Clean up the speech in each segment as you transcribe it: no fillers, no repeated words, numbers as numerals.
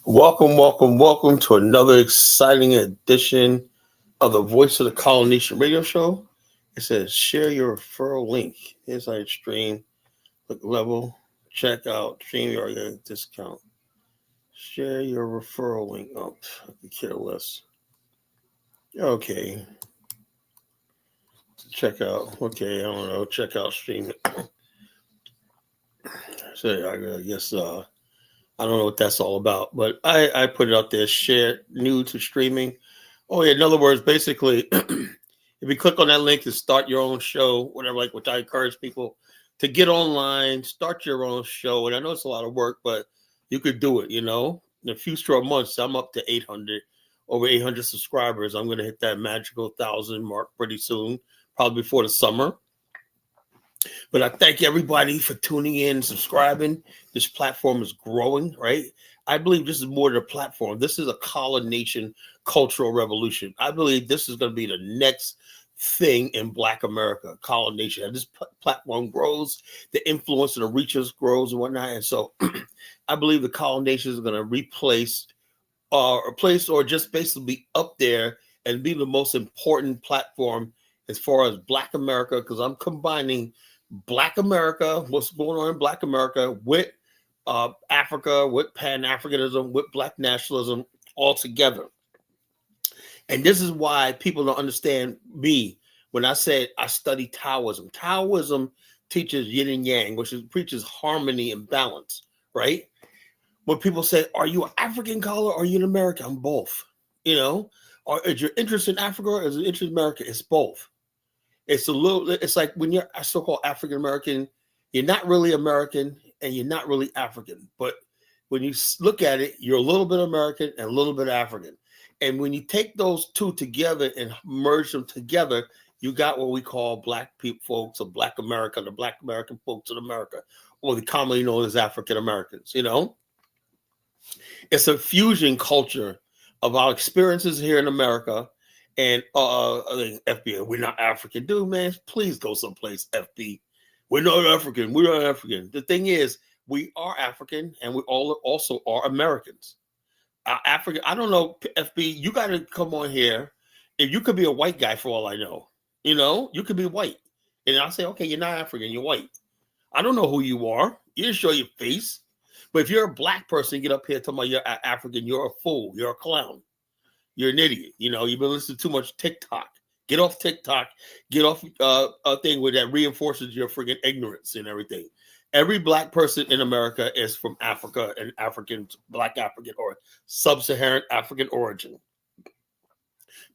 Welcome to another exciting edition of the Voice of the Colony Nation radio show. It says share your referral link. Here's our stream. Look level. Check out stream your discount. Share your referral link. Oh, I could care less. Okay. Check out. Okay, I don't know. Check out stream. So I guess I don't know what that's all about, but I put it out there. Share new to streaming. Oh yeah, in other words, basically, if you click on that link to start your own show, whatever, like which I encourage people to get online, start your own show. And I know it's a lot of work, but you could do it. In a few short months, I'm up to over 800 subscribers. I'm going to hit that magical 1,000 mark pretty soon, probably before the summer. But I thank everybody for tuning in, subscribing. This platform is growing, right? I believe this is more than a platform. This is a colonization cultural revolution. I believe this is going to be the next thing in Black America, colonization. As this platform grows, the influence and the reaches grows and whatnot. And so I believe the colonization is going to replace or just basically be up there and be the most important platform as far as Black America, because I'm combining Black America, what's going on in Black America, with Africa, with Pan-Africanism, with Black nationalism all together. And this is why people don't understand me when I said I study Taoism. Taoism teaches yin and yang, which preaches harmony and balance, right? When people say, are you an African color or are you an American? I'm both, Or is your interest in Africa or is your interest in America? It's both. It's like when you're a so-called African American, you're not really American and you're not really African. But when you look at it, you're a little bit American and a little bit African. And when you take those two together and merge them together, you got what we call Black people, folks of Black America, the Black American folks in America, or the commonly known as African Americans. It's a fusion culture of our experiences here in America. And FB, we're not African. Dude, man, please go someplace, FB. We're not African. We're not African. The thing is, we are African and we all also are Americans. African, I don't know, FB, you got to come on here. If you could be a white guy for all I know, you could be white. And I'll say, okay, you're not African, you're white. I don't know who you are. You didn't show your face. But if you're a Black person, get up here talking about you're African, you're a fool, you're a clown. You're an idiot. You've been listening to too much TikTok. Get off TikTok. Get off a thing where that reinforces your freaking ignorance and everything. Every Black person in America is from Africa and Black African or sub-Saharan African origin.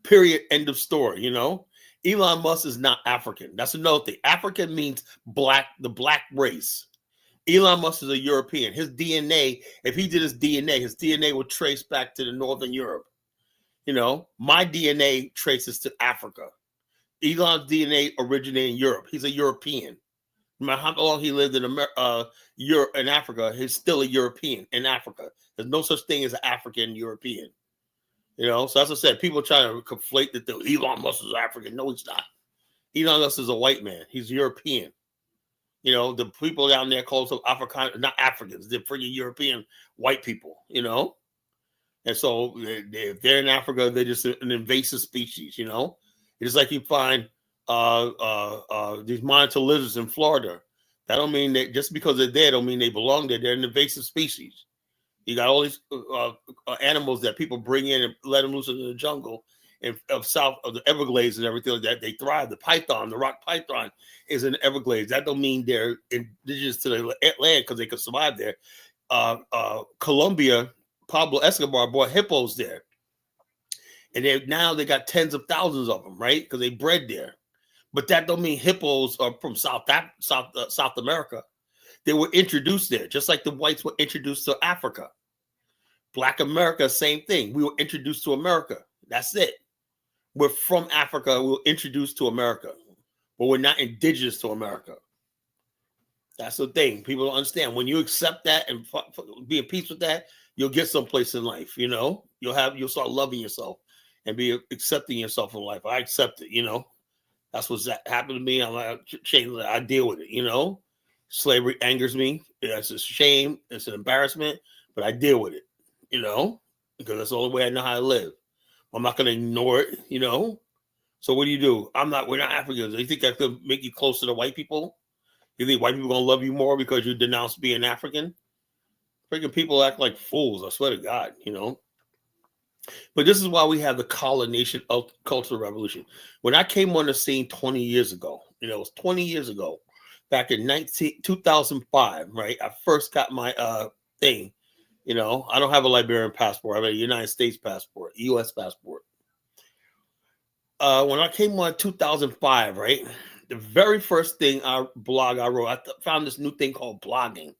Period. End of story. Elon Musk is not African. That's another thing. African means Black, the Black race. Elon Musk is a European. His DNA, if he did his DNA would trace back to the Northern Europe. My DNA traces to Africa. Elon's DNA originated in Europe. He's a European. No matter how long he lived in in Africa, he's still a European in Africa. There's no such thing as an African European. So as I said, people try to conflate that Elon Musk is African. No, he's not. Elon Musk is a white man. He's European. The people down there call themselves African, not Africans. They're freaking European white people, And so if they're in Africa, they're just an invasive species, It's like you find these monitor lizards in Florida. That don't mean that just because they're there don't mean they belong there. They're an invasive species. You got all these animals that people bring in and let them loose in the jungle and south of the Everglades and everything like that. They thrive. The python, the rock python, is in the Everglades. That don't mean they're indigenous to the land because they could survive there. Colombia, Pablo Escobar brought hippos there. And now they got tens of thousands of them, right? Because they bred there. But that don't mean hippos are from South America. They were introduced there, just like the whites were introduced to Africa. Black America, same thing. We were introduced to America. That's it. We're from Africa. We were introduced to America. But we're not indigenous to America. That's the thing. People don't understand. When you accept that and be at peace with that, you'll get someplace in life, You'll start loving yourself and be accepting yourself in life. I accept it, That's what's happened to me. I'm like, I deal with it, Slavery angers me. It's a shame. It's an embarrassment, but I deal with it, you know, because that's the only way I know how to live. I'm not going to ignore it, you know. So what do? We're not Africans. Do you think that could make you closer to white people? You think white people going to love you more because you denounce being African? Freaking people act like fools, I swear to God, you know. But this is why we have the colonization of cultural revolution. When I came on the scene 20 years ago, you know, it was 20 years ago, back in 2005, right? I first got my thing. You know, I don't have a Liberian passport. I have a United States passport, U.S. passport. When I came on 2005, right? The very first blog I wrote, I found this new thing called blogging.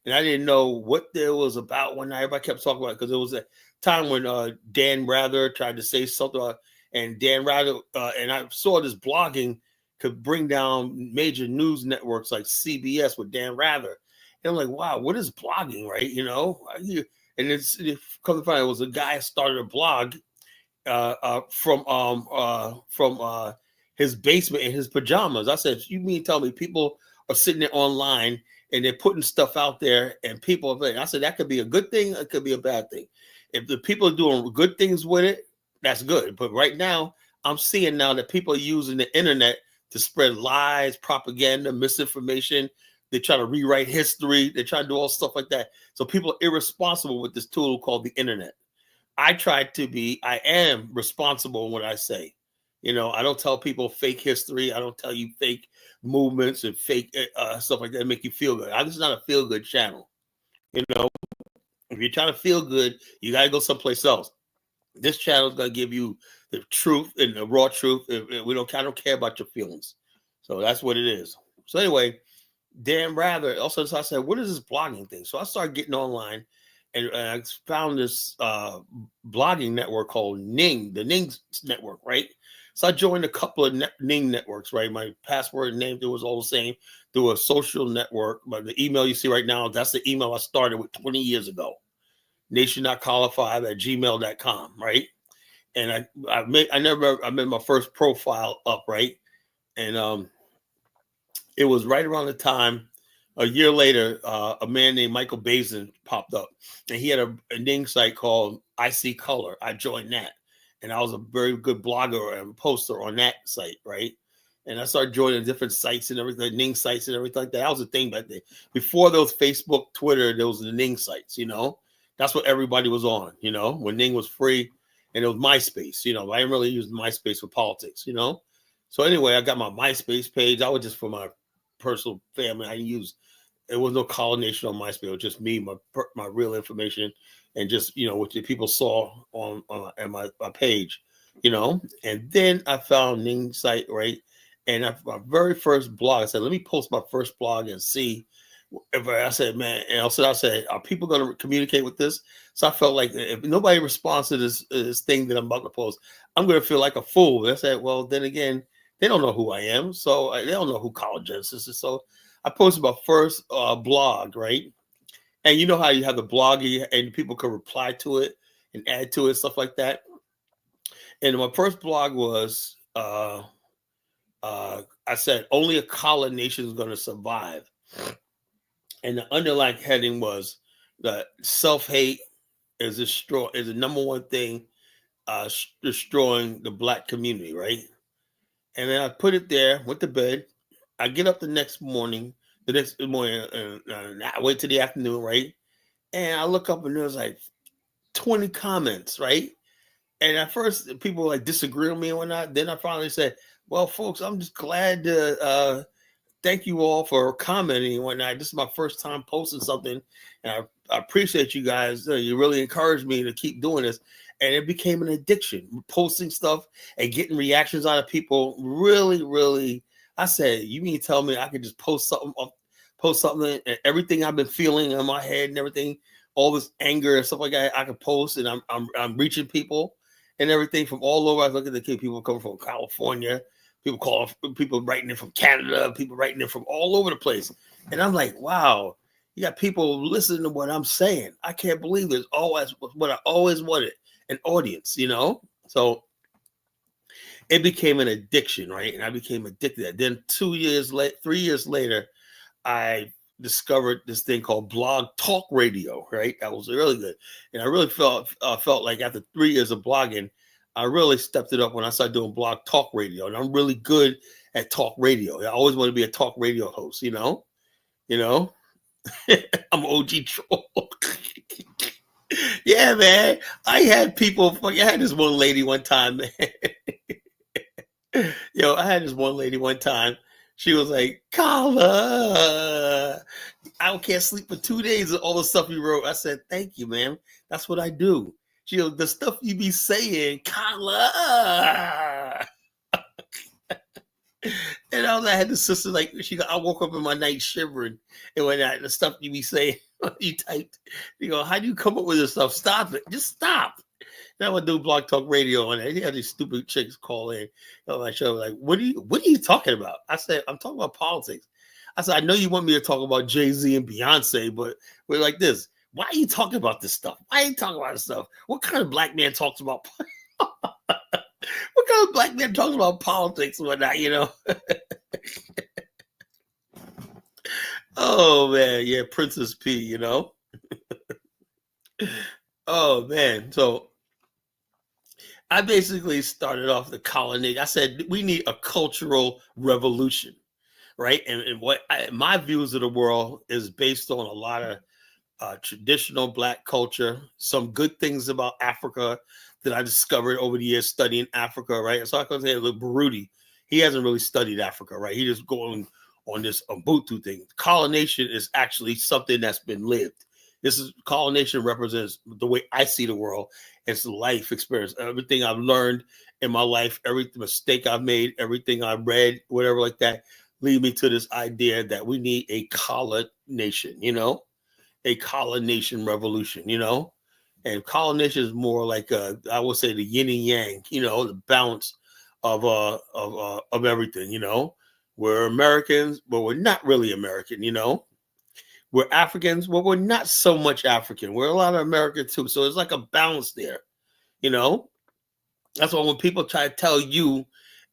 And I didn't know what it was about when everybody kept talking about it, because it was a time when Dan Rather tried to say something, and Dan Rather, and I saw this blogging could bring down major news networks like CBS with Dan Rather. And I'm like, wow, what is blogging, right? You know, and it come to find it was a guy who started a blog from his basement in his pajamas. I said, you mean tell me people are sitting there online and they're putting stuff out there and people are, I said, that could be a good thing, it could be a bad thing. If the people are doing good things with it, that's good. But right now, I'm seeing now that people are using the internet to spread lies, propaganda, misinformation. They try to rewrite history. They try to do all stuff like that. So people are irresponsible with this tool called the internet. I am responsible in what I say. You know, I don't tell people fake history. I don't tell you fake movements and fake stuff like that to make you feel good. This is not a feel good channel. You know, if you're trying to feel good, you got to go someplace else. This channel is going to give you the truth and the raw truth. I don't care about your feelings. So that's what it is. So anyway, Dan Rather, also, so I said, what is this blogging thing? So I started getting online, and I found this blogging network called Ning, the Ning network, right? So I joined a couple of Ning networks, right? My password and name, it was all the same through a social network. But the email you see right now, that's the email I started with 20 years ago. nation.qualified@gmail.com, right? And I made my first profile up, right? And it was right around the time, a year later, a man named Michael Bazin popped up, and he had a Ning site called I See Color. I joined that, and I was a very good blogger and poster on that site, right? And I started joining different sites and everything, Ning sites and everything like that. That was the thing back then. Before those Facebook, Twitter, there was the Ning sites, you know? That's what everybody was on, you know, when Ning was free, and it was MySpace, you know. I didn't really use MySpace for politics, you know. So anyway, I got my MySpace page. I was just for my personal family. I didn't use, it was no colonization on MySpace. It was just me, my real information, and just, you know, what the people saw on my page, you know. And then I found Ning site, right? And my very first blog, I said, let me post my first blog and see. I said, man, and I said, are people going to communicate with this? So I felt like if nobody responds to this thing that I'm about to post, I'm going to feel like a fool. I said, well, then again, they don't know who I am, so they don't know who College Genesis is. So I posted my first blog, right? And you know how you have the blog and people can reply to it and add to it, stuff like that. And my first blog was, I said, only a colored nation is going to survive. And the underlying heading was that self-hate is the number one thing destroying the Black community, right? And then I put it there, went to bed. I get up the next morning, and I wait till the afternoon, right? And I look up and there's like 20 comments, right? And at first, people like disagree with me and whatnot. Then I finally said, well, folks, I'm just glad to thank you all for commenting and whatnot. This is my first time posting something, and I appreciate you guys. You really encouraged me to keep doing this. And it became an addiction, posting stuff and getting reactions out of people. Really, really, I said, you mean to tell me I could just post something, and everything I've been feeling in my head and everything, all this anger and stuff like that, I could post, and I'm reaching people and everything from all over. I look at the people coming from California, people writing in from Canada, people writing in from all over the place. And I'm like, wow, you got people listening to what I'm saying. I can't believe it's always what I always wanted, an audience, you know? So it became an addiction, right? And I became addicted. Then 3 years later, I discovered this thing called blog talk radio, right? That was really good. And I really felt like after 3 years of blogging, I really stepped it up when I started doing blog talk radio. And I'm really good at talk radio. I always want to be a talk radio host, you know? I'm OG troll. Yeah, man. I had this one lady one time, man. I had this one lady one time. She was like, Carla, I can't sleep for 2 days of all the stuff you wrote. I said, thank you, man. That's what I do. She goes, the stuff you be saying, Carla. And I had the sister, like, I woke up in my night shivering. And when the stuff you be saying, you typed, you go, how do you come up with this stuff? Stop it. Just stop. And I would do blog talk radio on it. He had these stupid chicks call in on my show, like, what are you talking about? I said, I'm talking about politics. I said, I know you want me to talk about Jay-Z and Beyonce, but we're like this. Why are you talking about this stuff? Why are you talking about this stuff? What kind of black man talks about what kind of black man talks about politics and whatnot, Oh, man. Yeah, Princess P, Oh, man. So I basically started off the colony. I said, we need a cultural revolution, right? And my views of the world is based on a lot of traditional black culture, some good things about Africa that I discovered over the years studying Africa, right? So I can say, look, Baruti, he hasn't really studied Africa, right? He just going on this Ubuntu thing. Colonization is actually something that's been lived. Colonization represents the way I see the world. It's the life experience. Everything I've learned in my life, every mistake I've made, everything I read, whatever like that, lead me to this idea that we need a colonization, a colonization revolution, and colonization is more like I would say the yin and yang, the balance of everything, We're Americans, but we're not really American, We're Africans, but we're not so much African. We're a lot of American too. So it's like a balance there, That's why when people try to tell you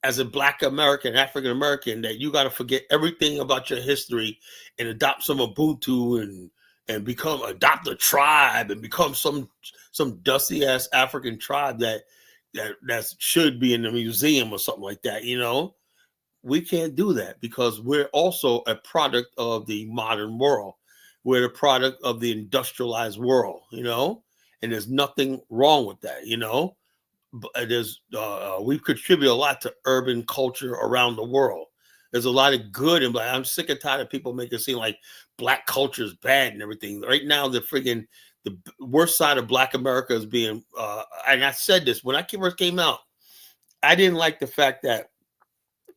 as a Black American, African American, that you got to forget everything about your history and adopt some Ubuntu and adopt a tribe and become some dusty ass African tribe that should be in the museum or something like that, We can't do that because we're also a product of the modern world. We're a product of the industrialized world, and there's nothing wrong with that, But we've contributed a lot to urban culture around the world. There's a lot of good, and I'm sick and tired of people making it seem like Black culture is bad and everything. Right now, the worst side of Black America is being, and I said this when I first came out, I didn't like the fact that,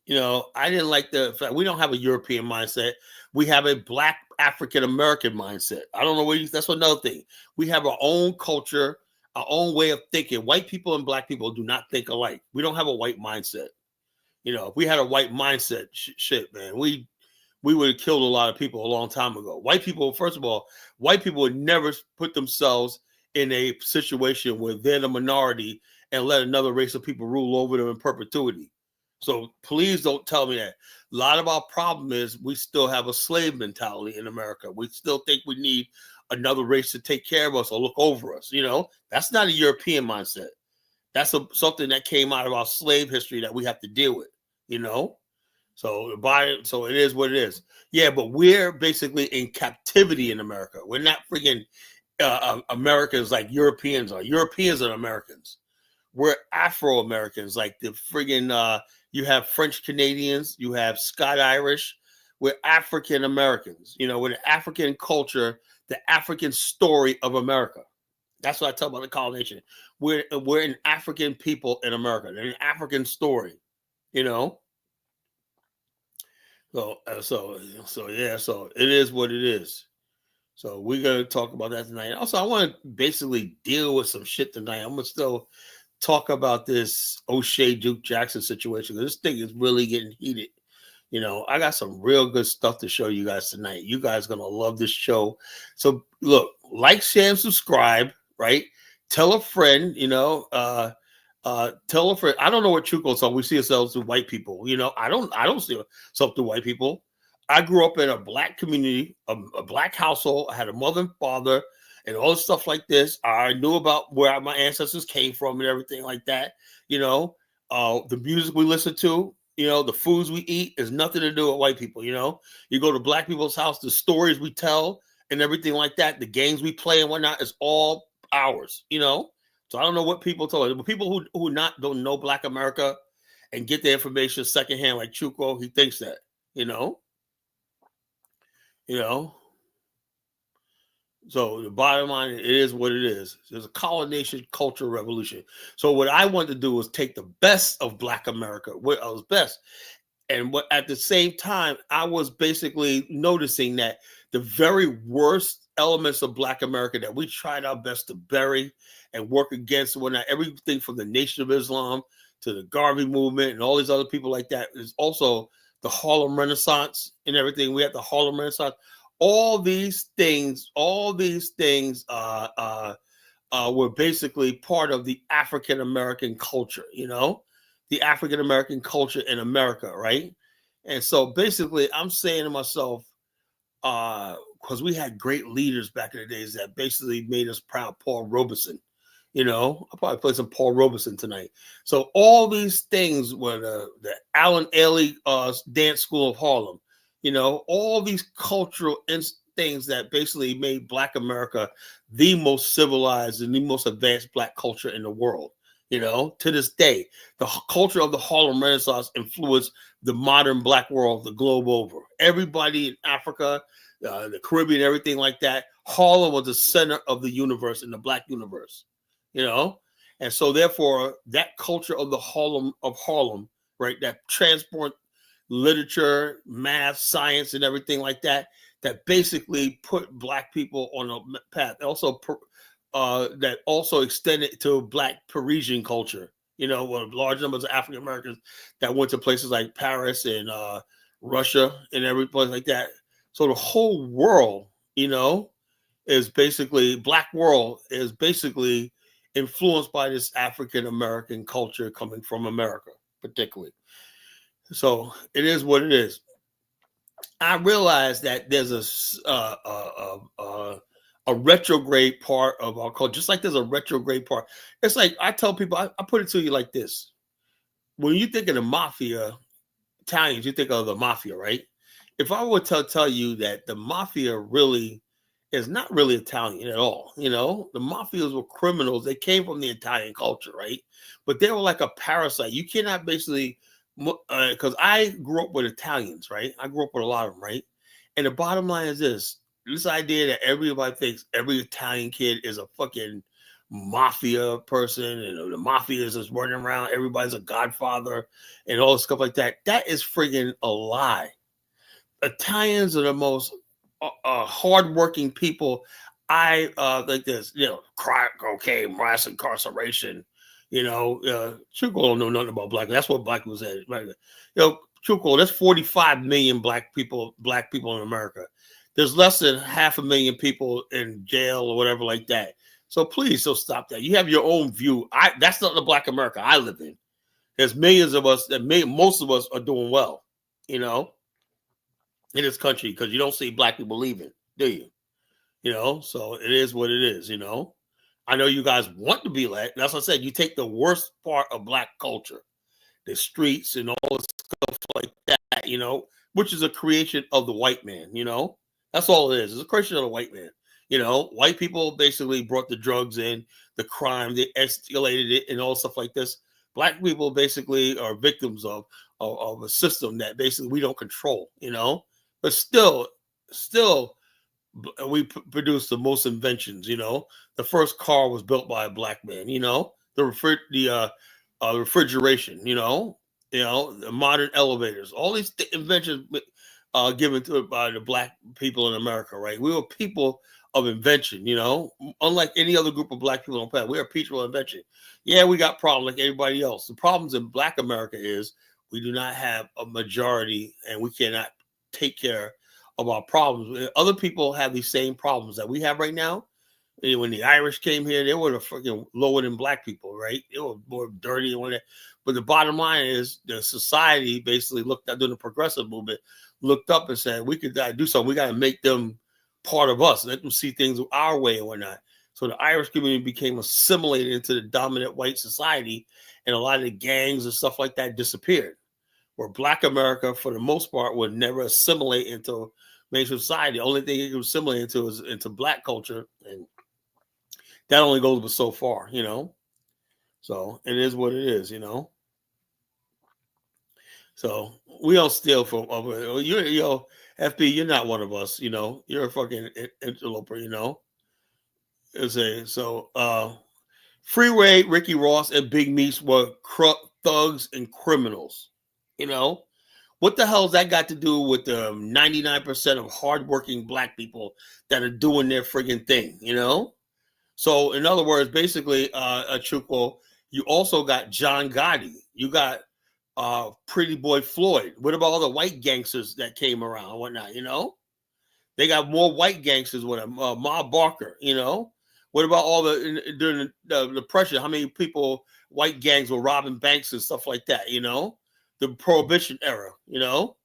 I didn't like the fact we don't have a European mindset. We have a Black African American mindset. I don't know that's another thing. We have our own culture, our own way of thinking. White people and Black people do not think alike. We don't have a white mindset. If we had a white mindset, shit, man, we would have killed a lot of people a long time ago. White people, first of all, white people would never put themselves in a situation where they're the minority and let another race of people rule over them in perpetuity. So please don't tell me that. A lot of our problem is we still have a slave mentality in America. We still think we need another race to take care of us or look over us. That's not a European mindset. That's something that came out of our slave history that we have to deal with, So it is what it is. Yeah, but we're basically in captivity in America. We're not freaking Americans like Europeans are. Europeans are Americans. We're Afro-Americans, like the friggin' you have French Canadians, you have Scott Irish. We're African Americans, we're the African culture, the African story of America. That's what I tell about the colonization. We're an African people in America, an African story, So yeah, so it is what it is. So we're gonna talk about that tonight. Also, I want to basically deal with some shit tonight. I'm gonna still talk about this O'Shea Duke Jackson situation. This thing is really getting heated. I got some real good stuff to show you guys tonight. You guys are gonna love this show. So look, like, share, and subscribe, right? Tell a friend, tell a friend. I don't know what truth goes on. We see ourselves through white people, I don't see ourselves through white people. I grew up in a black community, a black household. I had a mother and father and all the stuff like this. I knew about where my ancestors came from and everything like that. The music we listen to, the foods we eat is nothing to do with white people. You go to black people's house, the stories we tell and everything like that, the games we play and whatnot is all ours. So I don't know what people told us, but people who don't know Black America and get the information secondhand, like Chuko, he thinks that, you know. So the bottom line, it is what it is. There's a colonization culture revolution. So what I wanted to do was take the best of Black America, what was best. And what at the same time, I was basically noticing that the very worst elements of Black America that we tried our best to bury and work against, whatnot, everything from the Nation of Islam to the Garvey movement and all these other people like that, is also the Harlem Renaissance and everything. We had the Harlem Renaissance. All these things were basically part of the African American culture, the African American culture in America, right? And so basically, I'm saying to myself, because we had great leaders back in the days that basically made us proud. Paul Robeson, I'll probably play some Paul Robeson tonight. So all these things were the Alan Ailey Dance School of Harlem. All these cultural things that basically made Black America the most civilized and the most advanced Black culture in the world. To this day, the culture of the Harlem Renaissance influenced the modern Black world, the globe over. Everybody in Africa, the Caribbean, everything like that, Harlem was the center of the universe, in the Black universe. And so therefore, that culture of the Harlem, right, that transport literature, math, science, and everything like that, that basically put Black people on a path. Also, that also extended to Black Parisian culture. Large numbers of African Americans that went to places like Paris and Russia and every place like that. So the whole world, is basically Black world is basically influenced by this African American culture coming from America, particularly. So it is what it is. I realize that there's a retrograde part of our culture, just like there's a retrograde part. It's like I tell people, I put it to you like this: when you think of the mafia, Italians, you think of the mafia, right? If I were to tell you that the mafia really is not really Italian at all, the mafias were criminals. They came from the Italian culture, right? But they were like a parasite. You cannot basically, because I grew up with Italians, right? I grew up with a lot of them, right? And the bottom line is this idea that everybody thinks every Italian kid is a fucking mafia person and the mafia is just running around, everybody's a godfather and all this stuff like that. That is friggin' a lie. Italians are the most hardworking people. I like this, crack cocaine, mass incarceration. Chuko don't know nothing about Black. That's what Black people said. Right? Chuko, there's 45 million Black people in America. There's less than 500,000 people in jail or whatever like that. So please, stop that. You have your own view. That's not the Black America I live in. There's millions of us most of us are doing well, in this country, because you don't see Black people leaving, do you? So it is what it is, I know you guys want to be like, that's what I said. You take the worst part of Black culture, the streets and all this stuff like that, which is a creation of the white man, That's all it is. It's a creation of the white man. White people basically brought the drugs in, the crime, they escalated it and all stuff like this. Black people basically are victims of a system that basically we don't control, But still, we produce the most inventions. The first car was built by a Black man. The refrigeration. The modern elevators. All these inventions given to it by the Black people in America. Right? We were people of invention. Unlike any other group of Black people on the planet, we are people of invention. Yeah, we got problems like everybody else. The problems in Black America is we do not have a majority, and we cannot take care of our problems. Other people have these same problems that we have right now. When the Irish came here, they were the freaking lower than Black people, right? They were more dirty and whatever. But the bottom line is the society basically looked at, doing the progressive movement, looked up and said, we could do something. We got to make them part of us, let them see things our way and whatnot. So the Irish community became assimilated into the dominant white society, and a lot of the gangs and stuff like that disappeared. Where Black America, for the most part, would never assimilate into mainstream society. The only thing it could assimilate into is into Black culture, and that only goes but so far, you know. So it is what it is, you know. So we don't steal from you, FB. You're not one of us, you know. You're a fucking interloper, you know. Freeway, Ricky Ross, and Big Meats were thugs and criminals. You know, what the hell's that got to do with the 99% of hardworking Black people that are doing their friggin' thing? You know, so in other words, basically, Chuko, you also got John Gotti. You got Pretty Boy Floyd. What about all the white gangsters that came around and whatnot? You know, they got more white gangsters with them. Ma Barker. You know. What about all during the Depression? How many people, white gangs, were robbing banks and stuff like that? You know, the Prohibition era. You know,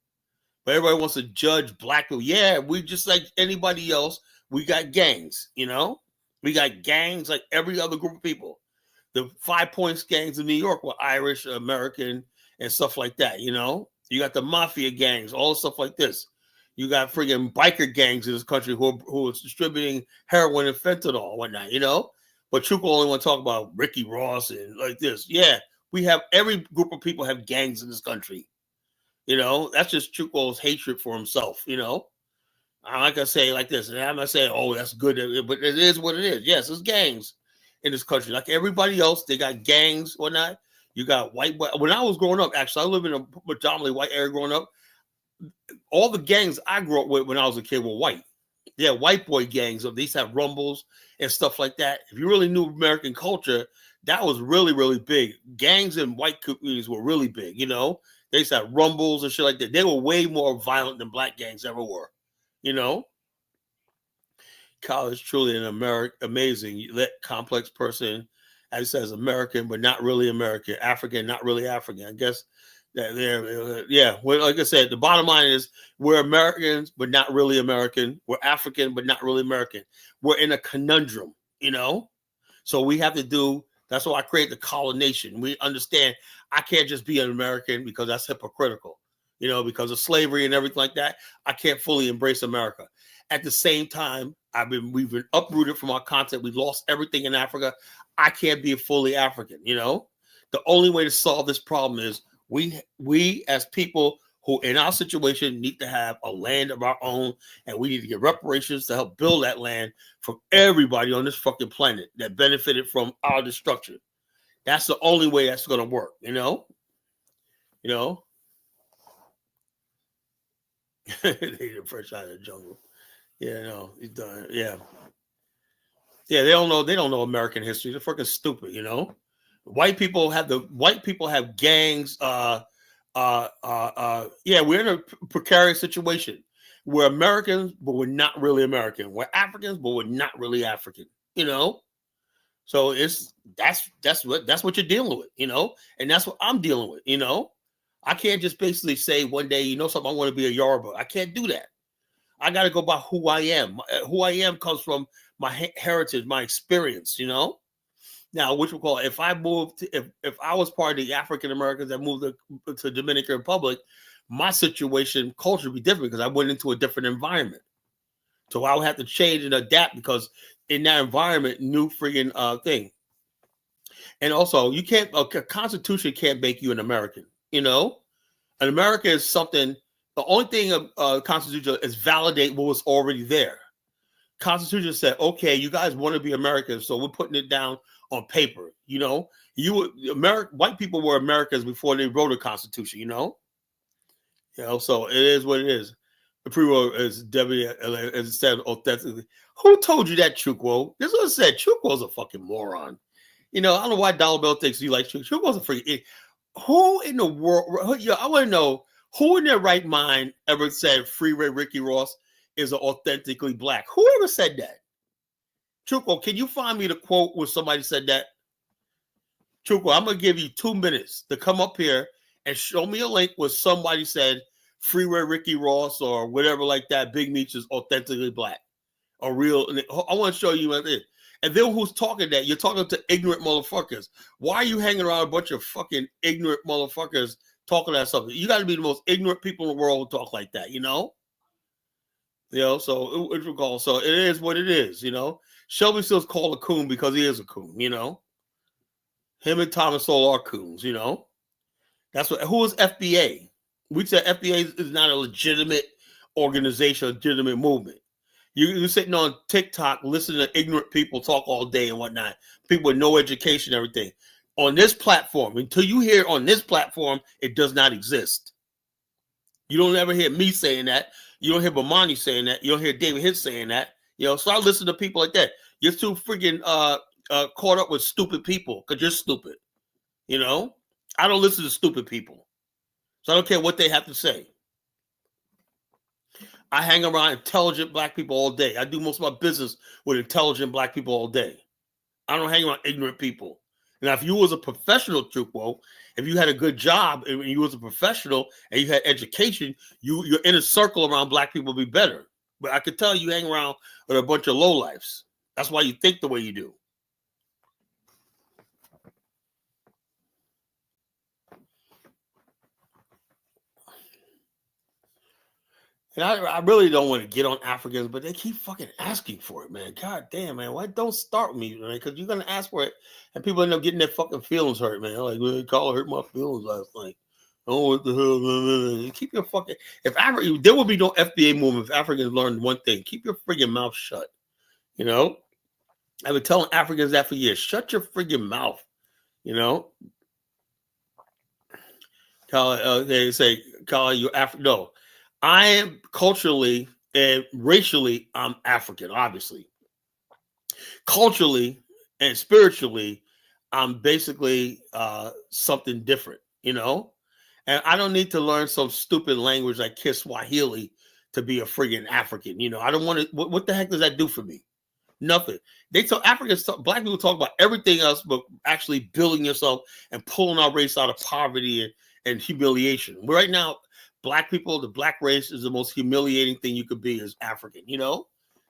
but everybody wants to judge Black people. Yeah, we just like anybody else. We got gangs. You know, we got gangs like every other group of people. The 5 Points gangs in New York were Irish, American, and stuff like that. You know, you got the mafia gangs, all stuff like this. You got friggin' biker gangs in this country who are distributing heroin and fentanyl and whatnot, you know? But Chuko only want to talk about Ricky Ross and like this. Yeah, we have every group of people have gangs in this country. You know, that's just Chuko's hatred for himself, you know? I'm not going to say like this. And I'm not saying, oh, that's good. But it is what it is. Yes, it's gangs in this country. Like everybody else, they got gangs, whatnot. You got white. When I was growing up, actually, I lived in a predominantly white area growing up. All the gangs I grew up with when I was a kid were white. Yeah, white boy gangs. They used to have rumbles and stuff like that. If you really knew American culture, that was really, really big. Gangs in white communities were really big, you know? They used to have rumbles and shit like that. They were way more violent than Black gangs ever were, you know? Kyle is truly an amazing, complex person. As he says, American, but not really American. African, not really African. I guess yeah. Well, like I said, the bottom line is we're Americans, but not really American. We're African, but not really American. We're in a conundrum, you know? So we have to do, that's why I create the colonization. We understand I can't just be an American because that's hypocritical, you know, because of slavery and everything like that. I can't fully embrace America. At the same time, we've been uprooted from our continent. We've lost everything in Africa. I can't be fully African, you know? The only way to solve this problem is we as people who in our situation need to have a land of our own, and we need to get reparations to help build that land for everybody on this fucking planet that benefited from our destruction. That's the only way that's going to work, you know? You know? They the fresh out of the jungle. Yeah, no, he's done. Yeah. Yeah, they don't know American history. They're fucking stupid, you know? White people have gangs. Yeah, we're in a precarious situation. We're Americans, but we're not really American. We're Africans, but we're not really African. You know, so that's what you're dealing with. You know, and that's what I'm dealing with. You know, I can't just basically say one day, you know, something, I want to be a Yoruba. I can't do that. I got to go by who I am. Who I am comes from my heritage, my experience. You know. Now, which we call if I moved, if I was part of the African Americans that moved to Dominican Republic, my situation culture would be different because I went into a different environment. So I would have to change and adapt because in that environment, new friggin' thing. And also, you can't a constitution can't make you an American. You know, an American is something. The only thing a constitution is validate what was already there. Constitution said, okay, you guys want to be Americans, so we're putting it down on paper. You know, white people were Americans before they wrote a constitution. You know, so it is what it is. The pre-war is Debbie, as it said authentically. Who told you that, Chukwo? This is what it said. Chukwo's a fucking moron. You know, I don't know why Dollar Bill thinks you like Chukwo. Chukwo's a freaking. Who in the world? I want to know who in their right mind ever said Freeway Ricky Ross is authentically Black. Whoever said that? Chuko, can you find me the quote where somebody said that? Chuko, I'm going to give you 2 minutes to come up here and show me a link where somebody said Freeway Ricky Ross or whatever like that. Big Meech is authentically black or real. I want to show you what it is. And then who's talking that? You're talking to ignorant motherfuckers. Why are you hanging around a bunch of fucking ignorant motherfuckers talking that stuff? You got to be the most ignorant people in the world who talk like that, you know? So it is what it is, you know? Shelby Steele's called a coon because he is a coon, you know? Him and Thomas Sowell are coons, you know? That's what. Who is FBA? We said FBA is not a legitimate organization, a legitimate movement. You're sitting on TikTok listening to ignorant people talk all day and whatnot. People with no education, everything. On this platform, until you hear on this platform, it does not exist. You don't ever hear me saying that. You don't hear Bomani saying that. You don't hear David Hitz saying that. You know, so I listen to people like that. You're too freaking caught up with stupid people because you're stupid. You know, I don't listen to stupid people. So I don't care what they have to say. I hang around intelligent black people all day. I do most of my business with intelligent black people all day. I don't hang around ignorant people. Now, if you was a professional, Chukwu, if you had a good job and you was a professional and you had education, your inner circle around black people would be better. But I could tell you hang around with a bunch of lowlifes. That's why you think the way you do. And I really don't want to get on Africans, but they keep fucking asking for it, man. God damn, man. Why don't start with me, man? Because you're going to ask for it, and people end up getting their fucking feelings hurt, man. Like, well, Carl hurt my feelings last night. Oh, what the hell? Keep your fucking... There would be no FBA movement if Africans learned one thing. Keep your friggin' mouth shut. You know? I've been telling Africans that for years. Shut your friggin' mouth. You know? They say, Carl, you're African. No. I am culturally and racially, I'm African, obviously. Culturally and spiritually, I'm basically something different, you know? And I don't need to learn some stupid language like Kiswahili to be a friggin' African. You know, I don't want to. What the heck does that do for me? Nothing. They tell Africans, black people talk about everything else, but actually building yourself and pulling our race out of poverty and humiliation. Right now, black people, the black race is the most humiliating thing you could be as African, you know?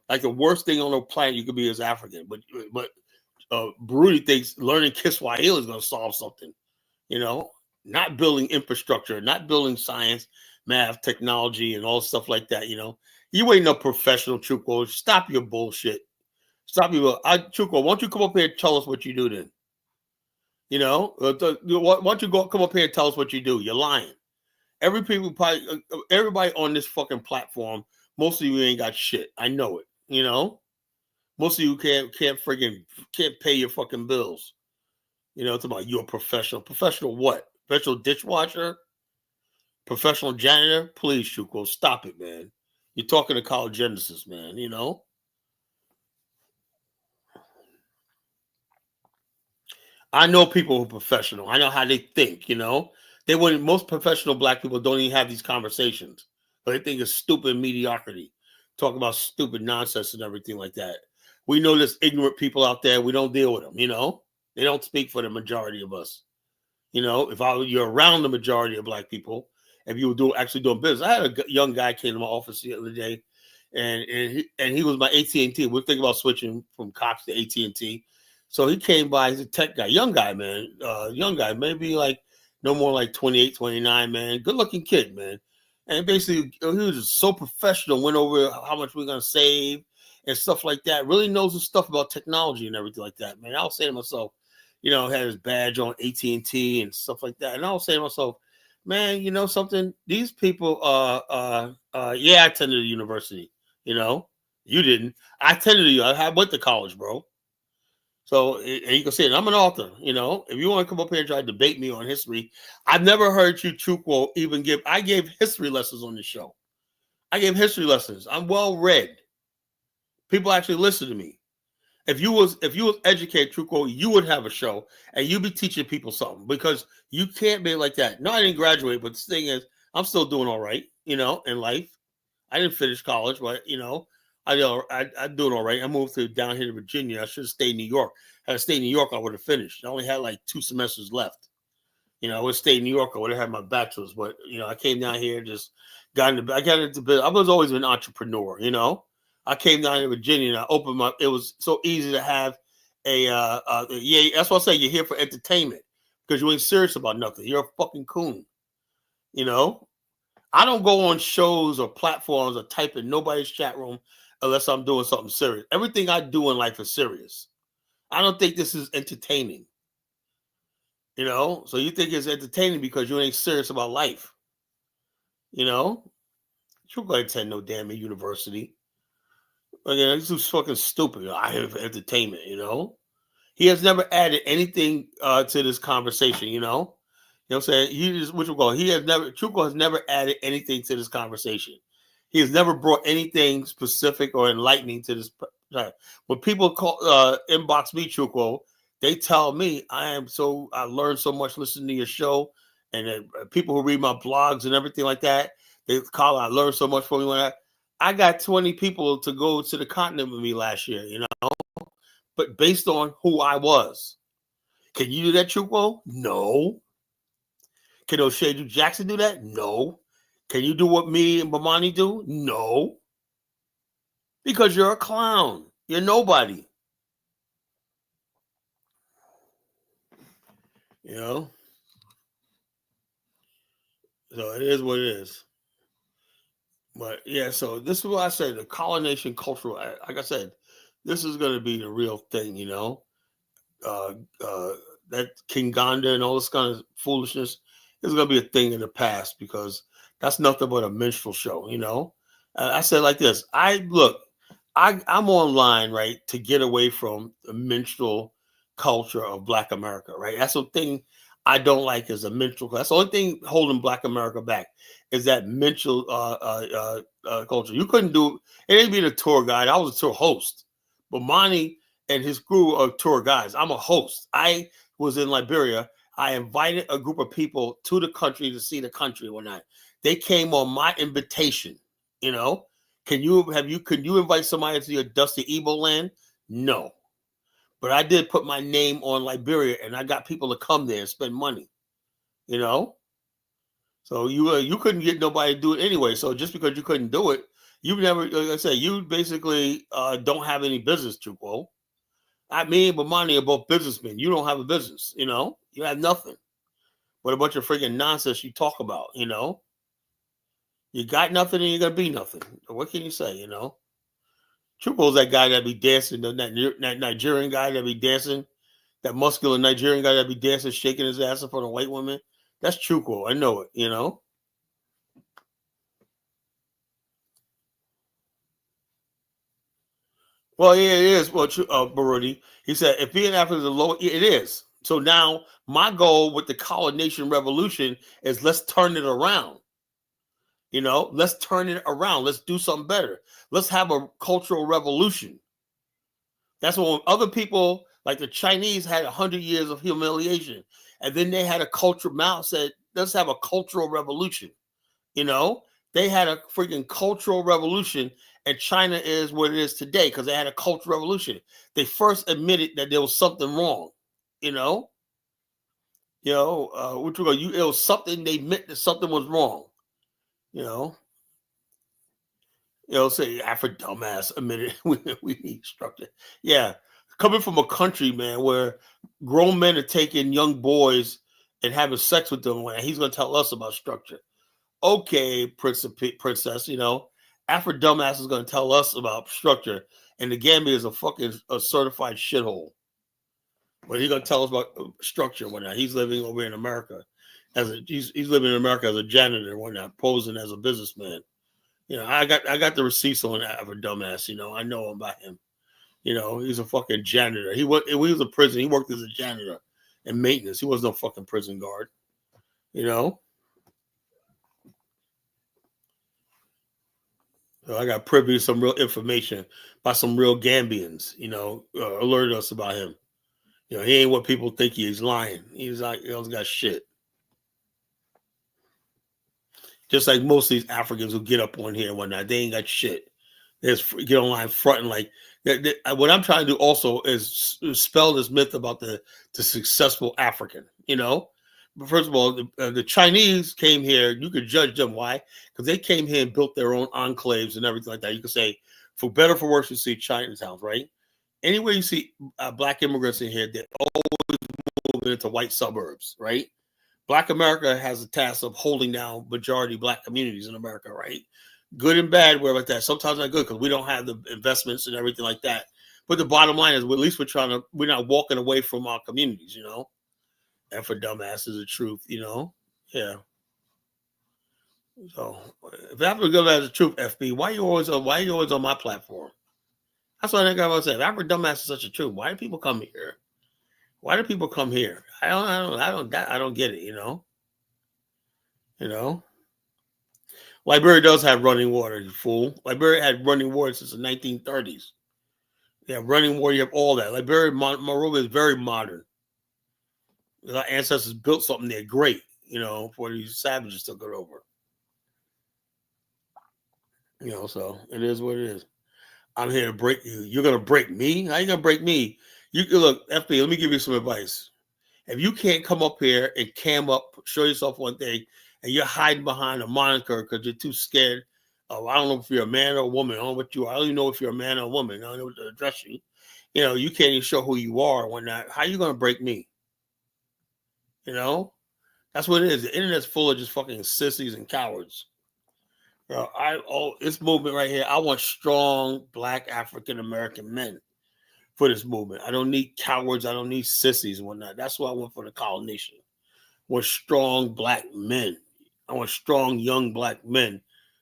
Like the worst thing on the planet you could be as African. But Baruti thinks learning Kiswahili is going to solve something, you know? Not building infrastructure, not building science, math, technology, and all stuff like that, you know? You ain't no professional, Chukwu. Stop your bullshit. Stop your... Chukwu, why don't you come up here and tell us what you do then? You know? Why don't you come up here and tell us what you do? You're lying. Everybody on this fucking platform, most of you ain't got shit. I know it, you know? Most of you can't pay your fucking bills. You know, it's about you're a professional. Professional what? Professional dishwasher? Professional janitor? Please, Chukwu, stop it, man. You're talking to college Genesis, man, you know? I know people who are professional. I know how they think, you know? Most professional black people don't even have these conversations. But they think it's stupid mediocrity. Talk about stupid nonsense and everything like that. We know there's ignorant people out there. We don't deal with them, you know? They don't speak for the majority of us. You know, you're around the majority of black people, if you were actually doing business. I had a young guy came to my office the other day, and he was my AT&T. We're thinking about switching from Cox to AT&T. So he came by. He's a tech guy, young guy, man. Young guy, maybe like no more like 28, 29, man. Good looking kid, man. And basically, he was just so professional, went over how much we're going to save and stuff like that. Really knows the stuff about technology and everything like that, man. I was saying to myself, you know, had his badge on AT&T and stuff like that. And I was saying to myself, man, you know something? These people, I attended the university, you know? You didn't. I went to college, bro. So, and you can say it. I'm an author, you know. If you want to come up here and try to debate me on history, I've never heard you, Chukwu, even I gave history lessons on the show. I gave history lessons. I'm well read. People actually listen to me. If you was educated, Chukwu, you would have a show and you'd be teaching people something, because you can't be like that. No, I didn't graduate, but the thing is, I'm still doing all right, you know, in life. I didn't finish college, but you know, I'm doing all right. I moved down here to Virginia. I should have stayed in New York. Had I stayed in New York, I would have finished. I only had like 2 semesters left. I would stay in New York. I would have had my bachelor's, but I came down here, just got into. I got into business. I was always an entrepreneur. I came down to Virginia and I opened my. It was so easy to have a. Yeah, that's what I say. You're here for entertainment because you ain't serious about nothing. You're a fucking coon. I don't go on shows or platforms or type in nobody's chat room unless I'm doing something serious. Everything I do in life is serious. I don't think this is entertaining. So you think it's entertaining because you ain't serious about life. You go to attend no damn university. Again, this is fucking stupid. I have entertainment. He has never added anything to this conversation. You know what I'm saying? Truco has never added anything to this conversation. He has never brought anything specific or enlightening to this. When people inbox me, Truco, they tell me I learned so much listening to your show, and people who read my blogs and everything like that, they call. I learned so much from you. I got 20 people to go to the continent with me last year. But based on who I was, can you do that, Truco? No. Can O'Shea Jackson do that? No. Can you do what me and Bomani do? No. Because you're a clown. You're nobody. So it is what it is. But yeah, so this is what I say, the colonization cultural, like I said, this is going to be the real thing, that King Ganda and all this kind of foolishness is going to be a thing in the past because that's nothing but a minstrel show, I said like this, I'm online, right, to get away from the minstrel culture of Black America, right? That's the thing I don't like is a minstrel. That's the only thing holding Black America back is that minstrel culture. You couldn't do it. Ain't being a tour guide. I was a tour host, but Monty and his crew are tour guides. I'm a host. I was in Liberia. I invited a group of people to the country to see the country one night. They came on my invitation. Can you invite somebody to your Dusty Ebo land? No. But I did put my name on Liberia, and I got people to come there and spend money. So you couldn't get nobody to do it anyway. So just because you couldn't do it, you never, like I said, you basically don't have any business, Truco. Me and Bomani are both businessmen. You don't have a business, you have nothing but a bunch of freaking nonsense you talk about, You got nothing and you're going to be nothing. What can you say, Truco's that guy that be dancing, that Nigerian guy that be dancing, that muscular Nigerian guy that be dancing, shaking his ass in front of white women. That's Truco. I know it, Well, yeah, it is. Well, Baruti, he said, if being African is a low, it is. So now my goal with the colonization revolution is let's turn it around. Let's turn it around. Let's do something better. Let's have a cultural revolution. That's when other people, like the Chinese, had 100 years of humiliation. And then they had a culture, Mao said, let's have a cultural revolution. They had a freaking cultural revolution, and China is what it is today because they had a cultural revolution. They first admitted that there was something wrong. It was something they admit that something was wrong. Say Afro dumbass admitted we need structure. Yeah, coming from a country, man, where grown men are taking young boys and having sex with them, he's going to tell us about structure. Okay, princess, Afro dumbass is going to tell us about structure, and the Gambia is a certified shithole. But he's going to tell us about structure when he's living over in America he's living in America as a janitor when posing as a businessman. I got the receipts on Afro dumbass. I know about him. He's a fucking janitor. He was in prison. He worked as a janitor and maintenance. He was no fucking prison guard. So I got privy to some real information by some real Gambians, alerted us about him. He ain't what people think he is. Lying. He's like, he don't got shit. Just like most of these Africans who get up on here and whatnot, they ain't got shit. They just get online fronting like. What I'm trying to do also is spell this myth about the successful African, But first of all, the Chinese came here. You could judge them. Why? Because they came here and built their own enclaves and everything like that. You could say, for better or for worse, you see Chinatowns, right? Anywhere you see black immigrants in here, they're always moving into white suburbs, right? Black America has a task of holding down majority black communities in America, right? Good and bad, where about that. Sometimes not good because we don't have the investments and everything like that. But the bottom line is, at least we're not walking away from our communities, you know. And for dumbasses, the truth, you know, yeah. So if Africa good as the truth, FB, why you always on my platform? That's what I think I was saying. If Africa dumbass is such a truth, why do people come here? Why do people come here? I don't get it, you know. You know. Liberia does have running water, you fool. Liberia had running water since the 1930s. You have running water, you have all that. Liberia, Monrovia is very modern. Our ancestors built something there great, you know, before these savages took it over. You know, so it is what it is. I'm here to break you. You're gonna break me? How you gonna break me? You look, FB, let me give you some advice. If you can't come up here and cam up, show yourself one thing, and you're hiding behind a moniker because you're too scared of, I don't know if you're a man or a woman, I don't know what you are. I don't even know if you're a man or a woman. I don't know what to address you. You know, you can't even show who you are or whatnot. How you gonna break me? You know? That's what it is. The internet's full of just fucking sissies and cowards. This movement right here, I want strong black African American men for this movement. I don't need cowards. I don't need sissies and whatnot. That's what I want for the coalition. I want strong black men. I want strong young black men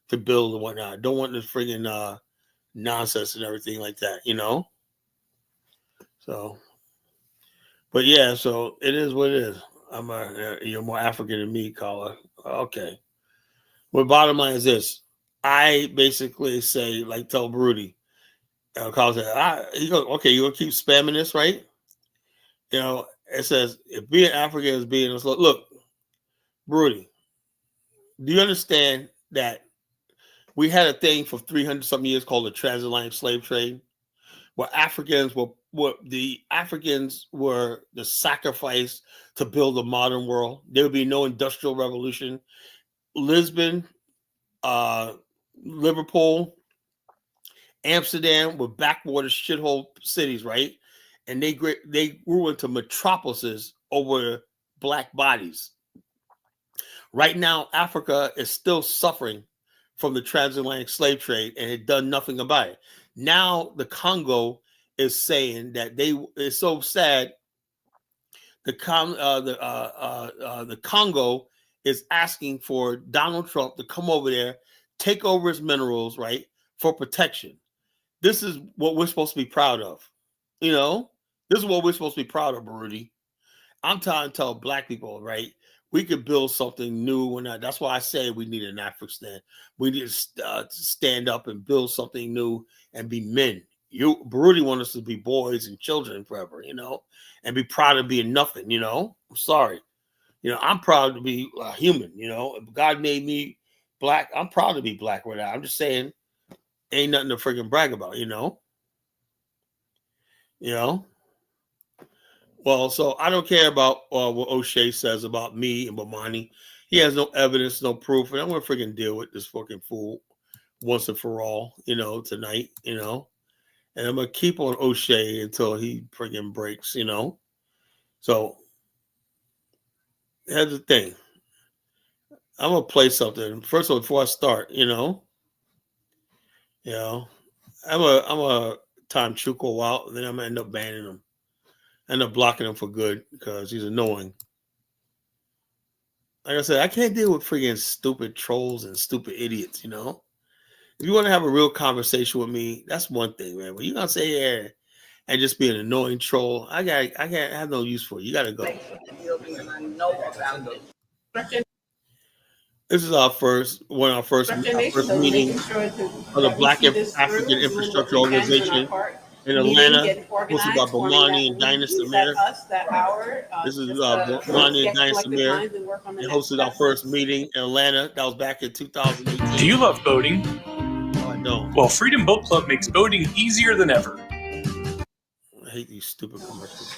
to build and whatnot. I don't want this friggin' nonsense and everything like that, you know? So, but yeah, so it is what it is. You're more African than me, caller. Okay. Well, bottom line is this. I basically say, like, tell Broody, Carl said, he goes, okay, you're going to keep spamming this, right? You know, it says, if being African is being, look, Broody, do you understand that we had a thing for 300-something years called the transatlantic slave trade, where the Africans were the sacrifice to build a modern world. There would be no industrial revolution. Lisbon, Liverpool, Amsterdam were backwater shithole cities, right? And they grew into metropolises over black bodies. Right now, Africa is still suffering from the transatlantic slave trade and had done nothing about it. Now the Congo is saying that it's so sad. The Congo is asking for Donald Trump to come over there, take over his minerals, right, for protection. This is what we're supposed to be proud of. You know, this is what we're supposed to be proud of, Rudy. I'm trying to tell black people, right, we could build something new. That's why I say we need an African stand. We need to stand up and build something new and be men. Rudy wants us to be boys and children forever, you know, and be proud of being nothing, you know. I'm sorry. You know, I'm proud to be a human, you know. If God made me black, I'm proud to be black right now. I'm just saying, ain't nothing to freaking brag about, you know. You know. Well, so I don't care about what O'Shea says about me and Bomani. He has no evidence, no proof, and I'm gonna freaking deal with this fucking fool once and for all, you know, tonight, you know. And I'm gonna keep on O'Shea until he freaking breaks, you know. So here's the thing. I'm gonna play something first of all before I start, you know. I'm a time Chuko out, then I'm gonna end up banning him. End up blocking him for good because he's annoying. Like I said, I can't deal with freaking stupid trolls and stupid idiots, you know. If you want to have a real conversation with me, that's one thing, man. But you're gonna say yeah and just be an annoying troll, I have no use for you. You gotta go. This is our first meeting of the Black African Infrastructure Organization in Atlanta, hosted by Bomani and Dinah Samir. This is Bomani and Dinah Samir. They hosted our first meeting in Atlanta. That was back in 2018. Do you love boating? No, I don't. Well, Freedom Boat Club makes boating easier than ever. I hate these stupid commercials.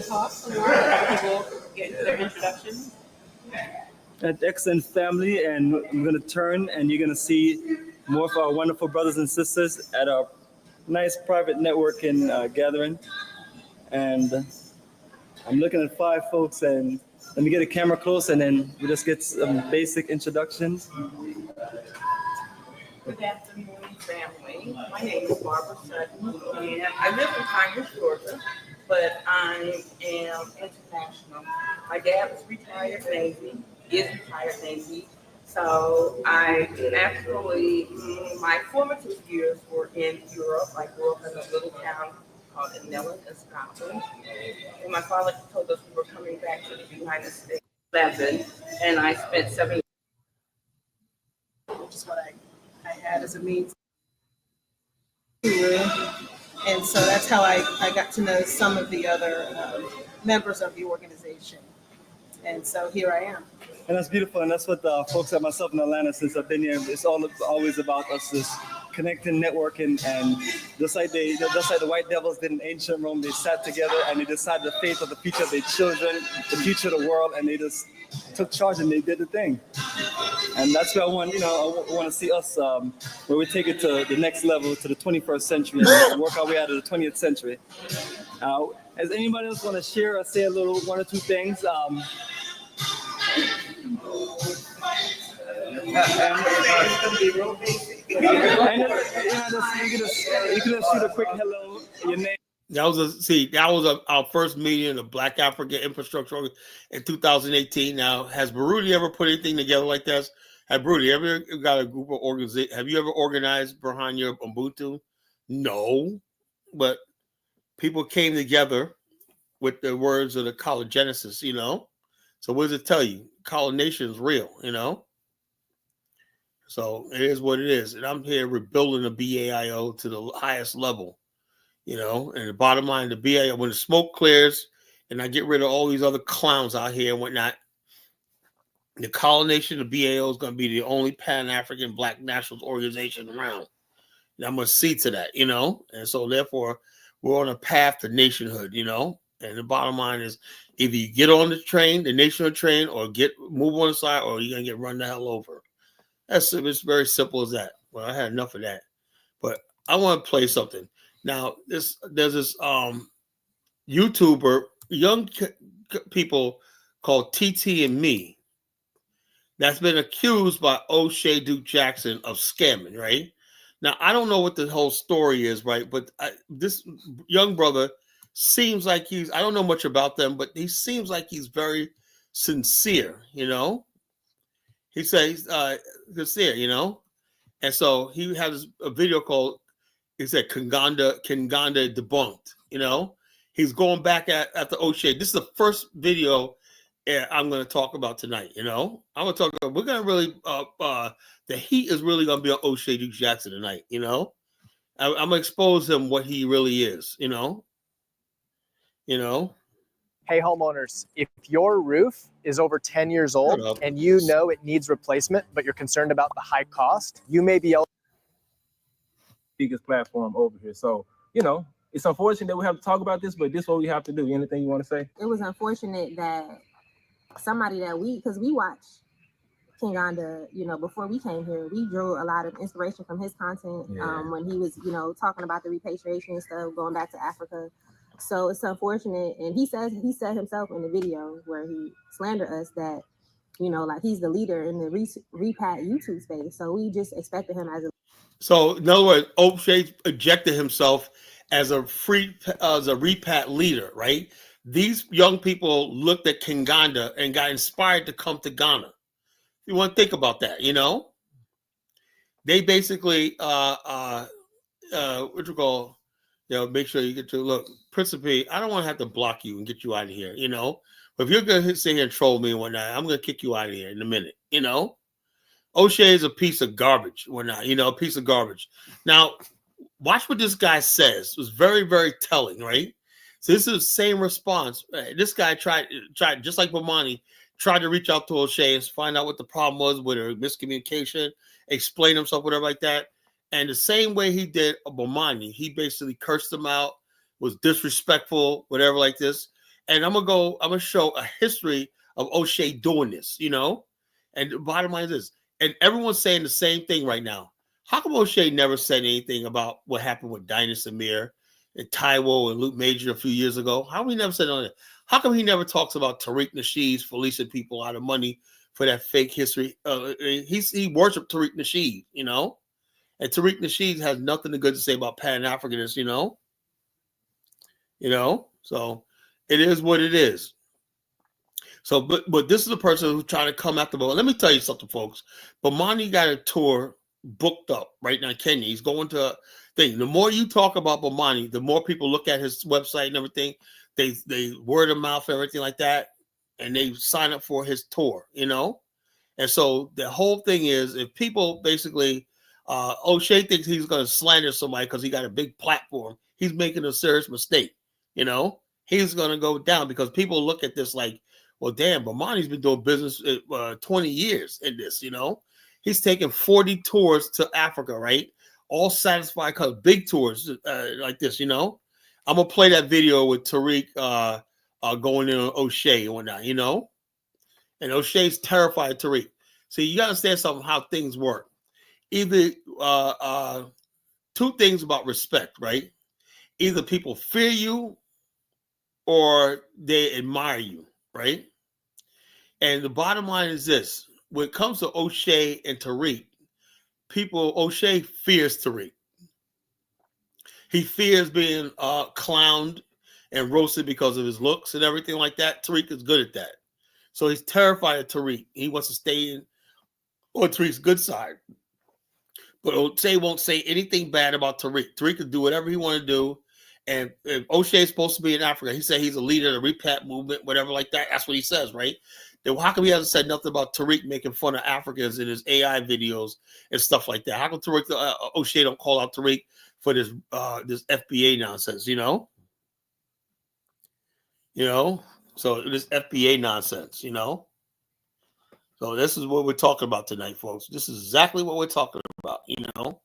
talk some more, have people get into their introduction. Excellent family, and I'm going to turn and you're going to see more of our wonderful brothers and sisters at our nice private networking gathering. And I'm looking at 5 folks, and let me get a camera close and then we just get some basic introductions. Good afternoon, family. My name is Barbara Sutton, and I live in Congress, Georgia, but I am international. My dad was retired Navy, is retired Navy. So I actually, my formative years were in Europe. I grew up in a little town called Nellen in Scotland. And my father told us we were coming back to the United States 11, and I spent 7 years, which is what I had as a means. And so that's how I got to know some of the other members of the organization. And so here I am. And that's beautiful, and that's what the folks like myself in Atlanta, since I've been here, it's always about us just connecting, networking, and just like the White Devils did in ancient Rome, they sat together and they decided the fate of the future of their children, the future of the world, and they just took charge and they did the thing. And that's where I want to see us, where we take it to the next level, to the 21st century, and work our way out of the 20th century. Does anybody else want to share or say one or two things? You can just shoot a quick hello, your name. That was our first meeting of Black African Infrastructure in 2018. Now, has Baruti ever put anything together like this? Have Baruti ever got a group of organizations? Have you ever organized behind your Ubuntu? No, but people came together with the words of the collogenesis, So what does it tell you? Colonization is real, So it is what it is. And I'm here rebuilding the BAIO to the highest level, and the bottom line, the BAIO, when the smoke clears and I get rid of all these other clowns out here and whatnot, the colonization of the BAO is going to be the only Pan-African Black nationalist organization around. And I'm going to see to that, And so therefore, we're on a path to nationhood, And the bottom line is either you get on the train, the national train, or move on the side, or you're going to get run the hell over. It's very simple as that. Well, I had enough of that. But I want to play something. Now, there's this YouTuber, young people called TT and Me, that's been accused by O'Shea Duke Jackson of scamming, right? Now, I don't know what the whole story is, right? But this young brother seems like I don't know much about them, but he seems like he's very sincere, He says sincere, And so he has a video called, he said, Kinganda debunked, He's going back at the O'Shea. This is the first video I'm going to talk about tonight, I'm going to talk about, we're going to really, the heat is really going to be on O'Shea Duke Jackson tonight, I'm going to expose him what he really is, Hey, homeowners, if your roof is over 10 years old and you know it needs replacement, but you're concerned about the high cost, you may be able biggest platform over here. So, it's unfortunate that we have to talk about this, but this is what we have to do. Anything you want to say? It was unfortunate that somebody because we watched Kinganda, before we came here, we drew a lot of inspiration from his content when he was, talking about the repatriation and stuff, going back to Africa. So it's unfortunate, and he said himself in the video where he slandered us that, like he's the leader in the repat YouTube space. So we just expected him as a. So in other words, O'Shea ejected himself as a repat leader, right? These young people looked at Kinganda and got inspired to come to Ghana. You want to think about that, They basically what you call. Make sure you get to look. Principally, I don't want to have to block you and get you out of here, But if you're going to sit here and troll me and whatnot, I'm going to kick you out of here in a minute, O'Shea is a piece of garbage, whatnot, a piece of garbage. Now, watch what this guy says. It was very, very telling, right? So this is the same response. This guy tried just like Bomani, tried to reach out to O'Shea and find out what the problem was with her miscommunication, explain himself, whatever like that. And the same way he did Bomani, he basically cursed him out, was disrespectful, whatever like this. And I'm gonna show a history of O'Shea doing this, you know. And the bottom line is this, and everyone's saying the same thing right now. How come O'Shea never said anything about what happened with Dinah Samir and Taiwo and Luke Major a few years ago? How come he never said on it? How come he never talks about Tariq Nasheed's fleecing people out of money for that fake history? He worshipped Tariq Nasheed, you know, and Tariq Nasheed has nothing good to say about Pan-Africanists, you know. So it is what it is. So, but this is the person who's trying to come after. But let me tell you something, folks. Bomani got a tour booked up right now in Kenya. He's going to a thing. The more you talk about Bomani, the more people look at his website and everything. They word of mouth, everything like that, and they sign up for his tour, you know. And so the whole thing is, if people basically, O'Shea thinks he's going to slander somebody because he got a big platform, he's making a serious mistake, you know. He's going to go down because people look at this like, well, damn, Bomani's been doing business 20 years in this, you know. He's taken 40 tours to Africa, right? All satisfied, because big tours like this, you know. I'm going to play that video with Tariq going in on O'Shea and whatnot, you know. And O'Shea's terrified of Tariq. See, you got to understand something, how things work. Either two things about respect, right? Either people fear you or they admire you, right? And the bottom line is this. When it comes to O'Shea and Tariq, O'Shea fears Tariq. He fears being clowned and roasted because of his looks and everything like that. Tariq is good at that. So he's terrified of Tariq. He wants to stay on Tariq's good side. But O'Shea won't say anything bad about Tariq. Tariq can do whatever he want to do. And if O'Shea is supposed to be in Africa, he said he's a leader of the repat movement, whatever like that. That's what he says, right? Then how come he hasn't said nothing about Tariq making fun of Africans in his AI videos and stuff like that? How come O'Shea don't call out Tariq for this FBA nonsense, you know? You know? So this FBA nonsense, you know? So this is what we're talking about tonight, folks. This is exactly what we're talking about, you know?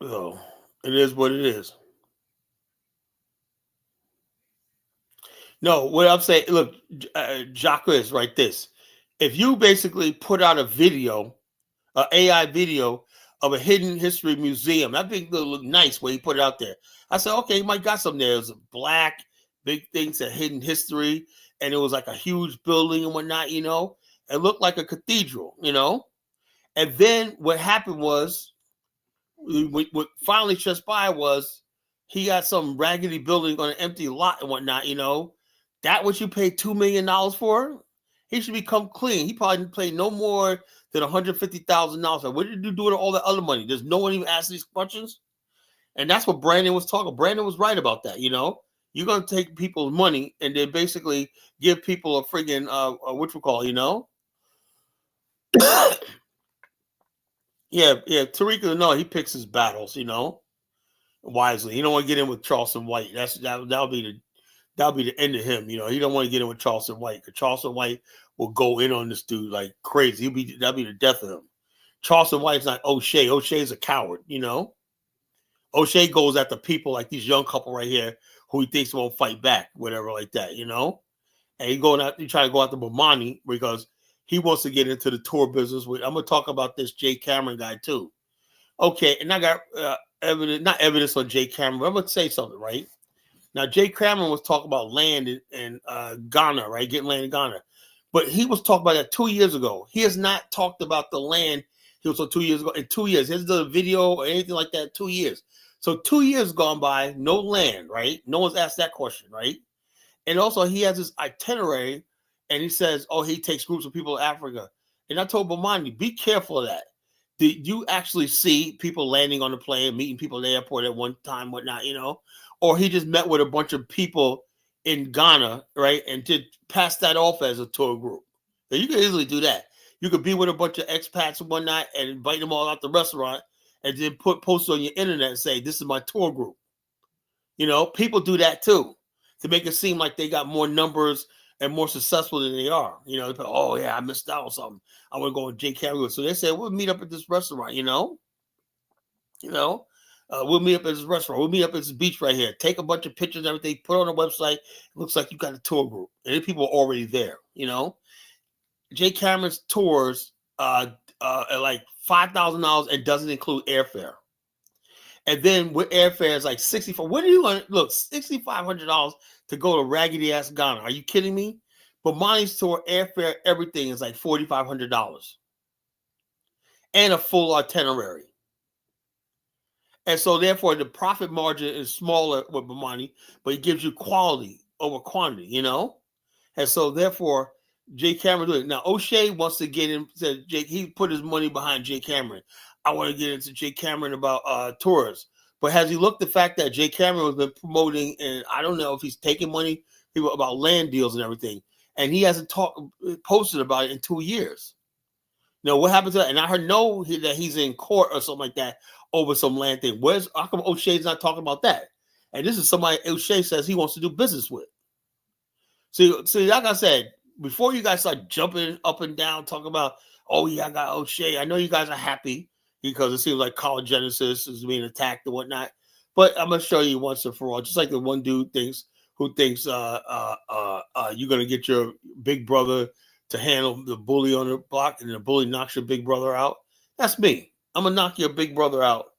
So it is what it is. No, what I'm saying, look, Jacques is right this. If you basically put out a video, an AI video of a hidden history museum, that thing look nice where he put it out there. I said, okay, you might got something there. It was black, big things, a hidden history, and it was like a huge building and whatnot, you know. It looked like a cathedral, you know. And then what happened was, what finally transpired was he got some raggedy building on an empty lot and whatnot, you know. That what you paid $2 million for? He should become clean. He probably didn't pay no more than $150,000. What did you do with all the other money? Does no one even ask these questions? And that's what Brandon was talking. Brandon was right about that, you know. You're going to take people's money and then basically give people a friggin' what you call, you know? Yeah, Tariq, no, he picks his battles, you know, wisely. He don't want to get in with Charleston White. That'll be the end of him, you know. He don't want to get in with Charleston White, because Charleston White will go in on this dude like crazy. That'll be the death of him. Charleston White's not O'Shea. O'Shea's a coward, you know. O'Shea goes after people like these young couple right here who he thinks won't fight back, whatever like that, you know. And he try to go after Bomani because he wants to get into the tour business. I'm going to talk about this Jay Cameron guy too. Okay, and I got not evidence on Jay Cameron, but I'm going to say something, right? Now, Jay Cameron was talking about land in Ghana, right? Getting land in Ghana. But he was talking about that 2 years ago. He has not talked about the land he was on 2 years ago. In 2 years, he hasn't done a video or anything like that in 2 years. So 2 years gone by, no land, right? No one's asked that question, right? And also, he has his itinerary, and he says, oh, he takes groups of people in Africa. And I told Bomani, be careful of that. Did you actually see people landing on the plane, meeting people at the airport at one time, whatnot, you know? Or he just met with a bunch of people in Ghana, right, and did pass that off as a tour group. Now, you can easily do that. You could be with a bunch of expats and whatnot and invite them all out the restaurant and then post on your internet and say, this is my tour group. You know, people do that too, to make it seem like they got more numbers and more successful than they are. You know, oh, yeah, I missed out on something. I want to go with Jay Cameron. So they say, we'll meet up at this restaurant, you know? You know, we'll meet up at this restaurant. We'll meet up at this beach right here. Take a bunch of pictures and everything, put on a website. It looks like you got a tour group. And then people are already there, you know. Jay Cameron's tours at like $5,000 and doesn't include airfare. And then with airfare, it's like $6,500. What are you going to look? $6,500 to go to raggedy ass Ghana. Are you kidding me? But Monty's tour, airfare, everything is like $4,500. And a full itinerary. And so therefore the profit margin is smaller with Bomani, but it gives you quality over quantity, you know? And so therefore Jay Cameron doing it. Now O'Shea wants to get in, said Jay, he put his money behind Jay Cameron. I want to get into Jay Cameron about tours. But has he looked the fact that Jay Cameron has been promoting, and I don't know if he's taking money about land deals and everything, and he hasn't posted about it in 2 years. You know, what happened to that? And I heard that he's in court or something like that over some land thing. How come O'Shea's not talking about that? And this is somebody O'Shea says he wants to do business with. See, like I said, before you guys start jumping up and down, talking about, oh yeah, I got O'Shea. I know you guys are happy because it seems like College Genesis is being attacked and whatnot. But I'm gonna show you once and for all, just like the one dude who thinks you're gonna get your big brother to handle the bully on the block, and the bully knocks your big brother out. That's me. I'm gonna knock your big brother out,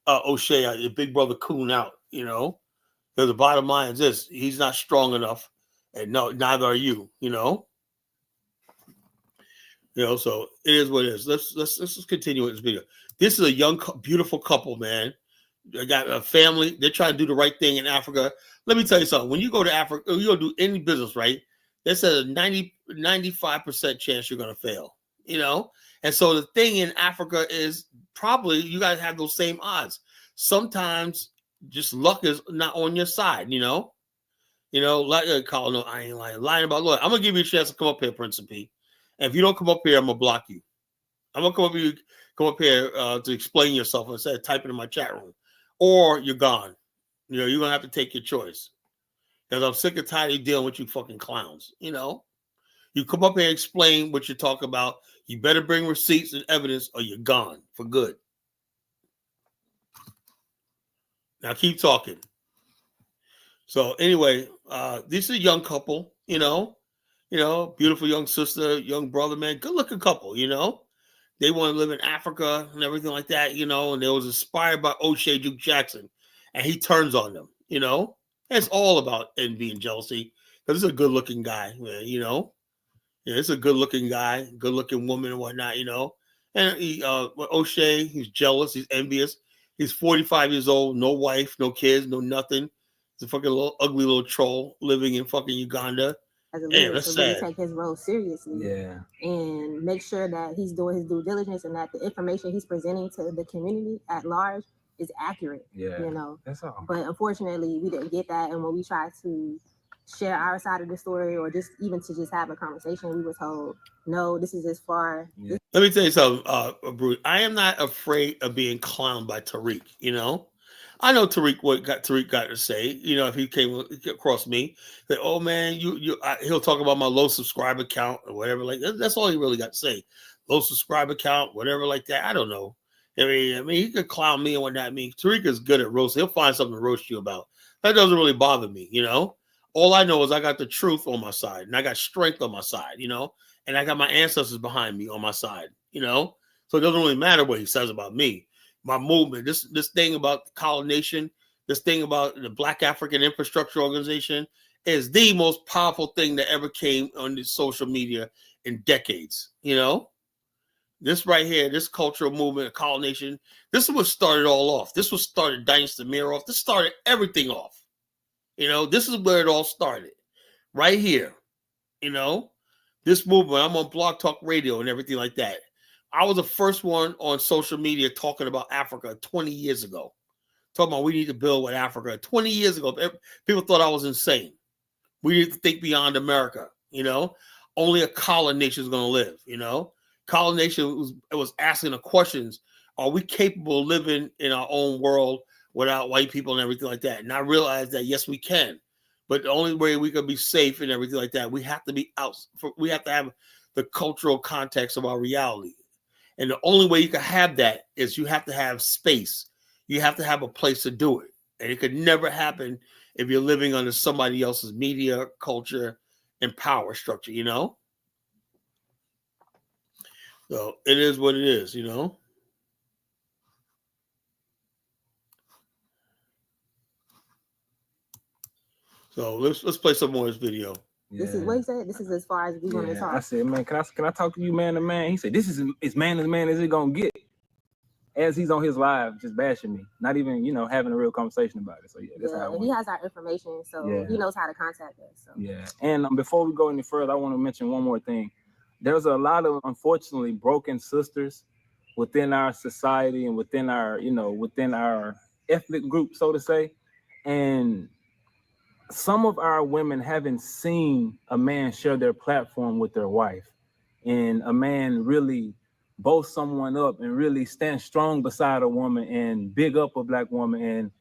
O'Shea out, your big brother Coon out, you know. Because the bottom line is this: he's not strong enough, and no, neither are you, you know. You know, so it is what it is. Let's just continue with this video. This is a young, beautiful couple, man. They got a family. They're trying to do the right thing in Africa. Let me tell you something. When you go to Africa, you go do any business, right? There's a 95% chance you're going to fail, you know? And so the thing in Africa is probably you guys have those same odds. Sometimes just luck is not on your side, you know? You know, like Colin, no, I ain't lying about, look, I'm going to give you a chance to come up here, Prince and P. And if you don't come up here, I'm going to block you. I'm going to come up here to explain yourself instead of typing in my chat room. Or you're gone. You know, you're going to have to take your choice. Because I'm sick and tired of dealing with you fucking clowns, you know? You come up here and explain what you're talking about. You better bring receipts and evidence or you're gone for good. Now keep talking. So anyway, this is a young couple, you know, beautiful young sister, young brother, man, good looking couple, you know. They want to live in Africa and everything like that, you know, and they was inspired by O'Shea Duke Jackson, and he turns on them, you know. It's all about envy and jealousy because it's a good looking guy, man, you know. Yeah, it's a good looking guy, good looking woman and whatnot, you know. And O'Shea, he's jealous, he's envious. He's 45 years old, no wife, no kids, no nothing. He's a fucking little ugly little troll living in fucking Uganda. As a leader, so really take his role seriously, and make sure that he's doing his due diligence and that the information he's presenting to the community at large is accurate. Yeah, you know. That's all. But unfortunately, we didn't get that, and when we tried to share our side of the story, or just even to just have a conversation, we were told, "No, this is as far." Yeah. Let me tell you something, Bruce. I am not afraid of being clowned by Tariq. You know. I know Tariq got to say, you know, if he came across me, that, oh man, he'll talk about my low subscriber count or whatever. Like that's all he really got to say. Low subscriber count, whatever like that. I don't know. I mean, he could clown me and whatnot. I mean, Tariq is good at roasting. He'll find something to roast you about. That doesn't really bother me, you know. All I know is I got the truth on my side, and I got strength on my side, you know, and I got my ancestors behind me on my side, you know. So it doesn't really matter what he says about me. My movement, this thing about the College Nation, this thing about the Black African Infrastructure Organization is the most powerful thing that ever came on the social media in decades. You know, this right here, this cultural movement, College Nation, this is what started all off. This was started Dynasty Mir off. This started everything off. You know, this is where it all started, right here. You know, this movement. I'm on Blog Talk Radio and everything like that. I was the first one on social media talking about Africa 20 years ago. Talking about we need to build with Africa. 20 years ago, people thought I was insane. We need to think beyond America, you know. Only a colonized nation is going to live, you know. Colonized nation was asking the questions, are we capable of living in our own world without white people and everything like that? And I realized that, yes, we can. But the only way we can be safe and everything like that, we have to be out. We have to have the cultural context of our reality. And the only way you can have that is you have to have space. you have to have a place to do it. And it could never happen if you're living under somebody else's media, culture, and power structure, you know? So it is what it is, you know? So let's play some more of this video. This is what he said. This is as far as we want to talk. I said, man, can I talk to you man to man? He said, this is as man as it gonna get. As he's on his live, just bashing me, not even, you know, having a real conversation about it. So yeah, that's how. And he has our information, so he knows how to contact us. So. Yeah, and before we go any further, I want to mention one more thing. There's a lot of, unfortunately, broken sisters within our society and within our, you know, within our ethnic group, so to say, and some of our women haven't seen a man share their platform with their wife, and a man really boast someone up and really stand strong beside a woman and big up a Black woman and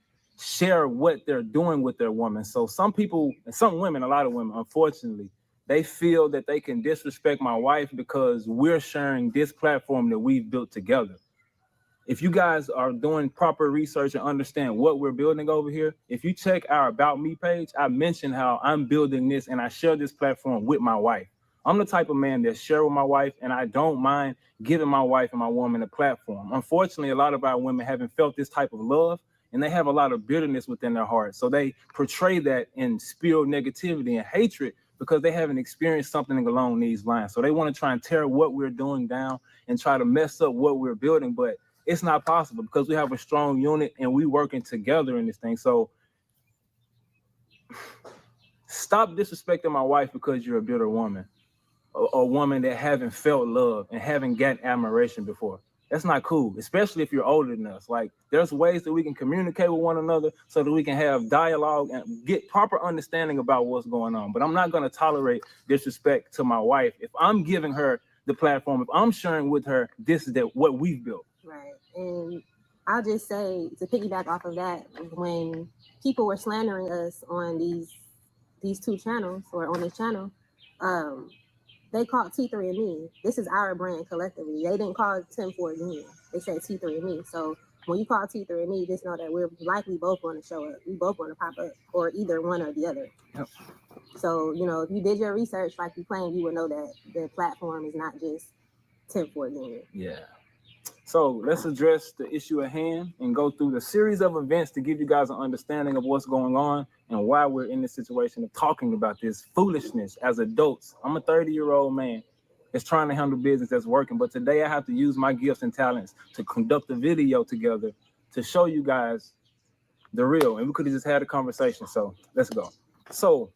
share what they're doing with their woman. So some people, and some women, a lot of women, unfortunately, they feel that they can disrespect my wife because we're sharing this platform that we've built together. If you guys are doing proper research and understand what we're building over here, if you check our About Me page, I mentioned how I'm building this and I share this platform with my wife. I'm the type of man that share with my wife, and I don't mind giving my wife and my woman a platform. Unfortunately, a lot of our women haven't felt this type of love, and they have a lot of bitterness within their heart. So they portray that and spew negativity and hatred because they haven't experienced something along these lines. So they want to try and tear what we're doing down and try to mess up what we're building, but it's not possible because we have a strong unit and we working together in this thing. So stop disrespecting my wife because you're a bitter woman. A woman that haven't felt love and haven't gotten admiration before. That's not cool, especially if you're older than us. Like, there's ways that we can communicate with one another so that we can have dialogue and get proper understanding about what's going on. But I'm not going to tolerate disrespect to my wife. If I'm giving her the platform, if I'm sharing with her, this is what we've built. Right. And I'll just say, to piggyback off of that, when people were slandering us on these two channels, or on this channel, they called T3 and me. This is our brand collectively. They didn't call it 10-4 Junior. They said T3 and me. So when you call T3 and me, just know that we're likely both going to show up. We both going to pop up, or either one or the other. Yep. So, you know, if you did your research like you claimed, you would know that the platform is not just 10-4 Junior. Yeah. So let's address the issue at hand and go through the series of events to give you guys an understanding of what's going on and why we're in this situation of talking about this foolishness as adults. I'm a 30-year-old man that's trying to handle business that's working, but today I have to use my gifts and talents to conduct a video together to show you guys the real, and we could have just had a conversation. So let's go. So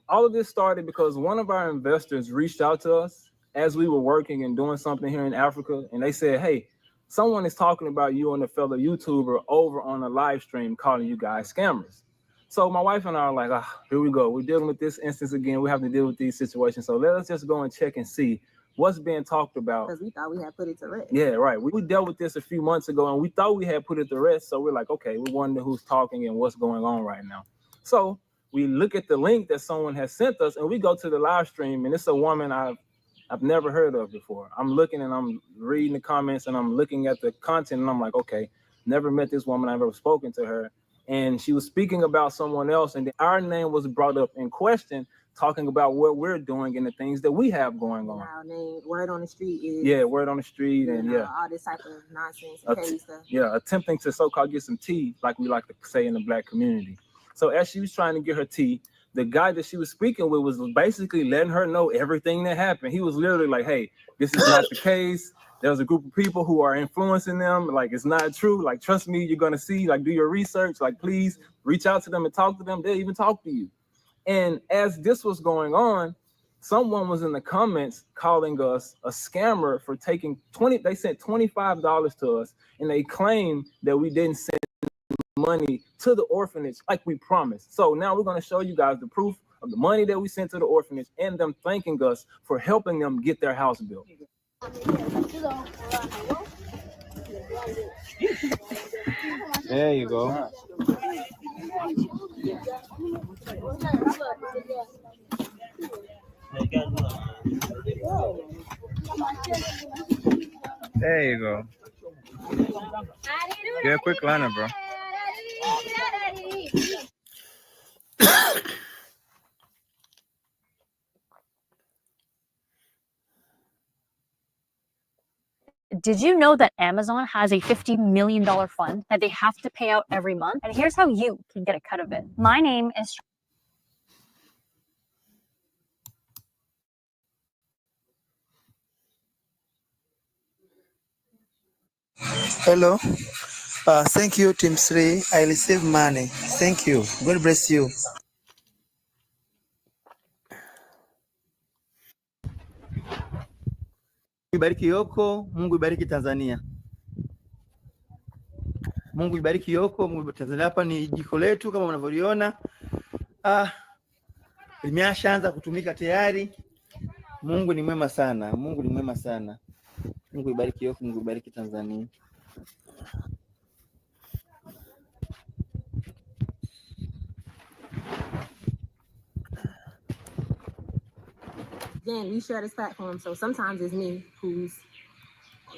all of this started because one of our investors reached out to us as we were working and doing something here in Africa, and they said, hey, someone is talking about you and a fellow YouTuber over on a live stream calling you guys scammers. So my wife and I are like, here we go. We're dealing with this instance again. We have to deal with these situations. So let us just go and check and see what's being talked about. Because we thought we had put it to rest. Yeah, right. We dealt with this a few months ago, and we thought we had put it to rest. So we're like, okay, we wonder who's talking and what's going on right now. So we look at the link that someone has sent us, and we go to the live stream, and it's a woman I've never heard of before. I'm looking and I'm reading the comments and I'm looking at the content and I'm like, okay, never met this woman. I've ever spoken to her. And she was speaking about someone else, and our name was brought up in question, talking about what we're doing and the things that we have going on. Our name, word on the street is. Yeah, word on the street, and all this type of nonsense and petty stuff. Yeah, attempting to so-called get some tea, like we like to say in the Black community. So as she was trying to get her tea, the guy that she was speaking with was basically letting her know everything that happened. He was literally like, hey, this is not the case. There's a group of people who are influencing them. Like, it's not true. Like, trust me, you're going to see, like, do your research. Like, please reach out to them and talk to them. They'll even talk to you. And as this was going on, someone was in the comments calling us a scammer for taking they sent $25 to us, and they claimed that we didn't send money to the orphanage like we promised. So now we're going to show you guys the proof of the money that we sent to the orphanage and them thanking us for helping them get their house built. There you go. There you go. Get a quick liner, bro. Did you know that Amazon has a $50 million fund that they have to pay out every month? And here's how you can get a cut of it. My name is... Hello. Thank you, Team 3. I received money. Thank you. God bless you. Ibariki Yoko, Mungu ibariki Tanzania. Mungu ibariki Yoko, Mungu ibariki Tanzania. Hapa ni jiko letu kama mnavyoliona. Limeshaanza kutumika tayari. Mungu ni mwema sana. Mungu ni mwema sana. Mungu ibariki Yoko, Mungu ibariki Tanzania. Again, we share this platform, so sometimes it's me who's,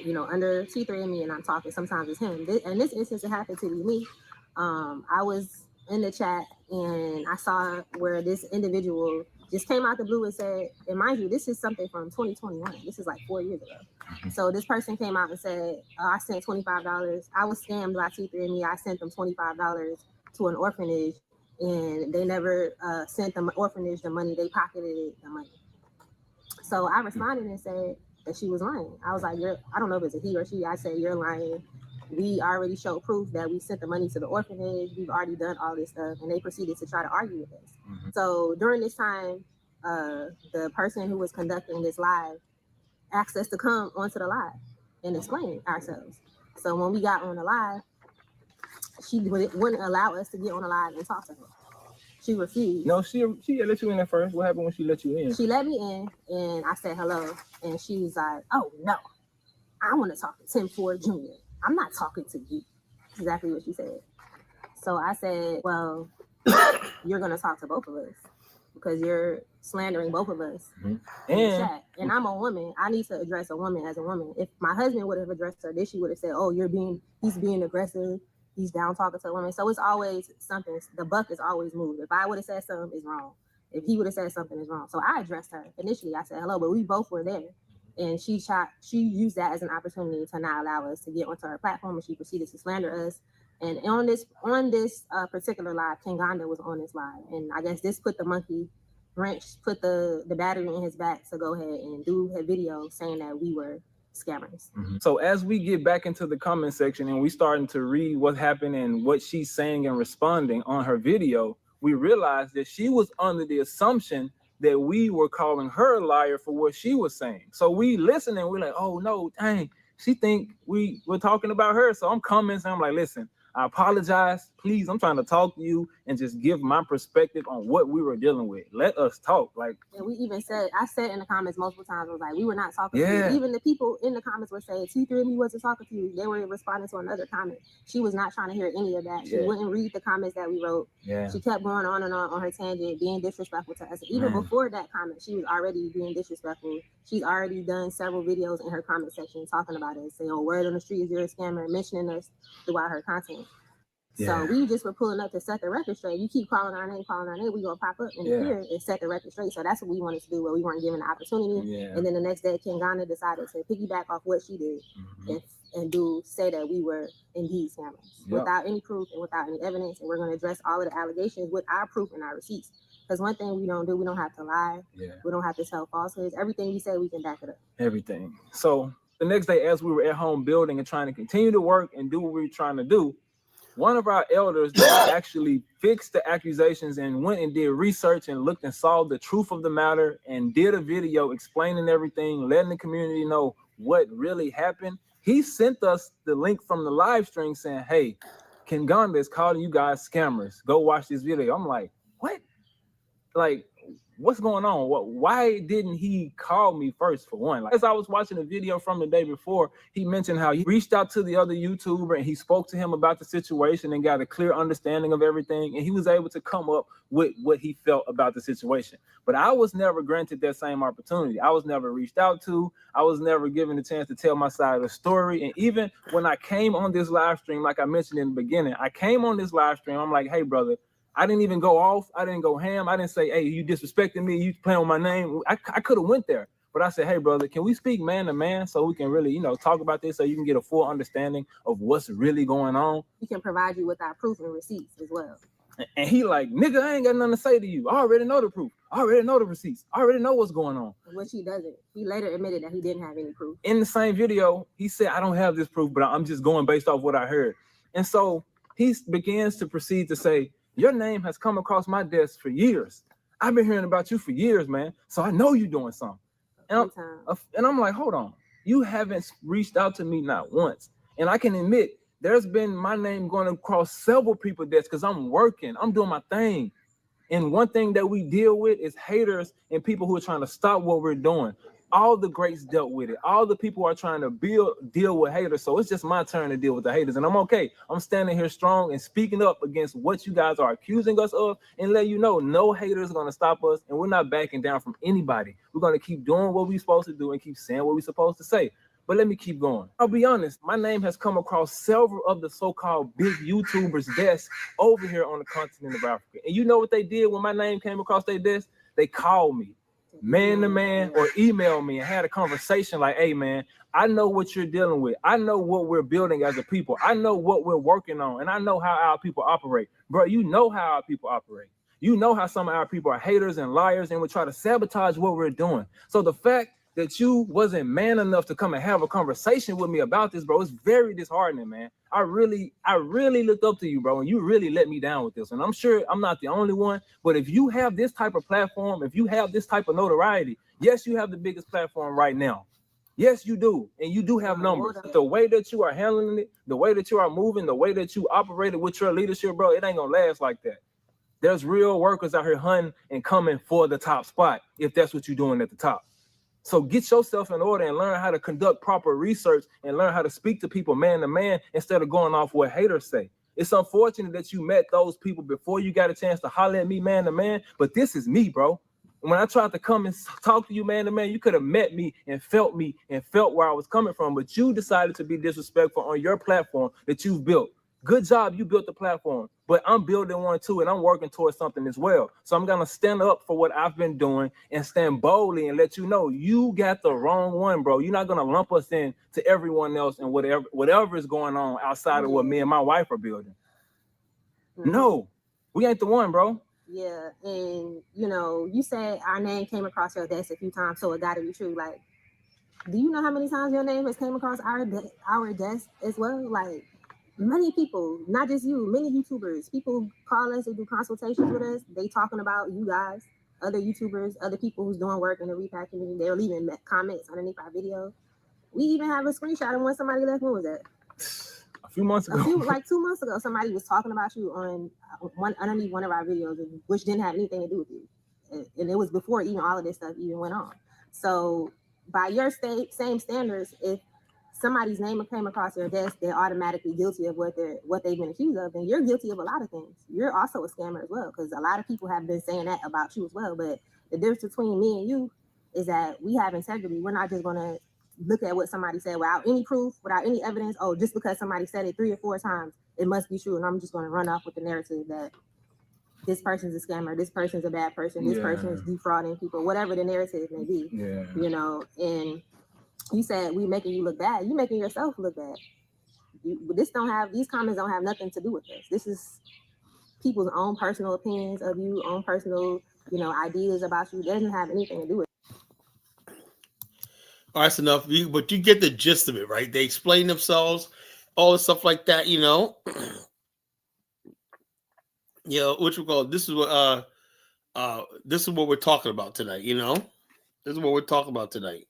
under T3 and I'm talking. Sometimes it's him. In this instance, it happened to be me. I was in the chat and I saw where this individual just came out the blue and said, and mind you, this is something from 2021. This is like 4 years ago. So this person came out and said, I sent $25. I was scammed by T3. I sent them $25 to an orphanage, and they never sent the orphanage the money. They pocketed the money. So I responded and said that she was lying. I was like, I don't know if it's a he or she. I said, you're lying. We already showed proof that we sent the money to the orphanage. We've already done all this stuff. And they proceeded to try to argue with us. So during this time, the person who was conducting this live asked us to come onto the live and explain ourselves. So when we got on the live, she wouldn't allow us to get on the live and talk to her. She refused. No, she let you in at first. What happened when she let you in? She let me in, and I said hello, and she was like, "Oh no, I want to talk to Tim Ford Jr. I'm not talking to you." That's exactly what she said. So I said, "Well, you're gonna talk to both of us because you're slandering both of us in the chat. And I'm a woman. I need to address a woman as a woman. If my husband would have addressed her, then she would have said, "Oh, he's being aggressive. He's down talking to a woman." So it's always something. The buck is always moved. If I would have said something, it's wrong. If he would have said something, it's wrong. So I addressed her. Initially, I said hello, but we both were there. And she used that as an opportunity to not allow us to get onto her platform, and she proceeded to slander us. And on this particular live, Kinganda was on this live. And I guess this put the monkey wrench, put the battery in his back to go ahead and do a video saying that we were scammers. So as we get back into the comment section and we starting to read what happened and what she's saying and responding on her video, we realized that she was under the assumption that we were calling her a liar for what she was saying. So we listen and we're like, oh no, dang, she think we were talking about her. So I'm coming and I'm like, listen, I apologize. Please, I'm trying to talk to you and just give my perspective on what we were dealing with. Let us talk. And we even said, I said in the comments multiple times, I was like, we were not talking to you. Even the people in the comments were saying, T3 wasn't talking to you. They were responding to another comment. She was not trying to hear any of that. She wouldn't read the comments that we wrote. She kept going on and on her tangent, being disrespectful to us. Even before that comment, she was already being disrespectful. She's already done several videos in her comment section talking about us, saying, oh, word on the street is you're a scammer, mentioning us throughout her content. So we just were pulling up to set the record straight. You keep calling our name, we gonna pop up in the here and set the record straight. So that's what we wanted to do, but we weren't given the opportunity. And then the next day, Kingana decided to piggyback off what she did and say that we were indeed scammers without any proof and without any evidence. And we're gonna address all of the allegations with our proof and our receipts. Because one thing we don't do, we don't have to lie. We don't have to tell falsehoods. Everything we say, we can back it up. Everything. So the next day, as we were at home building and trying to continue to work and do what we were trying to do, one of our elders that actually fixed the accusations and went and did research and looked and saw the truth of the matter and did a video explaining everything, letting the community know what really happened. He sent us the link from the live stream saying, hey, Kinganda is calling you guys scammers. Go watch this video. I'm like, what? Like, what's going on? Why didn't he call me first, for one? Like, as I was watching a video from the day before, he mentioned how he reached out to the other YouTuber and he spoke to him about the situation and got a clear understanding of everything. And he was able to come up with what he felt about the situation. But I was never granted that same opportunity. I was never reached out to. I was never given the chance to tell my side of the story. And even when I came on this live stream, like I mentioned in the beginning, I came on this live stream. I'm like, hey, brother, I didn't even go off. I didn't go ham. I didn't say, hey, you disrespecting me. You playing on my name. I could have went there. But I said, hey, brother, can we speak man to man so we can really, talk about this so you can get a full understanding of what's really going on? We can provide you with our proof and receipts as well. And he like, nigga, I ain't got nothing to say to you. I already know the proof. I already know the receipts. I already know what's going on. Which he doesn't. He later admitted that he didn't have any proof. In the same video, he said, I don't have this proof, but I'm just going based off what I heard. And so he begins to proceed to say, your name has come across my desk for years. I've been hearing about you for years, man. So I know you're doing something. And I'm like, hold on. You haven't reached out to me not once. And I can admit, there's been my name going across several people's desks because I'm working. I'm doing my thing. And one thing that we deal with is haters and people who are trying to stop what we're doing. All the greats dealt with it. All the people are trying to deal with haters. So it's just my turn to deal with the haters. And I'm okay. I'm standing here strong and speaking up against what you guys are accusing us of and let you know no haters are going to stop us. And we're not backing down from anybody. We're going to keep doing what we're supposed to do and keep saying what we're supposed to say. But let me keep going. I'll be honest. My name has come across several of the so-called big YouTubers' desks over here on the continent of Africa. And you know what they did when my name came across their desk? They called me man to man or email me and had a conversation like, hey, man, I know what you're dealing with. I know what we're building as a people. I know what we're working on. And I know how our people operate. Bro, you know how our people operate. You know how some of our people are haters and liars and would try to sabotage what we're doing. So the fact that you wasn't man enough to come and have a conversation with me about this, bro, it's very disheartening, man. I really looked up to you, bro, and you really let me down with this. And I'm sure I'm not the only one, but if you have this type of platform, if you have this type of notoriety, yes, you have the biggest platform right now. Yes, you do. And you do have numbers. But the way that you are handling it, the way that you are moving, the way that you operated with your leadership, bro, it ain't gonna last like that. There's real workers out here hunting and coming for the top spot if that's what you're doing at the top. So get yourself in order and learn how to conduct proper research and learn how to speak to people man to man instead of going off what haters say. It's unfortunate that you met those people before you got a chance to holler at me man to man, but this is me, bro. When I tried to come and talk to you man to man, you could have met me and felt where I was coming from, but you decided to be disrespectful on your platform that you've built. Good job, you built the platform, but I'm building one too, and I'm working towards something as well. So I'm gonna stand up for what I've been doing and stand boldly and let you know you got the wrong one, bro. You're not gonna lump us in to everyone else and whatever is going on outside of what me and my wife are building. No, we ain't the one, bro. Yeah, and you said our name came across your desk a few times, so it got to be true. Like, do you know how many times your name has came across our desk as well? Like, many people, not just you, many YouTubers, people call us and do consultations with us. They talking about you guys, other YouTubers, other people who's doing work in the repackaging. They're leaving comments underneath our video. We even have a screenshot of when somebody left. When was that? A few months ago. Like 2 months ago, somebody was talking about you on underneath one of our videos, which didn't have anything to do with you. And it was before even all of this stuff even went on. So by your same standards, if somebody's name came across your desk, they're automatically guilty of what they've been accused of, and you're guilty of a lot of things. You're also a scammer as well, because a lot of people have been saying that about you as well. But the difference between me and you is that we have integrity. We're not just gonna look at what somebody said without any proof, without any evidence. Oh, just because somebody said it 3 or 4 times, it must be true, and I'm just gonna run off with the narrative that this person's a scammer, this person's a bad person, this person's defrauding people, whatever the narrative may be. And you said we making you look bad. You making yourself look bad. These comments don't have nothing to do with this. This is people's own personal opinions of you, own personal, ideas about you. It doesn't have anything to do with it. All right, that's enough. But you get the gist of it, right? They explain themselves, all the stuff like that, which we call this is what we're talking about tonight, This is what we're talking about tonight.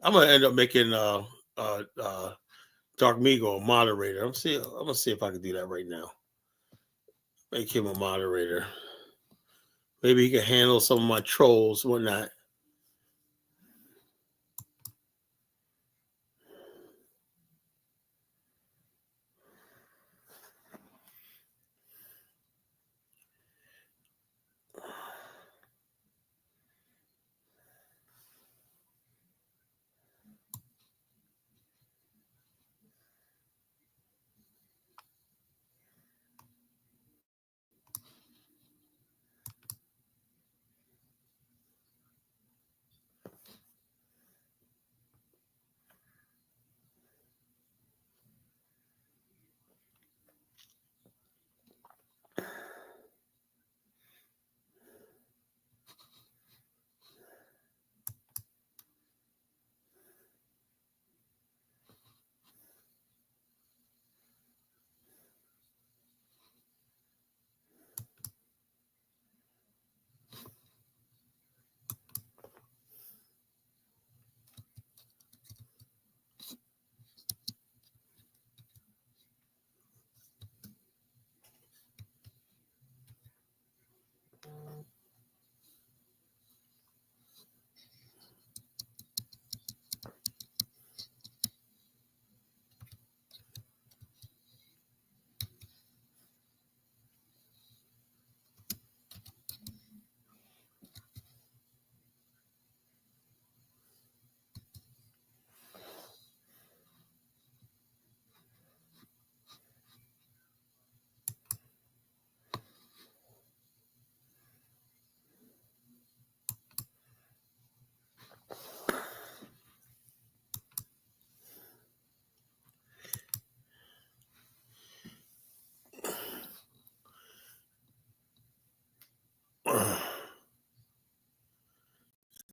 I'm gonna end up making Dark Migo a moderator. I'm gonna see if I can do that right now. Make him a moderator. Maybe he can handle some of my trolls, whatnot.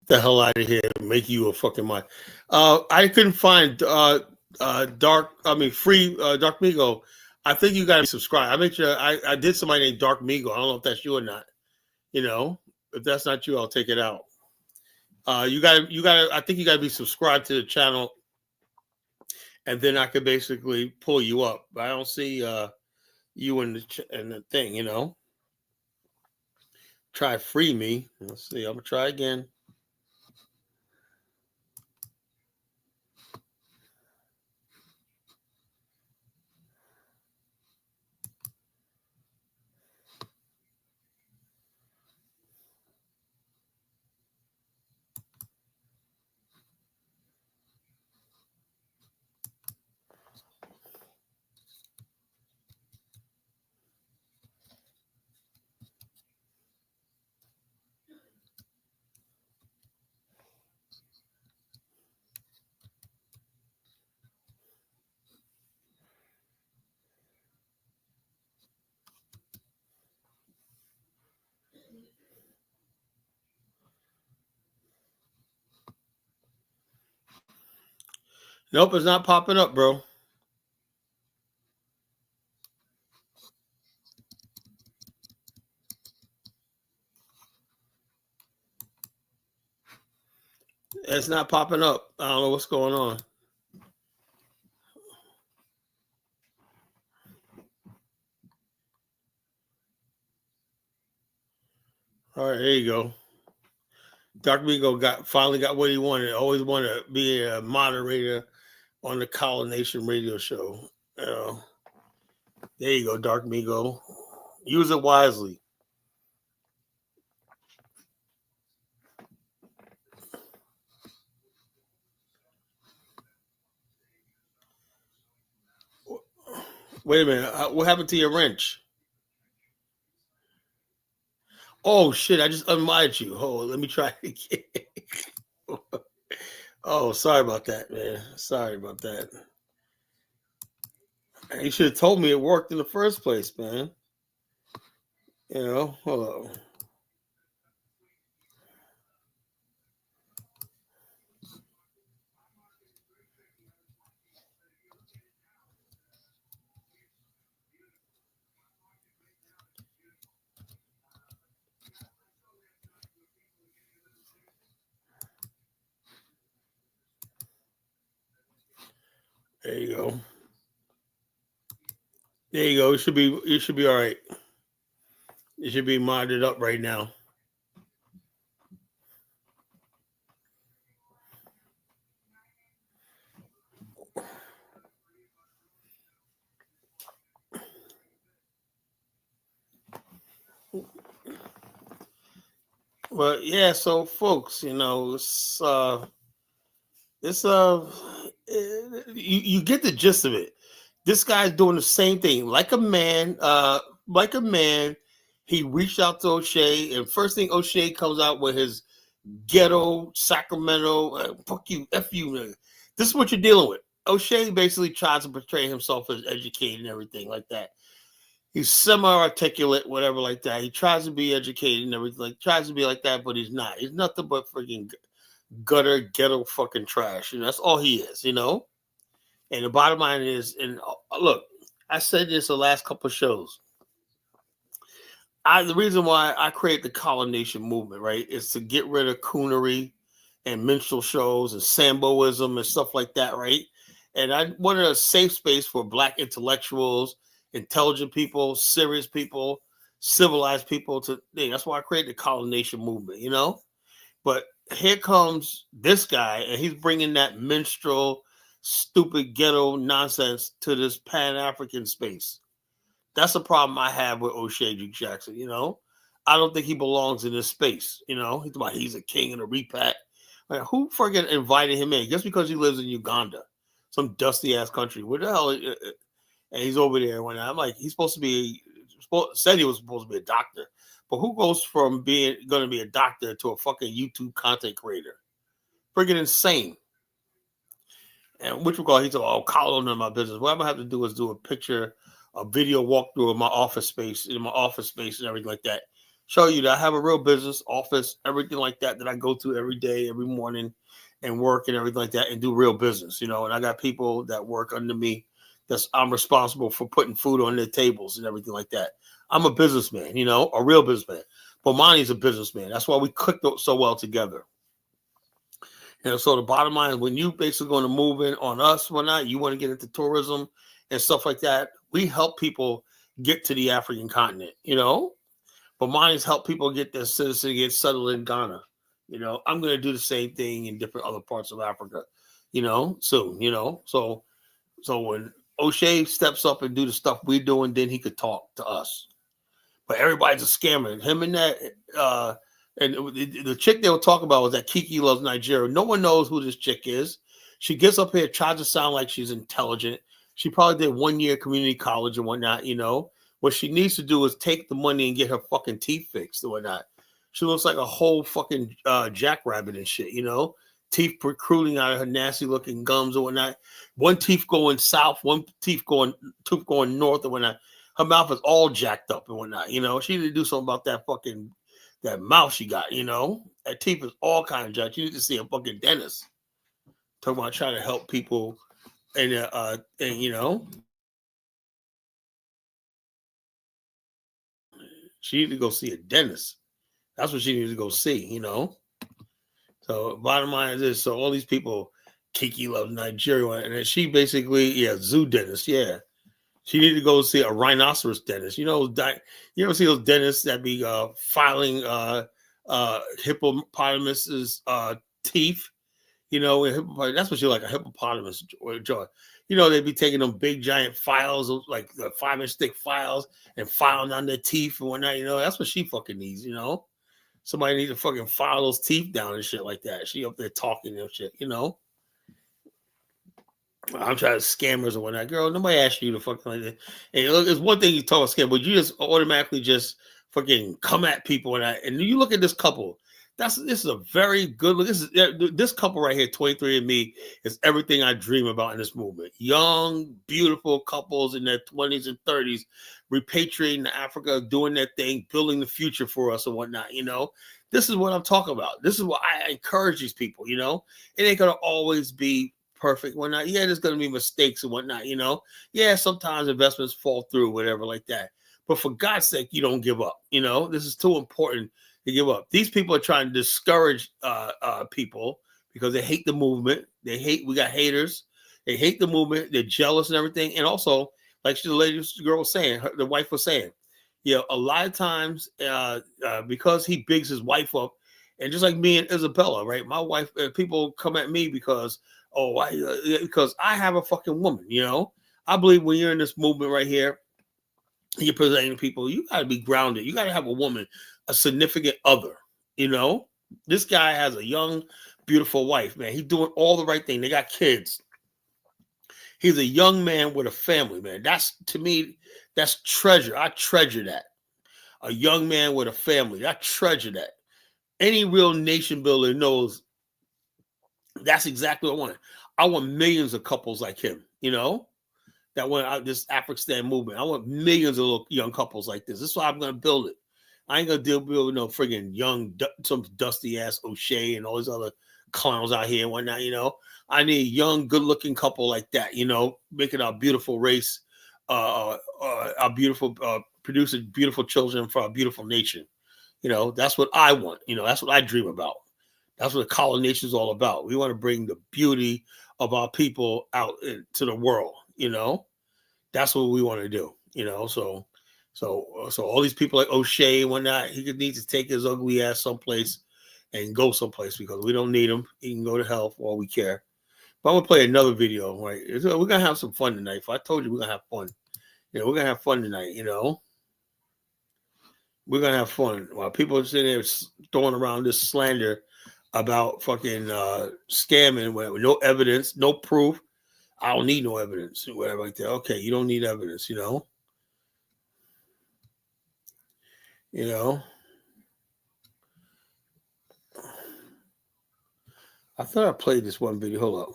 The hell out of here and make you a fucking mind. I couldn't find Dark Migo. I think you gotta be subscribed. I make sure I did somebody named Dark Migo. I don't know if that's you or not. You know, if that's not you, I'll take it out. You gotta I think you gotta be subscribed to the channel, and then I could basically pull you up. But I don't see you in the thing, you know. Try free me. Let's see, I'm gonna try again. Nope, it's not popping up, bro. It's not popping up. I don't know what's going on. All right, there you go. Dr. Migo finally got what he wanted. Always wanted to be a moderator on the Colin Nation radio show. There you go, Dark Migo. Use it wisely. Wait a minute. What happened to your wrench? Oh, shit. I just unmuted you. Oh, let me try it again. Oh, sorry about that, man. Sorry about that. You should have told me it worked in the first place, man. You know, hold on. There you go. There you go. It should be all right. It should be modded up right now. Well, yeah. So, folks, you get the gist of it. This guy's doing the same thing, like a man. Like a man, he reached out to O'Shea, and first thing O'Shea comes out with his ghetto Sacramento, fuck you, f you. Man. This is what you're dealing with. O'Shea basically tries to portray himself as educated and everything like that. He's semi-articulate, whatever like that. He tries to be educated and everything, like tries to be like that, but he's not. He's nothing but freaking gutter, ghetto fucking trash. That's all he is, And the bottom line is, and look, I said this the last couple of shows. The reason why I create the Collar Nation movement, right, is to get rid of coonery and minstrel shows and Samboism and stuff like that, right? And I wanted a safe space for Black intellectuals, intelligent people, serious people, civilized people. That's why I created the Collar Nation movement, But here comes this guy, and he's bringing that minstrel, stupid ghetto nonsense to this Pan-African space. That's a problem I have with O'Shea Jackson, I don't think he belongs in this space, he's a king in a repack. Like, who freaking invited him in? Just because he lives in Uganda, some dusty-ass country. What the hell? And he's over there. When I'm like, said he was supposed to be a doctor. But who goes from going to be a doctor to a fucking YouTube content creator? Freaking insane. And he's all call on my business. What I'm gonna have to do is do a video walkthrough of my office space, and everything like that. Show you that I have a real business, office, everything like that I go to every day, every morning, and work and everything like that, and do real business, And I got people that work under me. I'm responsible for putting food on their tables and everything like that. I'm a businessman, a real businessman. Bomani's a businessman. That's why we clicked so well together. And so the bottom line is, when you basically going to move in on us, you want to get into tourism and stuff like that, we help people get to the African continent, Bomani's help people get their citizen, get settled in Ghana. I'm going to do the same thing in different other parts of Africa, soon, So when O'Shea steps up and do the stuff we're doing, then he could talk to us. But everybody's a scammer. Him and that, and the chick they were talking about was that Kiki Loves Nigeria. No one knows who this chick is. She gets up here, tries to sound like she's intelligent. She probably did 1 year community college and whatnot, What she needs to do is take the money and get her fucking teeth fixed or whatnot. She looks like a whole fucking jackrabbit and shit, Teeth protruding out of her nasty looking gums or whatnot. One teeth going south, one tooth going north or whatnot. Her mouth is all jacked up and whatnot, She need to do something about that mouth she got, That teeth is all kind of jacked. You need to see a fucking dentist. Talking about trying to help people and she need to go see a dentist. That's what she needs to go see, So bottom line is this. So all these people, Kiki Loves Nigeria, and then she basically, zoo dentist, She need to go see a rhinoceros dentist. You ever see those dentists that be filing hippopotamus's teeth? That's what you like, a hippopotamus jaw. They'd be taking them big giant files, like the 5-inch thick files, and filing on their teeth and whatnot. That's what she fucking needs. Somebody needs to fucking file those teeth down and shit like that. She up there talking and shit. I'm trying to scammers or whatnot. Girl, nobody asked you to fucking like that. And look, it's one thing you talk about scam, but you just automatically just fucking come at people and you look at this couple. This is a very good look. This couple right here, 23andMe, is everything I dream about in this movement. Young, beautiful couples in their 20s and 30s, repatriating to Africa, doing their thing, building the future for us and whatnot. This is what I'm talking about. This is what I encourage these people. It ain't gonna always be perfect, whatnot. Yeah, there's gonna be mistakes and whatnot. Yeah, sometimes investments fall through, whatever like that. But for God's sake, you don't give up. This is too important to give up. These people are trying to discourage people because they hate the movement. We got haters. They hate the movement. They're jealous and everything. And also, like the girl was saying, the wife was saying, a lot of times because he bigs his wife up, and just like me and Isabella, right? My wife, people come at me because I have a fucking woman, I believe when you're in this movement right here, you're presenting people, you got to be grounded. You got to have a woman, a significant other. You know, this guy has a young, beautiful wife, man. He's doing all the right thing. They got kids. He's a young man with a family, man. That's, to me, that's treasure. I treasure that. A young man with a family. I treasure that. Any real nation builder knows that's exactly what I want. I want millions of couples like him, you know, that want this Afghanistan movement. I want millions of little young couples like this. This is why I'm going to build it. I ain't going to deal with no friggin' young, some dusty ass O'Shea and all these other clowns out here and whatnot, you know. I need a young, good-looking couple like that, you know, making our beautiful race, our beautiful, producing beautiful children for our beautiful nation. You know, that's what I want. You know, that's what I dream about. That's what the colonization nation is all about. We want to bring the beauty of our people out to the world. You know, that's what we want to do. You know, so all these people like O'Shea and whatnot, he needs to take his ugly ass someplace and go someplace because we don't need him. He can go to hell for all we care. But I'm gonna play another video. Right, we're gonna have some fun tonight. If I told you we're gonna have fun, you know, we're gonna have fun tonight. You know, we're gonna have fun while people are sitting there throwing around this slander about fucking scamming with no evidence, no proof. I don't need no evidence, whatever like that. Okay, you don't need evidence, you know. You know. I thought I played this one video. Hold up.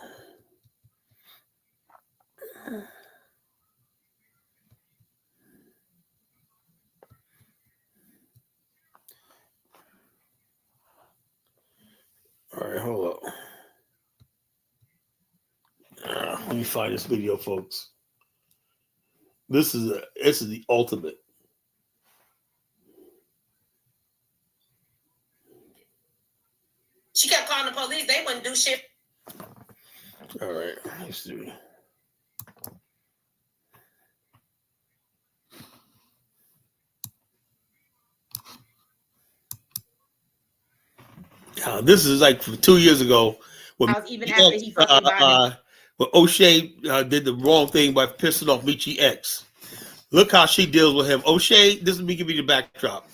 All right, hold up. Let me find this video, folks. This is the ultimate. She kept calling the police. They wouldn't do shit. All right, let's see. This is like 2 years ago when even after he fucking when O'Shea did the wrong thing by pissing off Michi X. Look how she deals with him. O'Shea, this is me giving you the backdrop.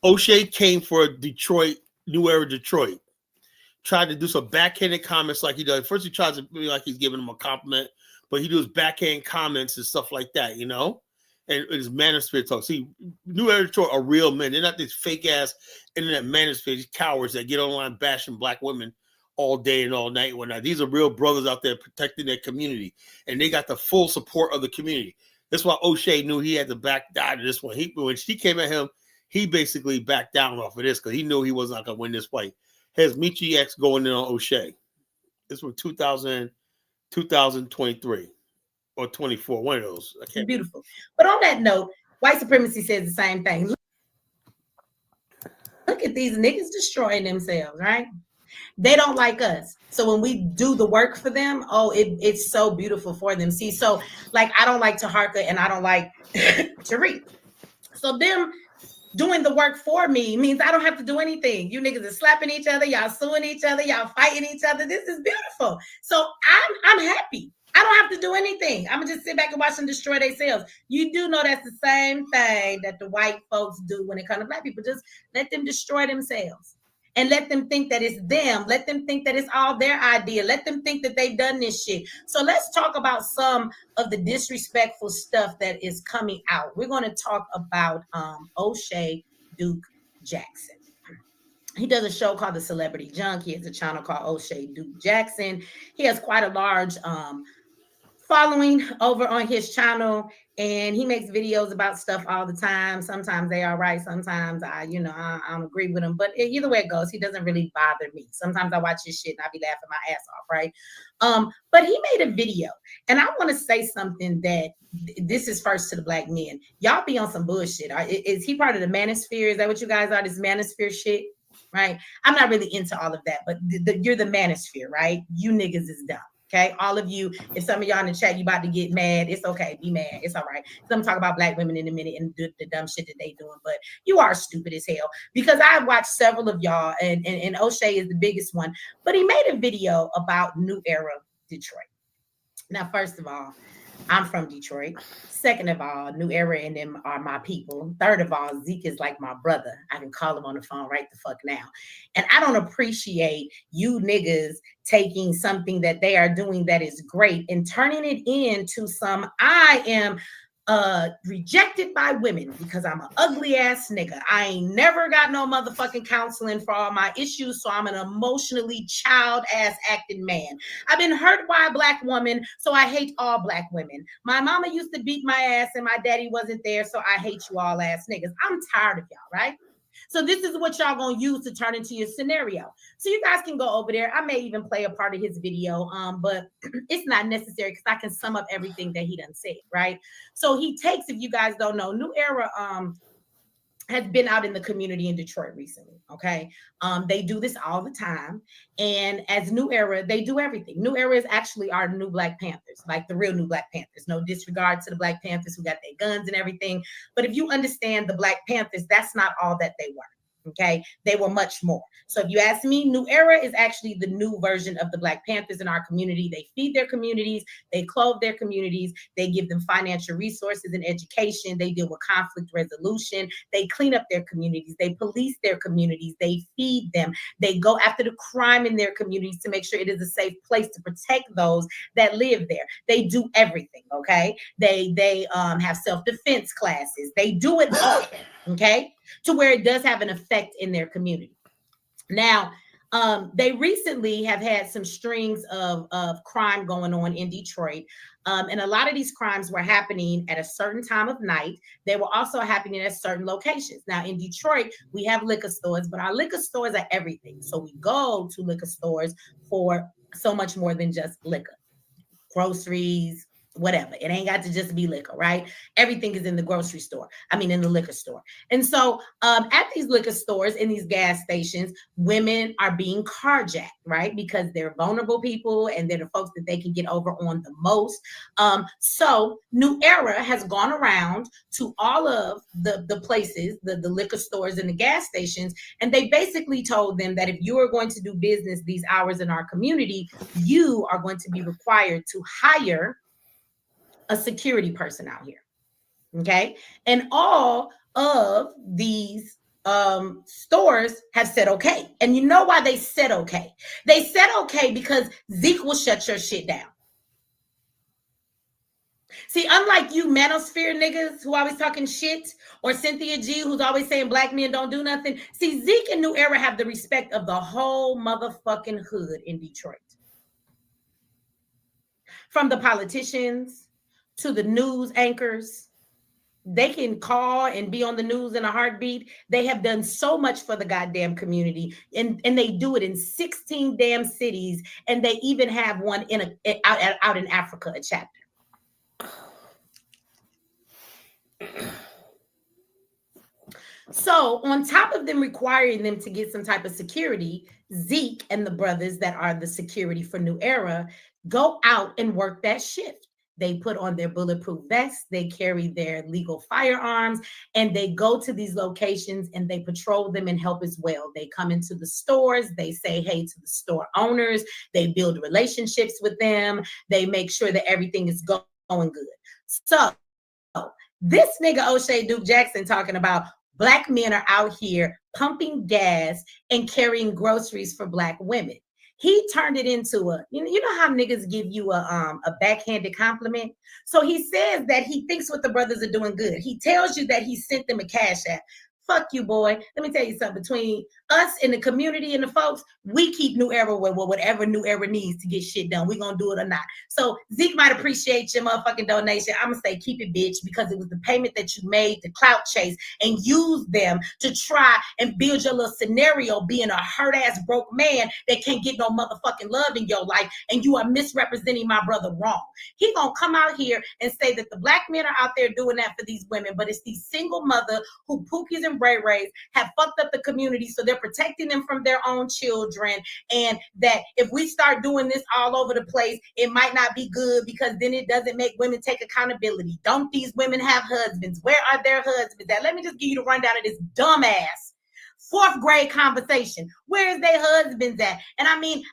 O'Shea came for Detroit, New Era Detroit. Tried to do some backhanded comments like he does. First, he tries to be like he's giving him a compliment, but he does backhand comments and stuff like that, you know? And his manosphere talk. See, New Era Detroit are real men. They're not these fake ass internet manosphere, these cowards that get online bashing black women all day and all night and whatnot. These are real brothers out there protecting their community, and they got the full support of the community. That's why O'Shea knew he had to back down to this one. When she came at him, he basically backed down off of this because he knew he was not going to win this fight. Has Michi X going in on O'Shea. This was 2023 or 24, one of those. I can't beautiful. But on that note, white supremacy says the same thing. Look at these niggas destroying themselves, right? They don't like us. So when we do the work for them, it's so beautiful for them. See, so like I don't like Taharka and I don't like Tariq. So them doing the work for me means I don't have to do anything. You niggas are slapping each other, y'all suing each other, y'all fighting each other. This is beautiful. So I'm happy. I don't have to do anything. I'm gonna just sit back and watch them destroy themselves. You do know that's the same thing that the white folks do when it comes to black people. Just let them destroy themselves and let them think that it's them. Let them think that it's all their idea. Let them think that they've done this shit. So let's talk about some of the disrespectful stuff that is coming out. We're going to talk about O'Shea Duke Jackson. He does a show called The Celebrity Junk. He has a channel called O'Shea Duke Jackson. He has quite a large following over on his channel, and he makes videos about stuff all the time. Sometimes they are right, sometimes I don't agree with him, but either way it goes, he doesn't really bother me. Sometimes I watch his shit and I be laughing my ass off, right? But he made a video, and I want to say something that this is first to the black men. Y'all be on some bullshit. Is he part of the manosphere? Is that what you guys are? This manosphere shit, right? I'm not really into all of that, but you're the manosphere, right? You niggas is dumb. Okay, all of you, if some of y'all in the chat, you about to get mad, it's okay, be mad, it's all right. I'm gonna talk about black women in a minute and the dumb shit that they doing, but you are stupid as hell, because I watched several of y'all, and O'Shea is the biggest one, but he made a video about New Era Detroit. Now, first of all, I'm from Detroit. Second of all, New Era and them are my people. Third of all, Zeke is like my brother. I can call him on the phone right the fuck now. And I don't appreciate you niggas taking something that they are doing that is great and turning it into some, I am rejected by women because I'm an ugly ass nigga. I ain't never got no motherfucking counseling for all my issues, so I'm an emotionally child ass acting man. I've been hurt by a black woman, so I hate all black women. My mama used to beat my ass and my daddy wasn't there, so I hate you all ass niggas. I'm tired of y'all, right? So this is what y'all gonna use to turn into your scenario. So you guys can go over there. I may even play a part of his video, but it's not necessary because I can sum up everything that he done said, right? So he takes, if you guys don't know, New Era has been out in the community in Detroit recently, okay? They do this all the time. And as New Era, they do everything. New Era is actually our new Black Panthers, like the real new Black Panthers. No disregard to the Black Panthers who got their guns and everything. But if you understand the Black Panthers, that's not all that they were. Okay, they were much more. So if you ask me, New Era is actually the new version of the Black Panthers in our community. They feed their communities, they clothe their communities, they give them financial resources and education, they deal with conflict resolution, they clean up their communities, they police their communities, they feed them, they go after the crime in their communities to make sure it is a safe place to protect those that live there. They do everything, okay? They have self-defense classes, they do it all, okay? To where it does have an effect in their community. Now, they recently have had some strings of crime going on in Detroit. And a lot of these crimes were happening at a certain time of night. They were also happening at certain locations. Now, in Detroit, we have liquor stores, but our liquor stores are everything. So we go to liquor stores for so much more than just liquor. Groceries, whatever. It ain't got to just be liquor, right? Everything is in the grocery store. I mean, in the liquor store. And so at these liquor stores, in these gas stations, women are being carjacked, right? Because they're vulnerable people and they're the folks that they can get over on the most. So New Era has gone around to all of the places, the liquor stores and the gas stations, and they basically told them that if you are going to do business these hours in our community, you are going to be required to hire a security person out here, okay? And all of these stores have said okay. And you know why they said okay? They said okay because Zeke will shut your shit down. See, unlike you manosphere niggas who always talking shit, or Cynthia G who's always saying black men don't do nothing. See, Zeke and New Era have the respect of the whole motherfucking hood in Detroit. From the politicians to the news anchors, they can call and be on the news in a heartbeat. They have done so much for the goddamn community, and they do it in 16 damn cities, and they even have one out in Africa, a chapter. So on top of them requiring them to get some type of security, Zeke and the brothers that are the security for New Era go out and work that shift. They put on their bulletproof vests, they carry their legal firearms, and they go to these locations and they patrol them and help as well. They come into the stores, they say hey to the store owners, they build relationships with them, they make sure that everything is going good. So this nigga O'Shea Duke Jackson talking about black men are out here pumping gas and carrying groceries for black women. He turned it into you know how niggas give you a backhanded compliment? So he says that he thinks what the brothers are doing good. He tells you that he sent them a cash app. Fuck you, boy. Let me tell you something. Between us and the community and the folks, we keep New Era with whatever New Era needs to get shit done. We gonna do it or not. So Zeke might appreciate your motherfucking donation. I'm gonna say keep it, bitch, because it was the payment that you made to clout chase and use them to try and build your little scenario being a hurt-ass broke man that can't get no motherfucking love in your life, and you are misrepresenting my brother wrong. He gonna come out here and say that the black men are out there doing that for these women, but it's these single mother who pookies and Ray Rays have fucked up the community, so they're protecting them from their own children, and that if we start doing this all over the place, it might not be good because then it doesn't make women take accountability. Don't these women have husbands? Where are their husbands at? Let me just give you the rundown of this dumbass 4th grade conversation. Where is their husbands at? And I mean,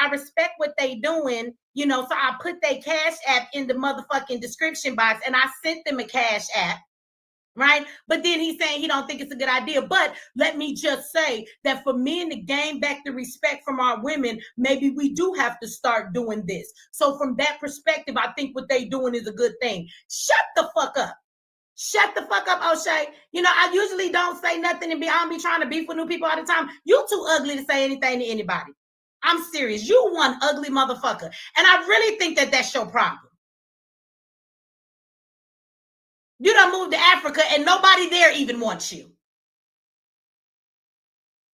I respect what they doing, You know, so I put their Cash App in the motherfucking description box and I sent them a Cash App. Right? But then he's saying he don't think it's a good idea. But let me just say that for men to gain back the respect from our women, maybe we do have to start doing this. So from that perspective, I think what they doing is a good thing. Shut the fuck up. Shut the fuck up, O'Shea. You know, I usually don't say nothing and I don't be trying to beef with new people all the time. You too ugly to say anything to anybody. I'm serious. You one ugly motherfucker. And I really think that that's your problem. You done moved to Africa and nobody there even wants you.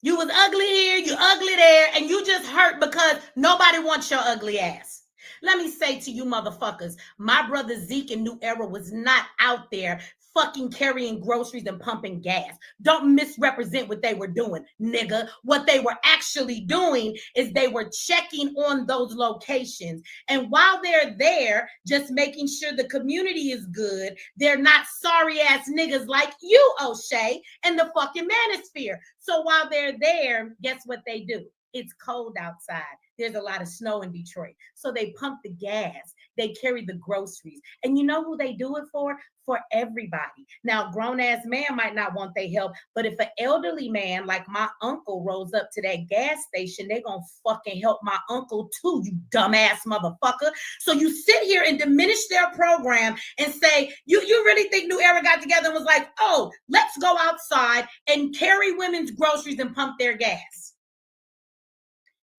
You was ugly here, you ugly there, and you just hurt because nobody wants your ugly ass. Let me say to you motherfuckers, my brother Zeke in New Era was not out there fucking carrying groceries and pumping gas. Don't misrepresent what they were doing, nigga. What they were actually doing is they were checking on those locations. And while they're there, just making sure the community is good, they're not sorry ass niggas like you, O'Shea, and the fucking manosphere. So while they're there, guess what they do? It's cold outside. There's a lot of snow in Detroit. So they pump the gas. They carry the groceries. And you know who they do it for? For everybody. Now, grown-ass man might not want their help, but if an elderly man like my uncle rolls up to that gas station, they're going to fucking help my uncle too, you dumbass motherfucker. So you sit here and diminish their program and say, you really think New Era got together and was like, oh, let's go outside and carry women's groceries and pump their gas.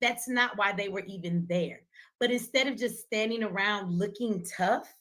That's not why they were even there. But instead of just standing around looking tough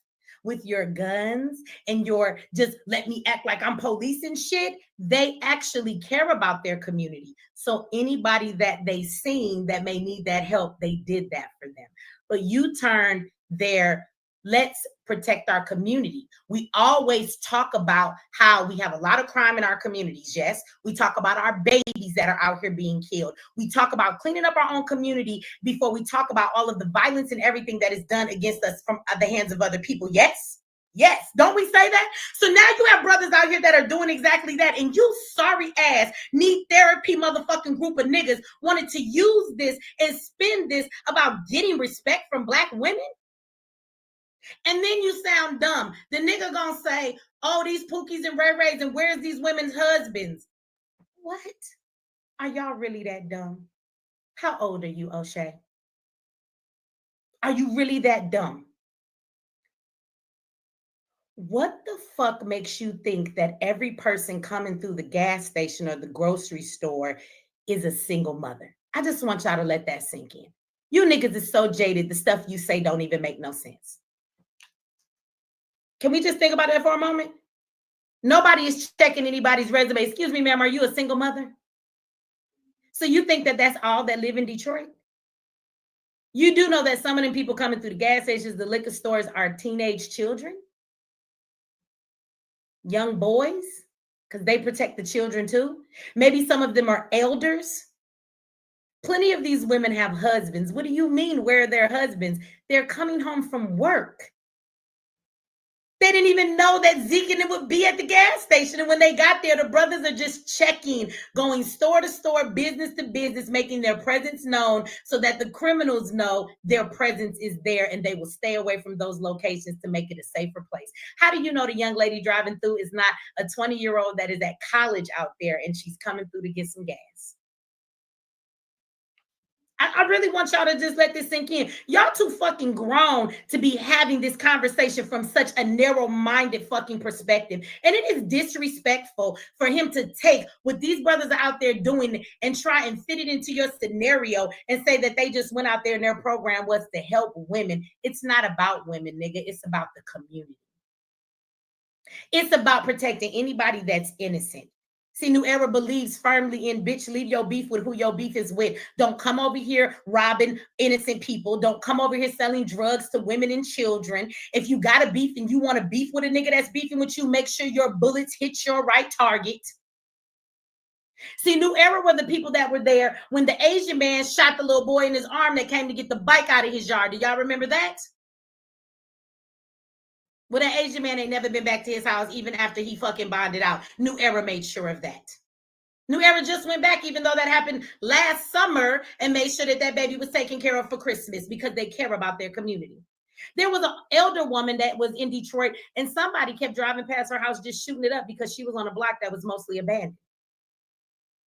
with your guns and your just let me act like I'm policing shit, they actually care about their community. So anybody that they seen that may need that help, they did that for them. But you turned their let's protect our community. We always talk about how we have a lot of crime in our communities. Yes, we talk about our babies that are out here being killed. We talk about cleaning up our own community before we talk about all of the violence and everything that is done against us from the hands of other people. Yes, yes. Don't we say that? So now you have brothers out here that are doing exactly that. And you sorry ass need therapy motherfucking group of niggas wanted to use this and spin this about getting respect from Black women. And then you sound dumb. The nigga gonna say, oh, these Pookies and Ray Rays, and where's these women's husbands? What? Are y'all really that dumb? How old are you, O'Shea? Are you really that dumb? What the fuck makes you think that every person coming through the gas station or the grocery store is a single mother? I just want y'all to let that sink in. You niggas is so jaded, the stuff you say don't even make no sense. Can we just think about that for a moment? Nobody is checking anybody's resume. Excuse me, ma'am, are you a single mother? So you think that that's all that live in Detroit? You do know that some of them people coming through the gas stations, the liquor stores are teenage children, young boys, because they protect the children too. Maybe some of them are elders. Plenty of these women have husbands. What do you mean, where are their husbands? They're coming home from work. They didn't even know that Zeke and it would be at the gas station. And when they got there, the brothers are just checking, going store to store, business to business, making their presence known so that the criminals know their presence is there and they will stay away from those locations to make it a safer place. How do you know the young lady driving through is not a 20-year-old that is at college out there and she's coming through to get some gas? I really want y'all to just let this sink in. Y'all too fucking grown to be having this conversation from such a narrow-minded fucking perspective. And it is disrespectful for him to take what these brothers are out there doing and try and fit it into your scenario and say that they just went out there and their program was to help women. It's not about women, nigga. It's about the community. It's about protecting anybody that's innocent. See, New Era believes firmly in bitch, leave your beef with who your beef is with. Don't come over here robbing innocent people. Don't come over here selling drugs to women and children. If you got a beef and you want to beef with a nigga that's beefing with you, make sure your bullets hit your right target. See, New Era were the people that were there when the Asian man shot the little boy in his arm that came to get the bike out of his yard. Do y'all remember that? Well, that Asian man ain't never been back to his house even after he fucking bonded out. New Era made sure of that. New Era just went back, even though that happened last summer, and made sure that that baby was taken care of for Christmas because they care about their community. There was an elder woman that was in Detroit, and somebody kept driving past her house just shooting it up because she was on a block that was mostly abandoned.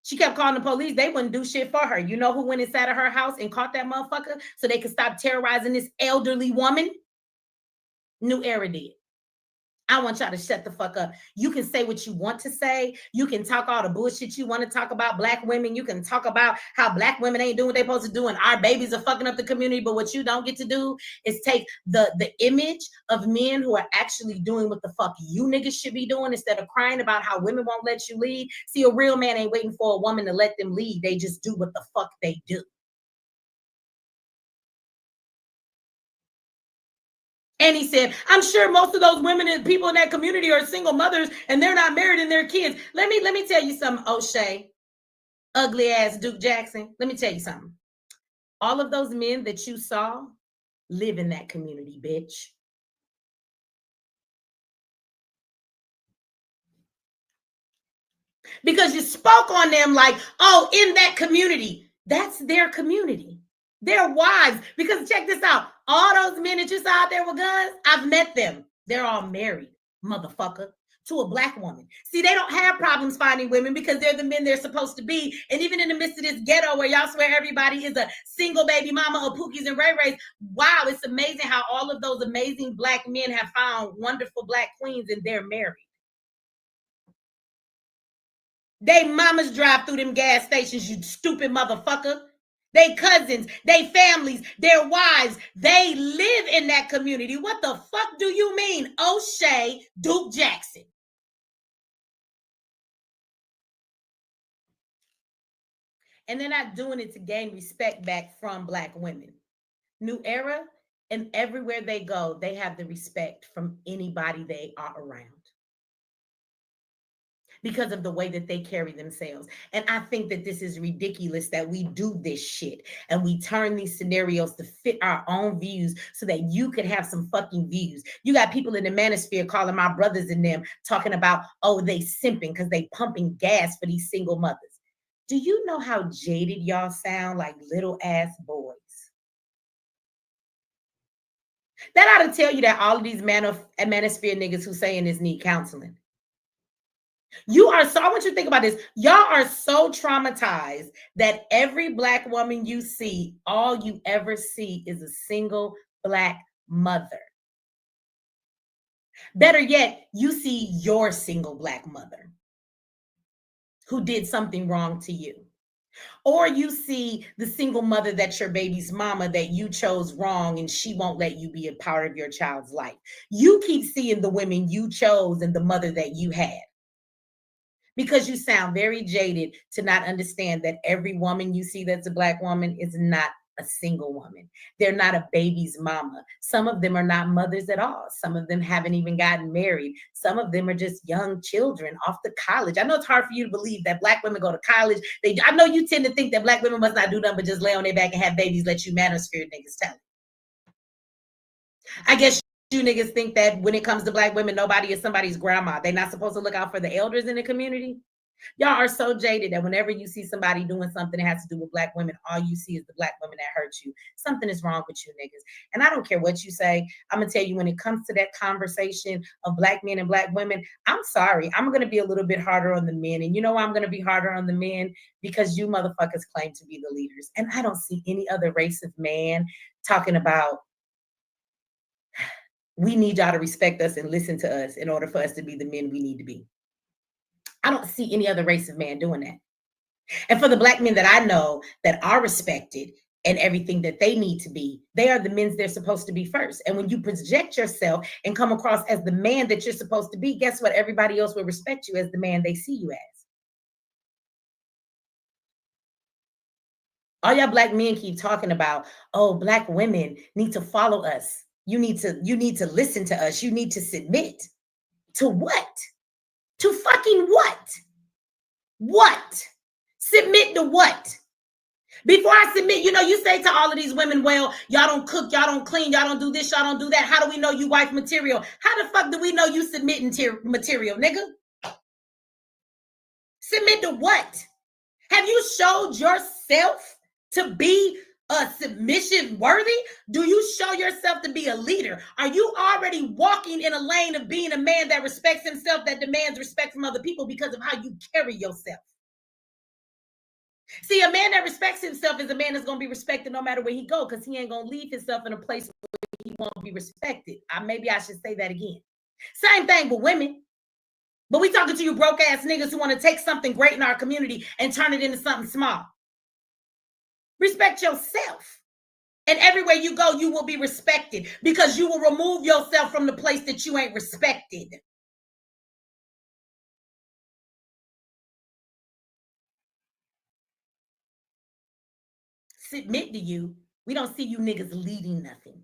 She kept calling the police. They wouldn't do shit for her. You know who went inside of her house and caught that motherfucker so they could stop terrorizing this elderly woman? New Era did. I want y'all to shut the fuck up. You can say what you want to say. You can talk all the bullshit you want to talk about black women. You can talk about how black women ain't doing what they're supposed to do and our babies are fucking up the community. But what you don't get to do is take the image of men who are actually doing what the fuck you niggas should be doing instead of crying about how women won't let you lead. See, a real man ain't waiting for a woman to let them lead. They just do what the fuck they do. And he said, I'm sure most of those women and people in that community are single mothers and they're not married and they're kids. Let me tell you something, O'Shea, ugly ass Duke Jackson. Let me tell you something. All of those men that you saw live in that community, bitch. Because you spoke on them like, oh, in that community. That's their community. Their wives. Because check this out. All those men that you saw out there with guns, I've met them. They're all married, motherfucker, to a black woman. See, they don't have problems finding women because they're the men they're supposed to be. And even in the midst of this ghetto where y'all swear everybody is a single baby mama of Pookies and Ray Rays, wow, it's amazing how all of those amazing black men have found wonderful black queens and they're married. They mamas drive through them gas stations, you stupid motherfucker. They cousins, they families, their wives, they live in that community. What the fuck do you mean, O'Shea Duke Jackson? And they're not doing it to gain respect back from black women. New Era, and everywhere they go, they have the respect from anybody they are around. Because of the way that they carry themselves. And I think that this is ridiculous that we do this shit and we turn these scenarios to fit our own views so that you could have some fucking views. You got people in the manosphere calling my brothers and them talking about, oh, they simping because they pumping gas for these single mothers. Do you know how jaded y'all sound like little ass boys? That ought to tell you that all of these manosphere niggas who saying this need counseling. You are so, I want you to think about this. Y'all are so traumatized that every black woman you see, all you ever see is a single black mother. Better yet, you see your single black mother who did something wrong to you. Or you see the single mother that's your baby's mama that you chose wrong and she won't let you be a part of your child's life. You keep seeing the women you chose and the mother that you had. Because you sound very jaded to not understand that every woman you see that's a black woman is not a single woman. They're not a baby's mama. Some of them are not mothers at all. Some of them haven't even gotten married. Some of them are just young children off to college. I know it's hard for you to believe that black women go to college. I know you tend to think that black women must not do nothing but just lay on their back and have babies, let you manosphere niggas tell it. I guess you niggas think that when it comes to black women, nobody is somebody's grandma. They're not supposed to look out for the elders in the community. Y'all are so jaded that whenever you see somebody doing something that has to do with black women, all you see is the black women that hurt you. Something is wrong with you niggas. And I don't care what you say. I'm going to tell you, when it comes to that conversation of black men and black women, I'm sorry. I'm going to be a little bit harder on the men. And you know why I'm going to be harder on the men? Because you motherfuckers claim to be the leaders. And I don't see any other race of man talking about, we need y'all to respect us and listen to us in order for us to be the men we need to be. I don't see any other race of man doing that. And for the black men that I know that are respected and everything that they need to be, they are the men they're supposed to be first. And when you project yourself and come across as the man that you're supposed to be, guess what? Everybody else will respect you as the man they see you as. All y'all black men keep talking about, oh, black women need to follow us. You need to listen to us. You need to submit. To what? To fucking what? What? Submit to what? Before I submit, you say to all of these women, well, y'all don't cook, y'all don't clean, y'all don't do this, y'all don't do that. How do we know you wife material? How the fuck do we know you submitting material, nigga? Submit to what? Have you showed yourself to be submission worthy? Do you show yourself to be a leader? Are you already walking in a lane of being a man that respects himself, that demands respect from other people because of how you carry yourself? See, a man that respects himself is a man that's going to be respected no matter where he go, because he ain't going to leave himself in a place where he won't be respected. Maybe I should say that again. Same thing with women. But we talking to you broke ass niggas who want to take something great in our community and turn it into something small. Respect yourself. And everywhere you go, you will be respected, because you will remove yourself from the place that you ain't respected. Submit to you. We don't see you niggas leading nothing.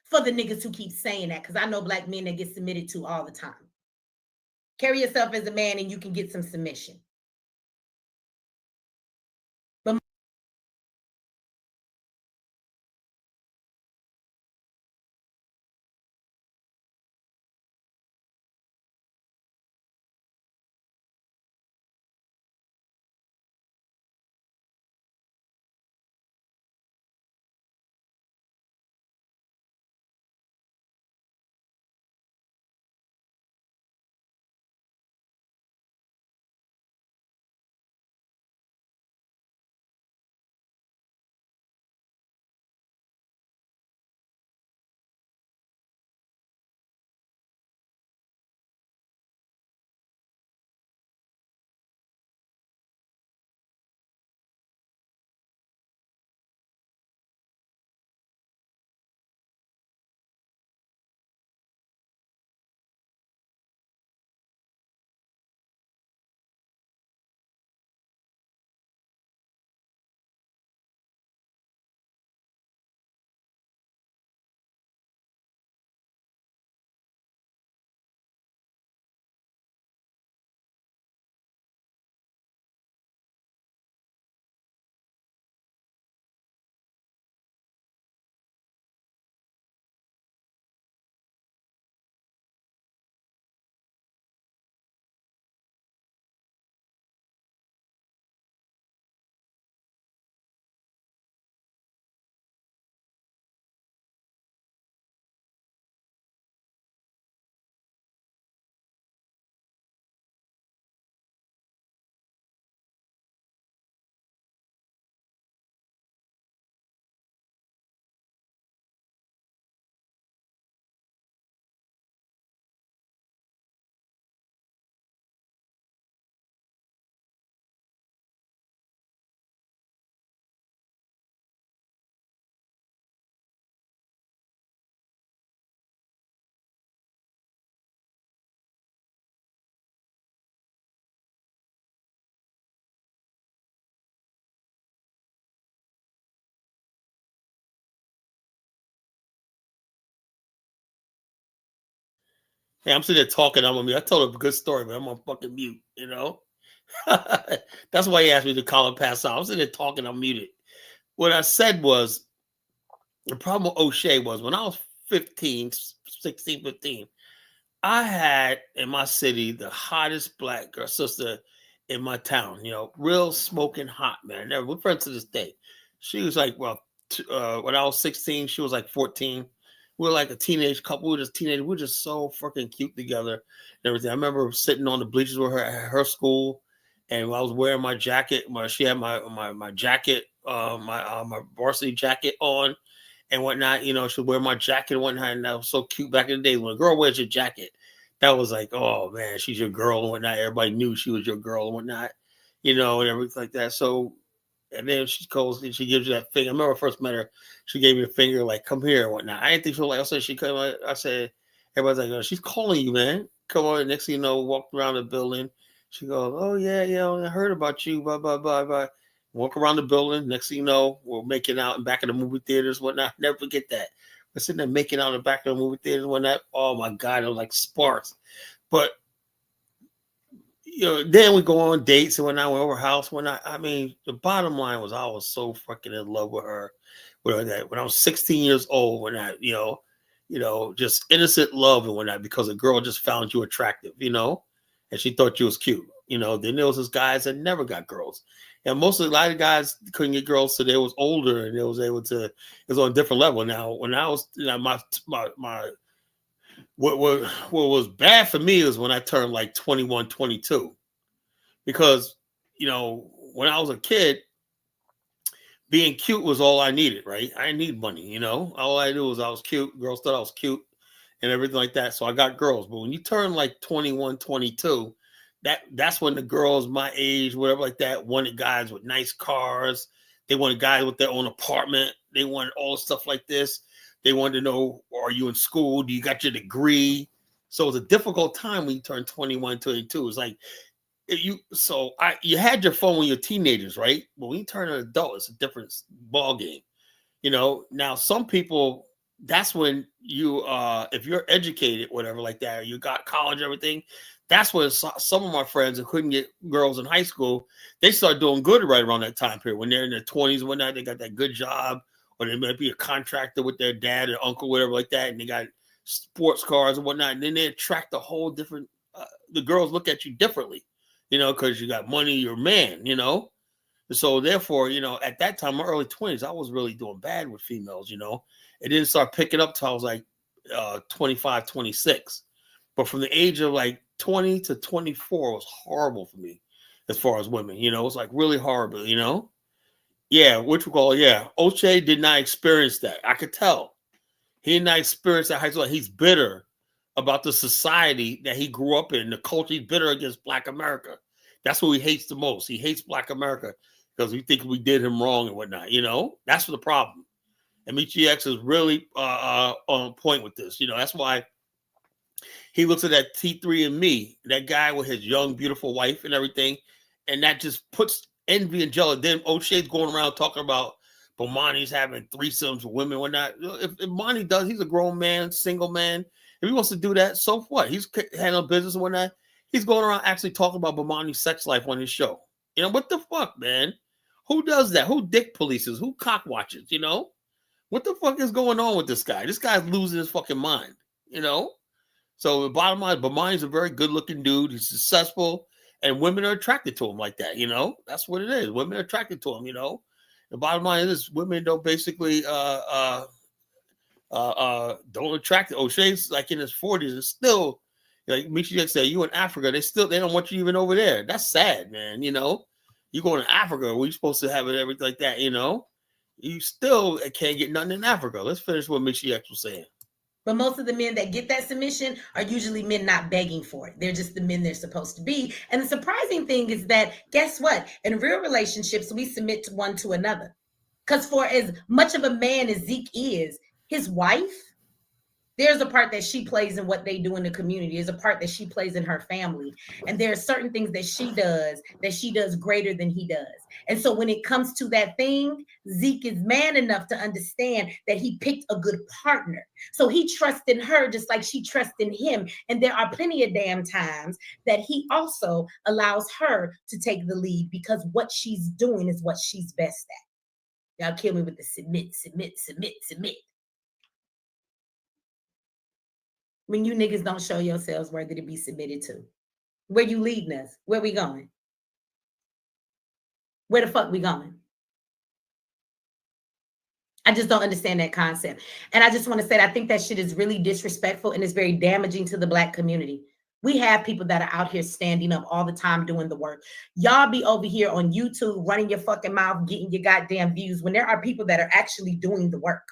For the niggas who keep saying that, because I know black men that get submitted to all the time. Carry yourself as a man and you can get some submission. But Hey, I'm sitting there talking. I'm on mute. I told a good story, but I'm on fucking mute, you know? That's why he asked me to call and pass out. I was sitting there talking, I'm muted. What I said was, the problem with O'Shea was when I was 15, 16, 15, I had in my city the hottest black girl sister in my town, you know, real smoking hot, man. We're friends to this day. She was like, well, when I was 16, she was like 14. We were like a teenage couple. We were just teenagers. We were just so fucking cute together and everything. I remember sitting on the bleachers with her at her school, and I was wearing my jacket. She had my jacket, my varsity jacket on and whatnot. You know, she'd wear my jacket and whatnot, and that was so cute back in the day. When a girl wears your jacket, that was like, oh man, she's your girl and whatnot. Everybody knew she was your girl and whatnot, you know, and everything like that. So, and then she goes and she gives you that finger. I remember I first met her, she gave me a finger, like, come here and whatnot. I didn't think she was like, I said, she come. I said, everybody's like, oh, she's calling you, man. Come on. Next thing you know, walked around the building. She goes, oh yeah, I heard about you. Blah, blah, blah, blah. Walk around the building. Next thing you know, we're making out in back of the movie theaters, whatnot. Never forget that. We're sitting there making out in the back of the movie theaters, whatnot. Oh my God, it was like sparks. But you know, then we go on dates and whatnot. We're over her house. I mean, the bottom line was I was so fucking in love with her. When I was 16 years old, you know, just innocent love and whatnot, because a girl just found you attractive, you know, and she thought you was cute. You know, then there was this guys that never got girls. And mostly a lot of guys couldn't get girls till they was older and they was able to, it was on a different level. Now, when I was, you know, what was bad for me is when I turned like 21, 22. Because, you know, when I was a kid, being cute was all I needed, right? I didn't need money, you know. All I knew was I was cute. Girls thought I was cute and everything like that. So I got girls. But when you turn like 21, 22, that's when the girls my age, whatever like that, wanted guys with nice cars. They wanted guys with their own apartment. They wanted all stuff like this. They wanted to know, are you in school? Do you got your degree? So it was a difficult time when you turn 21, 22. It's like, you had your phone when you're teenagers, right? But when you turn an adult, it's a different ball game. You know, now some people, that's when you if you're educated, whatever like that, or you got college, everything, that's when some of my friends who couldn't get girls in high school, they start doing good right around that time period. When they're in their 20s and whatnot, they got that good job, or they might be a contractor with their dad or uncle, whatever like that, and they got sports cars and whatnot, and then they attract a whole different the girls look at you differently. You know, because you got money, you're a man, you know. So therefore, you know, at that time, my early 20s, I was really doing bad with females, you know. It didn't start picking up till I was like 25, 26. But from the age of like 20 to 24 was horrible for me as far as women, you know. It was like really horrible, you know. Yeah, Oche did not experience that. I could tell. He did not experience that high school. He's bitter about the society that he grew up in, the culture. He's bitter against Black America. That's what he hates the most. He hates Black America because we think we did him wrong and whatnot. You know, that's the problem. And Michi X is really on point with this. You know, that's why he looks at that T3 and me, that guy with his young, beautiful wife and everything, and that just puts envy and jealousy. Then O'Shea's going around talking about Bomani's having threesomes with women and whatnot. If Monty does, he's a grown man, single man. If he wants to do that, so what? He's handling business and whatnot. He's going around actually talking about Bomani's sex life on his show. You know, what the fuck, man? Who does that? Who dick polices? Who cock watches? You know? What the fuck is going on with this guy? This guy's losing his fucking mind, you know? So the bottom line, Bomani's a very good-looking dude. He's successful, and women are attracted to him like that, you know? That's what it is. Women are attracted to him, you know? The bottom line is women don't basically don't attract O'Shea's like in his 40s and still, like Michi said, you in Africa, they don't want you even over there. That's sad, man. You know, you going to Africa where you're supposed to have it everything like that, you know, you still can't get nothing in Africa. Let's finish what Michi X was saying. But most of the men that get that submission are usually men not begging for it. They're just the men they're supposed to be. And the surprising thing is that, guess what? In real relationships, we submit one to another. Because for as much of a man as Zeke is, his wife, there's a part that she plays in what they do in the community. There's a part that she plays in her family. And there are certain things that she does greater than he does. And so when it comes to that thing, Zeke is man enough to understand that he picked a good partner. So he trusts in her just like she trusts in him. And there are plenty of damn times that he also allows her to take the lead because what she's doing is what she's best at. Y'all kill me with the submit. When you niggas don't show yourselves worthy to be submitted to. Where you leading us? Where we going? Where the fuck we going? I just don't understand that concept. And I just want to say that I think that shit is really disrespectful and it's very damaging to the Black community. We have people that are out here standing up all the time doing the work. Y'all be over here on YouTube running your fucking mouth, getting your goddamn views when there are people that are actually doing the work.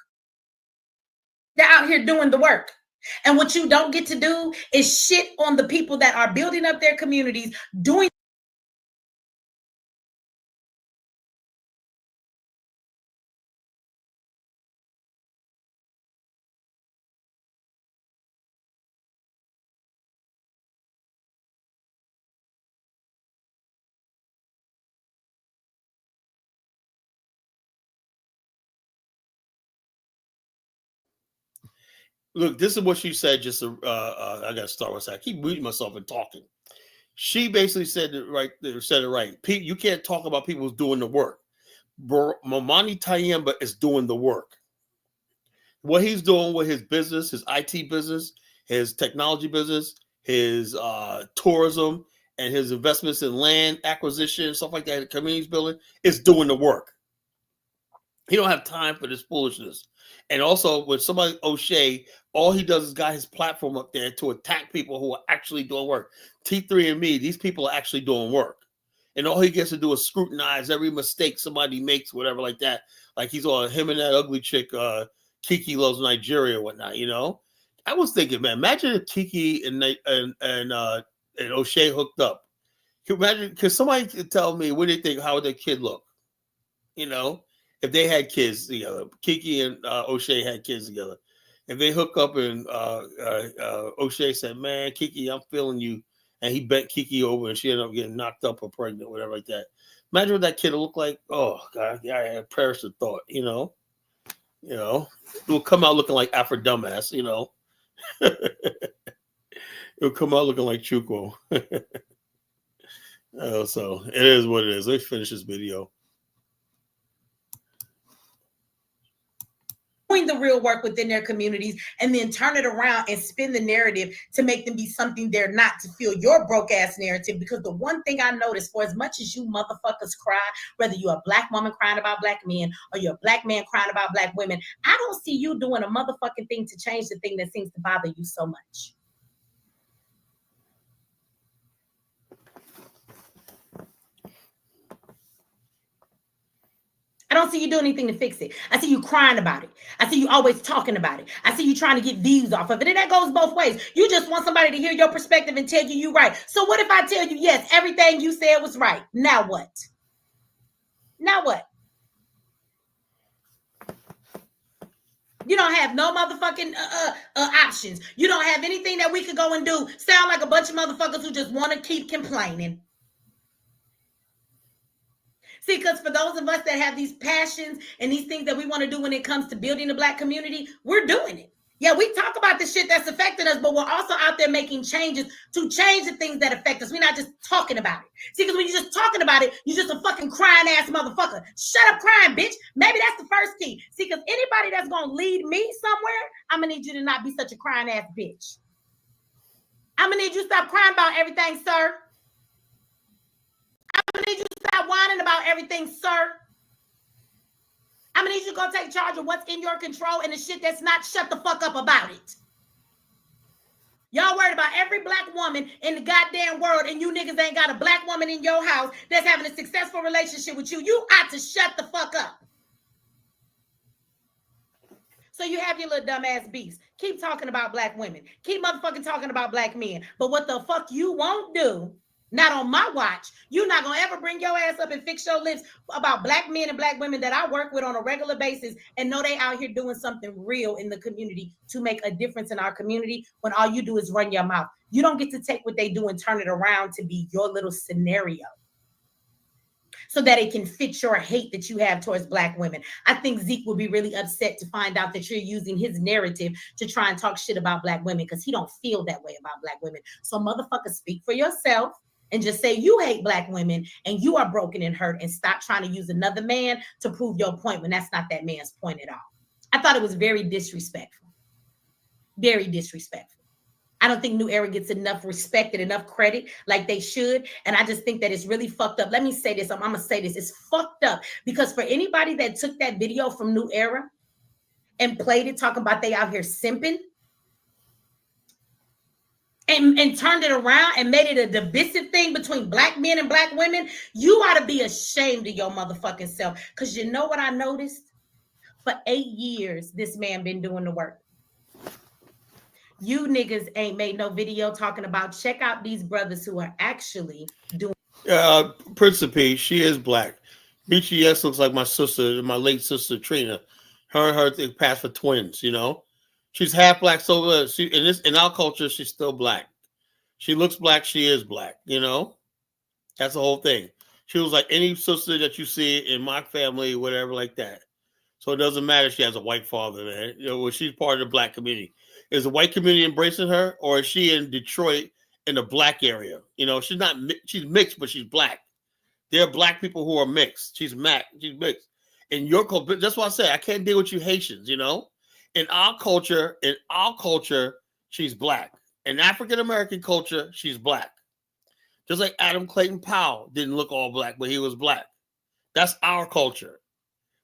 They're out here doing the work. And what you don't get to do is shit on the people that are building up their communities, doing. Look, this is what she said. Just I got to start with that. I keep muting myself and talking. She basically said it right. You can't talk about people who's doing the work. Momani Tyehimba is doing the work. What he's doing with his business, his IT business, his technology business, his tourism, and his investments in land acquisition, stuff like that, communities building, is doing the work. He don't have time for this foolishness. And also, with somebody O'Shea, all he does is got his platform up there to attack people who are actually doing work. T3 and me, these people are actually doing work. And all he gets to do is scrutinize every mistake somebody makes, whatever like that. Like he's on him and that ugly chick, Kiki Loves Nigeria or whatnot, you know? I was thinking, man, imagine if Kiki and O'Shea hooked up. Can you imagine? Because somebody could tell me, what do you think, how would their kid look? You know? If they had kids together, Kiki and O'Shea had kids together. If they hook up and O'Shea said, man, Kiki, I'm feeling you. And he bent Kiki over and she ended up getting knocked up or pregnant, whatever like that. Imagine what that kid would look like. Oh, God, yeah, I had perish the thought, you know? You know? It will come out looking like Afro Dumbass, you know? It will come out looking like Chuko. So it is what it is. Let's finish this video. Doing the real work within their communities and then turn it around and spin the narrative to make them be something they're not, to fill your broke ass narrative. Because the one thing I noticed, for as much as you motherfuckers cry, whether you're a black woman crying about black men or you're a black man crying about black women, I don't see you doing a motherfucking thing to change the thing that seems to bother you so much. I don't see you doing anything to fix it. I see you crying about it. I see you always talking about it. I see you trying to get views off of it. And that goes both ways. You just want somebody to hear your perspective and tell you you're right. So what if I tell you, yes, everything you said was right? Now what? Now what? You don't have no motherfucking options. You don't have anything that we could go and do. Sound like a bunch of motherfuckers who just want to keep complaining. See, because for those of us that have these passions and these things that we want to do when it comes to building the black community, we're doing it. Yeah, we talk about the shit that's affecting us, but we're also out there making changes to change the things that affect us. We're not just talking about it. See, because when you're just talking about it, you're just a fucking crying ass motherfucker. Shut up crying, bitch. Maybe that's the first key. See, because anybody that's going to lead me somewhere, I'm going to need you to not be such a crying ass bitch. I'm going to need you to stop crying about everything, sir. I'm going to need you to stop whining about everything, sir. I'm going to need you to go take charge of what's in your control, and the shit that's not, shut the fuck up about it. Y'all worried about every black woman in the goddamn world, and you niggas ain't got a black woman in your house that's having a successful relationship with you. You ought to shut the fuck up. So you have your little dumbass beefs. Keep talking about black women. Keep motherfucking talking about black men. But what the fuck you won't do, not on my watch, you're not going to ever bring your ass up and fix your lips about black men and black women that I work with on a regular basis and know they out here doing something real in the community to make a difference in our community, when all you do is run your mouth. You don't get to take what they do and turn it around to be your little scenario so that it can fit your hate that you have towards black women. I think Zeke would be really upset to find out that you're using his narrative to try and talk shit about black women, because he don't feel that way about black women. So motherfucker, speak for yourself. And just say you hate black women and you are broken and hurt, and stop trying to use another man to prove your point when that's not that man's point at all. I thought it was very disrespectful. Very disrespectful. I don't think New Era gets enough respect and enough credit like they should. And I just think that it's really fucked up. Let me say this. I'm going to say this. It's fucked up because for anybody that took that video from New Era and played it talking about they out here simping, and turned it around and made it a divisive thing between black men and black women, you ought to be ashamed of your motherfucking self. Because you know what I noticed? For 8 years, this man been doing the work. You niggas ain't made no video talking about, check out these brothers who are actually doing. Principe, she is black. BGS looks like my sister, my late sister Trina. Her and her they passed for twins, you know? She's half black, so in our culture, she's still black. She looks black, she is black, you know? That's the whole thing. She was like any sister that you see in my family, whatever like that. So it doesn't matter if she has a white father, man. You know, she's part of the black community. Is the white community embracing her, or is she in Detroit in the black area? You know, she's mixed, but she's black. There are black people who are mixed. She's mixed. In your culture, that's why I say I can't deal with you Haitians, you know? In our culture, she's black. In African American culture, she's black. Just like Adam Clayton Powell didn't look all black, but he was black. That's our culture.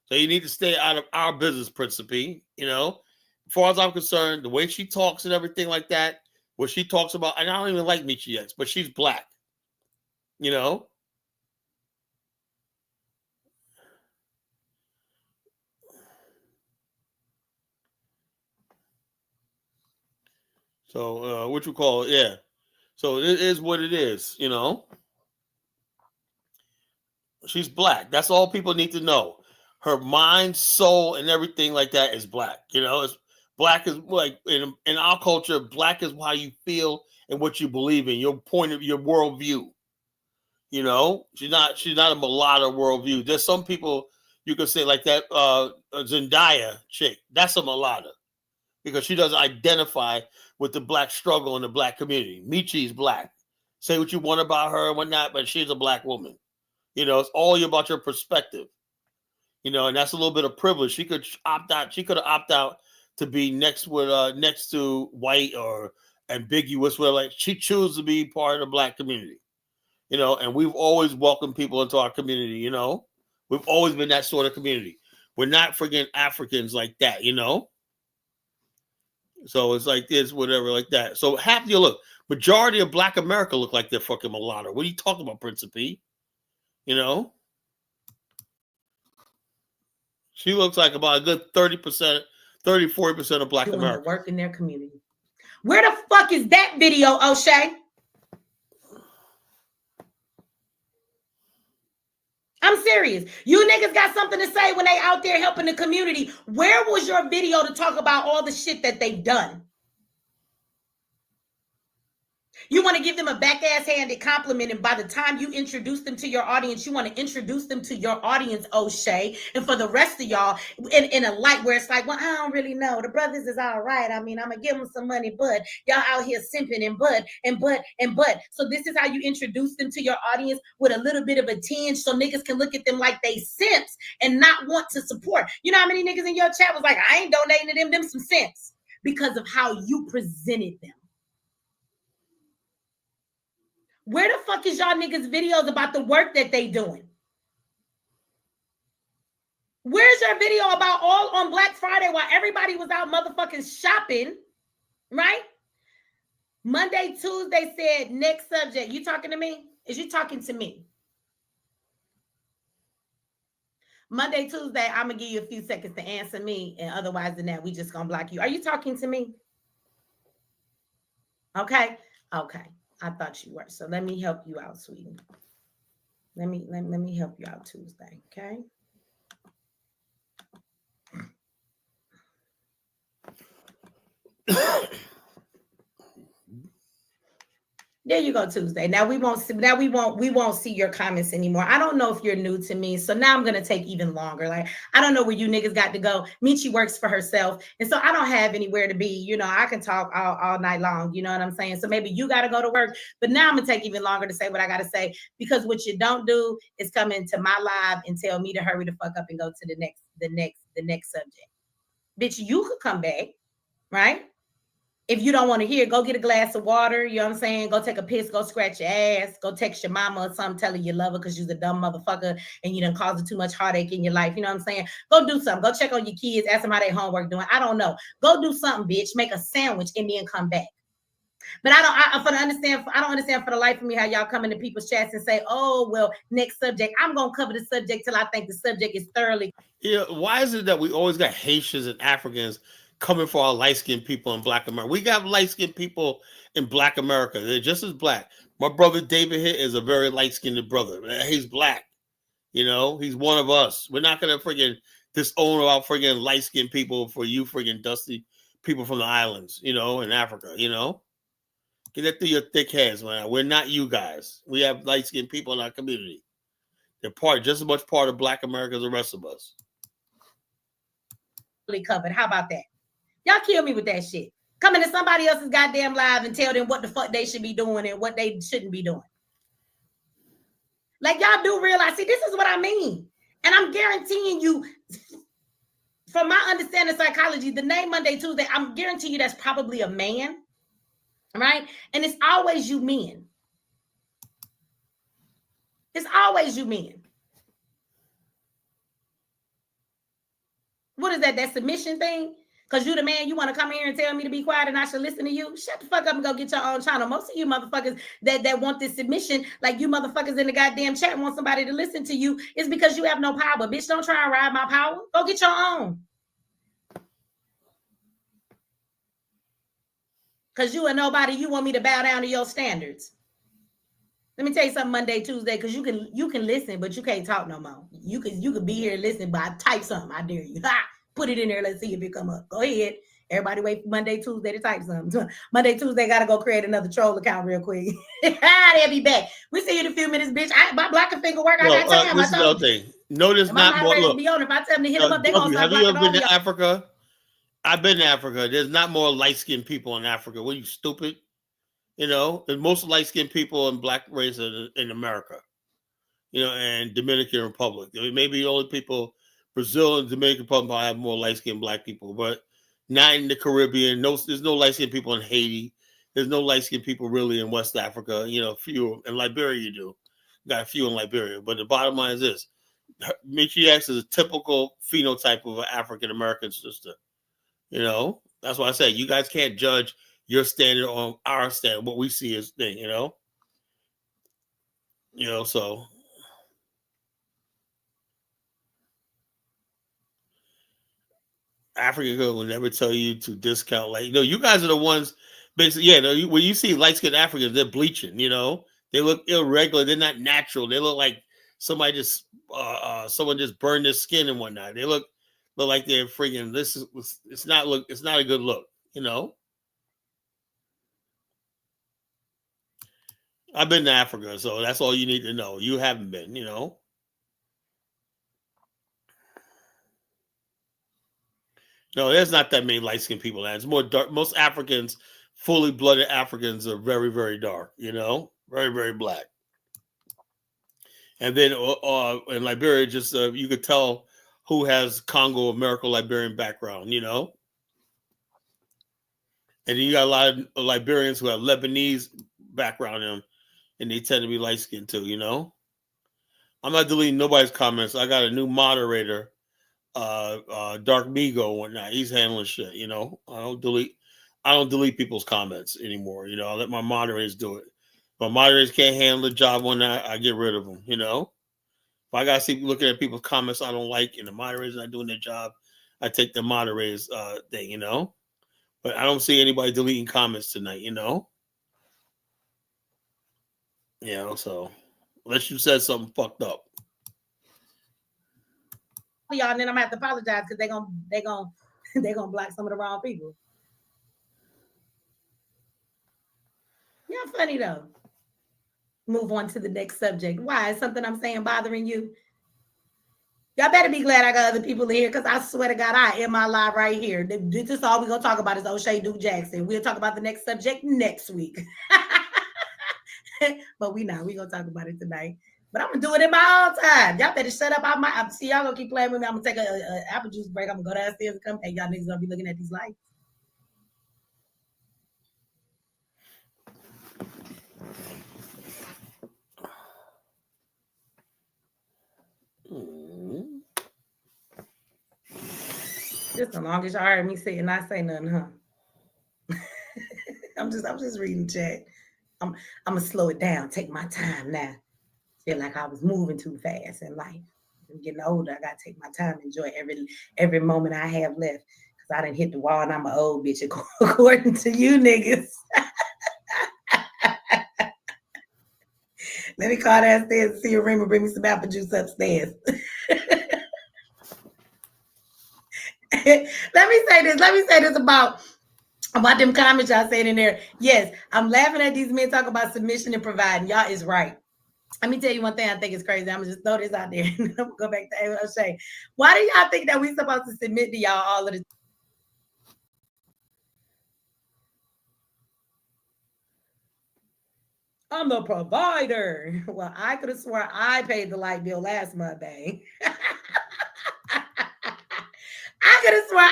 So you need to stay out of our business, Principe. You know, as far as I'm concerned, the way she talks and everything like that, what she talks about, and I don't even like Michi X, but she's black. You know? So, what you call it? Yeah. So it is what it is, you know? She's black. That's all people need to know. Her mind, soul, and everything like that is black. You know, it's black is like in our culture, black is how you feel and what you believe in, your point of your worldview. You know, she's not a mulatto worldview. There's some people you could say like that Zendaya chick. That's a mulatto because she doesn't identify with the black struggle in the black community. Michi's black. Say what you want about her and whatnot, but she's a black woman. You know, it's all about your perspective. You know, and that's a little bit of privilege. She could opt out. She could have opted out to be next to white or ambiguous. Where like she chose to be part of the black community. You know, and we've always welcomed people into our community. You know, we've always been that sort of community. We're not friggin' Africans like that. You know, so it's like this, whatever, like that. So half you look, majority of Black America look like they're fucking mulatto. What are you talking about, Principe? You know, she looks like about a good 30%, 40% of Black America. Work in their community. Where the fuck is that video, O'Shea? I'm serious. You niggas got something to say when they out there helping the community. Where was your video to talk about all the shit that they've done? You want to give them a back-ass-handed compliment, and by the time you introduce them to your audience, you want to introduce them to your audience, O'Shea, and for the rest of y'all, in a light where it's like, well, I don't really know. The brothers is all right. I mean, I'm going to give them some money, but y'all out here simping and but. So this is how you introduce them to your audience with a little bit of a tinge so niggas can look at them like they simps and not want to support. You know how many niggas in your chat was like, I ain't donating to them some simps because of how you presented them. Where the fuck is y'all niggas videos about the work that they doing? Where's your video about all on Black Friday while everybody was out motherfucking shopping, right? Monday, Tuesday said, next subject. You talking to me? Is you talking to me? Monday, Tuesday, I'm going to give you a few seconds to answer me. And otherwise than that, we just going to block you. Are you talking to me? Okay. Okay. I thought you were. So let me help you out, sweetie. Let me help you out Tuesday, okay? There you go, Tuesday. Now we won't see your comments anymore. I don't know if you're new to me, so now I'm gonna take even longer. Like, I don't know where you niggas got to go. Michi works for herself, and so I don't have anywhere to be. You know, I can talk all night long. You know what I'm saying? So maybe you gotta go to work, but now I'm gonna take even longer to say what I gotta say, because what you don't do is come into my live and tell me to hurry the fuck up and go to the next subject. Bitch, you could come back, right? If you don't want to hear, go get a glass of water. You know what I'm saying? Go take a piss, go scratch your ass, go text your mama or something, tell her you love her because you're a dumb motherfucker and you done caused her too much heartache in your life. You know what I'm saying? Go do something. Go check on your kids, ask them how their homework doing. I don't know. Go do something, bitch. Make a sandwich and then come back. But I don't understand for the life of me how y'all come into people's chats and say, oh, well, next subject. I'm going to cover the subject till I think the subject is thoroughly. Yeah, why is it that we always got Haitians and Africans coming for our light-skinned people in Black America? We got light-skinned people in Black America. They're just as black. My brother David here is a very light-skinned brother. He's black. You know, he's one of us. We're not going to friggin' disown our friggin' light-skinned people for you friggin' dusty people from the islands, you know, in Africa, you know? Get that through your thick heads, man. We're not you guys. We have light-skinned people in our community. They're just as much part of Black America as the rest of us. Covered. How about that? Y'all kill me with that shit. Come into somebody else's goddamn live and tell them what the fuck they should be doing and what they shouldn't be doing. Like, y'all do realize, see, this is what I mean. And I'm guaranteeing you, from my understanding of psychology, the name Monday, Tuesday, I'm guaranteeing you that's probably a man, right? And it's always you men. It's always you men. What is that? That submission thing? Because you the man, you want to come here and tell me to be quiet and I should listen to you? Shut the fuck up and go get your own channel. Most of you motherfuckers that want this submission, like you motherfuckers in the goddamn chat want somebody to listen to you, is because you have no power. Bitch, don't try and ride my power. Go get your own. Because you are nobody, you want me to bow down to your standards. Let me tell you something Monday, Tuesday, because you can listen, but you can't talk no more. You can be here and listen, but I type something. I dare you. Ha! Put it in there. Let's see if it come up. Go ahead. Everybody wait for Monday, Tuesday to type something. Monday, Tuesday, got to go create another troll account real quick. They'll be back. We see you in a few minutes, bitch. My blocking finger work. I got time. This is the other thing. Notice not more. Look, be on. If I tell them to hit them up, they're going to start have you ever been to Africa? I've been to Africa. There's not more light-skinned people in Africa. What are you, stupid? You know, there's most light-skinned people in black race in America, you know, and Dominican Republic. I mean, maybe the only people, Brazil and Dominican Republic have more light-skinned black people, but not in the Caribbean. No, there's no light-skinned people in Haiti. There's no light-skinned people really in West Africa. You know, few in Liberia you do. Got a few in Liberia. But the bottom line is this. Michi X is a typical phenotype of an African-American sister. You know, that's why I say you guys can't judge your standard on our standard. What we see is thing, you know. So Africa will never tell you to discount. Like, you guys are the ones basically. Yeah, when you see light-skinned Africans, they're bleaching. You know, they look irregular. They're not natural. They look like somebody just someone just burned their skin and whatnot. They look like they're freaking. It's not a good look. You know. I've been to Africa, so that's all you need to know. You haven't been, you know. No, there's not that many light-skinned people now. It's more dark. Most Africans, fully blooded Africans, are very, very dark, you know, very, very black. And then in Liberia, just you could tell who has Congo, American, Liberian background, you know. And then you got a lot of Liberians who have Lebanese background in them. And they tend to be light-skinned too, you know. I'm not deleting nobody's comments. I got a new moderator, Dark Migo and whatnot. He's handling shit, you know. I don't delete people's comments anymore, you know. I let my moderators do it. If my moderators can't handle the job when I get rid of them, you know. If I gotta see looking at people's comments I don't like and the moderators not doing their job, I take the moderators thing, you know. But I don't see anybody deleting comments tonight, you know. You know, so unless you said something fucked up. Y'all, and then I'm gonna have to apologize because they're gonna block some of the wrong people. You're funny though. Move on to the next subject. Why is something I'm saying bothering you? Y'all better be glad I got other people in here because I swear to God, I am my live right here. This is all we're gonna talk about is O'Shea Duke Jackson. We'll talk about the next subject next week. But we're gonna talk about it tonight. But I'm gonna do it in my own time. Y'all better shut up. I see y'all gonna keep playing with me. I'm gonna take a apple juice break. I'm gonna go downstairs and come. Hey, y'all niggas gonna be looking at these lights. Just the longest y'all heard me say and not say nothing, huh? I'm just reading chat. I'm gonna slow it down, take my time now. Feel like I was moving too fast in life. I'm getting older. I gotta take my time, enjoy every moment I have left. Cause I done hit the wall and I'm an old bitch according to you niggas. Let me call downstairs and see if Rima bring me some apple juice upstairs. Let me say this about them comments y'all saying in there. Yes, I'm laughing at these men talking about submission and providing. Y'all is right. Let me tell you one thing I think is crazy. I'm gonna just throw this out there and I'm gonna go back to O'Shea. Why do y'all think that we supposed to submit to y'all all of the time? I'm the provider. Well, I could have sworn I paid the light bill last month, babe. I could have sworn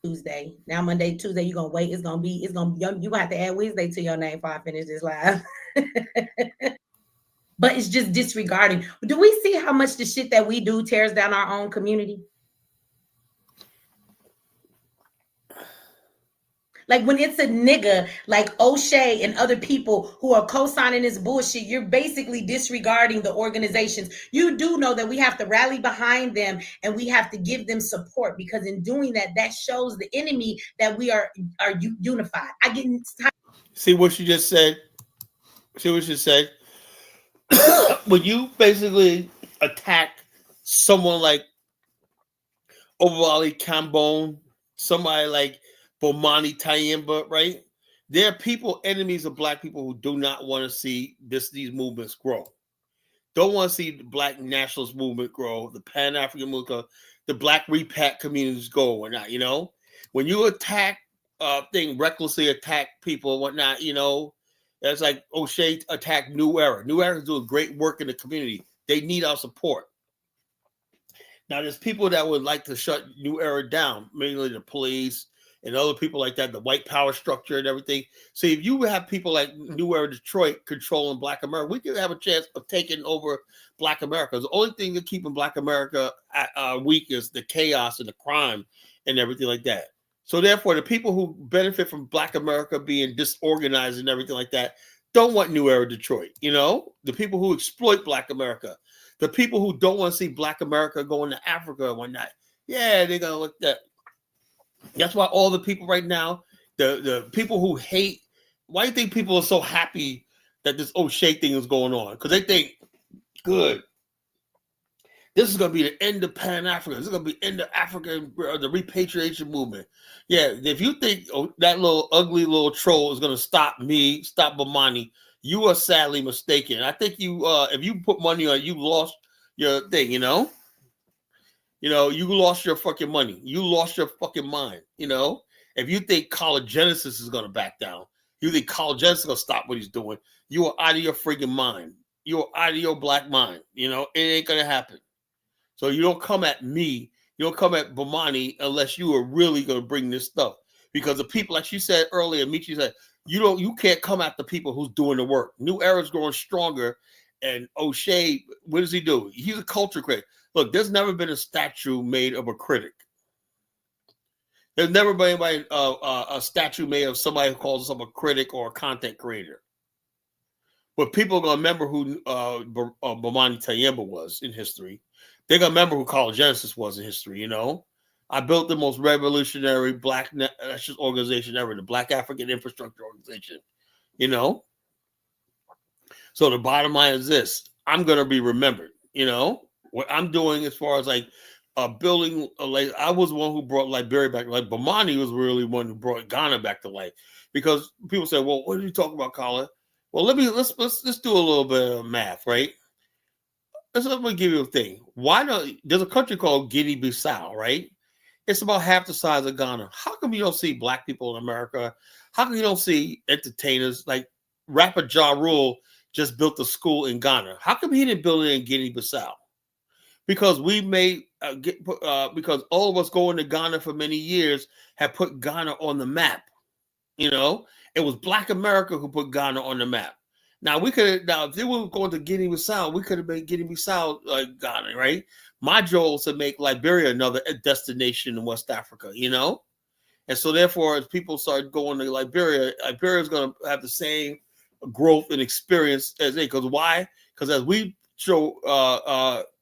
Tuesday. Now Monday, Tuesday, you're gonna wait. You're gonna have to add Wednesday to your name before I finish this live. but it's just disregarding. Do we see how much the shit that we do tears down our own community? Like when it's a nigga like O'Shea and other people who are co-signing this bullshit, you're basically disregarding the organizations. You do know that we have to rally behind them and we have to give them support, because in doing that, that shows the enemy that we are unified. I get see what you just said. See what you said. When you basically attack someone like Obawale Cambone, somebody like Bomani Tyehimba, right? There are people, enemies of black people, who do not want to see these movements grow. Don't want to see the black nationalist movement grow, the Pan-African movement, the black repat communities go or whatnot, you know? When you attack, recklessly attack people and whatnot, you know, that's like O'Shea attacked New Era. New Era is doing great work in the community. They need our support. Now, there's people that would like to shut New Era down, mainly the police and other people like that, the white power structure and everything. So if you have people like New Era Detroit controlling Black America, we could have a chance of taking over Black America. The only thing that's keeping Black America weak is the chaos and the crime and everything like that. So therefore, the people who benefit from Black America being disorganized and everything like that don't want New Era Detroit. You know, the people who exploit Black America, the people who don't want to see Black America going to Africa and whatnot, yeah, they're gonna look that. That's why all the people right now, the people who hate, why do you think people are so happy that this O'Shea thing is going on? Because they think, good, this is going to be the end of Pan-Africa. This is going to be the end of Africa, the repatriation movement. Yeah, if you think that little ugly little troll is going to stop me, stop Bomani, you are sadly mistaken. I think you, if you put money on it, you lost your thing, you know? You know, you lost your fucking money. You lost your fucking mind, you know? If you think College Genesis is going to back down, you think College Genesis is going to stop what he's doing, you are out of your freaking mind. You are out of your black mind. You know, it ain't going to happen. So you don't come at me. You don't come at Bomani unless you are really going to bring this stuff. Because the people, like she said earlier, Michi said, you can't come at the people who's doing the work. New Era's growing stronger. And O'Shea, what does he do? He's a culture critic. Look, there's never been a statue made of a critic. There's never been a statue made of somebody who calls himself a critic or a content creator. But people are going to remember who Bomani Tyehimba was in history. They're going to remember who College Genesis was in history, you know? I built the most revolutionary black nationalist organization ever, the Black African Infrastructure Organization, you know? So the bottom line is this. I'm going to be remembered, you know? What I'm doing as far as like building, I was the one who brought Liberia back to life. Bomani was really one who brought Ghana back to life. Because people say, well, what are you talking about, Colin? Well, let's do a little bit of math, right? Let me give you a thing. There's a country called Guinea-Bissau, right? It's about half the size of Ghana. How come you don't see black people in America? How come you don't see entertainers? Like rapper Ja Rule just built a school in Ghana. How come he didn't build it in Guinea-Bissau? Because we made, because all of us going to Ghana for many years have put Ghana on the map. You know, it was Black America who put Ghana on the map. Now if they were going to Guinea-Bissau, we could have made Guinea-Bissau like Ghana, right? My goal is to make Liberia another destination in West Africa, you know? And so therefore, as people start going to Liberia is going to have the same growth and experience as they, because why? Because as we show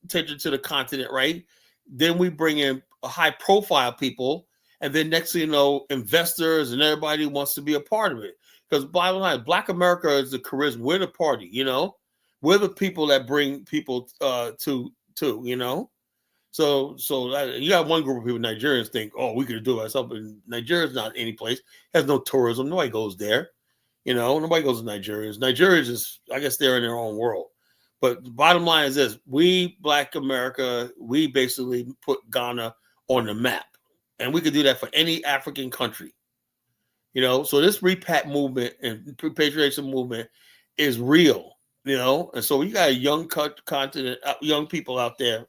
attention to the continent, right? Then we bring in high profile people, and then next thing you know, investors and everybody wants to be a part of it. Because bottom line, Black America is the charisma. We're the party, you know? We're the people that bring people to you know? So you got one group of people, Nigerians, think, oh, we could do ourselves, but Nigeria's not any place. It has no tourism. Nobody goes there. You know, nobody goes to Nigeria. Nigeria is just, I guess they're in their own world. But the bottom line is this: we, Black America, we basically put Ghana on the map. And we could do that for any African country. You know, so this repat movement and repatriation movement is real, you know? And so you got a young continent, young people out there,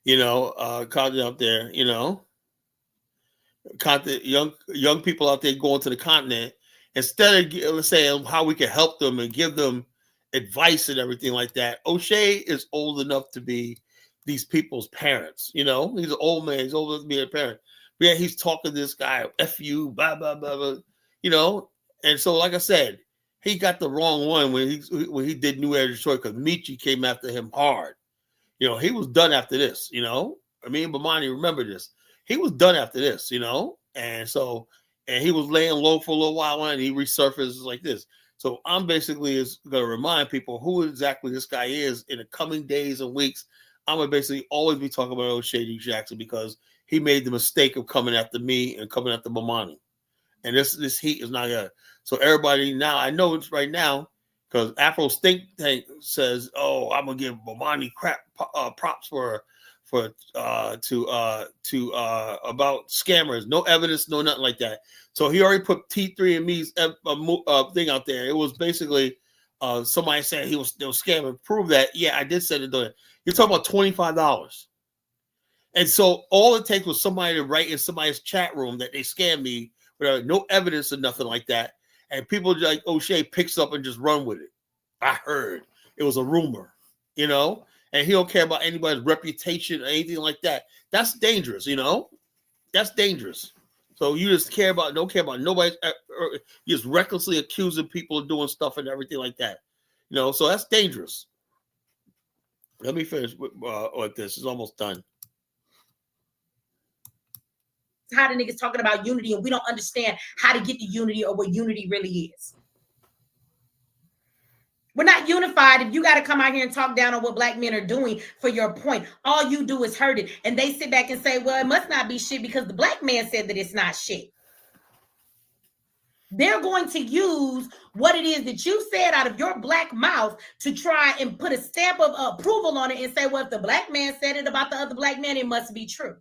you know, continent out there, you know, young people out there going to the continent. Instead of, let's say, how we can help them and give them advice and everything like that. O'Shea is old enough to be these people's parents. You know, he's an old man. He's old enough to be a parent. But yeah, he's talking to this guy, F you, blah, blah, blah, blah, you know. And so, like I said, he got the wrong one when he did New Era Detroit, because Michi came after him hard. You know, he was done after this, you know. I mean, Bomani, remember this. He was done after this, you know. And so, and he was laying low for a little while, and he resurfaces like this. So I'm basically is going to remind people who exactly this guy is in the coming days and weeks. I'm going to basically always be talking about O'Shea Jackson, because he made the mistake of coming after me and coming after Bomani. And this heat is not good. So everybody now, I know it's right now, because Afro's think tank says, "Oh, I'm gonna give Bomani props for about scammers." No evidence, no nothing like that. So he already put T3andMe's thing out there. It was basically somebody saying they was scamming. Prove that? Yeah, I did say it. You're talking about $25. And so all it takes was somebody to write in somebody's chat room that they scammed me, without no evidence or nothing like that. And people like O'Shea picks up and just run with it. I heard it was a rumor, you know, and he don't care about anybody's reputation or anything like that. That's dangerous, you know. That's dangerous. So you just don't care about nobody. You're just recklessly accusing people of doing stuff and everything like that, you know. So that's dangerous. Let me finish with this. It's almost done. How the niggas talking about unity, and we don't understand how to get to unity or what unity really is. We're not unified if you got to come out here and talk down on what black men are doing for your point. All you do is hurt it. And they sit back and say, well, it must not be shit because the black man said that it's not shit. They're going to use what it is that you said out of your black mouth to try and put a stamp of approval on it and say, well, if the black man said it about the other black man, it must be true.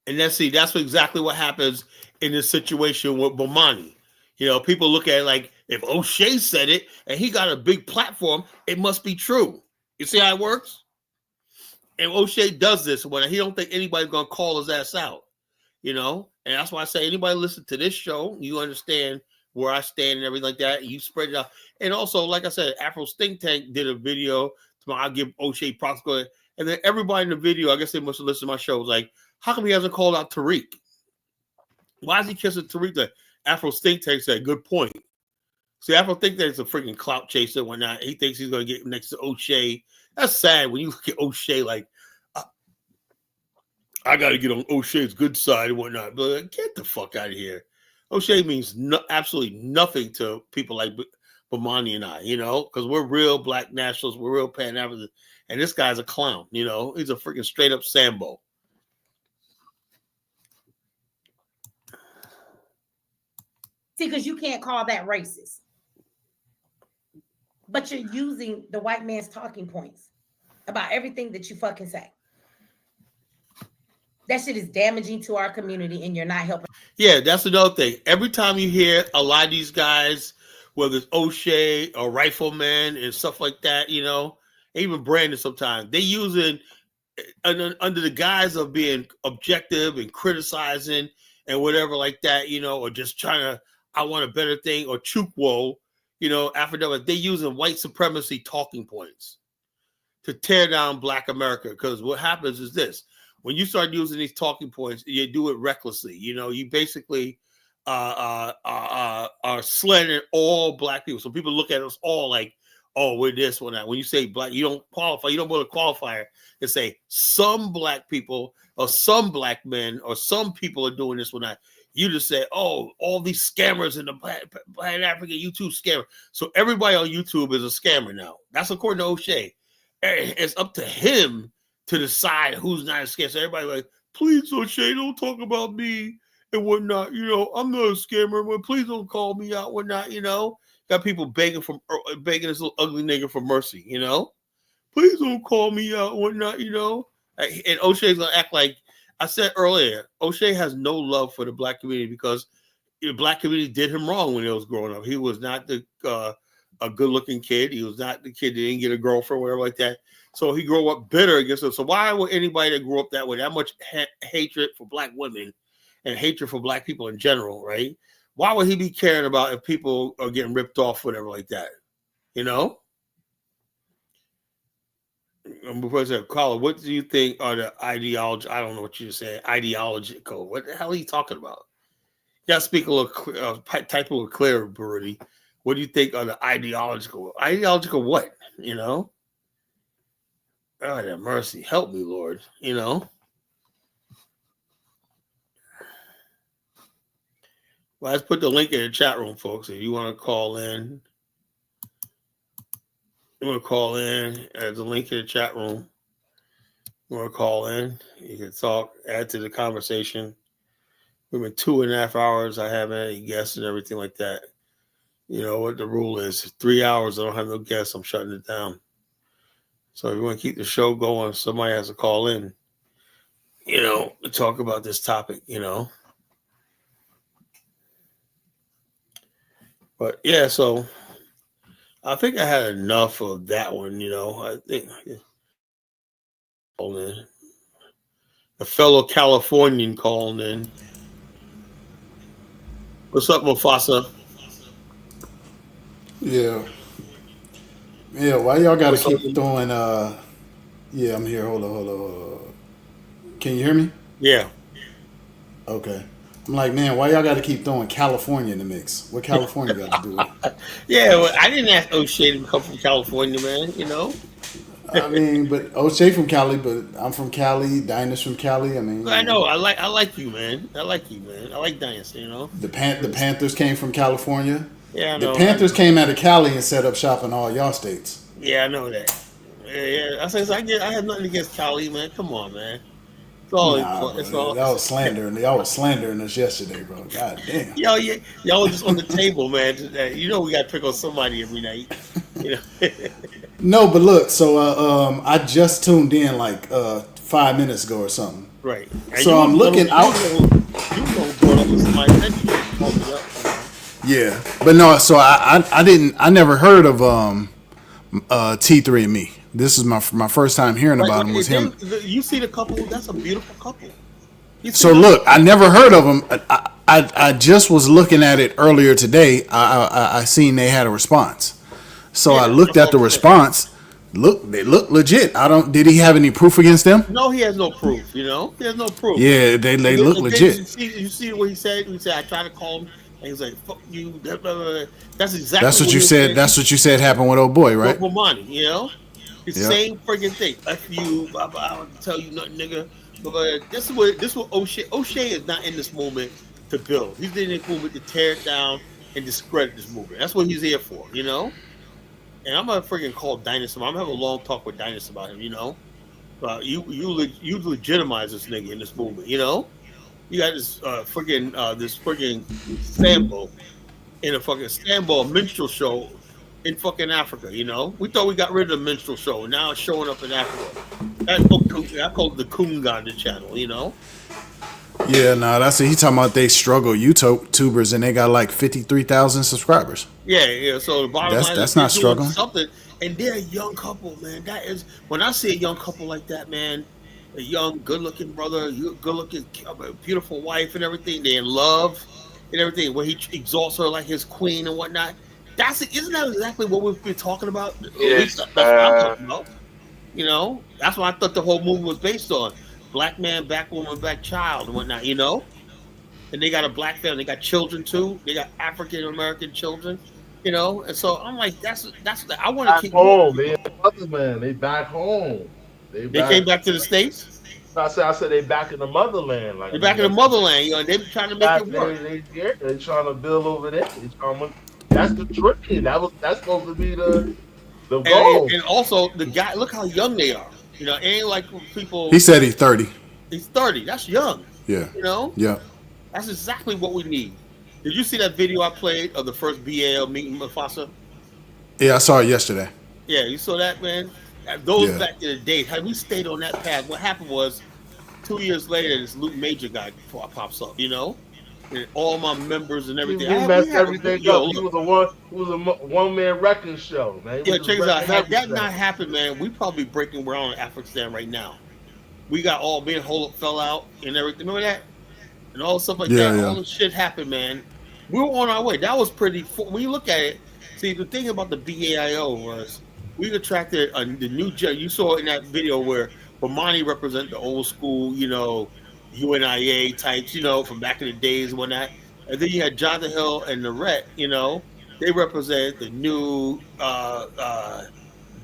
And that's exactly what happens in this situation with Bomani. You know, people look at it like, if O'Shea said it and he got a big platform, it must be true. You see how it works? And O'Shea does this when he don't think anybody's going to call his ass out, you know? And that's why I say anybody listen to this show, you understand where I stand and everything like that. And you spread it out. And also, like I said, Afro's think tank did a video. I'll give O'Shea props. And then everybody in the video, I guess they must have listened to my show, was like, how come he hasn't called out Tariq? Why is he kissing Tariq? The Afro's think tank said, good point. See, Afro think tank's a freaking clout chaser and whatnot. He thinks he's going to get next to O'Shea. That's sad when you look at O'Shea like, I got to get on O'Shea's good side and whatnot. But like, get the fuck out of here. O'Shea means absolutely nothing to people like Bomani and I, you know, because we're real black nationalists. We're real Pan-Africans. And this guy's a clown, you know. He's a freaking straight up Sambo. See, because you can't call that racist. But you're using the white man's talking points about everything that you fucking say. That shit is damaging to our community and you're not helping. Yeah, that's another thing. Every time you hear a lot of these guys, whether it's O'Shea or Rifleman and stuff like that, you know, even Brandon sometimes, they using under the guise of being objective and criticizing and whatever like that, you know, or just trying to, I want a better thing, or Chukwo, you know, after they using white supremacy talking points to tear down Black America. Because what happens is this: when you start using these talking points, you do it recklessly. You know, you basically are slandering all Black people. So people look at us all like, oh, we're this, we're that. When you say Black, you don't qualify. You don't put a qualifier and say some Black people or some Black men or some people are doing this, we're not. You just say, oh, all these scammers in the Black African YouTube scammer. So everybody on YouTube is a scammer now. That's according to O'Shea. It's up to him to decide who's not a scammer. So everybody like, please, O'Shea, don't talk about me and whatnot. You know, I'm not a scammer, but please don't call me out, whatnot, you know. Got people begging this little ugly nigga for mercy, you know. Please don't call me out, whatnot, you know. And O'Shea's going to act like, I said earlier, O'Shea has no love for the Black community because the Black community did him wrong when he was growing up. He was not a good-looking kid. He was not the kid that didn't get a girlfriend, whatever like that. So he grew up bitter against them. So why would anybody that grew up that way, that much hatred for Black women and hatred for Black people in general, right? Why would he be caring about if people are getting ripped off, whatever like that? You know? Professor Carla, what do you think are the ideology? I don't know what you're saying. Ideological. What the hell are you talking about? You gotta speak a little, type a little clearer, Brody. What do you think are the ideological? Ideological what? You know? God have mercy. Help me, Lord. You know? Well, let's put the link in the chat room, folks. If you want to call in, there's a link in the chat room. You want to call in, you can talk, add to the conversation. We've been 2.5 hours. I haven't had any guests and everything like that. You know what the rule is. 3 hours, I don't have no guests. I'm shutting it down. So if you want to keep the show going, somebody has to call in, you know, to talk about this topic, you know. But yeah, so I think I had enough of that one, you know. I think a fellow Californian calling in. What's up, Mufasa? Yeah. Why y'all gotta keep throwing yeah, I'm here. Hold on. Can you hear me? Yeah. Okay. I'm like, man, why y'all gotta keep throwing California in the mix? What California got to do with it? Yeah, well, I didn't ask O'Shea to come from California, man, you know. I mean, but O'Shea from Cali, but I'm from Cali, Dinah's from Cali. I mean, I know. I like you, man. I like Dynasty, you know. The Panthers came from California. Yeah, I know. The Panthers came out of Cali and set up shop in all y'all states. Yeah, I know that. Yeah. I have nothing against Cali, man. Come on, man. It's all. Y'all was slandering. Y'all was slandering us yesterday, bro. God damn. Y'all was just on the table, man. You know we got to pick on somebody every night. You know. No, but look. So I just tuned in like 5 minutes ago or something. Right. So I'm looking out. Yeah, but no. So I never heard of T3 and Me. This is my first time hearing about him. Was him? You see the couple? That's a beautiful couple. So look, I never heard of him. I just was looking at it earlier today. I seen they had a response, so I looked at the response. Look, they look legit. Did he have any proof against them? No, he has no proof. You know, he has no proof. Yeah, they look legit. You see what he said? He said, "I tried to call him." And he's like, "Fuck you." That's exactly. That's what you said. That's what you said happened with old boy, right? With money, you know. It's the same friggin' thing. F you, I don't tell you nothing, nigga. But this is what O'Shea is not in this movement to build. He's in this movement to tear it down and discredit this movement. That's what he's here for, you know? And I'm gonna friggin' call Dynasty. I'm gonna have a long talk with Dynasty about him, you know? You legitimize this nigga in this movement, you know? You got this friggin' Sambo in a fucking Sambo minstrel show in fucking Africa, you know. We thought we got rid of the minstrel show. Now it's showing up in Africa. I call it the Kunganda channel, you know. Yeah, that's it. He talking about they struggle YouTubers and they got like 53,000 subscribers. Yeah. So the bottom line that's not struggling. Something, and they're a young couple, man. That is when I see a young couple like that, man. A young, good-looking brother, good-looking, beautiful wife, and everything. They're in love and everything. When he exalts her like his queen and whatnot. Isn't that exactly what we've been talking about? Yes, that's what I'm talking about. You know, that's what I thought the whole movie was based on. Black man, black woman, black child, and whatnot, you know? And they got a black family. They got children, too. They got African-American children, you know? And so I'm like, I want to keep home. They motherland. They back home. They came back to the States? I said they back in the motherland. Like, they're back in the motherland, you know? They're trying to make it work. They're trying to build over there. That's the trick. That's supposed to be the goal. And also the guy, look how young they are. You know, it ain't like people. He said he's 30. He's 30. That's young. Yeah. You know. Yeah. That's exactly what we need. Did you see that video I played of the first BAL meeting, Mufasa? Yeah, I saw it yesterday. Yeah, you saw that, man. Those back in the day, had we stayed on that path, what happened was 2 years later, this Luke Major guy pops up. You know. And all my members and everything. He messed everything up. He was a one-man wrecking show, man. Yeah, check this out. Had that not happened, man, we probably breaking ground in Afghanistan right now. We got me and Holop fell out and everything. Remember that? And all stuff like that. Yeah. All the shit happened, man. We were on our way. That was pretty. When you look at it, See, the thing about the BAIO was we attracted the new gen. You saw in that video where Bomani represent the old school, UNIA types, from back in the days and whatnot. And then you had Jonathan Hill and Narette, they represent the new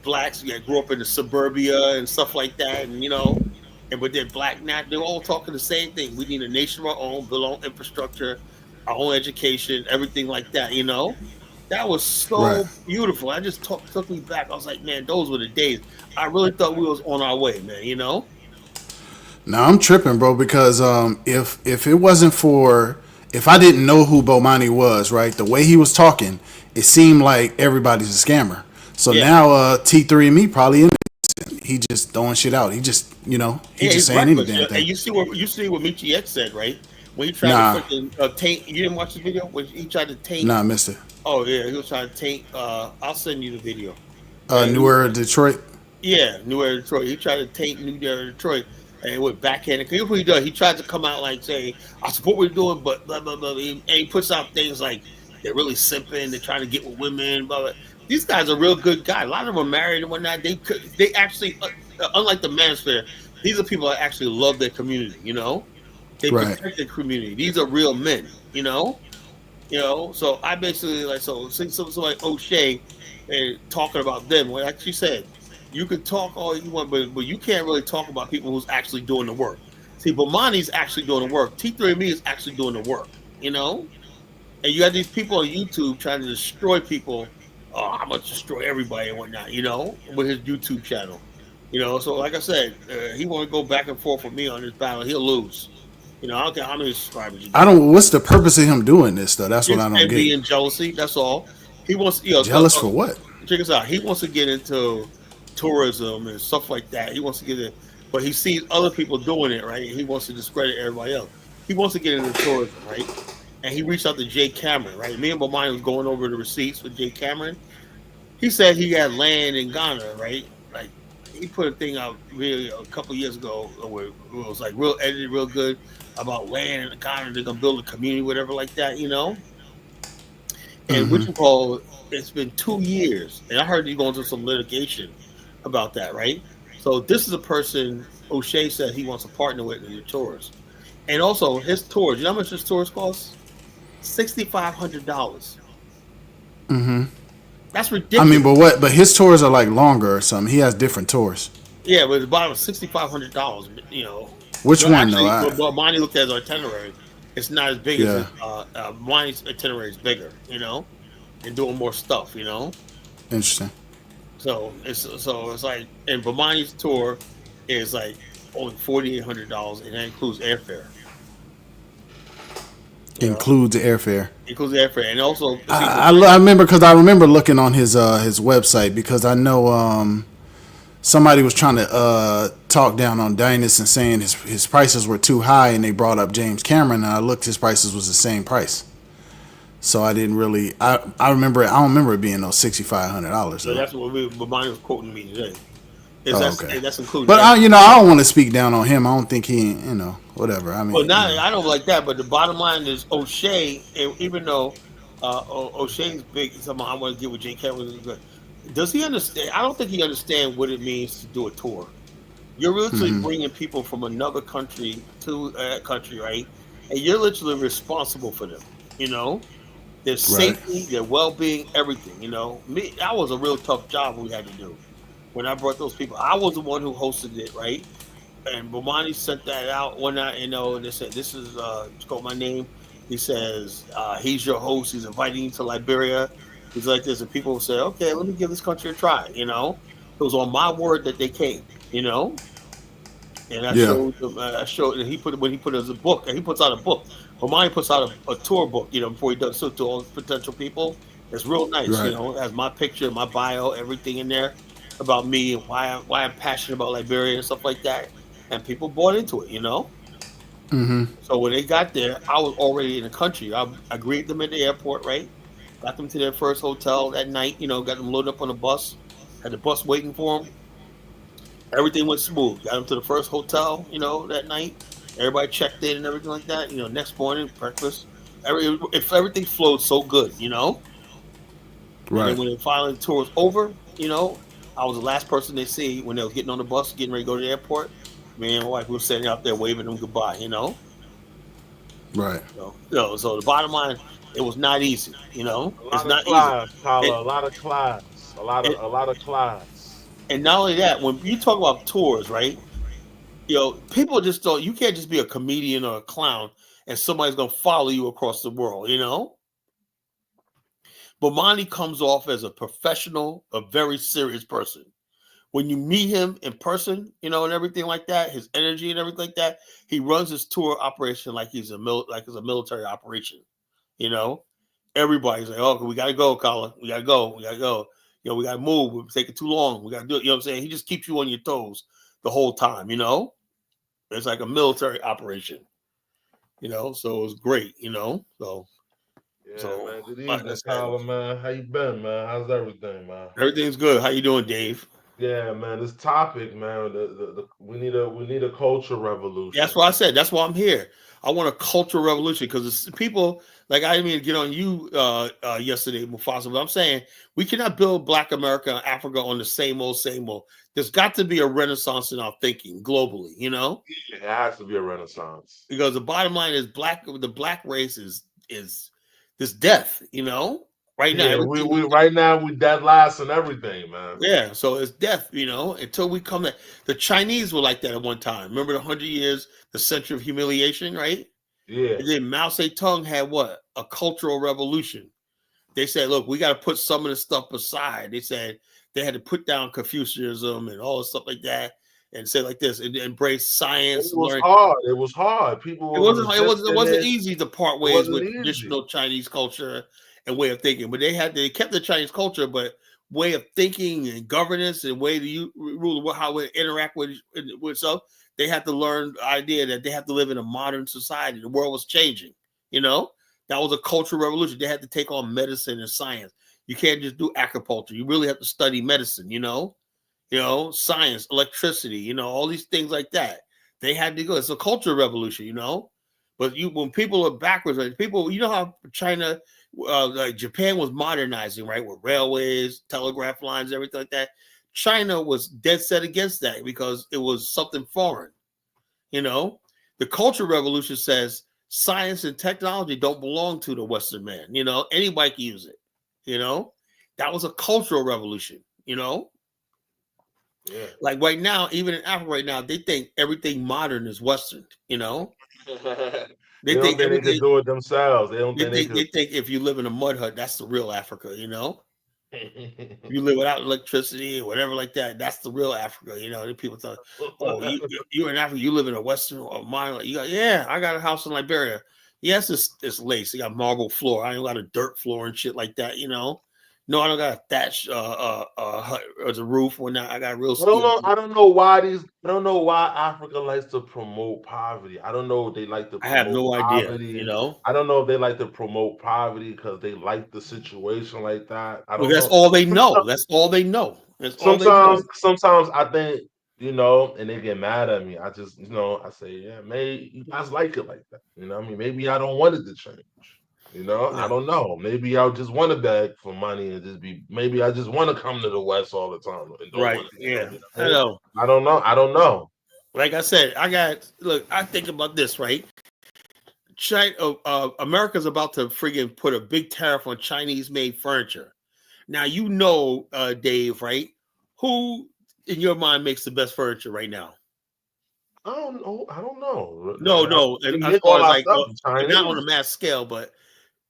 blacks that grew up in the suburbia and stuff like that, and but they're black now. They're all talking the same thing. We need a nation of our own, build our own infrastructure, our own education, everything like that. That was so beautiful. I just took me back. I was like, man, those were the days. I really thought we was on our way, man. Now I'm tripping, bro, because if it wasn't for, if I didn't know who Bomani was, right, the way he was talking, it seemed like everybody's a scammer. So now T3andMe probably in. He just throwing shit out. He just, he just saying reckless, any damn thing. And you see what Michi X said, right? When he tried to freaking taint. You didn't watch the video when he tried to taint. Nah, I missed it. Oh yeah, he was trying to taint. I'll send you the video. New Era Detroit. Yeah, New Era Detroit. He tried to taint New Era Detroit, and it went backhanded. Here's what he does. He tried to come out like say, "I support what you're doing," but blah blah blah. And he puts out things like they're really simping. They're trying to get with women. Blah blah. These guys are real good guys. A lot of them are married and whatnot. They actually, unlike the manosphere, these are people that actually love their community. They protect their community. These are real men. So I basically like so like O'Shea and talking about them. Like she said, you can talk all you want, but you can't really talk about people who's actually doing the work. See, Bomani's actually doing the work. T3andMe is actually doing the work. And you have these people on YouTube trying to destroy people. Oh, I'm gonna destroy everybody and whatnot, with his YouTube channel. So like I said, he want to go back and forth with me on this battle. He'll lose. I don't care how many subscribers. What's the purpose of him doing this though? That's what I don't get. Envy and jealousy. That's all. He wants. Jealous for what? Check this out. He wants to get into tourism and stuff like that. He wants to get in, but he sees other people doing it, right? He wants to discredit everybody else. He wants to get into tourism, right? And he reached out to Jay Cameron, right? Me and Bomani was going over the receipts with Jay Cameron. He said he had land in Ghana, right? Like he put a thing out really a couple years ago where it was like real edited, real good about land in Ghana. They're gonna build a community, whatever like that, And what you call it's been 2 years, and I heard you going through some litigation about that, right? So this is a person O'Shea said he wants to partner with in the tours, and also his tours. You know how much his tours cost? $6,500. Mm-hmm. That's ridiculous. I mean, but his tours are like longer or something. He has different tours. Yeah, but the bottom was $6,500. Which one though? Well, Monty looked at his itinerary. It's not as big as Monty's itinerary is bigger, and doing more stuff, Interesting. So it's like, and Bomani's tour is like only $4,800, and that includes airfare. Includes the airfare. Includes the airfare, and also I remember looking on his website because I know somebody was trying to talk down on Dynas and saying his prices were too high, and they brought up James Cameron, and I looked, his prices was the same price. So I didn't really. I don't remember it being no $6,500. So that's what Bomani was quoting me today. Okay. That's including. But I don't want to speak down on him. I don't think he, whatever. I mean, well, I don't like that. But the bottom line is O'Shea, and even though O'Shea's big, somehow I want to get with Jay Cameron. Does he understand? I don't think he understands what it means to do a tour. You're literally bringing people from another country to a country, right? And you're literally responsible for them. Their safety, their well-being, everything. I was a real tough job we had to do. When I brought those people, I was the one who hosted it, right? And Bomani sent that out one night, and they said, "This is called my name." He says, "He's your host. He's inviting you to Liberia." He's like this, and people say, "Okay, let me give this country a try." It was on my word that they came. And I showed them. I showed, and he put it as a book, and he puts out a book. Bomani puts out a tour book, before he does so to all potential people. It's real nice, Right. It has my picture, my bio, everything in there about me and why I'm passionate about Liberia and stuff like that. And people bought into it, Mm-hmm. So when they got there, I was already in the country. I greeted them at the airport, right? Got them to their first hotel that night, got them loaded up on the bus, had the bus waiting for them. Everything went smooth. Got them to the first hotel, that night. Everybody checked in and everything like that. Next morning, breakfast. If everything flowed so good, And then when the finally tour was over, you know, I was the last person they see when they was getting on the bus, getting ready to go to the airport. Me and my wife were sitting out there waving them goodbye, you know. Right. So the bottom line, it was not easy, you know. A It's lot of not easy. class, Tyler. And, A lot of class. A lot of class. and not only that, when you talk about tours, right? You know, people just don't. You can't just be a comedian or a clown and somebody's gonna follow you across the world, you know. But Monty comes off as a professional, a very serious person. When you meet him in person, you know, and everything like that, his energy and everything like that, he runs his tour operation like he's like it's a military operation. You know, everybody's like, "Oh, we gotta go, Colin. We gotta go. We gotta go. You know, we gotta move. We're taking too long. We gotta do it." You know what I'm saying? He just keeps you on your toes the whole time. You know, it's like a military operation. You know, so it was great. You know, Yeah, man. Good like evening, Tyler, man. How you been, man? How's everything, man? Everything's good. How you doing, Dave? Yeah, man. This topic, man. We need a culture revolution. That's what I said. That's why I'm here. I want a cultural revolution because people like I didn't mean to get on you yesterday, Mufasa, but I'm saying we cannot build Black America and Africa on the same old, same old. There's got to be a renaissance in our thinking globally, you know? It has to be a renaissance. Because the bottom line is the black race is this death, you know? Right now, Yeah, we dead last and everything, man. Yeah, so it's death, you know, until we come. The Chinese were like that at one time. Remember the 100 years, the century of humiliation, right? Yeah. And then Mao Zedong had what? A cultural revolution. They said, look, we got to put some of the stuff aside. They said they had to put down Confucianism and all the stuff like that and say like this and embrace science. It was hard. It was hard. People. It wasn't easy to part ways with traditional Chinese culture and way of thinking, but they kept the Chinese culture, but way of thinking and governance and way to rule how we interact with self. They had to learn the idea that they have to live in a modern society. The world was changing, you know. That was a cultural revolution. They had to take on medicine and science. You can't just do agriculture. You really have to study medicine, you know, science, electricity, you know, all these things like that. They had to go. It's a cultural revolution, you know. But when people are backwards, like people, you know how China, like Japan was modernizing, right, with railways, telegraph lines, everything like that. China was dead set against that because it was something foreign. You know, the cultural revolution says science and technology don't belong to the Western man. You know, anybody can use it. You know, that was a cultural revolution. You know. Yeah. Like right now, even in Africa right now, they think everything modern is Western, you know? They don't think they can do it themselves. They think if you live in a mud hut, that's the real Africa, you know? You live without electricity or whatever like that, that's the real Africa, you know? And people thought, oh, you're in Africa, you live in a Western or modern. You got, yeah, I got a house in Liberia. Yes, it's lace. You got marble floor. I ain't got a dirt floor and shit like that, you know? No, I don't got a thatch hut as a roof. When I got real. I don't know why Africa likes to promote poverty. I don't know if they like to. I have no idea. You know. I don't know if they like to promote poverty because they like the situation like that. I don't know. That's all they know. That's all they know. Sometimes I think, you know, and they get mad at me. I just, you know, I say, yeah, maybe you guys like it like that. You know what I mean? Maybe I don't want it to change. You know, yeah. I don't know. Maybe I just want to beg for money and maybe I just want to come to the West all the time. Right. Yeah. I know. I don't know. Like I said, I think about this, right? China, America's about to friggin' put a big tariff on Chinese-made furniture. Now, you know, Dave, right? Who, in your mind, makes the best furniture right now? I don't know. No. And as far as like, not on a mass scale, but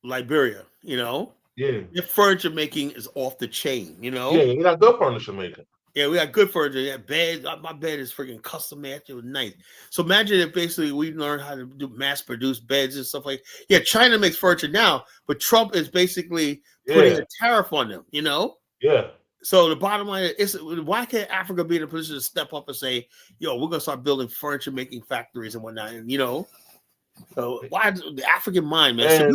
Liberia, you know? Yeah. Your furniture making is off the chain, you know? Yeah, you got good furniture making. Yeah, we got good furniture. Yeah, beds. My bed is freaking custom made. It was nice. So imagine if basically we learned how to do mass produce beds and stuff like that. Yeah, China makes furniture now, but Trump is basically putting a tariff on them, you know? Yeah. So the bottom line is, why can't Africa be in a position to step up and say, yo, we're going to start building furniture making factories and whatnot, and, you know? So why the African mind, man?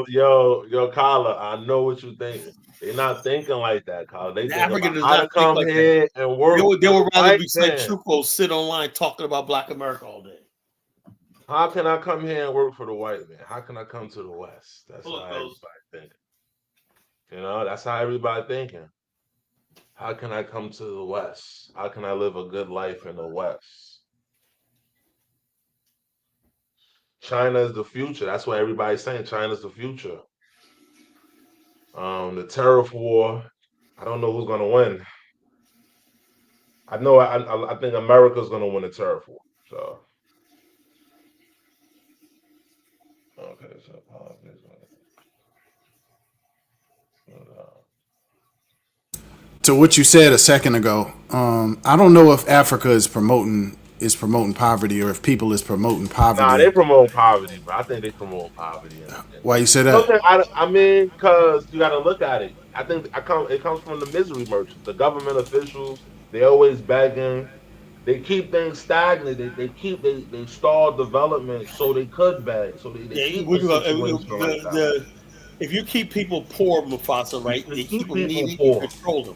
Yo, Kyla, I know what you think. They're not thinking like that, Kyla. They think African about how to come like here and work. They would rather be like Chuco, sit online talking about Black America all day. How can I come here and work for the white man? How can I come to the West? That's what I think. You know, that's how everybody thinking. How can I come to the West? How can I live a good life in the West? China is the future. That's what everybody's saying. China's the future. The tariff war. I don't know who's gonna win. I know. I think America's gonna win the tariff war. So okay. So politics. To what you said a second ago, I don't know if Africa is promoting poverty or if people is promoting poverty. Nah, they promote poverty, but I think they promote poverty. Why you say that? I mean, because you got to look at it. I think it comes from the misery merchants, the government officials. They always begging. They keep things stagnant. They stall development so they could beg. So they keep if you keep people poor, Mufasa, right? They keep them needy. You control them.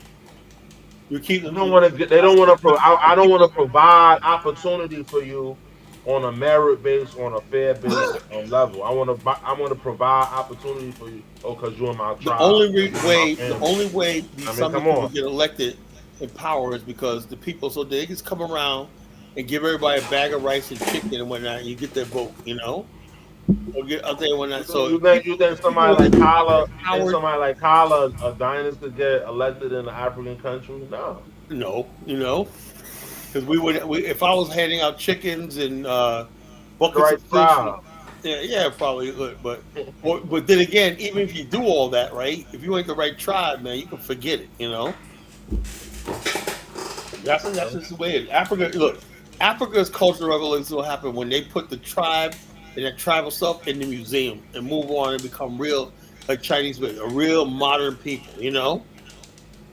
You keep them. They don't want to. I don't want to provide opportunity for you on a merit based, on a fair based level. I want to provide opportunity for you. Oh, because you're in my tribe. The only way some people get elected in power is because the people. So they just come around and give everybody a bag of rice and chicken and whatnot. And you get their vote. You know. So you think somebody like Kala, a Diners could get elected in an African country? No, you know, because if I was handing out chickens and buckets of fish, yeah, probably would. But then again, even if you do all that, right? If you ain't the right tribe, man, you can forget it. You know, that's just the way it is. Africa's cultural revolution will happen when they put the tribe and that tribal stuff in the museum and move on and become real, like Chinese, a real modern people, you know?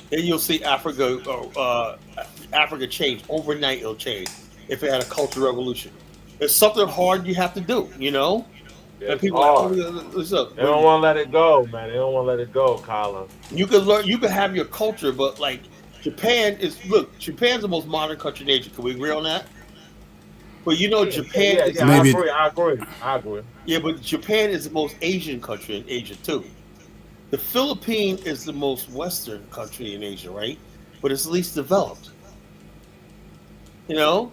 Then you'll see Africa change. Overnight it'll change if it had a cultural revolution. It's something hard you have to do, you know? And people they don't want to let it go, man. They don't want to let it go, Colin. You can learn, you can have your culture, but like Japan's the most modern country in Asia. Can we agree on that? But you know, Japan is I agree. Yeah, but Japan is the most Asian country in Asia too. The Philippines is the most Western country in Asia, right? But it's least developed. You know,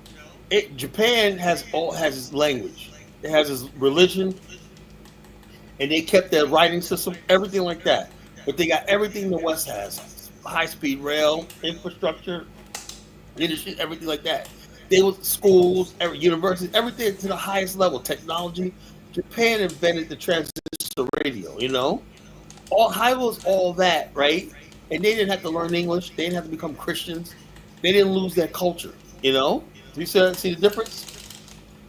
Japan has its language, it has its religion, and they kept their writing system, everything like that. But they got everything the West has: high-speed rail, infrastructure, industry, everything like that. They were schools, universities, everything to the highest level, technology. Japan invented the transistor radio, you know? All that, right? And they didn't have to learn English. They didn't have to become Christians. They didn't lose their culture, you know? Do you see the difference?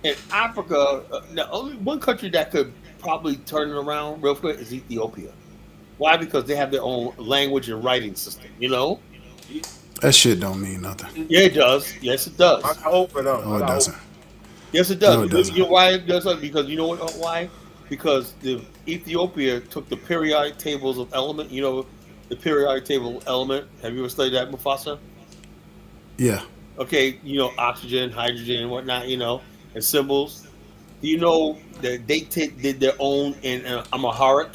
In Africa, the only one country that could probably turn it around real quick is Ethiopia. Why? Because they have their own language and writing system, you know? That shit don't mean nothing. Yeah, it does. Yes, it does. I hope it don't. No, it doesn't. Yes, it does. No, it doesn't. You know why it does? Because you know why? Because Ethiopia took the periodic tables of element. You know, the periodic table element. Have you ever studied that, Mufasa? Yeah. Okay, you know, oxygen, hydrogen, and whatnot. You know, and symbols. Do you know that they did their own in Amharic?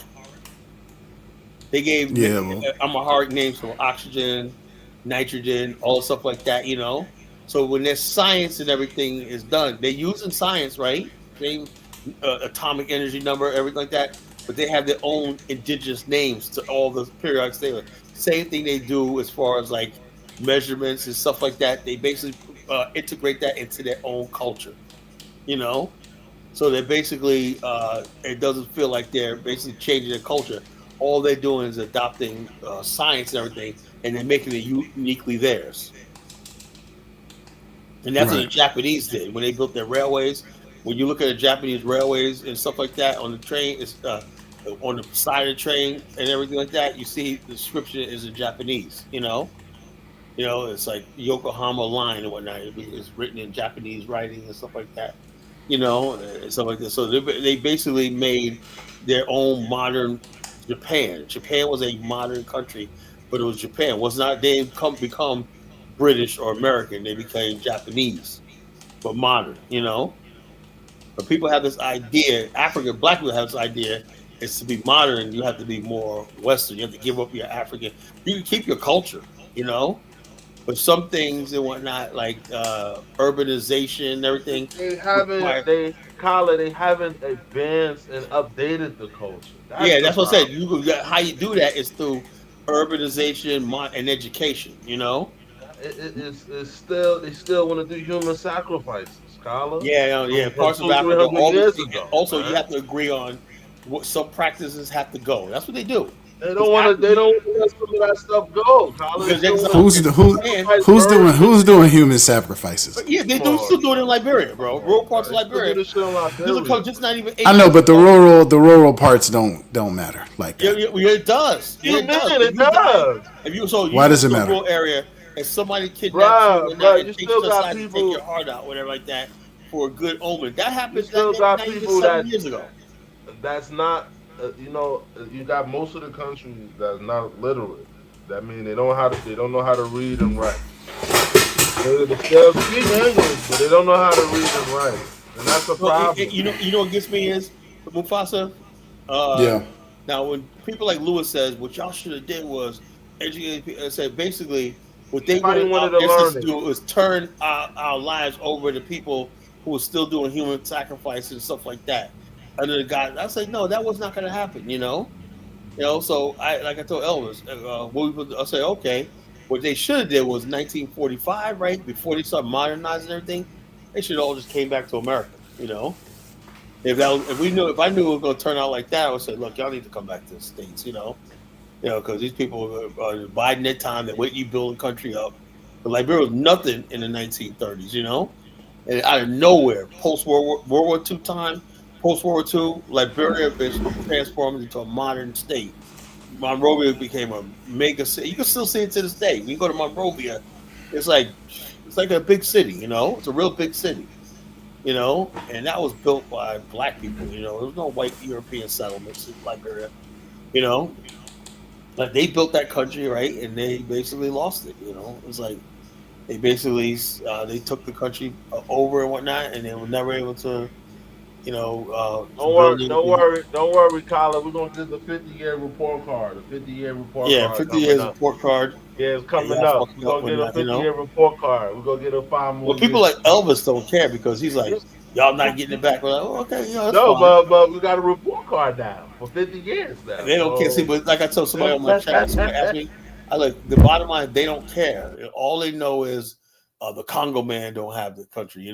They gave Amharic names for oxygen, nitrogen, all the stuff like that, you know. So when their science and everything is done, they're using science, right? Same atomic energy number, everything like that. But they have their own indigenous names to all the periodic tables. Same thing they do as far as like measurements and stuff like that. They basically integrate that into their own culture, you know. So they're basically, it doesn't feel like they're basically changing their culture. All they're doing is adopting science and everything, and they're making it uniquely theirs. And that's what the Japanese did when they built their railways. When you look at the Japanese railways and stuff like that on the train, it's on the side of the train and everything like that, you see the description is in Japanese, you know? You know, it's like Yokohama line and whatnot. It's written in Japanese writing and stuff like that, you know, and stuff like that. So they basically made their own modern Japan. Japan was a modern country, but it was Japan. They didn't become British or American. They became Japanese, but modern, you know? But people have this idea, black people have this idea It's to be modern. You have to be more Western. You have to give up your African. You can keep your culture, you know, but some things and whatnot, like urbanization and everything, They haven't, require. they haven't advanced and updated the culture. That's Yeah, the that's what I said. problem. How you do that is through urbanization and education. You know. It's still, they still want to do human sacrifices, Carla, Yeah, yeah. from Parts of two, three Africa, hundred all the years ago, also you man. have to agree on what some practices have to go. That's what they do. They Because don't want to. after They don't want to let some of that stuff go, Carla. They because still want to Who's the, who understand. who's doing human sacrifices? Yeah, they Come do on, still do it in Liberia, come bro. on, Rural bro. parts of They still do Liberia. this shit in This is Liberia. just not even 8 I know, years but the ago. rural parts don't matter like Yeah, that. yeah, it does. What Yeah, you it does. mean? If It you die, does, if you so you Why go does it to a matter? rural area and somebody kidnaps you bruh, and that bruh. and You takes still you got aside to take your people. heart out, whatever like that, for a good omen. That You happened still got not even people 7 years ago. that's not. You got most of the country that's not literate. That mean they don't how to. They don't know how to read and write. They still speak English, but they don't know how to read and write, and that's a Well, problem. you know what gets me is Mufasa. Uh, Yeah. Now, when people like Lewis says, what y'all should have did was educate people, say basically what they Nobody wanted wanted our to learn ancestors to it. do was turn our lives over to people who were still doing human sacrifices and stuff like that under the God. I said, no, that was not going to happen. You know. So I told Elvis, I say, okay, what they should have did was 1945, right before they started modernizing everything. They should all just came back to America. You know. If I knew it was going to turn out like that, I would say, look, y'all need to come back to the states, because these people are biding their time. They're waiting you build the country up. But Liberia was nothing in the 1930s, and out of nowhere, post World War II time, post World War II, Liberia basically transformed into a modern state. Monrovia became a mega city. You can still see it to this day. When you go to Monrovia, it's like a big city, It's a real big city, and that was built by black people. There was no white European settlements in Liberia, you know. But they built that country, right, and they basically lost it. It's like they basically they took the country over and whatnot, and they were never able to, to Don't worry, build don't anything. worry, don't worry, Kyla. We're gonna get the 50-year report card. The 50-year report Yeah, card 50 coming years up. report card, Yeah, it's and coming y'all up. fucking We're up gonna with get a that. 50-year report card. We're gonna get a 5 more Well, people years. like Elvis don't care because he's like, y'all not getting it back. We're like, oh, okay, that's No, fine. but we got a report card now for 50 years now. They don't care. See, So but like I told somebody on my chat, somebody asked me, I like the bottom line. They don't care. All they know is the Congo man don't have the country.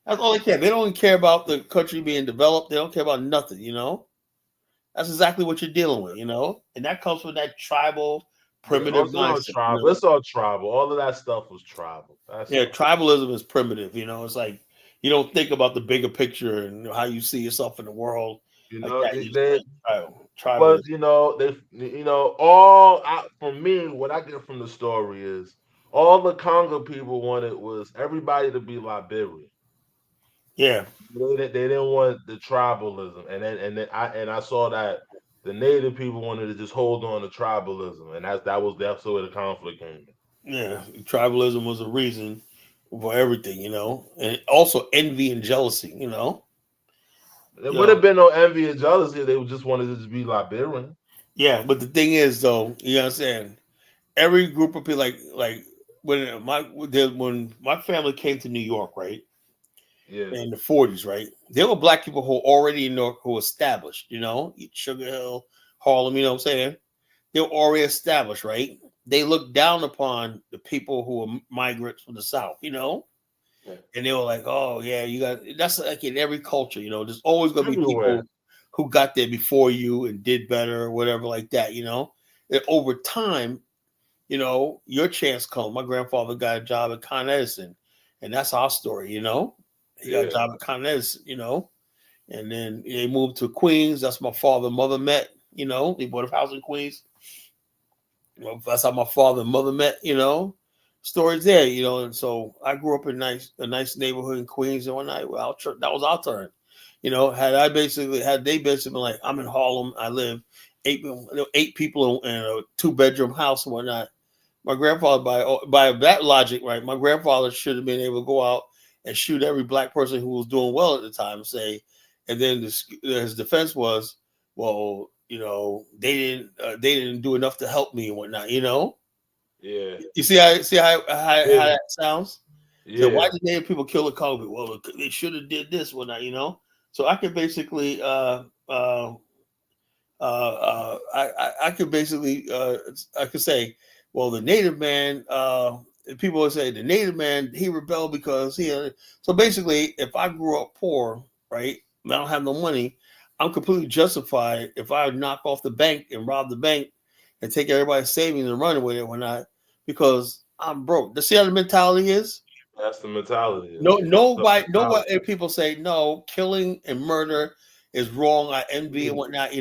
That's all they care. They don't care about the country being developed. They don't care about nothing. That's exactly what you're dealing with. And that comes from that tribal, primitive it's all mindset. tribal. It's all tribal. All of that stuff was tribal. That's Yeah, all. tribalism is primitive. It's like you don't think about the bigger picture and how you see yourself in the world like that. You just They like tribalism. but all for me, what I get from the story is all the Congo people wanted was everybody to be Liberian. Yeah. They didn't want the tribalism, and then I saw that the native people wanted to just hold on to tribalism, and that's where the conflict came. Yeah, tribalism was a reason for everything, and also envy and jealousy. There You would have know, been no envy and jealousy if they just wanted to just be Liberian. yeah. But the thing is, though, you know what I'm saying? Every group of people, like when my family came to New York, right, Yeah. in the '40s, right, there were black people who already in New York who were established, Sugar Hill, Harlem, you know what I'm saying? They were already established, right? They looked down upon the people who were migrants from the South. And they were like, "Oh yeah, you got." That's like in every culture, There's always going to be Everywhere. people who got there before you and did better or whatever like that, And over time, your chance comes. My grandfather got a job at Con Edison, and that's our story, He got a job at Con Edison, and then they moved to Queens. That's my father and mother met, They bought a house in Queens. That's how my father and mother met, Stories there, and so I grew up in a nice neighborhood in Queens and one night. Well, that was our turn. Had they basically been like, I'm in Harlem, I live eight people in a 2-bedroom house and whatnot. My grandfather, by that logic, right, my grandfather should have been able to go out and shoot every black person who was doing well at the time and say, and then his defense was, well, they didn't do enough to help me and whatnot. Yeah. You see how that sounds? Yeah. So why did Native people kill the Kobe? Well, they should have did this, whatnot. So I could basically I could say, well, the Native man, people would say the Native man, he rebelled because so basically, if I grew up poor, right, I don't have no money, I'm completely justified if I knock off the bank and rob the bank and take everybody's savings and run with it or not, because I'm broke. See how the mentality is? That's the mentality. Nobody. People say no, killing and murder is wrong. I envy and whatnot.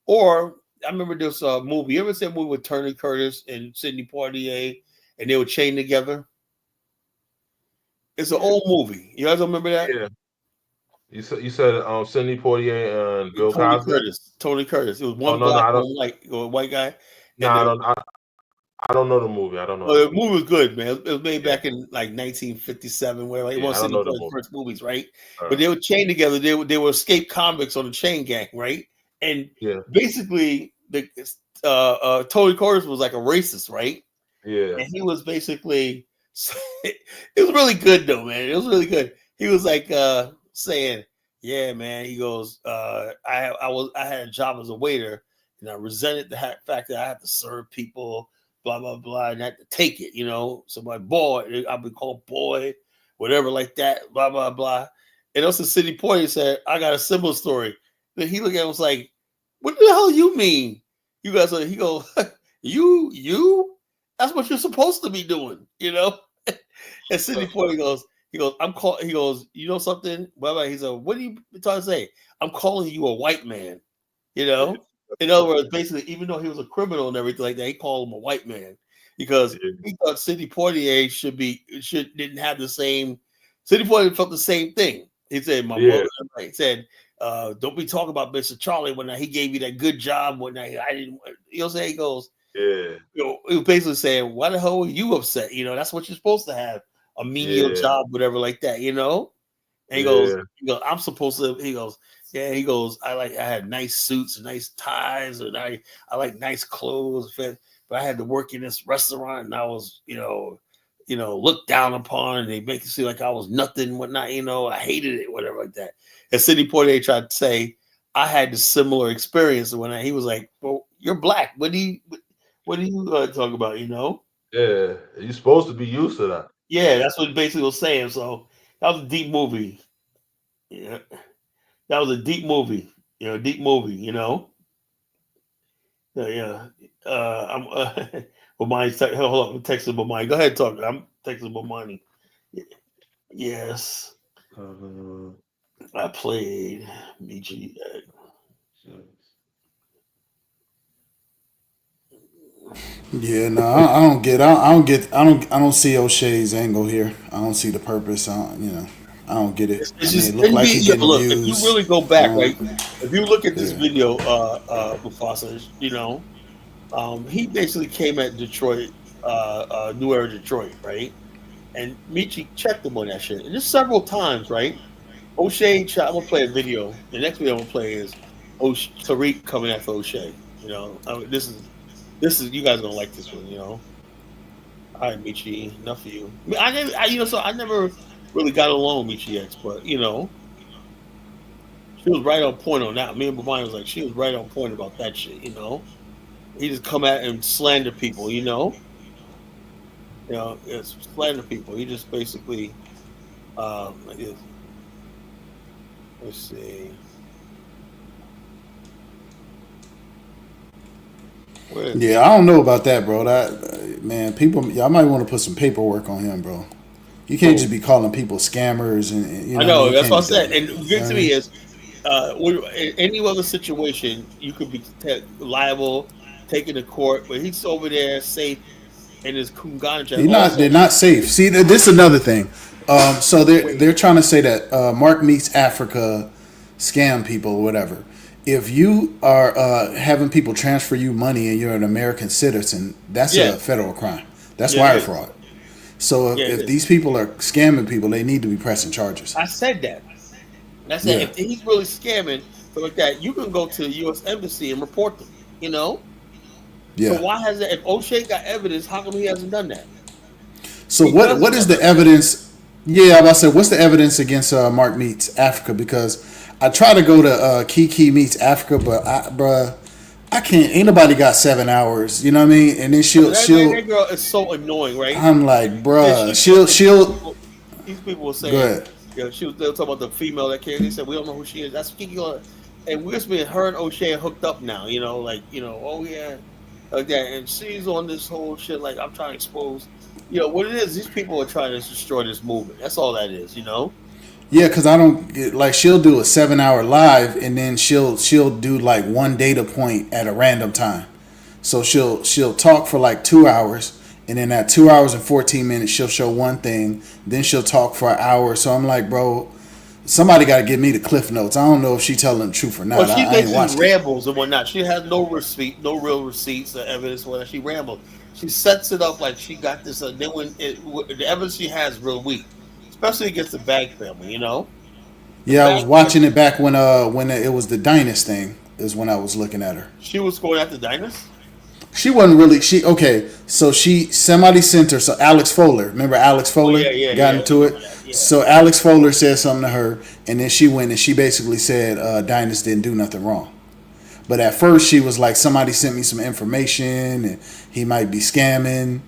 Or I remember this movie. You ever seen a movie with Tony Curtis and Sidney Poitier, and they were chained together? It's an old movie. You guys remember that? Yeah. You said Sidney Poitier and Bill Cosby. Tony Curtis. It was one black, one white guy. I don't know the movie. I don't know. The movie was good, man. It was made back in like 1957, where it was Sidney Poitier's first movies, right? But they were chained together. They were escaped convicts on the chain gang, right? And basically, the Tony Curtis was like a racist, right? Yeah. And he was basically, it was really good though, man. It was really good. He was like saying, "Yeah, man." He goes, "I had a job as a waiter, and I resented the fact that I had to serve people, blah blah blah, and I had to take it, So my boy, I've been called boy, whatever like that, blah blah blah." And also, Sidney Poitier said, "I got a similar story." Then he looked at him and was like, "What the hell you mean? You guys are?" He goes, "You? That's what you're supposed to be doing, And Sidney Poitier goes, he goes, "You know something?" Blah. He said, "What are you trying to say? I'm calling you a white man." In other words, basically, even though he was a criminal and everything like that, he called him a white man because he thought Sidney Poitier didn't have the same. Sidney Poitier felt the same thing. He said, "My mother," he said, "Don't be talking about Mr. Charlie when he gave you that good job when I didn't." He goes, he was basically saying, "Why the hell were you upset? That's what you're supposed to have, a menial job, whatever like that, And he goes, "I'm supposed to." He goes, "Yeah." He goes, I had nice suits and nice ties, and I like nice clothes, but I had to work in this restaurant, and I was, looked down upon, and they make it seem like I was nothing, whatnot. I hated it, whatever like that." And Sidney Poitier tried to say, I had the similar experience when he was like, "Well, you're black. What do you talk about?" Yeah, you're supposed to be used to that. Yeah, that's what he basically was saying. So that was a deep movie. Yeah, that was a deep movie. Deep movie. Yeah. I'm. Bomani, hold on. I'm texting Bomani. Go ahead, talk. I'm texting Bomani. Yes. I played Michi. Yeah, no, I don't see O'Shea's angle here. I don't see the purpose. I don't get it. It's just, look like he's getting look, abused. if you really go back, right? If you look at this video, Mufasa, he basically came at Detroit, New Era Detroit, right? And Michi checked him on that shit. And just several times, right? O'Shea, I'm gonna play a video. The next video I'm gonna play is Tariq coming after O'Shea. This is you guys are gonna like this one. All right, Michi, enough of you. I never really got along with Michi X, but she was right on point on that. Me and Bomani was like, she was right on point about that shit. He just come at and slander people. It's slander people. He just basically, let's see. Yeah, I don't know about that, bro. Man, y'all might want to put some paperwork on him, bro. You can't just be calling people scammers and I know that's what I said. And good to me is, in any other situation, you could be liable, taken to court, but he's over there safe in his Kunganja. They're not safe. See, this is another thing. So they're trying to say that Mark Meets Africa scam people or whatever. If you are having people transfer you money and you're an American citizen, that's a federal crime. That's wire fraud. So if these people are scamming people, they need to be pressing charges. I said that. And I said, Yeah. if he's really scamming so like that, you can go to the U.S. Embassy and report them. You know. So Yeah. why has that? If O'Shea got evidence, how come he hasn't done that? So He doesn't what is have the evidence. evidence? Yeah, I about to say, what's the evidence against Mark Meets Africa? Because I try to go to Kiki Meets Africa, but bruh, I can't. Ain't nobody got 7 hours. You know what I mean? And then That girl is so annoying, right? I'm like, And bruh, she said she'll. these people were Go saying, ahead. you know, they were talking about the female that came. They said we don't know who she is. That's Kiki. And we're being her and O'Shea hooked up now. You know, like oh yeah, like that. And she's on this whole shit. Like I'm trying to expose. What it is. These people are trying to destroy this movement. That's all that is. Yeah, because I don't like. She'll do a 7 hour live, and then she'll do like one data point at a random time. So she'll talk for like 2 hours, and then at 2 hours and 14 minutes, she'll show one thing. Then she'll talk for an hour. So I'm like, bro, somebody got to give me the cliff notes. I don't know if she telling the truth or not. Well, she I ain't basically watched it. rambles and whatnot. She has no no real receipts or evidence. Whether she rambles, she sets it up like she got this. Then the evidence she has is real weak, especially against the Bag family. The Yeah, I was Bag watching family. it back when it was the Dynast thing. Is when I was looking at her. She was going after Dinus. She wasn't really okay. So somebody sent her. So Alex Fowler, remember Alex Oh Fowler got yeah. I into remember it. that. Yeah. So Alex Fowler said something to her, and then she went and she basically said Dynas didn't do nothing wrong. But at first she was like, somebody sent me some information and he might be scamming,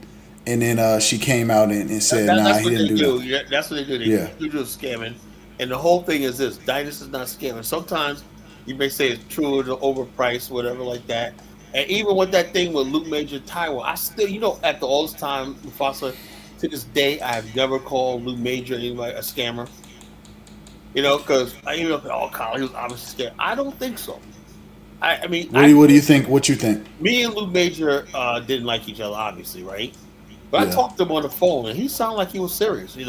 and then she came out and said, nah, That's he what didn't they do do. nothing. Yeah, that's what they do. Yeah. They do scamming, and the whole thing is this: Dinus is not scamming. Sometimes you may say it's true, it's overpriced, whatever like that. And even with that thing with Luke Major Taiwan, I still, after all this time, Mufasa, to this day, I have never called Luke Major anybody a scammer. Because even if Kyle, he was obviously scared. I don't think so. I mean, What do you think? What you think? me and Luke Major didn't like each other, obviously, right? But I Yeah. talked to him on the phone, and he sounded like he was serious. He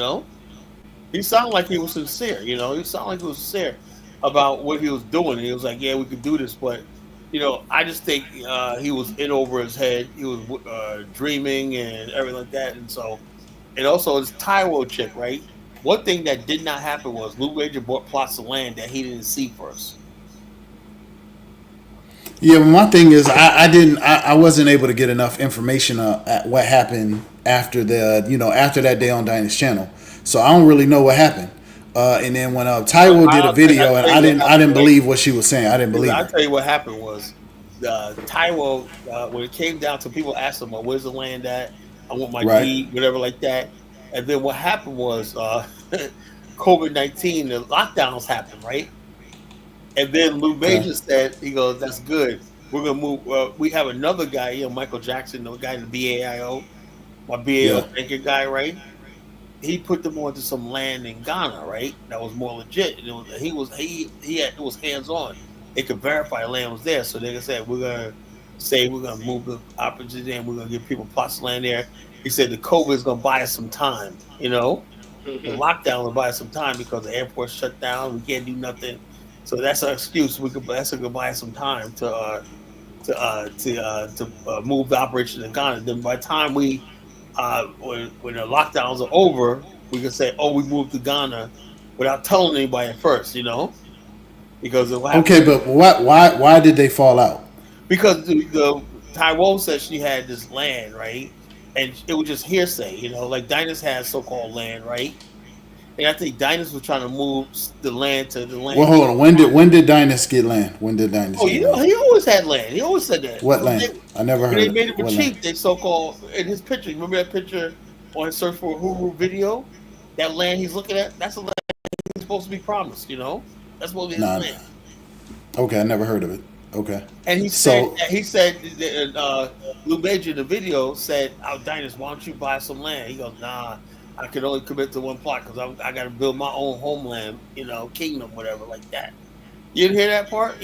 sounded like he was sincere. He sounded like he was sincere about what he was doing. And he was like, "Yeah, we could do this," but I just think he was in over his head. He was dreaming and everything like that, and also this Taiwo chick, right? One thing that did not happen was Lou Major bought plots of land that he didn't see first. Yeah, but my thing is, I wasn't able to get enough information at what happened after after that day on Dinah's channel, so I don't really know what happened. And then when Taiwo did a video, and I didn't believe what she was saying. I didn't believe I'll her. tell you what happened was Taiwo, when it came down to people asking him, well, where's the land at? I want my Right. deed, whatever like that. And then what happened was COVID-19, the lockdowns happened, right? And then Lou Major said, he goes, that's good. We're going to move. We have another guy, Michael Jackson, the guy in the BAIO, my BAO Yeah. banker guy, right? He put them onto some land in Ghana, right? That was more legit. And it was hands on. They could verify the land was there, so they could say we're gonna move the opportunity and we're gonna give people plots of land there. He said the COVID is gonna buy us some time, the lockdown will buy us some time because the airport shut down. We can't do nothing, so that's our excuse. That's gonna buy us some time to move the operation to Ghana. Then by the time when the lockdowns are over, we can say, "Oh, we moved to Ghana," without telling anybody at first, because of what Okay, happened. but why did they fall out? Because the Taiwan said she had this land, right, and it was just hearsay, like Dinus has so-called land, right, and I think Dinus was trying to move the land to the Well, land. hold on. When did Dynas get land? When did Dynas Oh, get land? he always had land. He always said that. What land? I never When heard they it. made him a What chief, land? they so-called in his picture. Remember that picture on his Search for Huru video? That land he's looking at, that's the land he's supposed to be promised. That's supposed to be his Nah. land. Okay, I never heard of it. Okay. And he So said Lou Major in the video said, Dinus, why don't you buy some land? He goes, nah, I can only commit to one plot because I got to build my own homeland, kingdom, whatever, like that. You didn't hear that part,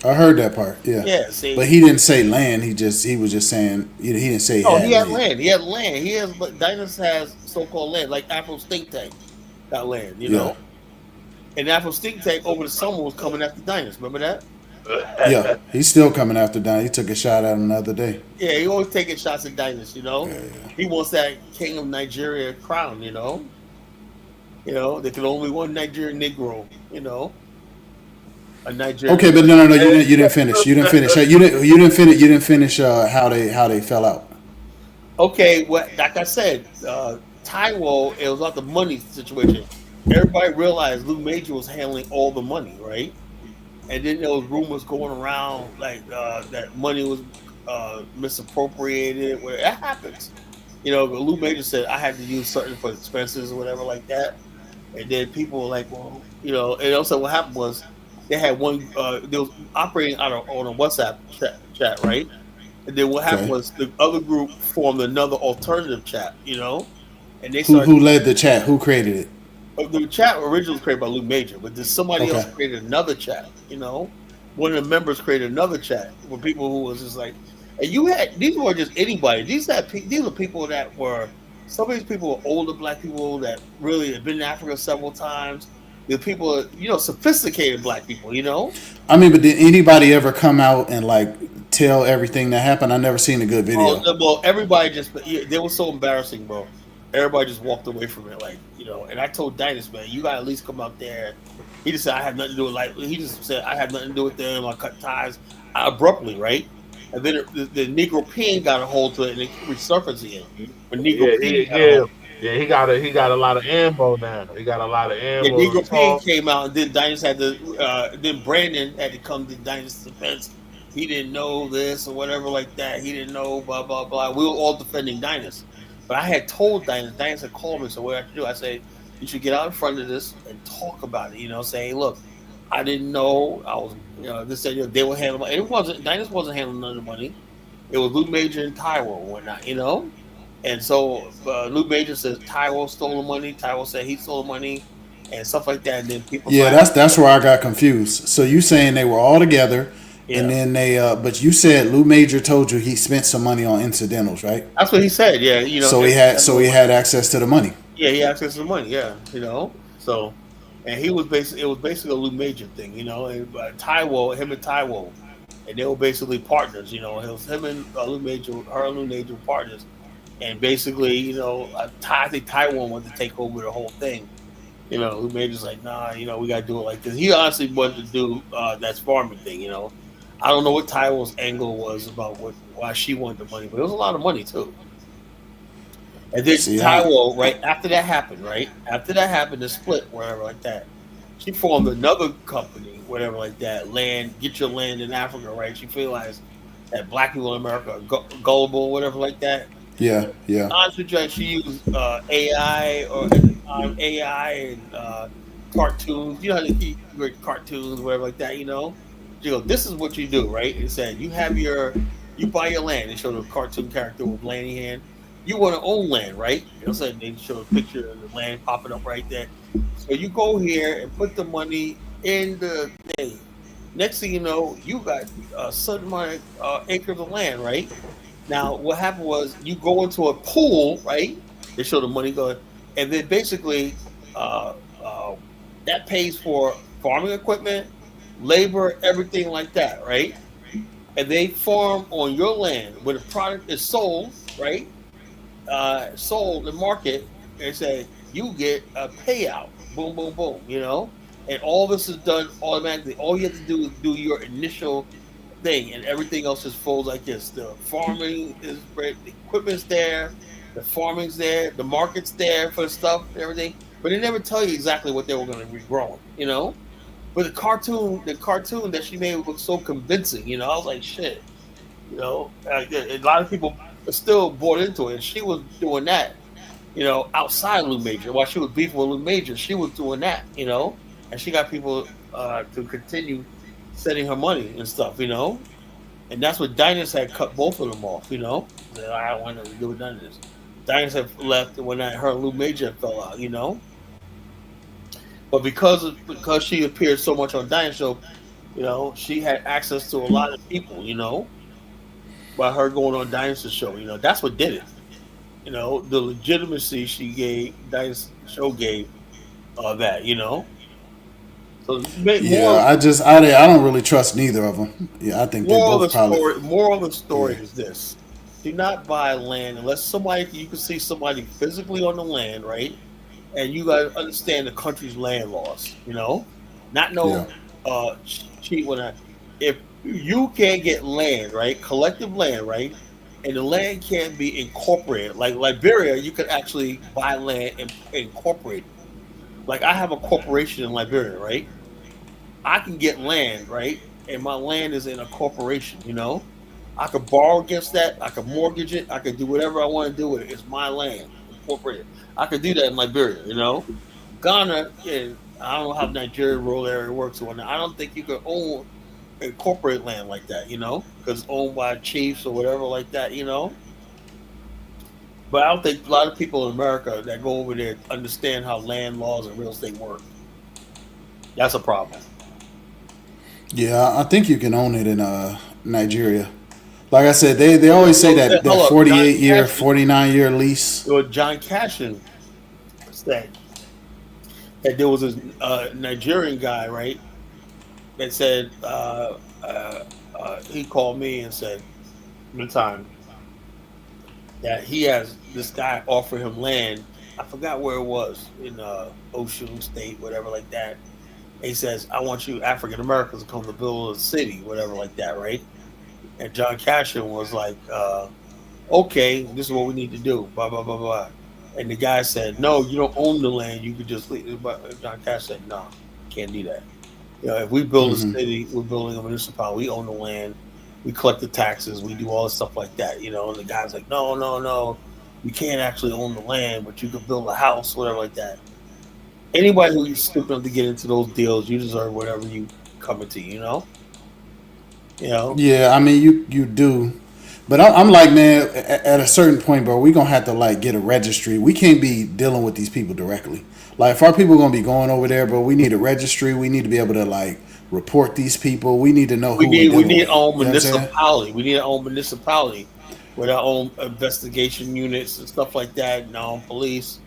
I heard that part. Yeah. Yeah, see. But he didn't say land. He was just saying he didn't say Oh, he had land. He had land. But Dinus has so-called land, like Afro's think tank got land, Yeah. And Afro's think tank over the summer was coming after Dinus. Remember that? Yeah, he's still coming after Dynas. He took a shot at him the other day. Yeah, he always taking shots at Dinus, Yeah. He wants that King of Nigeria crown, You know, there can only be one Nigerian Negro. You know, a Nigerian. Okay, but no, you didn't finish. You didn't finish. You didn't finish. How they fell out. Okay, well, like I said, Taiwo, it was not the money situation. Everybody realized Lou Major was handling all the money, right? And then there was rumors going around like that money was misappropriated. Where it happens, you know. Lou Major said I had to use certain for expenses or whatever like that, and then people were like, well, you know. And also, what happened was they had one. They was operating out of on a WhatsApp chat, right? And then what happened was the other group formed another alternative chat, you know, and they started. Who led the chat? Who created it? The chat originally was created by Lou Major, but then somebody else created another chat. You know, one of the members created another chat with people who was just like, and you had these weren't just anybody. These are people that were some of these people were older black people that really had been in Africa several times. The people, you know, sophisticated black people. You know. I mean, but did anybody ever come out and like tell everything that happened? I never seen a good video. Well, everybody just they were so embarrassing, bro. Everybody just walked away from it, like, you know. And I told Dynasty, man, you gotta at least come out there. He just said I have nothing to do with he just said I have nothing to do with them. I cut ties abruptly, right? And then the Negro Pin got a hold to it and it resurfaced again. When Negro Pin he got a lot of ammo now. He got a lot of ammo. Yeah, Negro Pin came out, and then Dynasty had to. Then Brandon had to come to Dynasty's defense. He didn't know this or whatever like that. He didn't know blah blah blah. We were all defending Dynasty. But I had told Dynasty had called me, so what I have to do, I say, you should get out in front of this and talk about it, you know, say, hey, look, I didn't know, I was, you know, this said, you know, they were handling money. It wasn't, Dynasty wasn't handling none of the money. It was Lou Major and Taiwo and whatnot, you know? And so Lou Major says Taiwo stole the money, Taiwo said he stole the money, and stuff like that, and then people... Yeah, that's where I got confused. So you saying they were all together, and then they, but you said Lou Major told you he spent some money on incidentals, right? That's what he said. Yeah, you know. So he had access to the money. Yeah, he had access to the money. Yeah, you know. So, and it was basically a Lou Major thing, you know. And him and Taiwo, and they were basically partners. You know, it was him and Lou Major, her and Lou Major were partners, and basically, you know, I think Taiwo wanted to take over the whole thing. You know, Lou Major's like, nah, you know, we got to do it like this. He honestly wanted to do that farming thing, you know. I don't know what Taiwo's angle was about why she wanted the money, but it was a lot of money too. And then Taiwo, right after that happened, the split, whatever like that, she formed another company, whatever like that. Get your land in Africa, right? She realized that black people in America are gullible, whatever like that. Yeah. Honestly, she used AI and cartoons. You know how they create cartoons, whatever like that. You know. She goes, this is what you do, right? It said you buy your land. They showed a cartoon character with land in hand. You want to own land, right? You know, so they showed a picture of the land popping up right there. So you go here and put the money in the thing. Next thing you know, you got a certain amount of acres of land, right? Now, what happened was you go into a pool, right? They show the money going, and then basically that pays for farming equipment, labor, everything like that, right? And they farm on your land where the product is sold, right? Sold and market, and say you get a payout. Boom, boom, boom. You know, and all this is done automatically. All you have to do is do your initial thing, and everything else just folds like this. The farming is the equipment's there, the farming's there, the market's there for the stuff and everything. But they never tell you exactly what they were going to be growing. You know. But the cartoon that she made looked so convincing, you know. I was like, shit, you know. A lot of people still bought into it. And she was doing that, you know, outside Lou Major. While she was beefing with Lou Major, she was doing that, you know. And she got people to continue sending her money and stuff, you know. And that's what Dynasty had cut both of them off, you know. I don't want to do none of this. Dynasty had left when her and Lou Major fell out, you know. But because she appeared so much on Dynasty Show, you know, she had access to a lot of people, you know, by her going on Dynasty Show. You know, that's what did it. You know, the legitimacy she gave, Dynasty Show gave that, you know. So I don't really trust neither of them. Yeah, I think they both probably. Moral of the story is this: do not buy land unless you can see somebody physically on the land, right? and you got to understand the country's land laws. You know, not no cheat when if you can't get land, right, collective land, right, and the land can't be incorporated. Like Liberia, you could actually buy land and incorporate it. Like I have a corporation in Liberia, right? I can get land, right, and my land is in a corporation. You know, I could borrow against that. I could mortgage it. I could do whatever I want to do with it. It's my land, incorporated. I could do that in Liberia. You know, Ghana, and I don't know how Nigeria rural area works or whatnot. I don't think you could own incorporate land like that. You know, because it's owned by chiefs or whatever like that. You know. But I don't think a lot of people in America that go over there understand how land laws and real estate work. That's a problem. Yeah, I think you can own it in Nigeria. Like I said, they always say that 48-year, 49-year lease. What John Cashin said that there was a Nigerian guy, right, that said he called me and said one time that he has this guy offer him land. I forgot where it was in Ocean State, whatever like that. And he says, "I want you African Americans to come to build a city, whatever like that, right?" And John Cashin was like, "Okay, this is what we need to do." Blah blah blah blah. And the guy said, "No, you don't own the land. You could just leave." But John Cash said, "No, can't do that. You know, if we build a city, we're building a municipality. We own the land. We collect the taxes. We do all the stuff like that. You know." And the guy's like, "No, no, no. You can't actually own the land, but you could build a house, whatever like that." Anybody who's stupid enough to get into those deals, you deserve whatever you come into. You know. You know. Yeah, I mean you do. But I'm like, man, at a certain point, bro, we're going to have to, like, get a registry. We can't be dealing with these people directly. Like, if our people are going to be going over there, bro, we need a registry. We need to be able to, like, report these people. We need to know who we need our own municipality. We need our own municipality with our own investigation units and stuff like that, and our own police,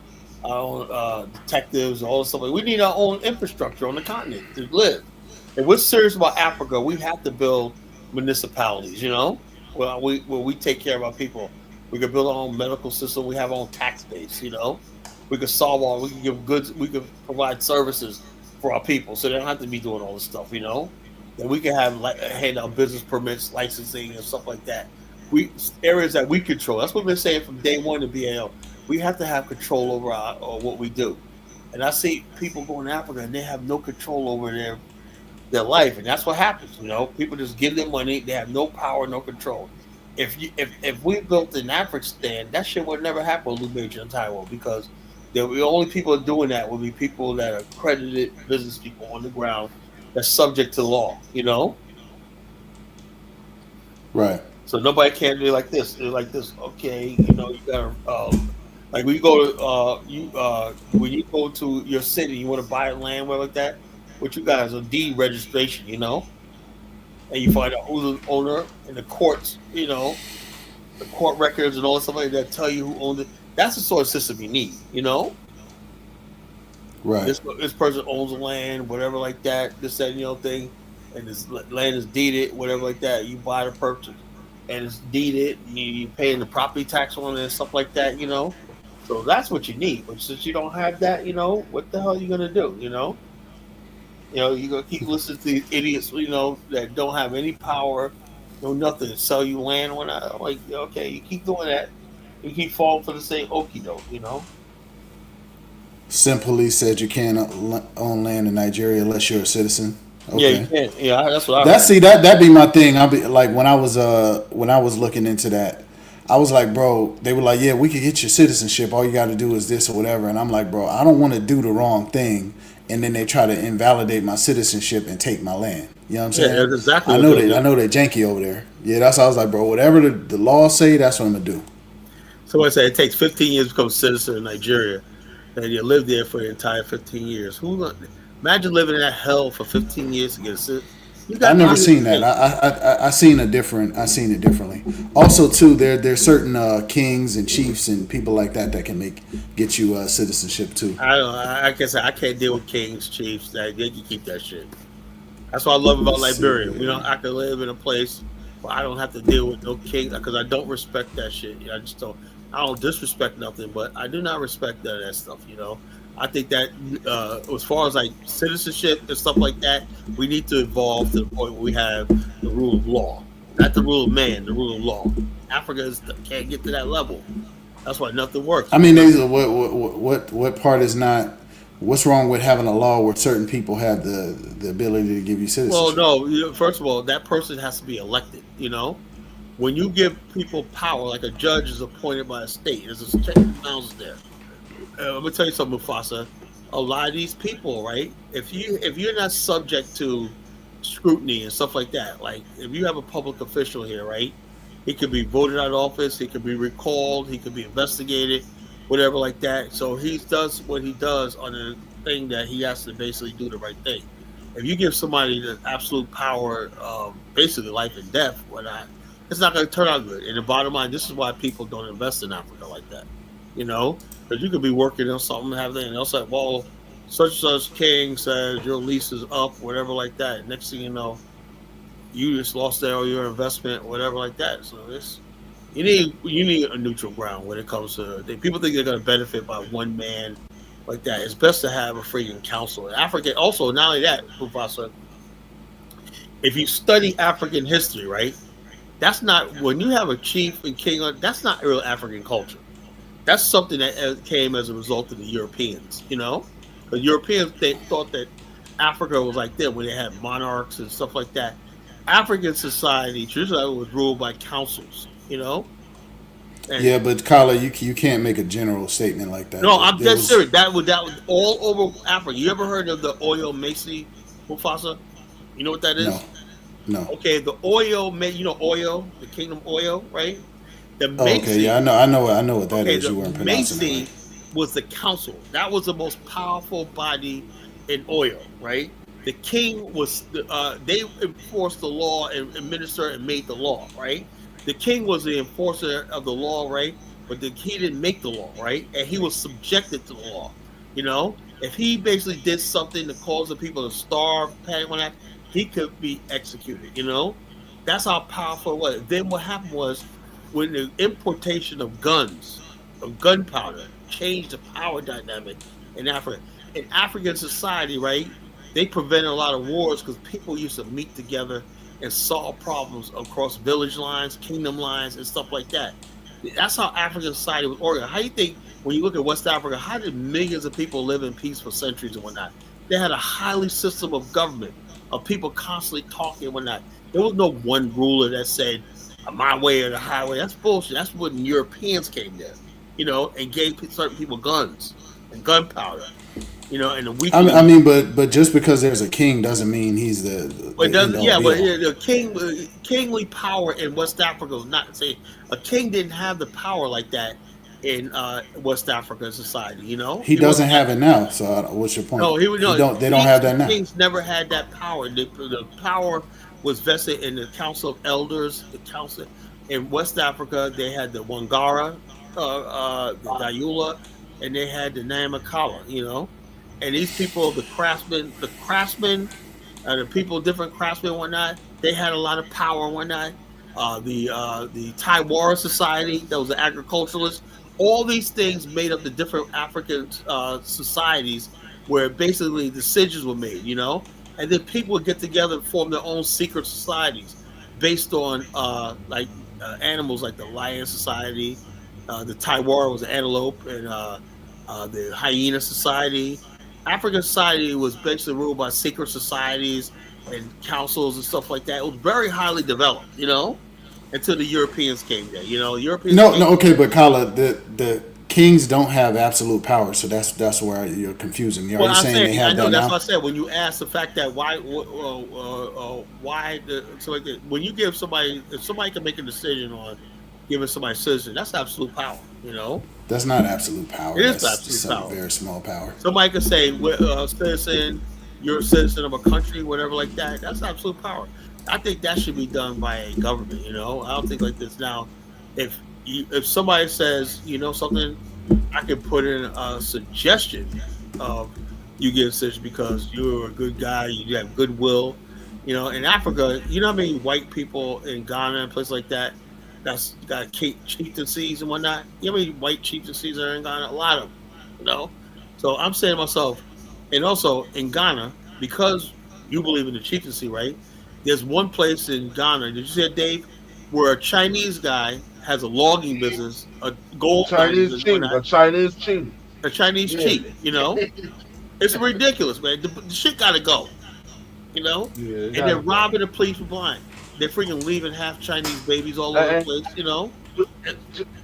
our own detectives, all this stuff. We need our own infrastructure on the continent to live. If we're serious about Africa, we have to build municipalities, you know? Well, we take care of our people. We could build our own medical system. We have our own tax base. You know, we could solve all. We can give goods. We could provide services for our people, so they don't have to be doing all this stuff. You know, and we can have hand out business permits, licensing, and stuff like that. Areas that we control. That's what we've been saying from day one to BAL. We have to have control over what we do. And I see people going to Africa and they have no control over their life, and that's what happens. You know, people just give them money. They have no power, no control. If we built in Afghanistan, that shit would never happen with Liberia and Taiwan, because the only people doing that would be people that are accredited business people on the ground that's subject to law. You know, right? So nobody can do like this. They're like this. Okay, you know, you gotta like when you go to when you go to your city, you want to buy land, where like that. What you guys a deed registration, you know, and you find out who's the owner, and the courts, you know, the court records and all that stuff like that tell you who owned it. That's the sort of system you need, you know. Right. This person owns the land, whatever like that. This that, you know, thing, and this land is deeded, whatever like that. You buy the purchase, and it's deeded. You paying the property tax on it and stuff like that, you know. So that's what you need. But since you don't have that, you know, what the hell are you gonna do, you know? You know, you're going to keep listening to these idiots, you know, that don't have any power, no nothing, sell you land. When I'm like, okay, you keep doing that. You keep falling for the same okie doke, you know? Simply said you can't own land in Nigeria unless you're a citizen. Okay. Yeah, you can. Yeah, that's what I see, that'd be my thing. I'd be like, when I was looking into that, I was like, bro, they were like, yeah, we could get your citizenship. All you got to do is this or whatever. And I'm like, bro, I don't want to do the wrong thing. And then they try to invalidate my citizenship and take my land. You know what I'm saying? Yeah, that's exactly. I know they're janky over there. Yeah, that's why I was like, bro, whatever the laws say, that's what I'm gonna do. Somebody said it takes 15 years to become a citizen in Nigeria, and you live there for the entire 15 years. Imagine living in that hell for 15 years to get a citizen. I've never seen that. I seen it differently. Also, too, there's certain kings and chiefs and people like that can get you citizenship too. I guess I can't deal with kings, chiefs. They can keep that shit. That's what I love about Liberia. You know, I can live in a place where I don't have to deal with no king, because I don't respect that shit. I don't disrespect nothing, but I do not respect that stuff. You know, I think that as far as like citizenship and stuff like that, we need to evolve to the point where we have the rule of law, not the rule of man, the rule of law. Africa can't get to that level. That's why nothing works. I mean, what part is not? What's wrong with having a law where certain people have the ability to give you citizenship? Well, no. First of all, that person has to be elected. When you give people power, like a judge is appointed by a state, there's a check and balance there. I'm gonna tell you something, Mufasa. A lot of these people, right? If you're not subject to scrutiny and stuff like that, like if you have a public official here, right? He could be voted out of office, he could be recalled, he could be investigated, whatever like that. So he does what he does on the thing that he has to basically do the right thing. If you give somebody the absolute power of basically life and death, whatnot, it's not going to turn out good. And the bottom line, this is why people don't invest in Africa like that. Because you could be working on something, and they'll say, well, such and such king says your lease is up, whatever like that. Next thing you know, you just lost all your investment, whatever like that. So you need a neutral ground when it comes to people think they're going to benefit by one man like that. It's best to have a freaking council. In Africa, also, not only that, Professor, if you study African history, right, that's not, when you have a chief and king, that's not real African culture. That's something that came as a result of the Europeans, The Europeans, they thought that Africa was like them when they had monarchs and stuff like that. African society traditionally was ruled by councils, Yeah, but Kala, you can't make a general statement like that. No, I'm dead serious. That was all over Africa. You ever heard of the Oyo Macy, Mufasa? You know what that is? No. Okay, the Oyo, Oyo, the Kingdom Oyo, right? The Macy, okay, yeah, I know what that is. You weren't pronouncing Macy it right. Was the council. That was the most powerful body in Oyo, right? The king was, they enforced the law and administered and made the law, right? The king was the enforcer of the law, right? But he didn't make the law, right? And he was subjected to the law, If he basically did something to cause the people to starve, he could be executed, That's how powerful it was. Then what happened was, when the importation of guns, of gunpowder, changed the power dynamic in Africa. In African society, right, they prevented a lot of wars because people used to meet together and solve problems across village lines, kingdom lines, and stuff like that. That's how African society was organized. How do you think, when you look at West Africa, how did millions of people live in peace for centuries and whatnot? They had a highly system of government, of people constantly talking and whatnot. There was no one ruler that said, my way or the highway. That's bullshit. That's when Europeans came there, and gave certain people guns and gunpowder, and the weak. I mean, but just because there's a king doesn't mean he's the kingly power in West Africa was not saying a king didn't have the power like that in West African society. He doesn't have it now. So what's your point? No, they don't have that now. Kings never had that power. The power was vested in the Council of Elders. The council in West Africa, they had the Wangara, the Dayula, and they had the Namakala, And these people, the craftsmen, the people, different craftsmen and whatnot, they had a lot of power and whatnot. The Taiwara Society, that was the agriculturalists. All these things made up the different African societies where basically decisions were made, And then people would get together and form their own secret societies based on animals like the Lion Society, the Taiwara was the antelope, and the Hyena Society. African society was basically ruled by secret societies and councils and stuff like that. It was very highly developed, until the Europeans came there. Okay, but Kala, the kings don't have absolute power, so that's where you're confusing me. Are you saying they have that now? That's what I said. When you ask the fact that when you give somebody, if somebody can make a decision on giving somebody citizenship, that's absolute power. That's not absolute power. It is absolute power. Very small power. Somebody could say, citizen, you're a citizen of a country, whatever like that. That's absolute power. I think that should be done by a government. I don't think like this now. If somebody says, something, I can put in a suggestion of you get citizenship because you're a good guy, you have goodwill. In Africa, how many white people in Ghana and places like that that's got chieftaincies and whatnot? You know how many white chieftaincies are in Ghana? A lot of them, So I'm saying to myself, and also in Ghana, because you believe in the chieftaincy, right? There's one place in Ghana, did you see it, Dave, where a Chinese guy has a logging business, a gold mining Chinese business, chief, a Chinese chief. a Chinese Yeah. chief, you know? It's ridiculous, man. The shit gotta go, you know? Yeah, it And gotta they're go. robbing the police for blind. They're freaking leaving half Chinese babies all over the And place, you know?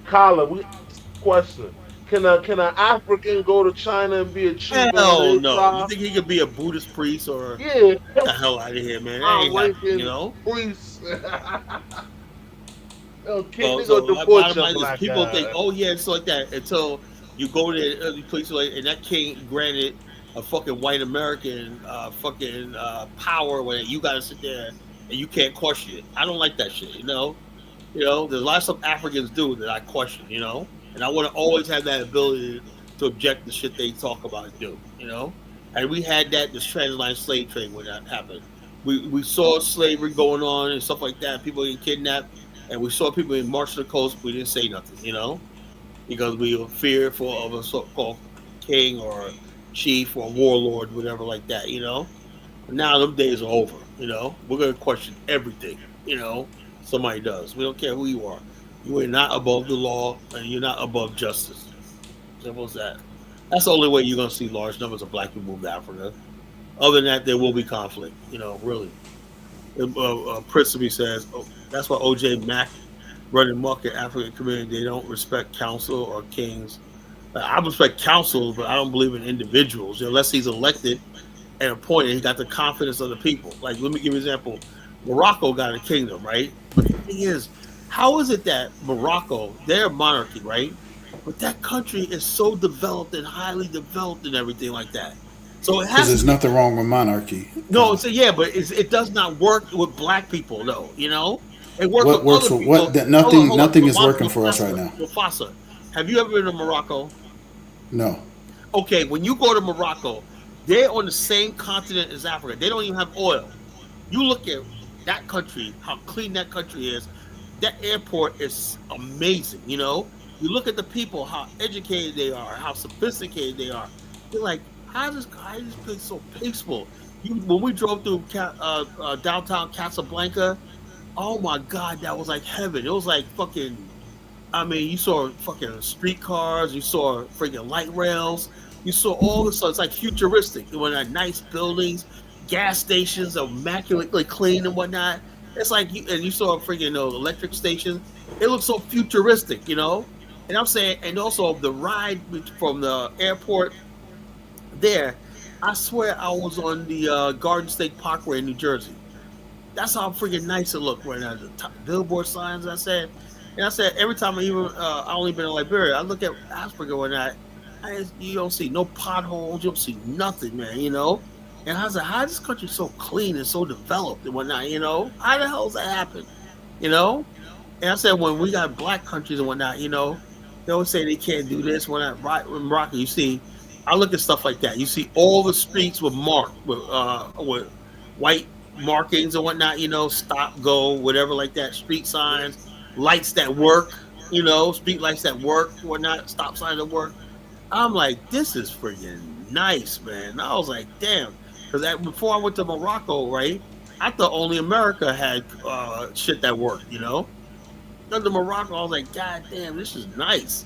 Carla, we question: can an African go to China and be a chief in one of Hell their no. You tribes? think he could be a Buddhist priest or Yeah, get the hell out of here, man? That ain't happening, you Lincoln know? priests. They'll So, they gonna deport bottom your line is black people think, ass. oh yeah, it's like that until you go to the place like, and that king granted a fucking white American fucking power where you got to sit there and you can't question it. I don't like that shit, you know. You know, there's a lot of stuff Africans do that I question, you know, and I want to always have that ability to object to shit they talk about and do, you know. And we had that this transatlantic slave trade when that happened. We saw slavery going on and stuff like that. People getting kidnapped, and we saw people in march to the coast. We didn't say nothing, you know, because we were fearful of a so-called king or chief or warlord, whatever like that, you know. But now them days are over, you know. We're gonna question everything, you know. Somebody does. We don't care who you are. You are not above the law, and you're not above justice. Simple as that. That's the only way you're gonna see large numbers of black people move to Africa. Other than that, there will be conflict. You know, really. Principally says that's why OJ Mack running muck in African community. They don't respect council or kings. I respect councils, but I don't believe in individuals unless he's elected and appointed. He got the confidence of the people. Like, let me give you an example. Morocco got a kingdom, right? But the thing is, how is it that Morocco, they're a monarchy, right? But that country is so developed and highly developed and everything like that. So it Because has to there's be. nothing wrong with monarchy. No, so yeah, but it does not work with black people, though. You know, it works with What works other for people. what? That Hold on, nothing. hold on. Nothing is working for us right now. Mufasa, have you ever been to Morocco? No. Okay, when you go to Morocco, they're on the same continent as Africa. They don't even have oil. You look at that country, how clean that country is. That airport is amazing. You know, you look at the people, how educated they are, how sophisticated they are. You're like, how is this place so peaceful? When we drove through downtown Casablanca, oh my God, that was like heaven. It was like fucking. I mean, you saw fucking streetcars, you saw freaking light rails, you saw all this stuff. It's like futuristic. It was like nice buildings, gas stations, immaculately clean and whatnot. It's like, and you saw freaking electric stations. It looks so futuristic, you know. And I'm saying, and also the ride from the airport there, I swear I was on the Garden State Parkway in New Jersey. That's how freaking nice it looked right now. The billboard signs. And I said every time I only been in Liberia, I look at Africa when you don't see no potholes, you don't see nothing, man. You know. And I was like, how is this country so clean and so developed and whatnot? You know, how the hell does that happen? You know. And I said when we got black countries and whatnot, you know, they always say they can't do this. When in Morocco, you see, I look at stuff like that. You see all the streets with marked with white markings and whatnot, you know, stop, go, whatever like that, street signs, lights that work, you know, street lights that work, whatnot, stop signs that work. I'm like, this is freaking nice, man. I was like, damn, because before I went to Morocco, right, I thought only America had shit that worked, you know. Under Morocco, I was like, God damn, this is nice.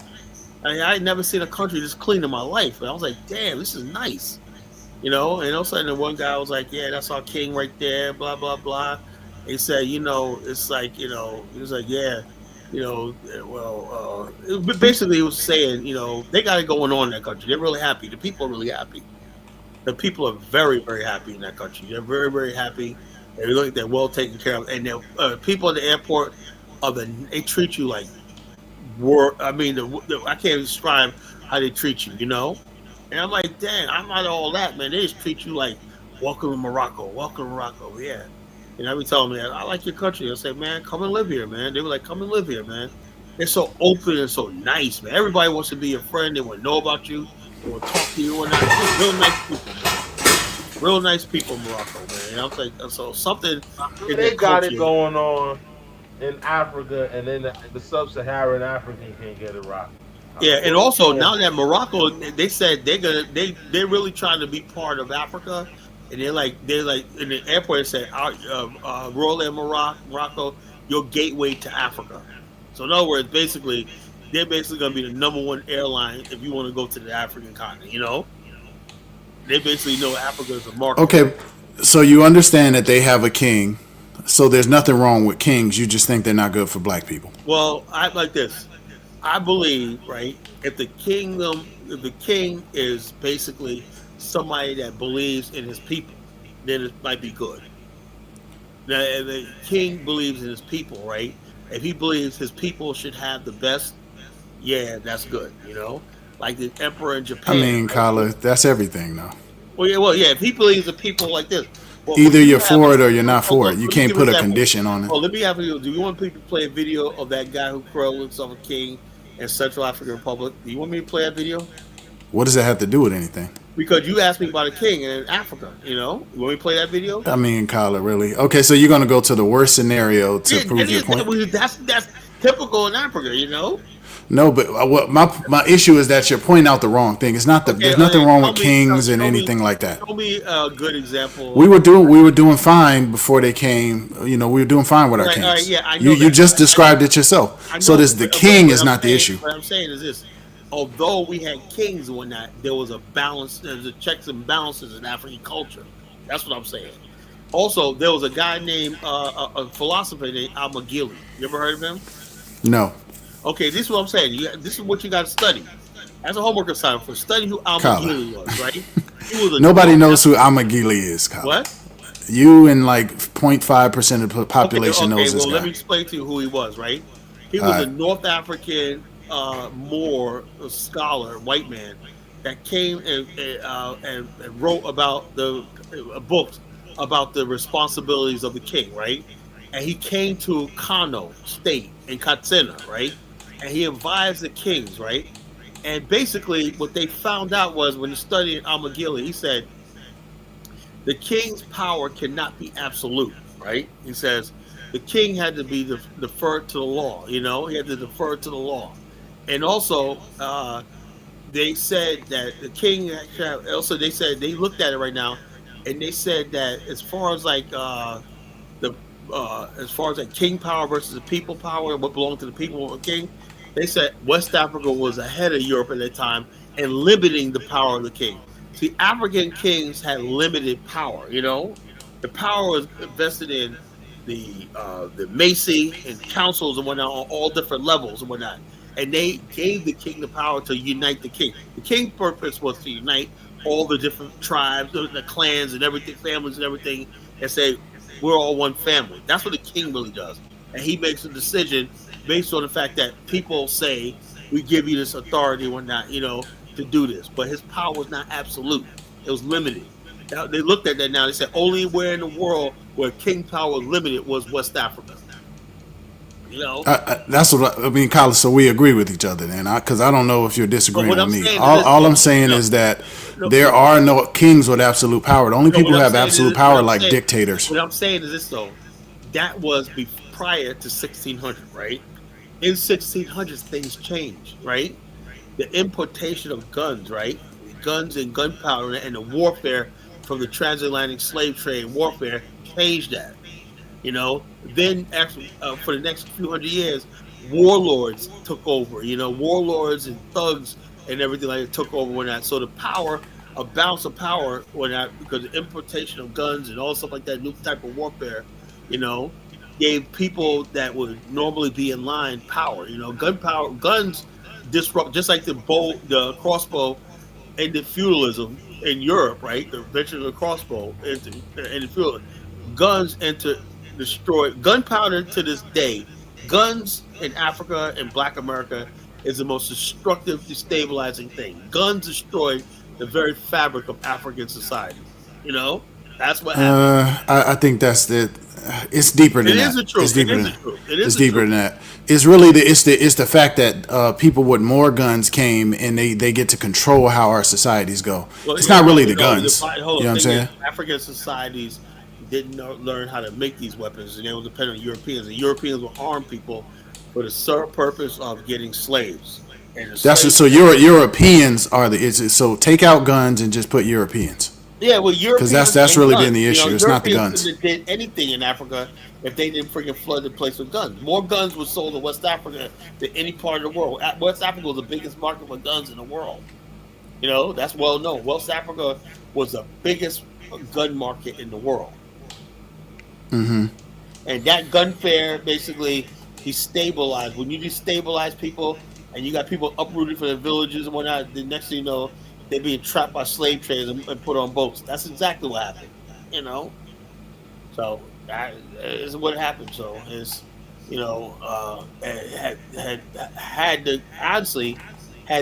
I mean, I had never seen a country this clean in my life. And I was like, damn, this is nice. You know, and all of a sudden the one guy was like, yeah, that's our king right there, blah, blah, blah. He said, you know, it's like, you know, he was like, yeah, you know, well, basically he was saying, you know, they got it going on in that country. They're really happy. The people are really happy. The people are very, very happy in that country. They're very, very happy. They look like they're well taken care of. And people at the airport, they treat you like I mean, I can't describe how they treat you, you know? And I'm like, dang, I'm not all that, man. They just treat you like, welcome to Morocco, welcome to Morocco, yeah. And I be telling me, I like your country. I say, man, come and live here, man. They were like, come and live here, man. They're so open and so nice, man. Everybody wants to be your friend. They want to know about you. They want to talk to you and that. Real nice people, man. Real nice people in Morocco, man. And I was like, so something in They their got culture. it going on in Africa, and then the sub-Saharan African can't get it right. Yeah, and also now that Morocco, they said they're really trying to be part of Africa, and they're like in the airport they said, Royal Air Morocco, your gateway to Africa. So in other words, basically, they're basically going to be the number one airline if you want to go to the African continent. You know, they basically know Africa is a market. Okay, so you understand that they have a king, so there's nothing wrong with kings. You just think they're not good for black people. Well, I like this. I believe, right, if the king is basically somebody that believes in his people, then it might be good. Now, if the king believes in his people, right? If he believes his people should have the best, yeah, that's good. You know, like the emperor in Japan. I mean, right? Kyla, that's everything, though. Well, yeah. If he believes in people like this, well, either you're for it or you're not for it. You can't put a condition on it. Oh, let me have you. Do you want people to play a video of that guy who crowned himself a king in Central African Republic? Do you want me to play that video? What does that have to do with anything? Because you asked me about a king in Africa, you know? You want me to play that video? I mean, Kyla, really? Okay, so you're going to go to the worst scenario to prove your point? That's typical in Africa, you know? No, but what my issue is that you're pointing out the wrong thing. It's not there's nothing wrong with kings and anything like that. Show me a good example. We were doing fine before they came. You know, we were doing fine with our kings. Yeah, I know you just described it yourself. So the king is not the issue. What I'm saying is this: although we had kings and whatnot, there was a balance. There's a checks and balances in African culture. That's what I'm saying. Also, there was a guy named a philosopher named Al-Magili. You ever heard of him? No. Okay, this is what I'm saying. This is what you got to study. As a homework assignment for study who Al-Magili was, right? Nobody knows who Al-Magili is, Kyle. What? You and like 0.5% of the population knows this guy. Let me explain to you who he was, right? He was a North African Moor scholar, white man, that came and wrote about the books about the responsibilities of the king, right? And he came to Kano state in Katsina, right? And he advised the kings, right? And basically what they found out was when he studied Al-Magili, he said, the king's power cannot be absolute, right? He says the king had to be deferred to the law, you know? He had to defer to the law. And also, they said that the king, also they said, they looked at it right now, and they said that as far as like king power versus the people power, what belonged to the people of the king, they said West Africa was ahead of Europe at that time and limiting the power of the king. See, African kings had limited power, you know? The power was vested in the Macy and councils and whatnot on all different levels and whatnot. And they gave the king the power to unite the king. The king's purpose was to unite all the different tribes, the clans and everything, families and everything, and say, we're all one family. That's what the king really does. And he makes a decision based on the fact that people say, we give you this authority or not, you know, to do this. But his power was not absolute. It was limited. Now, they looked at that now. They said only where in the world where king power was limited was West Africa. You know? That's what I mean, Kyle. So we agree with each other then, because I don't know if you're disagreeing with me. All I'm saying is that there are no kings with absolute power. The only people who have absolute power are like dictators. What I'm saying is this, though. That was prior to 1600, right? In 1600s, things changed, right? The importation of guns, right? Guns and gunpowder and the warfare from the transatlantic slave trade warfare changed that. You know, then actually for the next few hundred years, warlords took over. You know, warlords and thugs and everything like that took over when that. So the power, a balance of power when that, because the importation of guns and all stuff like that, new type of warfare, you know, gave people that would normally be in line power. You know, guns disrupt, just like the crossbow ended feudalism in Europe, right? The invention of the crossbow ended feudalism. Guns destroyed gunpowder to this day. Guns in Africa and Black America is the most destructive, destabilizing thing. Guns destroyed the very fabric of African society. You know, that's what happened. I think that's it. It's deeper than that. It is the truth. It's deeper than that. It's really it's the fact that people with more guns came and they get to control how our societies go. Well, it's not really the guns. You know what I'm saying? African societies didn't learn how to make these weapons, and they were dependent on Europeans. And Europeans would arm people for the sole purpose of getting slaves. That's just, so Europeans are so take out guns and just put Europeans. Yeah, well, Europeans, because that's really guns. been the issue. It's not the guns. Couldn't have did anything in Africa if they didn't freaking flood the place with guns. More guns were sold in West Africa than any part of the world. West Africa was the biggest market for guns in the world. That's well known. West Africa was the biggest gun market in the world. Mm-hmm. And that gun fair basically destabilized. When you destabilize people and you got people uprooted from their villages and whatnot, the next thing you know, they're being trapped by slave traders and put on boats. That's exactly what happened, So that is what happened. So it's, had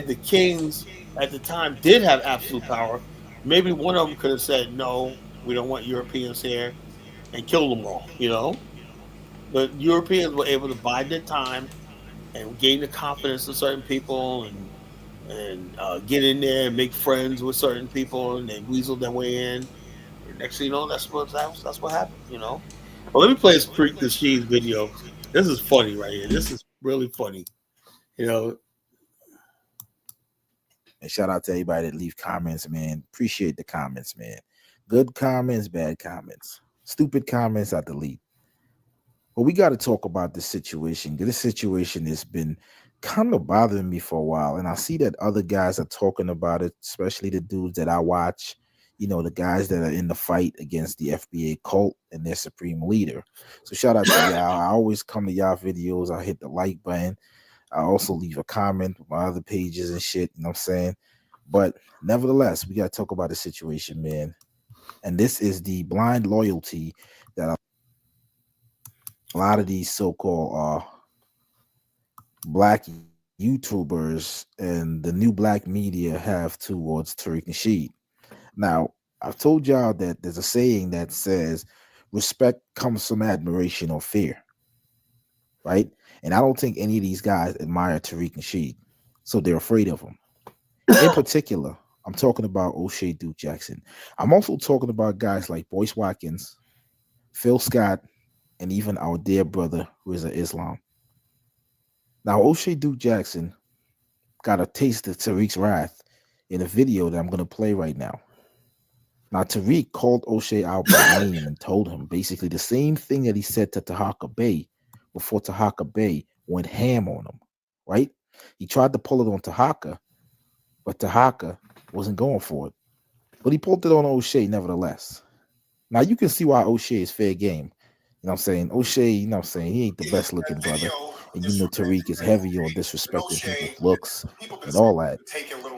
the kings at the time did have absolute power, maybe one of them could have said, no, we don't want Europeans here, and killed them all, But Europeans were able to bide their time and gain the confidence of certain people and get in there and make friends with certain people, and they weasel their way in. And next thing you know, that's what happened. Well, let me play this She's video. This is funny right here. This is really funny. And shout out to everybody that leave comments, man. Appreciate the comments, man. Good comments, bad comments, stupid comments, I delete. But we got to talk about this situation. This situation has been kind of bothering me for a while, and I see that other guys are talking about it, especially the dudes that I watch, the guys that are in the fight against the FBA cult and their supreme leader. So shout out to y'all. I always come to y'all videos. I hit the like button. I also leave a comment with my other pages and shit, you know what I'm saying? But nevertheless, we got to talk about the situation, man. And this is the blind loyalty that a lot of these so-called black YouTubers and the new black media have towards Tariq Nasheed. Now, I've told y'all that there's a saying that says respect comes from admiration or fear, right? And I don't think any of these guys admire Tariq Nasheed, so they're afraid of him. In particular, I'm talking about O'Shea Duke Jackson. I'm also talking about guys like Boyce Watkins, Phil Scott, and even our dear brother Rizza Islam. Now, O'Shea Duke Jackson got a taste of Tariq's wrath in a video that I'm going to play right now. Now, Tariq called O'Shea out by name and told him basically the same thing that he said to Tahaka Bey before Tahaka Bey went ham on him, right? He tried to pull it on Tahaka, but Tahaka wasn't going for it. But he pulled it on O'Shea nevertheless. Now, you can see why O'Shea is fair game. You know what I'm saying? O'Shea, you know what I'm saying? He ain't the best looking brother. And Tariq is heavy on disrespecting people's looks and all that.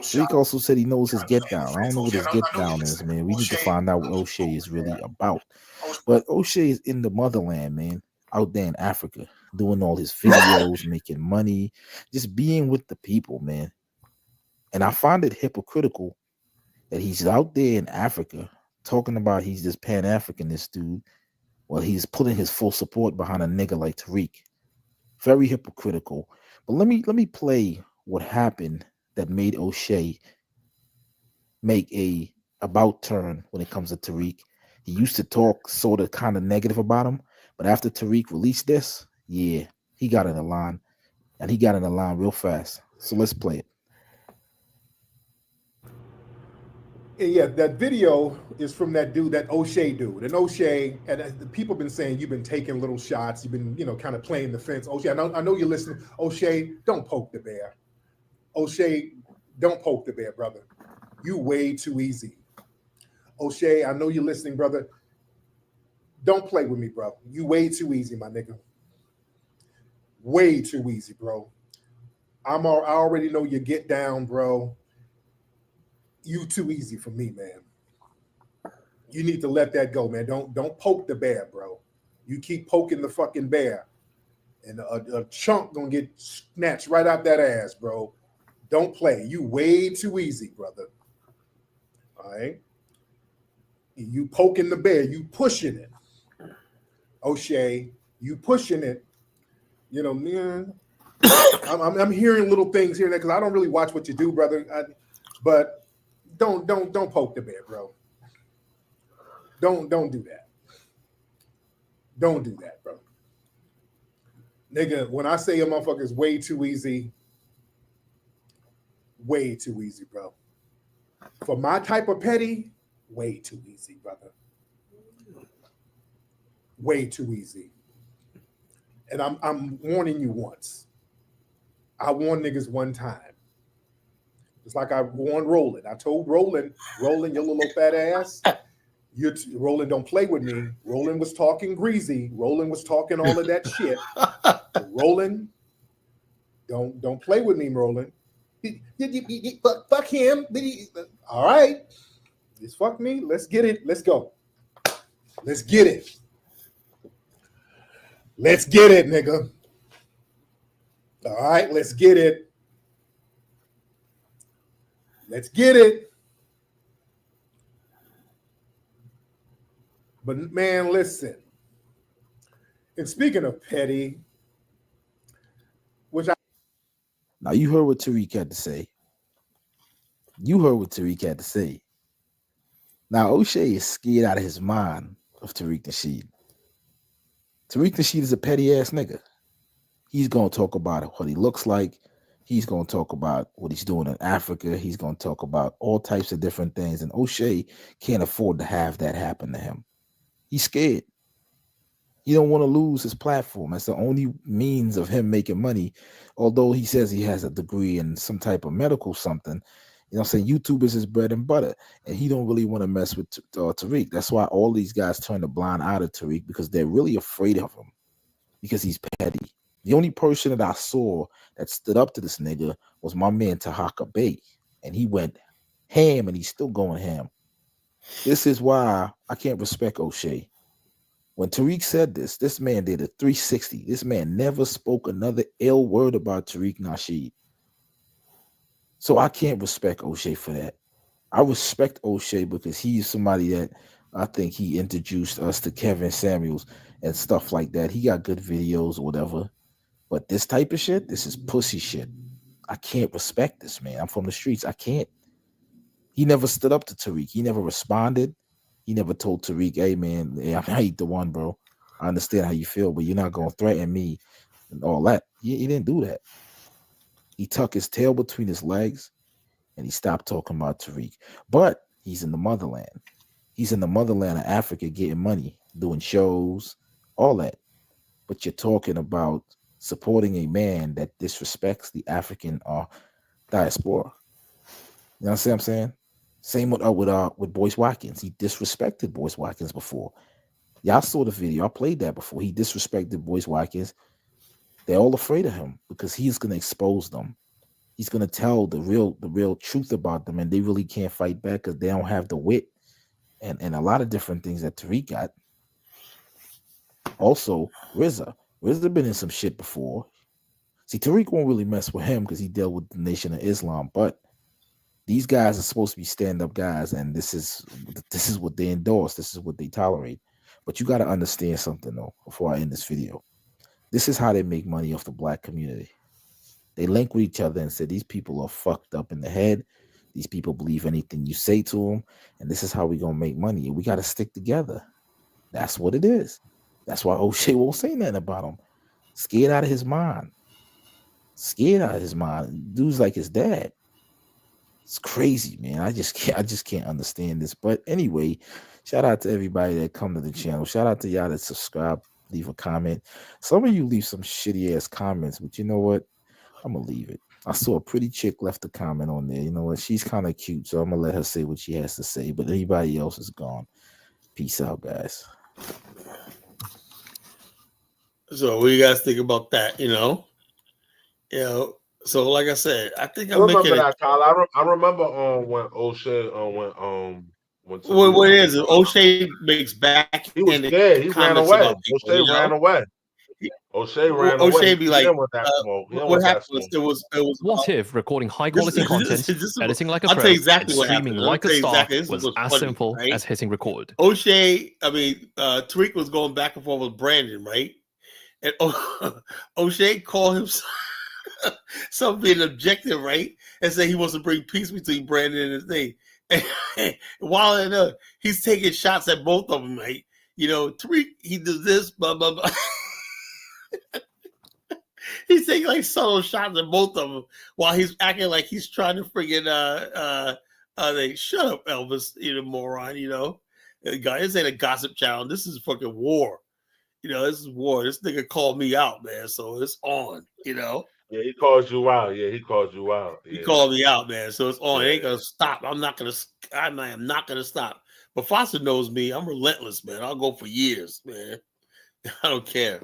Tariq also said he knows his get down. I don't know what his get down is, man. We need to find out what O'Shea is really about. But O'Shea is in the motherland, man, out there in Africa, doing all his videos, making money, just being with the people, man. And I find it hypocritical that he's out there in Africa talking about he's this Pan-Africanist dude. Well, he's putting his full support behind a nigga like Tariq. Very hypocritical. But let me play what happened that made O'Shea make a about turn when it comes to Tariq. He used to talk sort of kind of negative about him, but after Tariq released this, yeah, he got in the line, and he got in the line real fast. So let's play it. Yeah, that video is from that dude, that O'Shea dude. And O'Shea, and the people have been saying you've been taking little shots, you've been, kind of playing the fence. O'Shea, I know you're listening. O'Shea, don't poke the bear. O'Shea, don't poke the bear, brother. You way too easy. O'Shea, I know you're listening, brother. Don't play with me, bro. You way too easy, my nigga. Way too easy, bro. I already know you get down, bro. You too easy for me, man. You need to let that go, man. Don't poke the bear, bro. You keep poking the fucking bear, and a chunk gonna get snatched right out that ass, bro. Don't play. You way too easy, brother. All right. You poking the bear. You pushing it. O'Shea, you pushing it. Man. I'm hearing little things here and there because I don't really watch what you do, brother. But don't poke the bear, bro. Don't do that. Don't do that, bro. Nigga, when I say a motherfucker is way too easy, way too easy, bro. For my type of petty, way too easy, brother. Way too easy. And I'm warning you once. I warned niggas one time. It's like I warned Roland. I told Roland, your little fat ass, Roland, don't play with me. Roland was talking greasy. Roland was talking all of that shit. Roland, don't play with me, Roland. Fuck him. All right. Just fuck me. Let's get it. Let's go. Let's get it. Let's get it, nigga. All right, let's get it. Let's get it. But man, listen. And speaking of petty, now you heard what Tariq had to say. Now O'Shea is scared out of his mind of Tariq Nasheed. Tariq Nasheed is a petty ass nigga. He's gonna talk about what he looks like. He's gonna talk about what he's doing in Africa. He's gonna talk about all types of different things. And O'Shea can't afford to have that happen to him. He's scared. He don't want to lose his platform. That's the only means of him making money. Although he says he has a degree in some type of medical something, you know what I'm saying? YouTube is his bread and butter. And he don't really want to mess with Tariq. That's why all these guys turn a blind eye to Tariq, because they're really afraid of him because he's petty. The only person that I saw that stood up to this nigga was my man Tahaka Bay. And he went ham, and he's still going ham. This is why I can't respect O'Shea. When Tariq said this man did a 360. This man never spoke another ill word about Tariq Nasheed. So I can't respect O'Shea for that. I respect O'Shea because he's somebody that I think he introduced us to Kevin Samuels and stuff like that. He got good videos or whatever. But this type of shit, this is pussy shit. I can't respect this, man. I'm from the streets. I can't. He never stood up to Tariq. He never responded. He never told Tariq, hey, man, I ain't the one, bro. I understand how you feel, but you're not going to threaten me and all that. He didn't do that. He tucked his tail between his legs, and he stopped talking about Tariq. But he's in the motherland. He's in the motherland of Africa getting money, doing shows, all that. But you're talking about supporting a man that disrespects the African diaspora. You know what I'm saying? Same with Boyce Watkins. He disrespected Boyce Watkins before. Y'all saw the video. I played that before. He disrespected Boyce Watkins. They're all afraid of him because he's going to expose them. He's going to tell the real truth about them, and they really can't fight back because they don't have the wit and a lot of different things that Tariq got. Also, RZA been in some shit before. See, Tariq won't really mess with him because he dealt with the Nation of Islam, but these guys are supposed to be stand-up guys, and this is what they endorse. This is what they tolerate. But you got to understand something, though, before I end this video. This is how they make money off the black community. They link with each other and say, these people are fucked up in the head. These people believe anything you say to them, and this is how we're going to make money. And we got to stick together. That's what it is. That's why O'Shea won't say nothing about him. Scared out of his mind. Dude's like his dad. It's crazy, man. I just can't understand this. But anyway, shout out to everybody that come to the channel. Shout out to y'all that subscribe, leave a comment. Some of you leave some shitty ass comments, but you know what? I'm gonna leave it. I saw a pretty chick left a comment on there. You know what? She's kind of cute, so I'm gonna let her say what she has to say. But everybody else is gone. Peace out, guys. So what do you guys think about that? You know. So like I said, I think I remember that, Kyle. I remember when O'Shea when what is it? O'Shea makes back. He was scared. He ran away. O'Shea ran away. O'Shea be like, what happened? It was. What if recording high quality content, editing like a pro, I'll tell you exactly and what streaming happened. like a star This was as funny, simple right? as hitting record? Tariq was going back and forth with Brandon, right? And O'Shea called him something being objective, right? And say he wants to bring peace between Brandon and his thing. And while he's taking shots at both of them, right? You know, Tariq, he does this, blah, blah, blah. He's taking like subtle shots at both of them while he's acting like he's trying to friggin' they shut up, Elvis, you moron, Guy, this ain't a gossip channel. This is fucking war. This is war. This nigga called me out, man. So it's on, Yeah, he called you out. Yeah, he called you out. Yeah. He called me out, man. So it's on. It ain't gonna stop. I am not gonna stop. But Foster knows me. I'm relentless, man. I'll go for years, man. I don't care.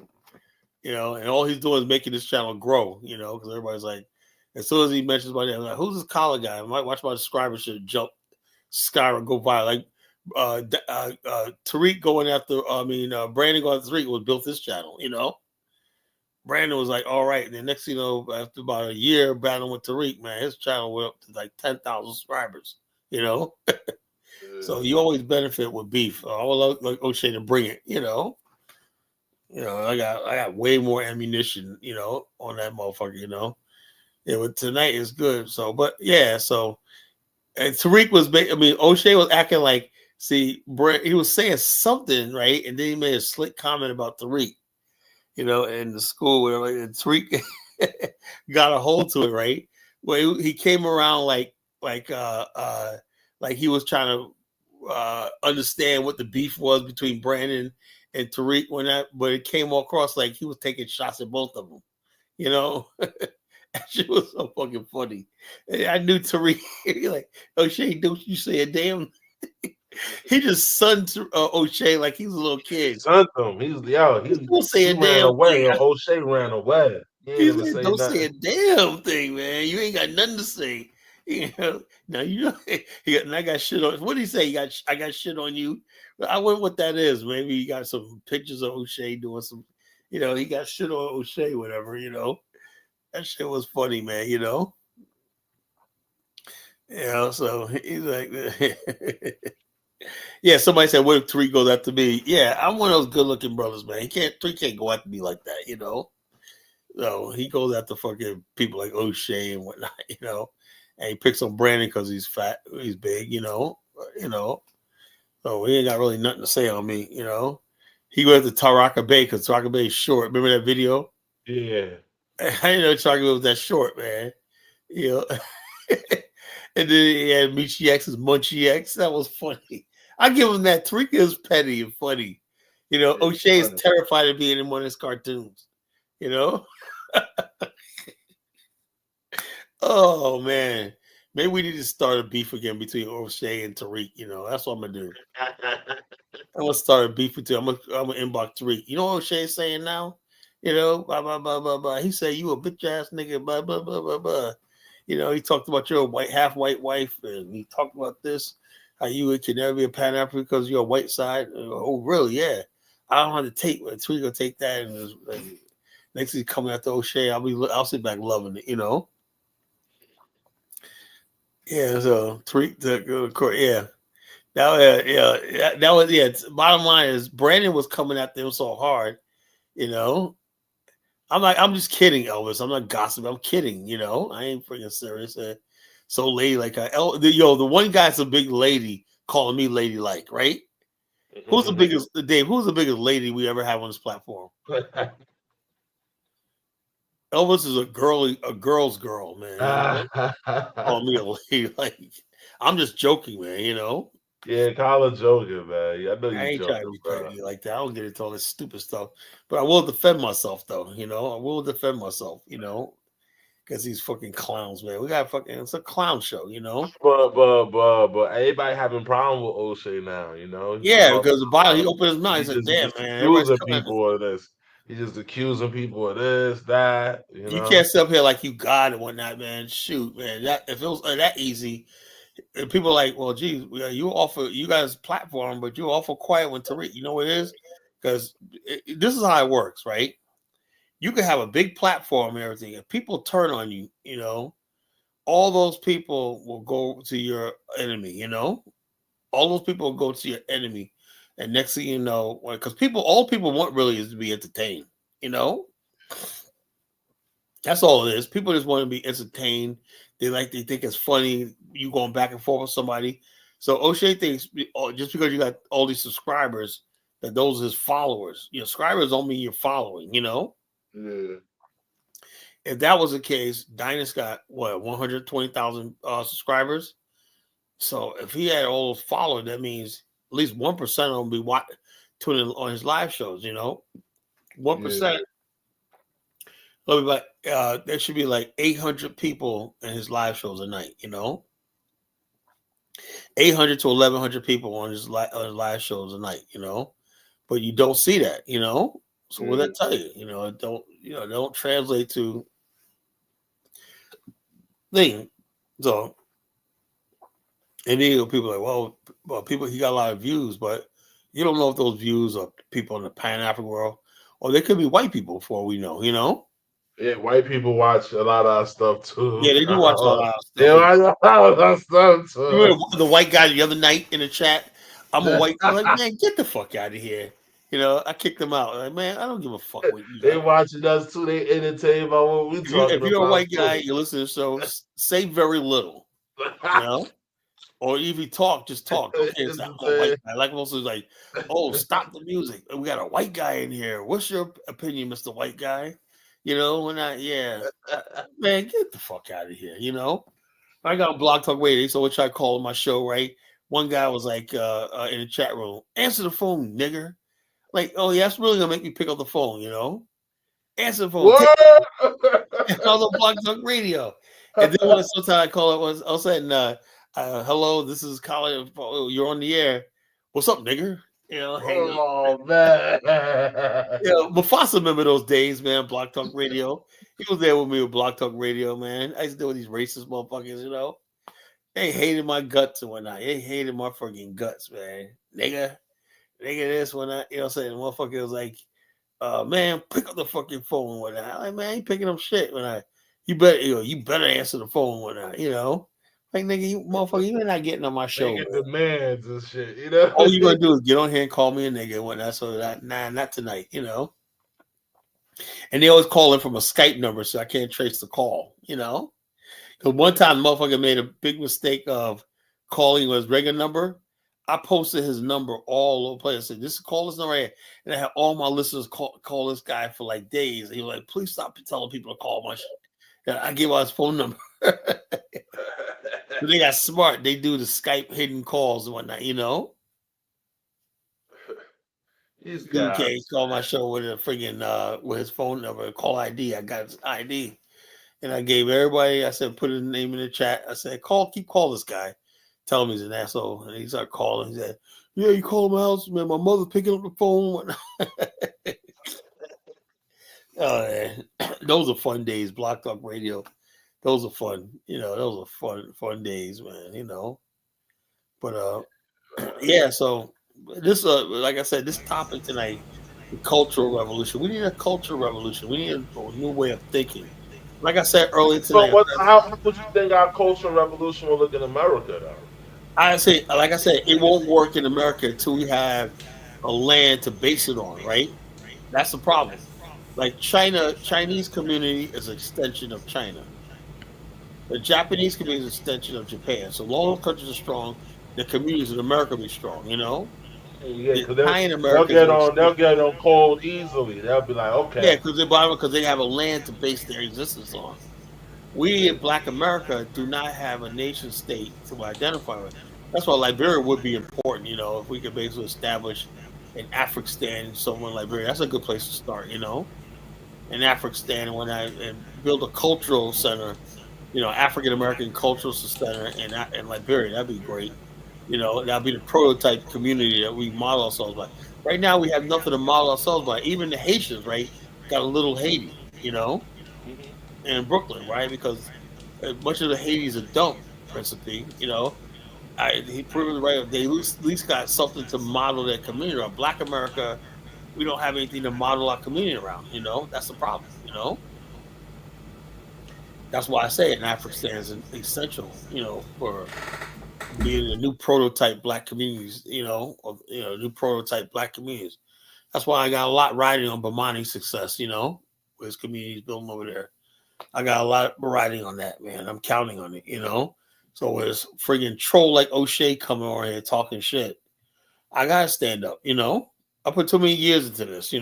And all he's doing is making this channel grow, because everybody's like, as soon as he mentions my name, I'm like, who's this collar guy? I might watch my subscriber shit jump, skyrocket, go viral. Like Tariq going after, Brandon going after Tariq was built this channel, Brandon was like, all right. And then next thing you know, after about a year battling with Tariq, man, his channel went up to like 10,000 subscribers, So you always benefit with beef. I would like O'Shea to bring it, I got way more ammunition, on that motherfucker, Yeah, but tonight is good. So, but yeah, so and Tariq was, O'Shea was acting like, see, he was saying something, right? And then he made a slick comment about Tariq, in the school where like Tariq got a hold to it, right? Where he came around like he was trying to understand what the beef was between Brandon and Tariq but it came across like he was taking shots at both of them, That shit was so fucking funny. And I knew Tariq. He like, O'Shea, don't you say a damn. He just sunned O'Shea like he's a little kid. Sunned him. He ran away. O'Shea ran away. He didn't even say don't nothing. say a damn thing, man. You ain't got nothing to say. Now and I got shit on. What did he say? I got shit on you. I wonder what that is. Maybe you got some pictures of O'Shea doing some. He got shit on O'Shea, whatever. That shit was funny, man. So he's like, yeah. Somebody said, "What if Tariq goes after me?" Yeah, I'm one of those good-looking brothers, man. Tariq can't go after me like that, So he goes after fucking people like O'Shea and whatnot, And he picks on Brandon because he's fat, he's big, So he ain't got really nothing to say on me, He went to Taraka Bay because Taraka Bay is short. Remember that video? Yeah. I didn't know Taraka Bay was that short, man. And then he had Michi X's Munchie X. That was funny. I give him that. Tariq is petty and funny. O'Shea is terrified of being in one of his cartoons. Oh man, maybe we need to start a beef again between O'Shea and Tariq. That's what I'm gonna do. I'm gonna start a beef with you. I'm gonna inbox Tariq. You know what O'Shea's saying now? Blah blah blah blah blah. He said you a bitch ass nigga. Blah blah blah blah blah. He talked about your half white wife, and he talked about this. How you can never be a Pan African because you're a white side. Oh really? Yeah. I don't have to take. Tariq gonna take that, and next thing coming after O'Shea, I'll sit back loving it. Yeah, so Tariq to court. Yeah, that was Bottom line is Brandon was coming at them so hard. I'm just kidding, Elvis. I'm not gossiping. I'm kidding. I ain't freaking serious. So lady like the one guy's a big lady calling me ladylike, right? Who's the biggest, Dave? Who's the biggest lady we ever have on this platform? Elvis is a girl's girl, man. Call me a lady. Like, I'm just joking, man. Yeah, Kyla joking, man. I know you ain't joking, trying to be bro. petty like that. I don't get into all this stupid stuff, but I will defend myself, though. I will defend myself. Because these fucking clowns, man. We got it's a clown show, But everybody having problem with O'Shea now, Yeah, because the bottom, he opened his mouth. He said, "Damn, man, accusing people of this. He's just accusing people of this, that. You can't sit up here like you God and whatnot, man. Shoot, man. If it was that easy, people are like, well, geez, you offer you guys platform, but you're awful quiet when Tariq. You know what it is? Because this is how it works, right? You can have a big platform and everything. If people turn on you, all those people will go to your enemy, all those people will go to your enemy. And next thing you know, because all people want really is to be entertained, That's all it is. People just want to be entertained. They think it's funny, you going back and forth with somebody. So O'Shea thinks just because you got all these subscribers, that those are his followers. Your subscribers don't mean you're following, Yeah. if that was the case, Dynas got what 120,000 subscribers. So if he had all those followers, that means at least 1% of them be tuning on his live shows. 1%. There should be like 800 people in his live shows a night. 800 to 1,100 people on his live shows a night. But you don't see that. So what that tell you? It don't translate to thing. So, and then people are like, well, people, he got a lot of views, but you don't know if those views are people in the Pan-African world, or they could be white people for all we know. Yeah, white people watch a lot of our stuff too. Yeah, they do watch a lot of stuff. They watch a lot of our stuff too. You remember the white guy the other night in the chat? I'm a white guy. Like, man, get the fuck out of here. I kicked them out. Like, man, I don't give a fuck what you They watching us too. They entertained by what we talking about. If you're a white guy, you listen to the show, say very little. Or if you talk, just talk. Okay, it's not a white guy. Like most is like, oh, stop the music. We got a white guy in here. What's your opinion, Mr. White Guy? We're not, man, get the fuck out of here. I got a Blog Talk Radio, so which I call my show, right? One guy was like in the chat room, answer the phone, nigger. Like, oh, yeah, that's really gonna make me pick up the phone, Answer the phone. I was on Blog Talk Radio. And then when sometimes I call it, all of a sudden, hello, this is Colin. You're on the air. What's up, nigger? Oh man. Mufasa remember those days, man. Blog Talk Radio. He was there with me with Blog Talk Radio, man. I used to deal with these racist motherfuckers, They hated my guts and whatnot. They hated my fucking guts, man. Nigga this when I, the motherfucker was like, man, pick up the fucking phone and whatnot. I'm like, man, I ain't picking up shit when you better answer the phone when like, nigga, you motherfucker, you're not getting on my show. Making demands and shit, All you gonna do is get on here and call me a nigga and whatnot. So not tonight, And they always call in from a Skype number, so I can't trace the call, Because one time, the motherfucker made a big mistake of calling his regular number. I posted his number all over the place. I said, "This call this number here," and I had all my listeners call this guy for like days. And he was like, "Please stop telling people to call my shit." And I gave out his phone number. But they got smart. They do the Skype hidden calls and whatnot, These Dude guys. can't call my show with a friggin' with his phone number, call ID. I got his ID. And I gave everybody, I said, put his name in the chat. I said, keep call this guy. Tell him he's an asshole. And he started calling. He said, yeah, you call my house, man. My mother's picking up the phone. Oh, man. Those are fun days, Block Talk Radio. Those are fun. Those are fun days, man, But yeah, so this like I said, this topic tonight, the cultural revolution. We need a cultural revolution. We need a new way of thinking. Like I said earlier tonight. So how would you think our cultural revolution will look in America though? Like I said, it won't work in America until we have a land to base it on, right? That's the problem. Like Chinese community is an extension of China. The Japanese community is an extension of Japan. So long as countries are strong, the communities in America be strong, Yeah, because they'll get on cold easily. They'll be like, okay. Yeah, because they have a land to base their existence on. We in Black America do not have a nation state to identify with. That's why Liberia would be important, if we could basically establish an African somewhere in Liberia. That's a good place to start, an African and build a cultural center, African American cultural center in Liberia. That'd be great. That'd be the prototype community that we model ourselves by. Right now, we have nothing to model ourselves by. Even the Haitians, right, got a little Haiti, in Brooklyn, right? Because much of the Haiti is a dump, principally, he proved right. They at least got something to model their community around. Black America, we don't have anything to model our community around, That's the problem, That's why I say an African is essential, for being a new prototype Black communities, new prototype Black communities. That's why I got a lot riding on Bomani's success, with his communities building over there. I got a lot riding on that, man. I'm counting on it, So when it's friggin' troll like O'Shea coming over here talking shit, I gotta stand up, I put too many years into this,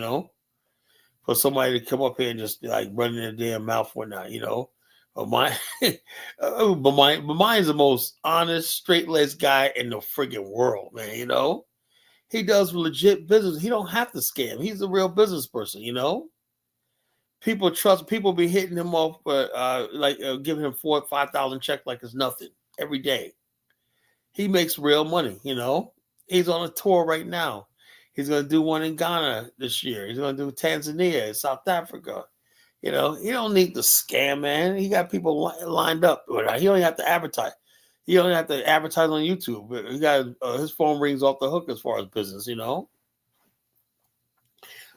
for somebody to come up here and just like running their damn mouth or not, you know. But mine's the most honest, straight-laced guy in the friggin' world, man. You know, he does legit business. He don't have to scam. He's a real business person, you know. People trust. People be hitting him off, giving him 4,000 or 5,000 check like it's nothing every day. He makes real money, you know. He's on a tour right now. He's going to do one in Ghana this year. He's going to do Tanzania, South Africa. You know, he don't need to scam, man. He got people lined up. He don't have to advertise. He don't have to advertise on YouTube. He got his phone rings off the hook as far as business, you know.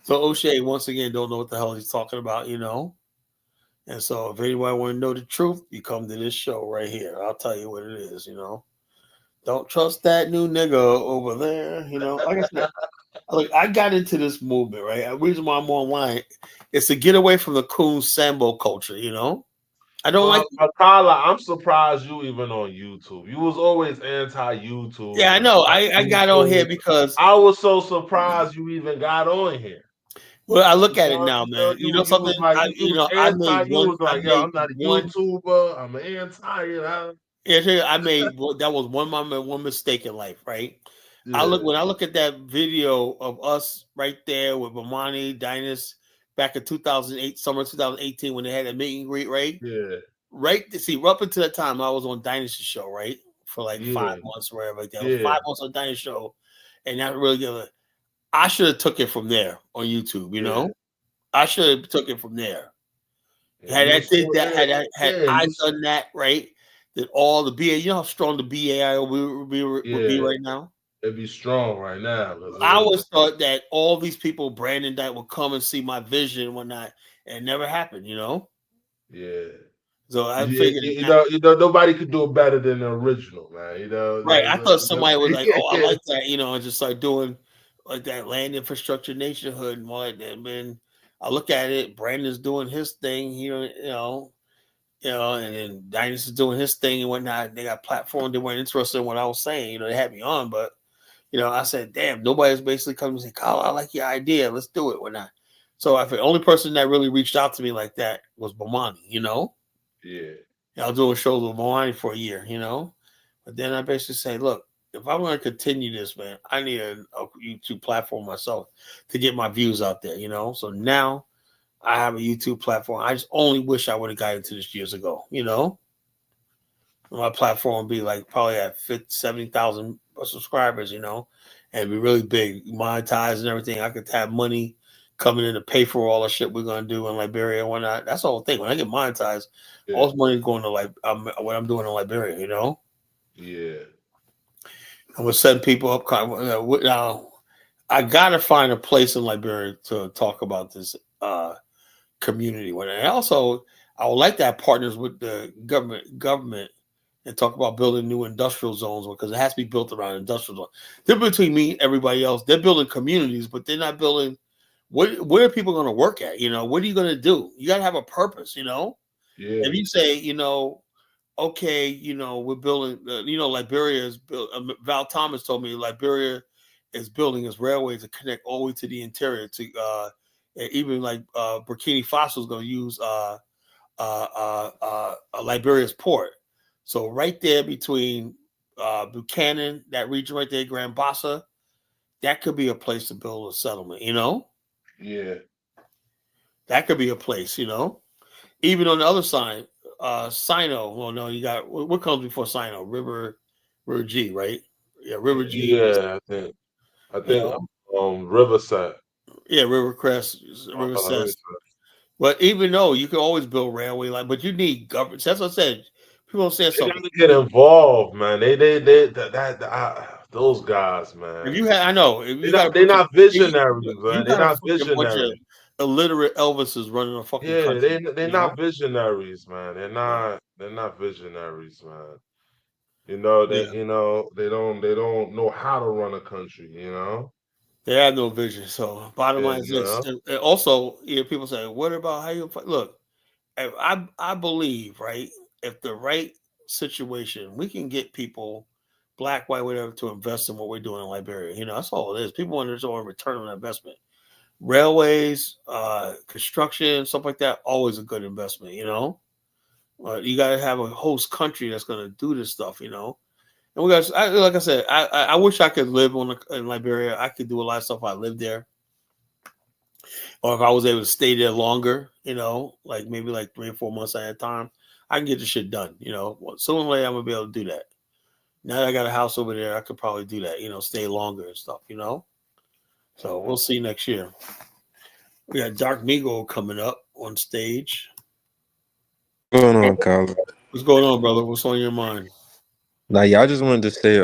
So O'Shea, once again, don't know what the hell he's talking about, you know. And so if anybody want to know the truth, you come to this show right here. I'll tell you what it is, you know. Don't trust that new nigga over there, you know. Like I said, look, I got into this movement, right? The reason why I'm online is to get away from the coon Sambo culture, you know. I don't like Tyler, I'm surprised you even on YouTube. You was always anti-YouTube. Yeah, I know. I got on here because I was so surprised you even got on here. Well, I look at it now, man. You know something? I made one. Was like, yo, I'm not a YouTuber. I'm an anti. You know? Yeah, I made that was one mistake in life, right? Yeah. When I look at that video of us right there with Bomani, Dynas back in 2008, summer 2018, when they had a meet and greet, right? Yeah. Right. See, up until that time, I was on Dynas' show, right? For like 5 months or whatever like that. Yeah. 5 months on Dynas' show, and not really give a. I should have took it from there on YouTube, you know. I should have took it from there. Had I done that right, that all the BA, you know how strong the BAI would be right now. It'd be strong right now. I always thought that all these people, Brandon, that would come and see my vision and whatnot, and it never happened, you know. Yeah. So I figured, you know, nobody could do it better than the original, man. You know, right? I thought somebody was like, "Oh, I like that," you know, and just start doing like that land infrastructure nationhood and all that. And then I look at it, Brandon's doing his thing, you know, and then Dynas is doing his thing and whatnot. They got platform. They weren't interested in what I was saying. You know, they had me on, but you know, I said, "Damn, nobody's basically coming and say, Kyle, I like your idea. Let's do it." Whatnot. So the only person that really reached out to me like that was Bomani. You know. Yeah. I was doing shows with Bomani for a year. You know, but then I basically say, "Look, if I'm going to continue this, man, I need a YouTube platform myself to get my views out there." You know, so now I have a YouTube platform. I just only wish I would have got into this years ago, you know. My platform would be like probably at 70,000 subscribers, you know, and be really big, monetized and everything. I could have money coming in to pay for all the shit we're going to do in Liberia and whatnot. That's the whole thing. When I get monetized, all this money is going to what I'm doing in Liberia, you know. Yeah. I'm going to send people up. Now, I got to find a place in Liberia to talk about this community. And also, I would like to have partners with the government and talk about building new industrial zones because it has to be built around industrial zones. They're between me and everybody else. They're building communities, but they're not building. Where are people going to work at? You know, what are you going to do? You got to have a purpose. You know, if you say, you know, okay, you know, we're building. You know, Liberia is built. Val Thomas told me Liberia is building its railways to connect all the way to the interior. To even like Burkina Faso is going to use Liberia's port. So right there between Buchanan, that region right there, Grand Bassa, that could be a place to build a settlement, you know? Yeah. That could be a place, you know? Even on the other side, Sino, well, no, you got, what comes before Sino? River G, right? Yeah, River G. Yeah, I think Riverside. Yeah, Rivercrest. But even though you can always build railway line, but you need government. That's what I said. People say something. They get involved, man. Those guys, man. If you had, I know. They're not visionaries, man. They're not visionaries. Illiterate Elvises running a fucking country. They're not visionaries, man. They're not visionaries, man. You know, they don't know how to run a country, you know. They have no vision. So bottom line is this. And also, people say, what about how you look? I believe, right? If the right situation, we can get people, black, white, whatever, to invest in what we're doing in Liberia. You know, that's all it is. People want to show a return on investment. railways, construction, stuff like that, always a good investment, you know. You got to have a host country that's going to do this stuff, you know. And we got, like I said, I wish I could live in Liberia. I could do a lot of stuff. I lived there, or if I was able to stay there longer, you know, like maybe like 3 or 4 months at a time, I can get the shit done, you know. Sooner or later, I'm gonna be able to do that. Now that I got a house over there, I could probably do that, you know, stay longer and stuff, you know. So we'll see next year. We got Dark Migo coming up on stage. What's going on, Colin? What's going on, brother? What's on your mind? Nah, yeah, I just wanted to say,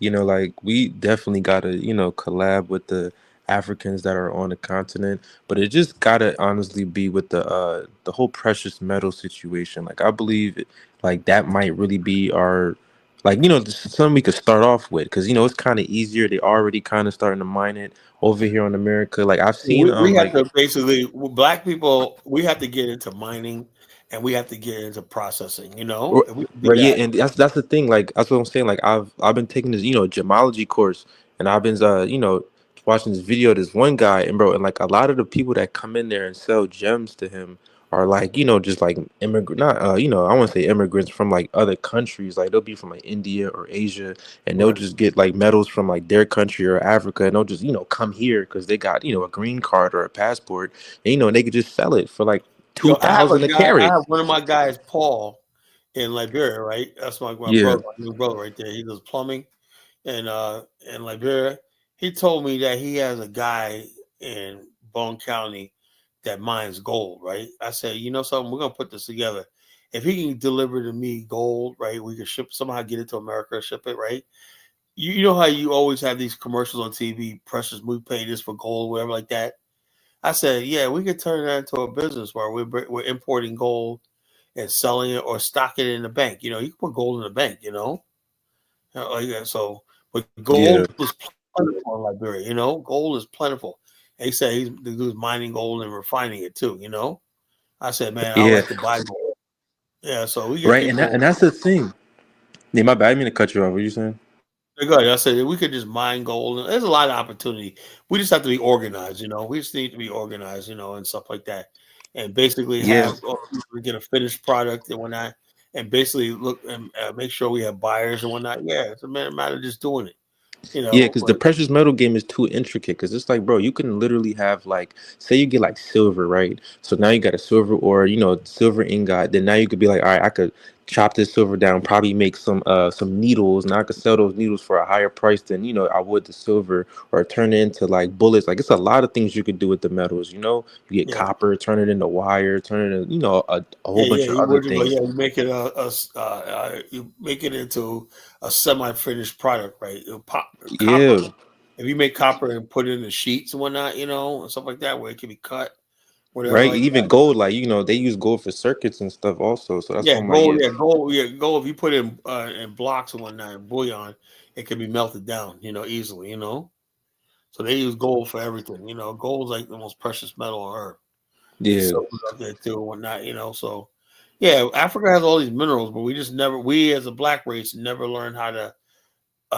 you know, like we definitely gotta, you know, collab with the Africans that are on the continent, but it just gotta honestly be with the whole precious metal situation. Like I believe, like that might really be our, like you know, something we could start off with, because you know it's kind of easier. They already kind of starting to mine it over here in America. Like I've seen, We have like to basically, Black people, we have to get into mining and we have to get into processing, you know, if we can do Right, yeah, that. and that's the thing. Like that's what I'm saying. Like I've been taking this, you know, gemology course, and I've been, you know, watching this video of this one guy, and bro, and like a lot of the people that come in there and sell gems to him are like, you know, just like immigrant, not, you know, I want to say immigrants from like other countries. Like they'll be from like India or Asia, and they'll Right. just get like metals from like their country or Africa, and they'll just, you know, come here because they got, you know, a green card or a passport, and you know, and they could just sell it for like Yo, I have a 2,000 a guy, I carat. have one of my guys, Paul, in Liberia, right? That's my Yeah. brother, my new brother right there. He does plumbing in Liberia. He told me that he has a guy in Bone County that mines gold, right? I said, you know something, we're gonna put this together. If he can deliver to me gold, right, we can ship somehow get it to America, ship it, right? You know how you always have these commercials on TV, precious, we pay this for gold, whatever like that. I said, yeah, we could turn that into a business where we're importing gold and selling it or stocking it in the bank. You know, you can put gold in the bank, you know. Like that. So, but Yeah. gold is plentiful in Liberia. You know, gold is plentiful. They say the dude's mining gold and refining it too. You know, I said, man, I Yeah. like to buy gold. Yeah, so we get Right, and people. that's the thing. Yeah, my bad. I didn't mean to cut you off. What you saying? Good. I said we could just mine gold. There's a lot of opportunity. We just have to be organized. You know, we just need to be organized. You know, and stuff like that, and basically Yeah. have we get a finished product and whatnot, and basically look and make sure we have buyers and whatnot. Yeah, it's a matter of just doing it. You Yeah, know, because the but precious metal game is too intricate. Because it's like, bro, you can literally have like, say you get like silver, right? So now you got a silver or you know silver ingot. Then now you could be like, all right, I could chop this silver down, probably make some needles, and I could sell those needles for a higher price than you know I would the silver, or turn it into like bullets. Like it's a lot of things you could do with the metals. You know, you get yeah. copper, turn it into wire, turn it into you know a whole Yeah, bunch yeah, of you other would, but things. yeah, you make it you make it into a semi-finished product, right? Copper. Yeah. If you make copper and put it in the sheets and whatnot, you know, and stuff like that, where it can be cut, whatever Right, like even that. gold, like you know, they use gold for circuits and stuff also. So that's Yeah, what I'm like, gold. yeah, Yeah, gold. Yeah, gold. If you put it in blocks and whatnot, bullion, it can be melted down, you know, easily. You know, so they use gold for everything. You know, gold is like the most precious metal on earth. And yeah, silver's up there too and whatnot. You know, so yeah, Africa has all these minerals, but we just never, we as a black race, never learned how to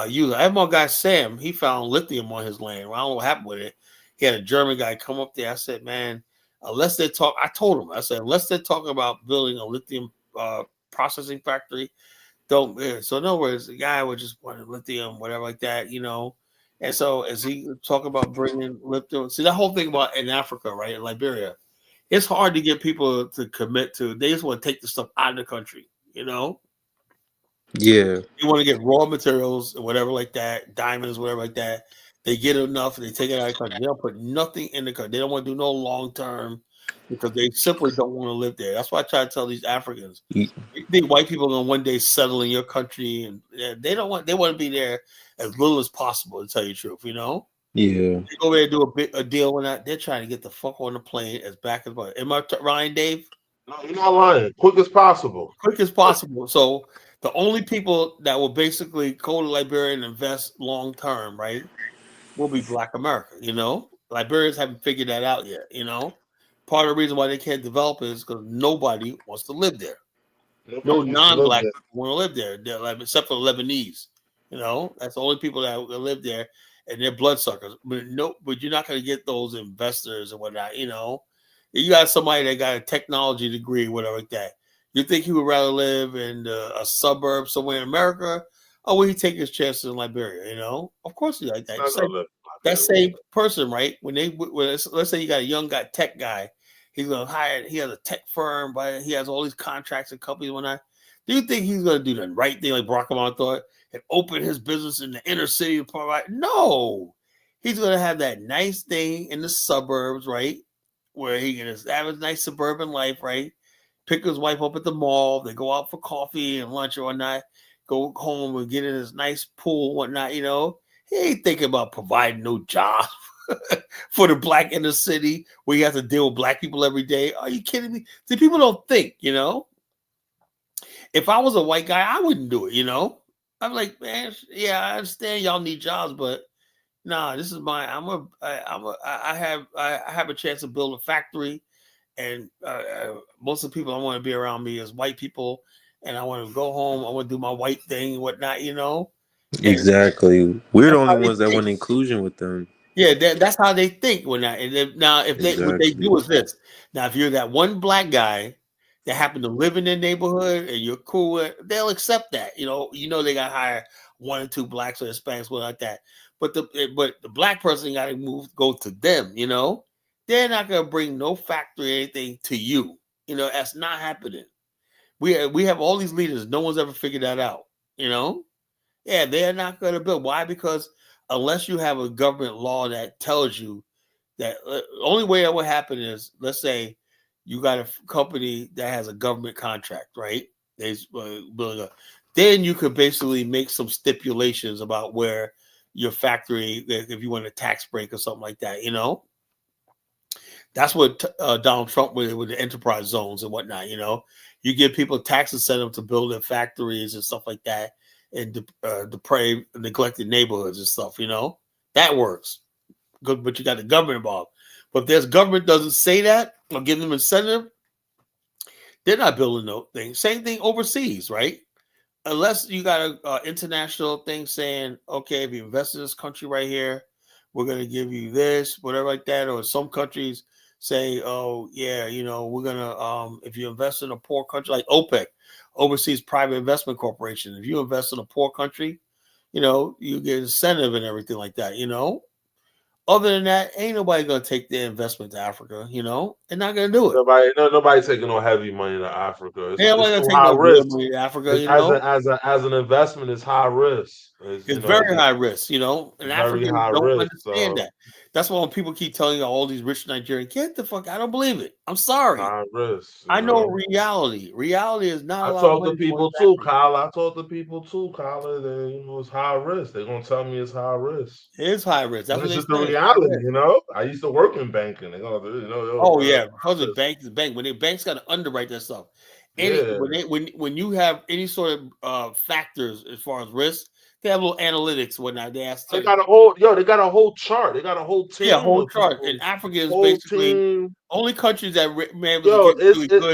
use it. I have my guy Sam. He found lithium on his land. Well, I don't know what happened with it. He had a German guy come up there. I said, man, unless they talk, I told him, I said, unless they're talking about building a lithium processing factory, don't. So in other words, the guy would just want lithium, whatever like that, you know. And so as he talk about bringing lithium, see that whole thing about in Africa, right, in Liberia, it's hard to get people to commit to. They just want to take the stuff out of the country, you know. yeah, You want to get raw materials or whatever like that, diamonds, whatever like that. They get enough, they take it out of the country. They don't put nothing in the country. They don't want to do no long term because they simply don't want to live there. That's why I try to tell these Africans. Ye- You think white people are going to one day settle in your country, and they don't want. They want to be there as little as possible. To tell you the truth, you know. yeah, They go there and do a deal with that. They're trying to get the fuck on the plane as back as possible. Am I Ryan, Dave? No, you're not lying. Quick as possible. Quick as possible. So the only people that will basically go to Liberia and invest long term, right, will be Black America. You know, Liberians haven't figured that out yet. You know, part of the reason why they can't develop is because nobody wants to live there. No Nobody wants to live non-Black there. people want to live there. They're like, except for the Lebanese. You know, that's the only people that live there, and they're bloodsuckers. But but you're not going to get those investors and whatnot. You know, you got somebody that got a technology degree, whatever like that. You think he would rather live in a suburb somewhere in America, or would he take his chances in Liberia? You know, of course he like that. That same person, right? When let's say you got a young guy, tech guy, he's gonna hire. He has a tech firm, but he has all these contracts and companies and whatnot. Do you think he's gonna do the right thing like Barack Obama thought and open his business in the inner city? No, he's gonna have that nice thing in the suburbs, right, where he can have a nice suburban life, right? Pick his wife up at the mall. They go out for coffee and lunch or whatnot. Go home and get in his nice pool, whatnot. You know, he ain't thinking about providing no job for the black inner city where you have to deal with black people every day. Are you kidding me? See, people don't think, you know. If I was a white guy, I wouldn't do it, you know. I'm like, man, yeah, I understand y'all need jobs, but nah, this is my. I have a chance to build a factory, and most of the people I want to be around me is white people, and I want to go home. I want to do my white thing and whatnot, you know. Exactly. We're the only ones that want inclusion with them. Yeah, that's how they think when that. And what they do is this. Now, if you're that one black guy that happen to live in their neighborhood and you're cool with, they'll accept that. You know they got to hire 1 or 2 blacks or Hispanics, whatever like that. But the black person got to go to them. You know, they're not gonna bring no factory or anything to you. You know, that's not happening. We have all these leaders. No one's ever figured that out. You know, yeah, they're not gonna build. Why? Because unless you have a government law that tells you that only way that would happen is, let's say you got a company that has a government contract, right? Then you could basically make some stipulations about where your factory, if you want a tax break or something like that, you know. That's what Donald Trump with the enterprise zones and whatnot, you know. You give people tax incentive to build their factories and stuff like that, and depraved, neglected neighborhoods and stuff, you know. That works. Good, but you got the government involved. But if there's government doesn't say that or give them incentive, they're not building no thing. Same thing overseas, right? Unless you got an international thing saying, okay, if you invest in this country right here, we're going to give you this, whatever like that. Or some countries say, oh, yeah, you know, we're going to, if you invest in a poor country like OPEC, Overseas Private Investment Corporation, if you invest in a poor country, you know, you get incentive and everything like that, you know. Other than that, ain't nobody going to take their investment to Africa, you know. They're not going to do it. Nobody taking no heavy money to Africa. It's Nobody too take high no risk. real money to Africa, you know. As an investment, it's high risk. It's very high risk, you know, and Africans don't understand that. That's why when people keep telling you all these rich Nigerians, get the fuck, I don't believe it. I'm sorry. High risk. I know reality. Reality is not a lot talk of money. To people too, Kyle. I talk to people too, Kyle. That, you know, it's high risk. They're gonna tell me it's high risk. It is high risk. That's just the reality, you know. I used to work in banking. They're gonna, you know. Oh yeah, because the bank is bank. When the banks got to underwrite that stuff. When you have any sort of factors as far as risk, they have little analytics and whatnot. They got a whole they got a whole chart. They got a whole team. Yeah, a whole chart. And Africa is basically only countries that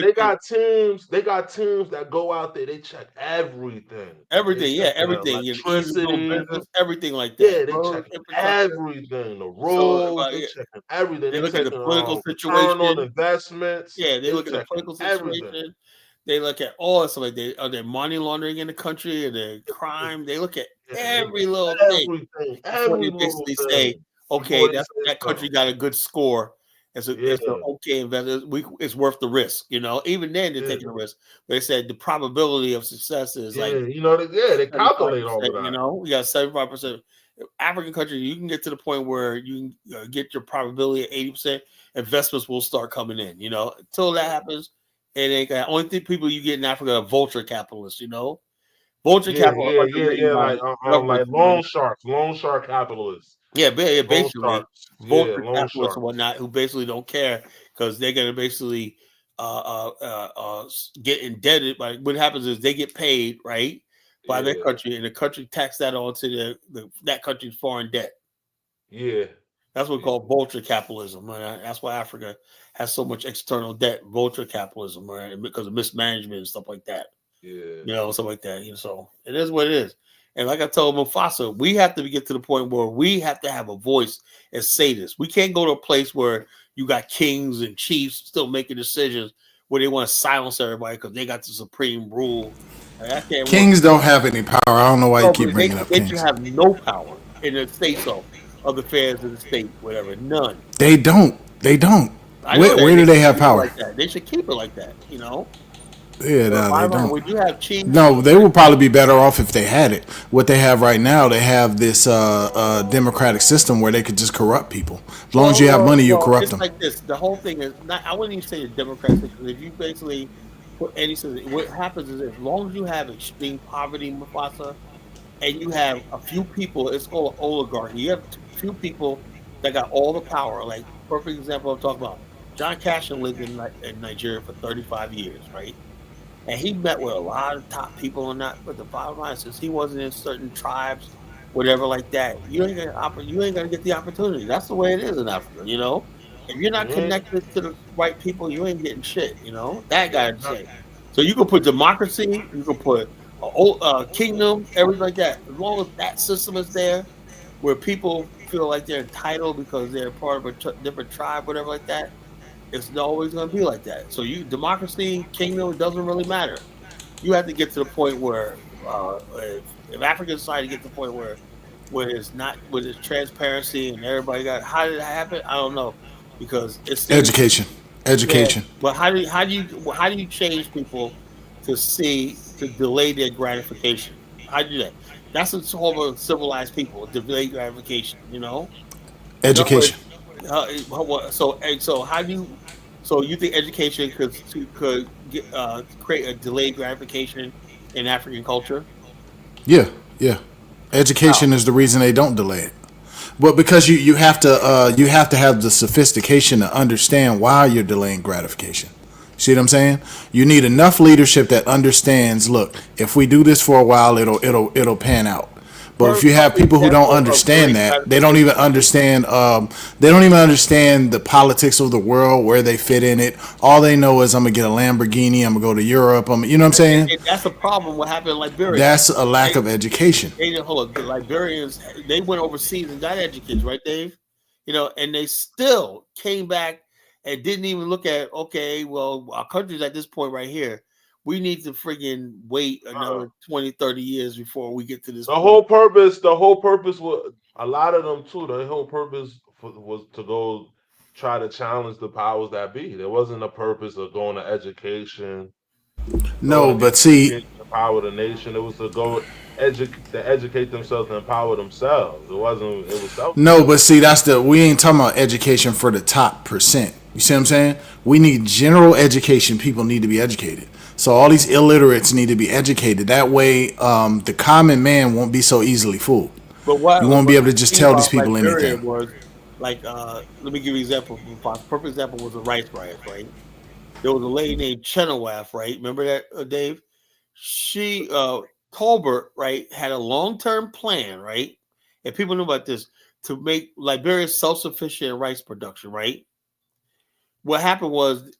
They got teams. They got teams that go out there. They check everything. Everything. Electricity, everything like that. Yeah, they check everything. The roads, they checking everything. They look at the political situation. On investments. Yeah, they look at the political situation. They look at all that stuff. Like are they money laundering in the country? Are they crime? They look at every little thing. Before they basically say, okay, that country got a good score. It's an okay investment. It's worth the risk, you know. Even then, they're taking a risk. They said the probability of success is like, you know, they calculate all of that. You know, we got 75%. African country, you can get to the point where you can get your probability at 80%. Investments will start coming in. You know, until that happens, it ain't got. Only thing people you get in Africa are vulture capitalists. You know, vulture capitalists. Like loan shark capitalists. Yeah, basically vulture capitalists and whatnot, who basically don't care because they're going to basically get indebted. By what happens is they get paid by their country, and the country tax that onto that country's foreign debt. Yeah, that's what we call vulture capitalism. Right? That's why Africa has so much external debt, vulture capitalism, right? Because of mismanagement and stuff like that. Yeah, you know, stuff like that. You know, so it is what it is. And like I told Mufasa, we have to get to the point where we have to have a voice and say this. We can't go to a place where you got kings and chiefs still making decisions where they want to silence everybody because they got the supreme rule. That can't Kings work. don't have any power. I don't know why you keep bringing up They kings. should have no power in the state of the affairs of the state, whatever. None. They don't. They don't. Where do they have power? Like that. They should keep it like that, you know? Yeah, no, they don't. Would you have chiefs? No, they would probably be better off if they had it. What they have right now, they have this democratic system where they could just corrupt people. As long as you have money, you corrupt them. Like this. The whole thing is not. I wouldn't even say a democratic system. If you basically put any system, what happens is as long as you have extreme poverty, Mufasa, and you have a few people, it's called oligarchy. You have a few people that got all the power. Like perfect example I'm talking about. John Cashin lived in Nigeria for 35 years, right? And he met with a lot of top people and that. But the bottom line is, he wasn't in certain tribes, whatever like that. You ain't gonna get the opportunity. That's the way it is in Africa, you know. If you're not connected to the right people, you ain't getting shit, you know. That guy say. So you can put democracy, you can put a kingdom, everything like that. As long as that system is there, where people feel like they're entitled because they're part of a different tribe, whatever like that. It's always going to be like that. So democracy, kingdom, it doesn't really matter. You have to get to the point where if African society gets to the point where it's transparency and everybody how did that happen? I don't know, because it's education. Yeah, but how do you change people to delay their gratification? How do you do that? That's what's whole of civilized people, delay gratification. You know, education. So how do you? So you think education could create a delayed gratification in African culture? Yeah. Education is the reason they don't delay it. But because you have to have the sophistication to understand why you're delaying gratification. See what I'm saying? You need enough leadership that understands. Look, if we do this for a while, it'll pan out. But if you have people who don't understand that, they don't even understand. They don't even understand the politics of the world, where they fit in it. All they know is I'm gonna get a Lamborghini. I'm gonna go to Europe. You know what I'm saying? And that's a problem. What happened in Liberia? That's a lack of education. The Liberians, they went overseas and got educated, right, Dave? You know, and they still came back and didn't even look at. Okay, well, our country's at this point right here. We need to friggin' wait another 20, 30 years before we get to this. The whole purpose was a lot of them too. The whole purpose was to go try to challenge the powers that be. There wasn't a purpose of going to education. No, but see, empower the nation. It was to go educate themselves and empower themselves. It wasn't. It was self. No, but see, we ain't talking about education for the top percent. You see what I'm saying? We need general education. People need to be educated. So all these illiterates need to be educated. That way, the common man won't be so easily fooled. But you won't be able to just tell these people anything. Was like, let me give you an example. Perfect example was the rice riots, right? There was a lady named Chenoweth, right? Remember that, Dave? She, Colbert, right, had a long-term plan, right? And people knew about this, to make Liberia self-sufficient in rice production, right? What happened was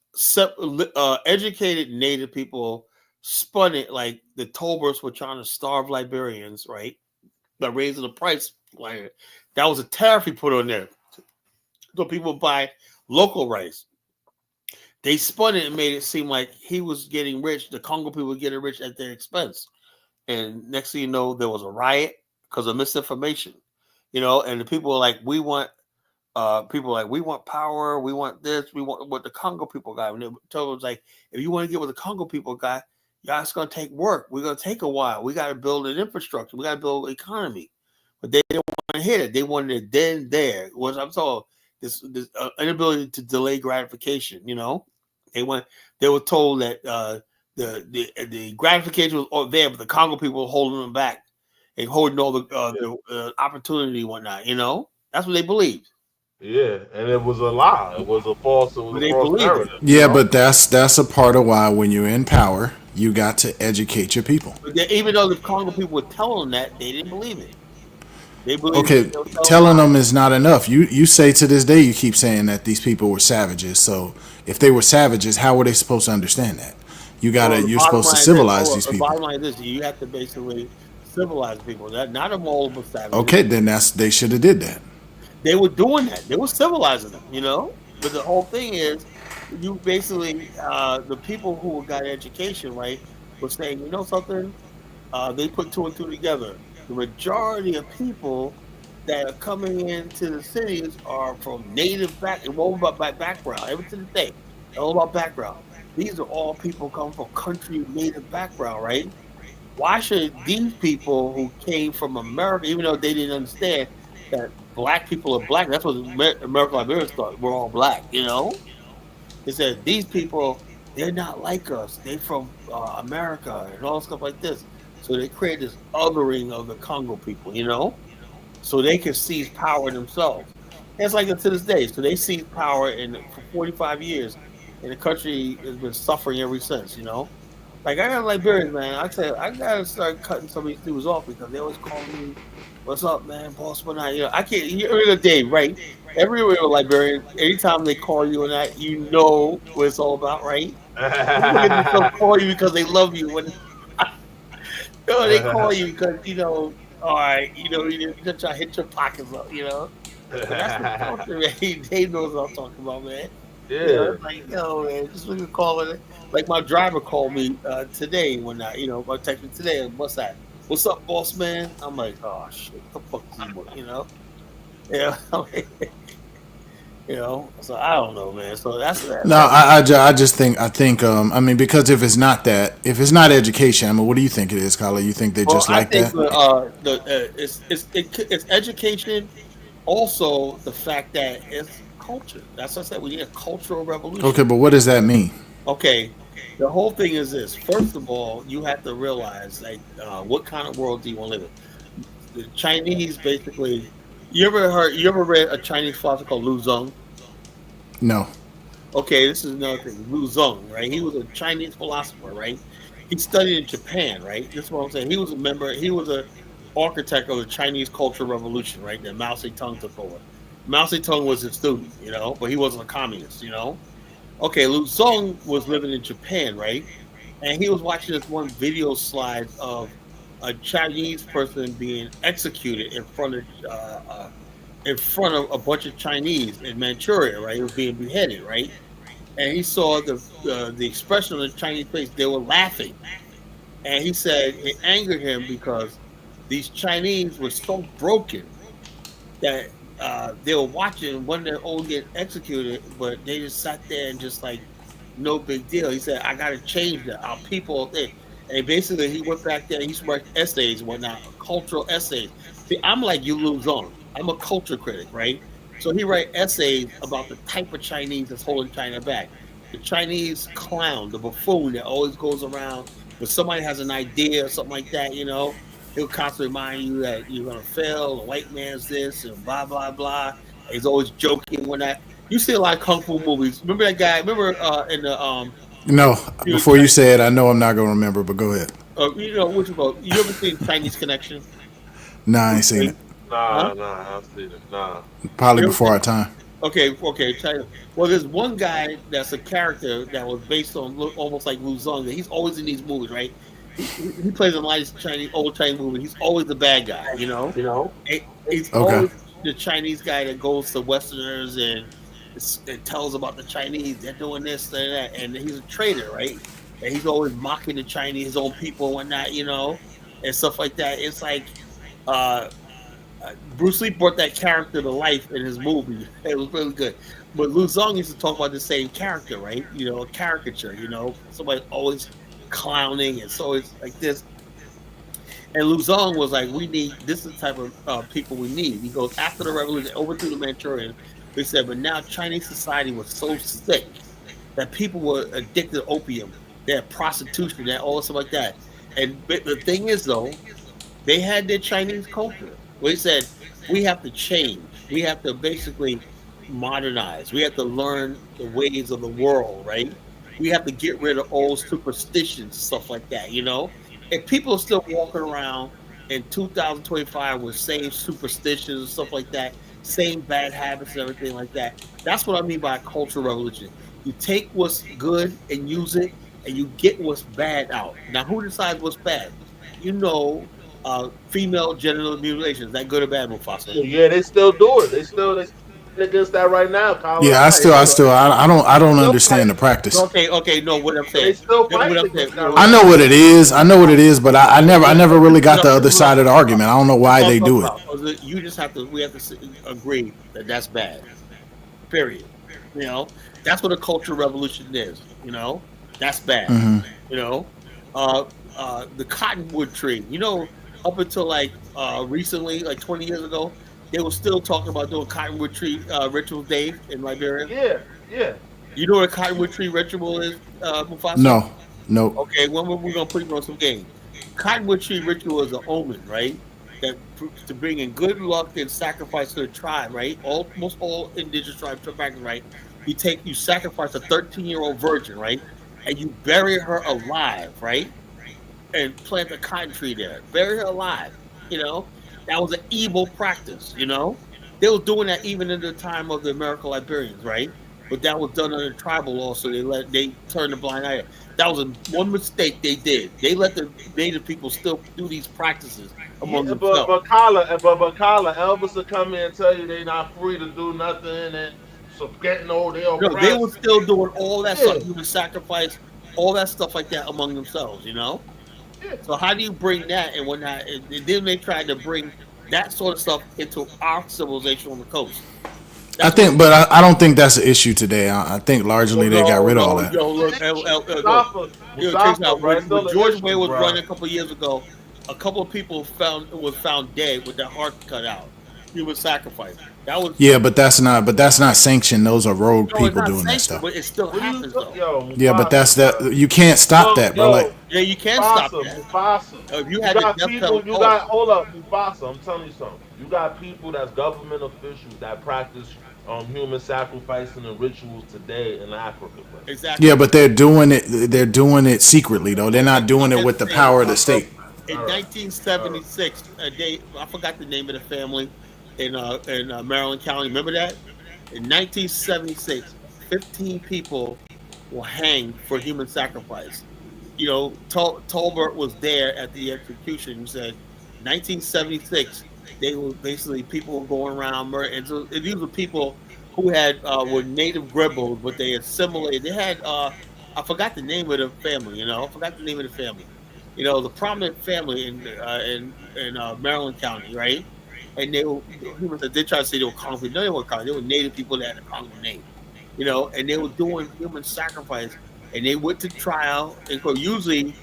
educated Native people spun it like the Tolberts were trying to starve Liberians, right? By raising the price. Like, that was a tariff he put on there. So people buy local rice. They spun it and made it seem like he was getting rich. The Congo people were getting rich at their expense. And next thing you know, there was a riot because of misinformation. You know, and the people were like, we want power, we want this, we want what the Congo people got. And they told us, like, if you want to get what the Congo people got, y'all, it's going to take work. We're going to take a while. We got to build an infrastructure. We got to build an economy. But they didn't want to hit it. They wanted it then there. Was I'm told this inability to delay gratification. You know, they were told that the gratification was there, but the Congo people were holding them back and holding all the opportunity and whatnot. You know, that's what they believed. Yeah, and it was a lie. It was a false narrative. Yeah, but that's a part of why when you're in power, you got to educate your people. But even though the Congo people were telling them that, they didn't believe it. They believed okay, telling them is not enough. You say to this day, you keep saying that these people were savages. So if they were savages, how were they supposed to understand that? You're supposed to civilize these people. The bottom line is this: you have to basically civilized people. Not them all but savages. Okay, then they should have did that. They were doing that. They were civilizing them, But the whole thing is, you basically the people who got education, right, were saying, you know something, they put two and two together. The majority of people that are coming into the cities are from native background, all about background, every to the day, all about background. These are all people come from country native background, right? Why should these people who came from America, even though they didn't understand that black people are black, that's what American Liberians thought, we're all black, They said, these people, they're not like us. They're from America and all stuff like this. So they create this othering of the Congo people, so they can seize power themselves. And it's like to this day. So they seized power for 45 years, and the country has been suffering ever since, Like, I got Liberians, man. I said, I got to start cutting some of these dudes off because they always call me, what's up, man, boss, when I can't, you're the day, right? Everywhere with Liberians, anytime they call you and that, you know what it's all about, right? They call you because they love you. When they call you because, all right, you're trying to hit your pockets up, But that's the culture, man. Dave knows what I'm talking about, man. Yeah. Like, man, just look at calling it. Like my driver called me today when I text me today. What's that? What's up, boss man? I'm like, oh shit, what the fuck is So I don't know, man. So that's that. No, I just think I mean, because if it's not education, I mean, what do you think it is, Kyle? You think they just like that? It's education. Also, the fact that it's culture. That's what I said. We need a cultural revolution. Okay, but what does that mean? Okay, the whole thing is this. First of all, you have to realize, like, what kind of world do you want to live in? The Chinese, basically. You ever read a Chinese philosopher called Lu Xun? No. Okay, this is another thing. Lu Xun, right? He was a Chinese philosopher, right? He studied in Japan, right? This is what I'm saying. He was an architect of the Chinese Cultural Revolution, right? That Mao Zedong took over. Mao Zedong was his student, but he wasn't a communist, Okay, Lu Xun was living in Japan, right? And he was watching this one video slide of a Chinese person being executed in front of a bunch of Chinese in Manchuria, right? He was being beheaded, right? And he saw the expression on the Chinese face. They were laughing. And he said it angered him because these Chinese were so broken that they were watching one of their own get executed, but they just sat there and just like, no big deal. He said, I got to change that. Our people, and basically he went back there. He's writing essays and whatnot, cultural essays. See, I'm like you, Lu Xun. I'm a culture critic, right? So he write essays about the type of Chinese that's holding China back. The Chinese clown, the buffoon that always goes around when somebody has an idea or something like that, he'll constantly remind you that you're gonna fail. The white man's this and blah blah blah. And he's always joking when that. You see a lot of kung fu movies. Remember that guy? Remember in the No, before you say it, I know I'm not gonna remember, but go ahead. Which one? You ever seen Chinese Connection? Nah, I ain't seen it. Nah, I've seen it. Nah. Probably before our time. Okay. China. Well, there's one guy that's a character that was based on almost like Lu Xun. He's always in these movies, right? He plays in a lot of old Chinese movies. He's always the bad guy, He's always the Chinese guy that goes to Westerners and tells about the Chinese. They're doing this and that, and he's a traitor, right? And he's always mocking the Chinese, his own people and whatnot, and stuff like that. It's like Bruce Lee brought that character to life in his movie. It was really good. But Lu Xun used to talk about the same character, right? A caricature, somebody always clowning, and so it's like this. And Lu Xun was like, this is the type of people we need. He goes, after the revolution, overthrew the Manchurian, he said, but now Chinese society was so sick that people were addicted to opium. They had prostitution, they had all stuff like that. And the thing is, though, they had their Chinese culture. Where he said, we have to change. We have to basically modernize. We have to learn the ways of the world, right? We have to get rid of old superstitions, stuff like that, If people are still walking around in 2025 with same superstitions and stuff like that, same bad habits and everything like that, that's what I mean by a cultural revolution. You take what's good and use it, and you get what's bad out. Now, who decides what's bad? female genital mutilation. Is that good or bad, Mufasa? Yeah, they still do it. They still against that right now, Colin. Yeah, I don't understand the practice. Okay, no, what I'm saying. They still What fighting I'm against saying. that. I know what it is. But I never really got the other side of the argument. I don't know why they do it. You just have to. We have to agree that that's bad. Period. You know, that's what a cultural revolution is. You know, that's bad. Mm-hmm. You know, the cottonwood tree. You know, up until like recently, like 20 years ago, they were still talking about doing cottonwood tree rituals, Dave, in Liberia. Yeah. You know what a cottonwood tree ritual is, Mufasa? No. Okay, when we're gonna put you on some game. Cottonwood tree ritual is an omen, right? That to bring in good luck and sacrifice to the tribe, right? Almost all indigenous tribes, right? You sacrifice a 13-year-old virgin, right? And you bury her alive, right? And plant a cotton tree there. Bury her alive. You know, that was an evil practice. You know, they were doing that even in the time of the American Liberians, right? But that was done under tribal law, so they turned a blind eye. That was one mistake they did. They let the native people still do these practices among themselves. But Kyla, Elvis will come in and tell you they're not free to do nothing and so getting old. No, they were still doing all that stuff, human sacrifice, all that stuff like that among themselves. You know. Yeah. So how do you bring that and whatnot? And then they tried to bring that sort of stuff into our civilization on the coast. I don't think that's an issue today. I think largely they got rid of all that. When George Way was running a couple of years ago, a couple of people was found dead with their heart cut out. Human sacrifice. That was but that's not sanctioned. Those are rogue people doing that stuff. But it still happens though. Yeah, but that's that. You can't stop that, bro. Like, yeah, you can't stop that. Mufasa. You got people. Hold up, Mufasa. I'm telling you something. You got people that's government officials that practice human sacrificing and rituals today in Africa. Exactly. Yeah, but they're doing it. They're doing it secretly though. They're not doing it with the power of the state. In 1976, I forgot the name of the family in Maryland County. Remember that? In 1976, 15 people were hanged for human sacrifice. You know, Tolbert was there at the execution. He said, 1976. They were basically people were going around murdering. And so these were people who had were native Grebels, but they assimilated. They had I forgot the name of the family. You know, I forgot the name of the family. You know, the prominent family in Maryland County, right? And they tried to say they were Congo. No, they weren't Congo. They were native people that had a Congo name. You know, and they were doing human sacrifice, and they went to trial. And usually,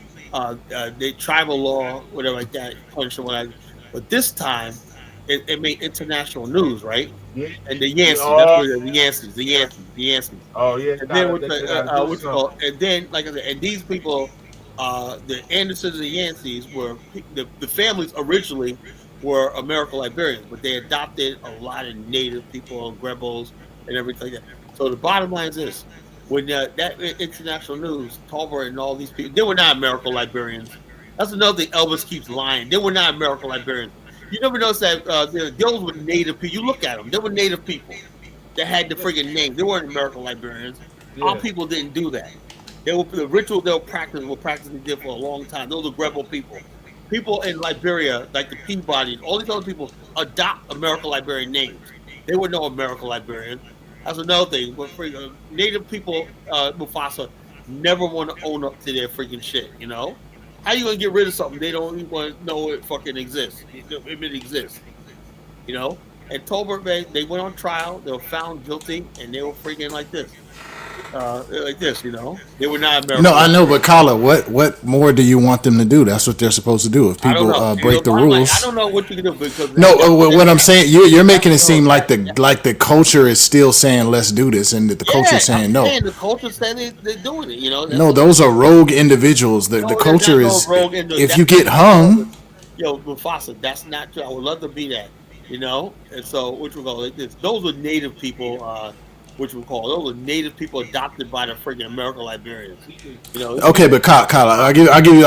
they tribal law, whatever like that, punish them. But this time, it made international news, right? Yeah. And the Yankees, the Yankees. Oh yeah. And then and then, like I said, and these people, the Andersons and Yankees were the families originally were American Liberians, but they adopted a lot of native people, Grebels, and everything like that. So the bottom line is this: when that international news, Tolbert and all these people, they were not American Liberians. That's another thing. Elvis keeps lying. They were not American Liberians. You never notice that those were native people. You look at them; they were native people that had the friggin' name. They weren't American Liberians. Yeah. Our people didn't do that. The rituals they were practicing did for a long time. Those are Grebel people. People in Liberia, like the Peabodys, all these other people adopt American Liberian names. They were no American Liberians. That's another thing. But native people, Mufasa, never want to own up to their freaking shit. You know. How you gonna get rid of something they don't even want to know it fucking exists? If it exists, you know. And Tolbert, they went on trial. They were found guilty, and they were freaking like this, you know. They were not American. No, I know, but Kala, what more do you want them to do? That's what they're supposed to do. If people break the rules, I don't know what you can do because what I'm saying, you're making it seem like the culture is still saying let's do this, and that the culture is saying no. The culture saying they're doing it. You know. No, those are rogue individuals. The culture is if you get hung. Yo, Mufasa, that's not true. I would love to be that. You know, and so which we call like this. Those are native people. Which we call those are native people adopted by the freaking American Liberians. You know. Okay, but Kala, I'll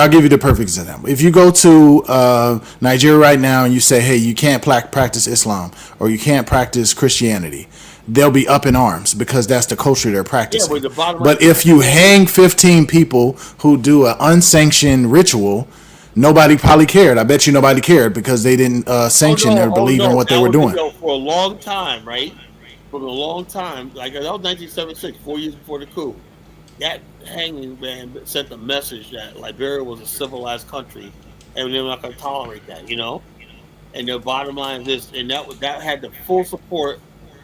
give you the perfect example. If you go to Nigeria right now and you say, hey, you can't practice Islam or you can't practice Christianity, they'll be up in arms because that's the culture they're practicing. Yeah, but if you hang 15 people who do an unsanctioned ritual, Nobody probably cared. I bet you nobody cared because they didn't sanction or believe in what they were doing. For a long time, right? For a long time, like that was 1976, 4 years before the coup. That hanging man sent the message that Liberia was a civilized country, and they're not going to tolerate that, you know. And the bottom line is this, and that had the full support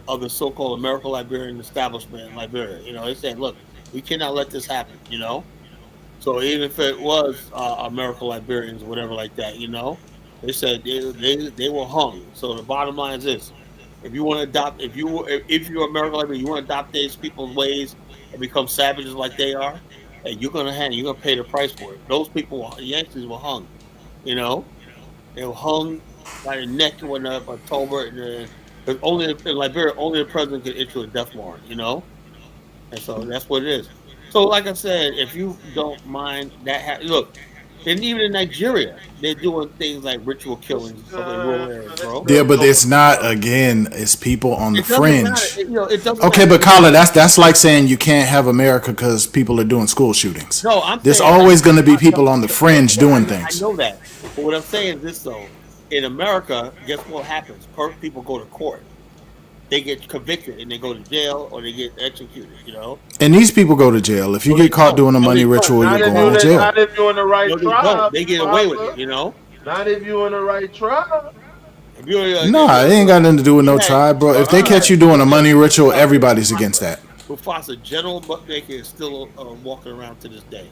of the so-called American Liberian establishment in Liberia. You know, they said, "Look, we cannot let this happen." You know, so even if it was American Liberians or whatever like that, you know, they said they were hung. So the bottom line is this: if you want to adopt, if you're American Liberian, you want to adopt these people's ways and become savages like they are, and you're gonna pay the price for it. Those people, the Yankees, were hung. You know, they were hung by the neck and whatnot, October, and only in Liberia, only the president can issue a death warrant, you know, and so that's what it is. So, like I said, if you don't mind that, look, and even in Nigeria, they're doing things like ritual killings and stuff in rural areas, bro. Yeah, but it's not. Again, it's people on the fringe. It doesn't okay, matter. but Colin, that's like saying you can't have America because people are doing school shootings. No, there's always going to be people on the fringe doing things. I know that, but what I'm saying is this though. In America, guess what happens? People go to court. They get convicted and they go to jail or they get executed, you know? And these people go to jail. If you get caught doing a money ritual, you're going to jail. Not if you're in the right tribe. They get away with it, you know? Not if you're in the right tribe. Nah, it ain't got nothing to do with no tribe, bro. If they catch you doing a money ritual, everybody's against that. Mufasa, General Buckmaker is still walking around to this day.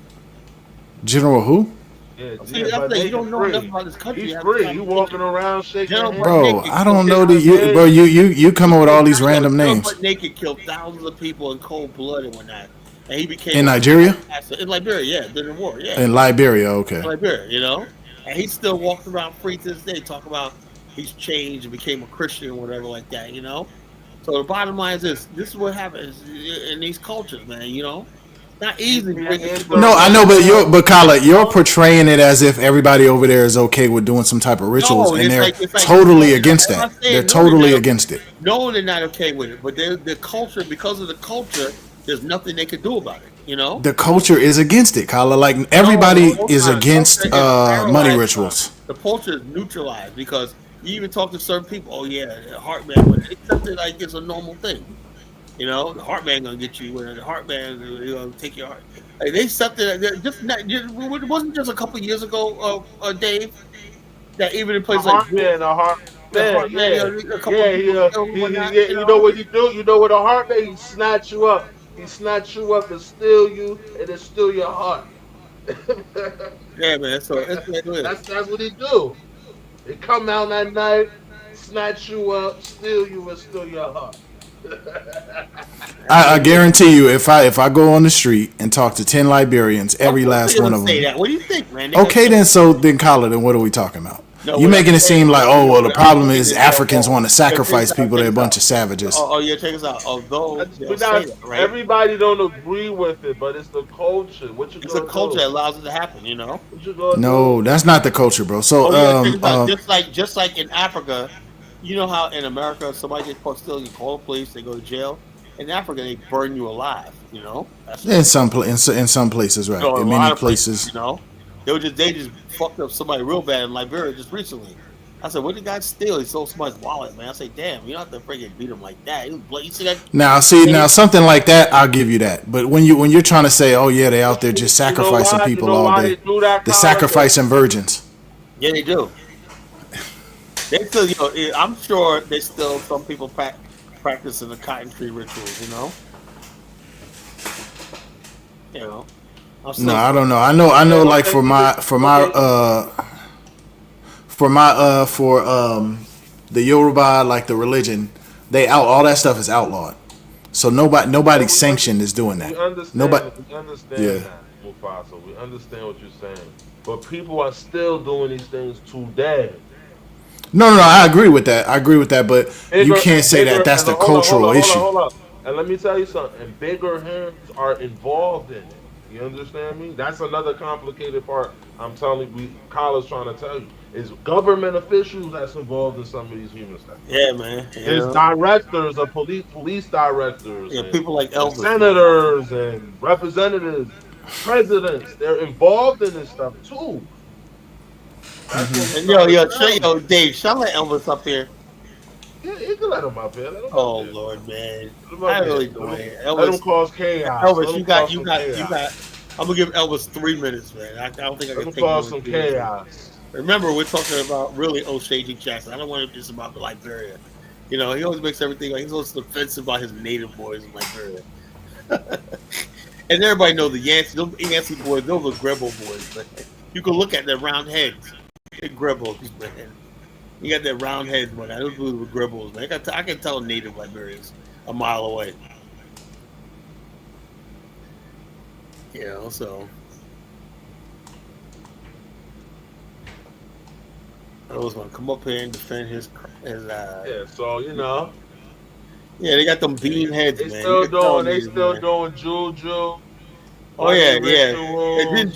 General who? Yeah, but you don't know enough about this country. He's free. You walking around shaking hands. Bro, I don't know you coming with all these random names. Naked killed thousands of people in cold blood and whatnot. And he became in Nigeria? In Liberia, yeah, during the war, yeah. In Liberia, okay. In Liberia, you know? And he still walks around free to this day, talk about he's changed and became a Christian or whatever like that, you know? So the bottom line is this is what happens in these cultures, man, you know? Not easy. No, I know, but Khaled, you're portraying it as if everybody over there is okay with doing some type of rituals, and they're totally against that. They're totally against it. No, they're not okay with it, but the culture, because of the culture, there's nothing they can do about it. You know, the culture is against it, Khaled. Like everybody is against money rituals. The culture is neutralized because you even talk to certain people. Oh yeah, the heart man, when they accept it like it's a normal thing. You know, the heart man gonna get you. The heart man, you know, take your heart. Like, they accepted it. It wasn't just a couple of years ago, Dave. That even in places like you know what he do? You know what a heart man? He snatch you up. He snatch you up and steal you, and then steal your heart. Yeah, man. So that's what he do. They come out that night, snatch you up, steal you, and steal your heart. I guarantee you, if I go on the street and talk to 10 Liberians, every last one of them. Say that. What do you think, man? Okay, then Khaled, then what are we talking about? No, you making it seem like, oh well, the problem is Africans want to sacrifice people. They're a bunch of savages. Oh yeah, check us out. Although right? Everybody don't agree with it, but it's the culture. It's the culture that allows it to happen. You know. No, that's not the culture, bro. So just like in Africa. You know how in America somebody gets caught stealing, you call the police, they go to jail. In Africa, they burn you alive. You know. In some places, right? In many places, you know, they just fucked up somebody real bad in Liberia just recently. I said, "What did the guy steal? He stole somebody's wallet, man." I say, "Damn, you don't have to freaking beat him like that." You see that? Now something like that, I'll give you that. But when you're trying to say, "Oh yeah, they out there just sacrificing people all day," they're sacrificing virgins. Yeah, they do. They still, I'm sure they still some people practicing the cotton tree rituals, you know. You know. No, I don't know. I know. Like for the Yoruba, like the religion, all that stuff is outlawed. So nobody sanctioned is doing that. We understand that, Mufasa. We understand what you're saying, but people are still doing these things today. No, I agree with that. But you can't say that that's the cultural issue. Hold on. And let me tell you something. And bigger hands are involved in it. You understand me? That's another complicated part. I'm telling you, Kyle's trying to tell you. Is government officials that's involved in some of these human stuff. Yeah, man. There's directors of police directors. Yeah, people like Elvis. Senators and representatives, presidents. They're involved in this stuff too. That's what we And trying to tell him. Dave, shall I let Elvis up here? Yeah, you can let him up here. Let him up Oh here. Lord, man, Let him I up here. really do, man. Let him Elvis, cause chaos. Let Elvis, him you got, cause you some got, you got. chaos. I'm gonna give Elvis 3 minutes, man. I don't think I Let can him take more cause than some 3 minutes. chaos. Remember, we're talking about really Osage Jackson. I don't want to just about Liberia. You know, he always makes everything like he's always defensive about his native boys in Liberia. And everybody knows the Yancey boys, those are Grebo boys, man. You can look at their round heads. They're Grebos, man. You got their round heads, man. Those were Grebos, man. I can tell native Liberians a mile away. You know, so I always want to come up here and defend his Yeah, so you know. Yeah, they got them bean heads, They man. still You can tell doing. They native, still man. doing juju. Oh Money yeah, yeah. And rituals.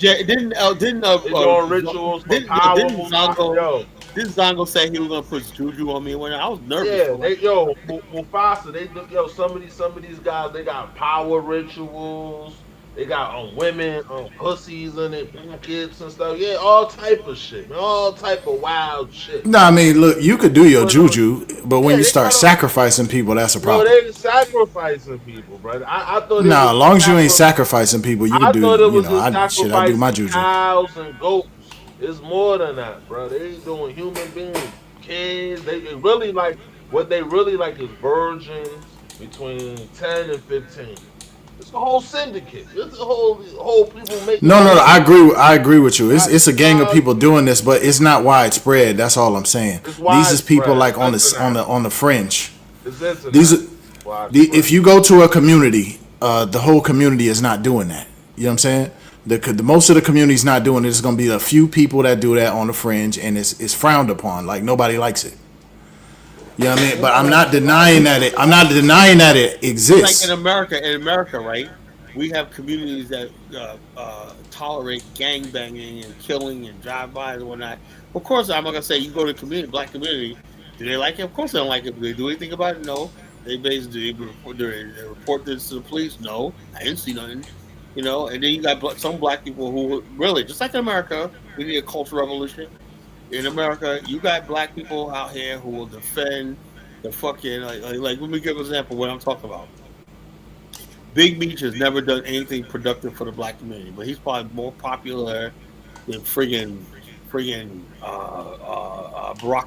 They doing rituals for didn't powerful. Yo, Zongo say he was gonna put juju on me when I was nervous yeah, for like. Mufasa. They do. Yo, some of these guys. They got power rituals. They got women pussies in their pockets and stuff. Yeah, all type of shit, man. All type of wild shit, No, I man. mean, look, you could do your But juju, but when yeah, you they start got sacrificing people, that's a bro. problem. They sacrificing people, brother. I thought it Nah, was as a long as you ain't sacrifice. sacrificing people, you could I do. thought it You was know, just I do my sacrificing juju. cows and goats. It's more than that, bro. They doing human beings, kids. They really like what they really like is virgins between 10 and 15. It's a whole syndicate. It's a whole people making No, no, no, money. I agree with you. Like, It's a gang of people doing this, but it's not widespread. That's all I'm saying. it's These is people widespread. like It's international. on the fringe. It's These international. are It's widespread. if you go to a community, the whole community is not doing that. You know what I'm saying? The most of the community is not doing it. It's going to be a few people that do that on the fringe, and it's frowned upon. Like nobody likes it. You know what I mean? But I'm not denying that it. I'm not denying that it It's like exists. in America, right? We have communities that tolerate gang banging and killing and drive-bys and whatnot. Of course, I'm not gonna say you go to black community. Do they like it? Of course, they don't like it. Do they do anything about it? No. They basically they report this to the police. No, I didn't see nothing. You know, and then you got some black people who really, just like in America, we need a cultural revolution. In America, you got black people out here who will defend the fucking like let me give an example of what I'm talking about. Big Meech has never done anything productive for the black community, but he's probably more popular than friggin' Barack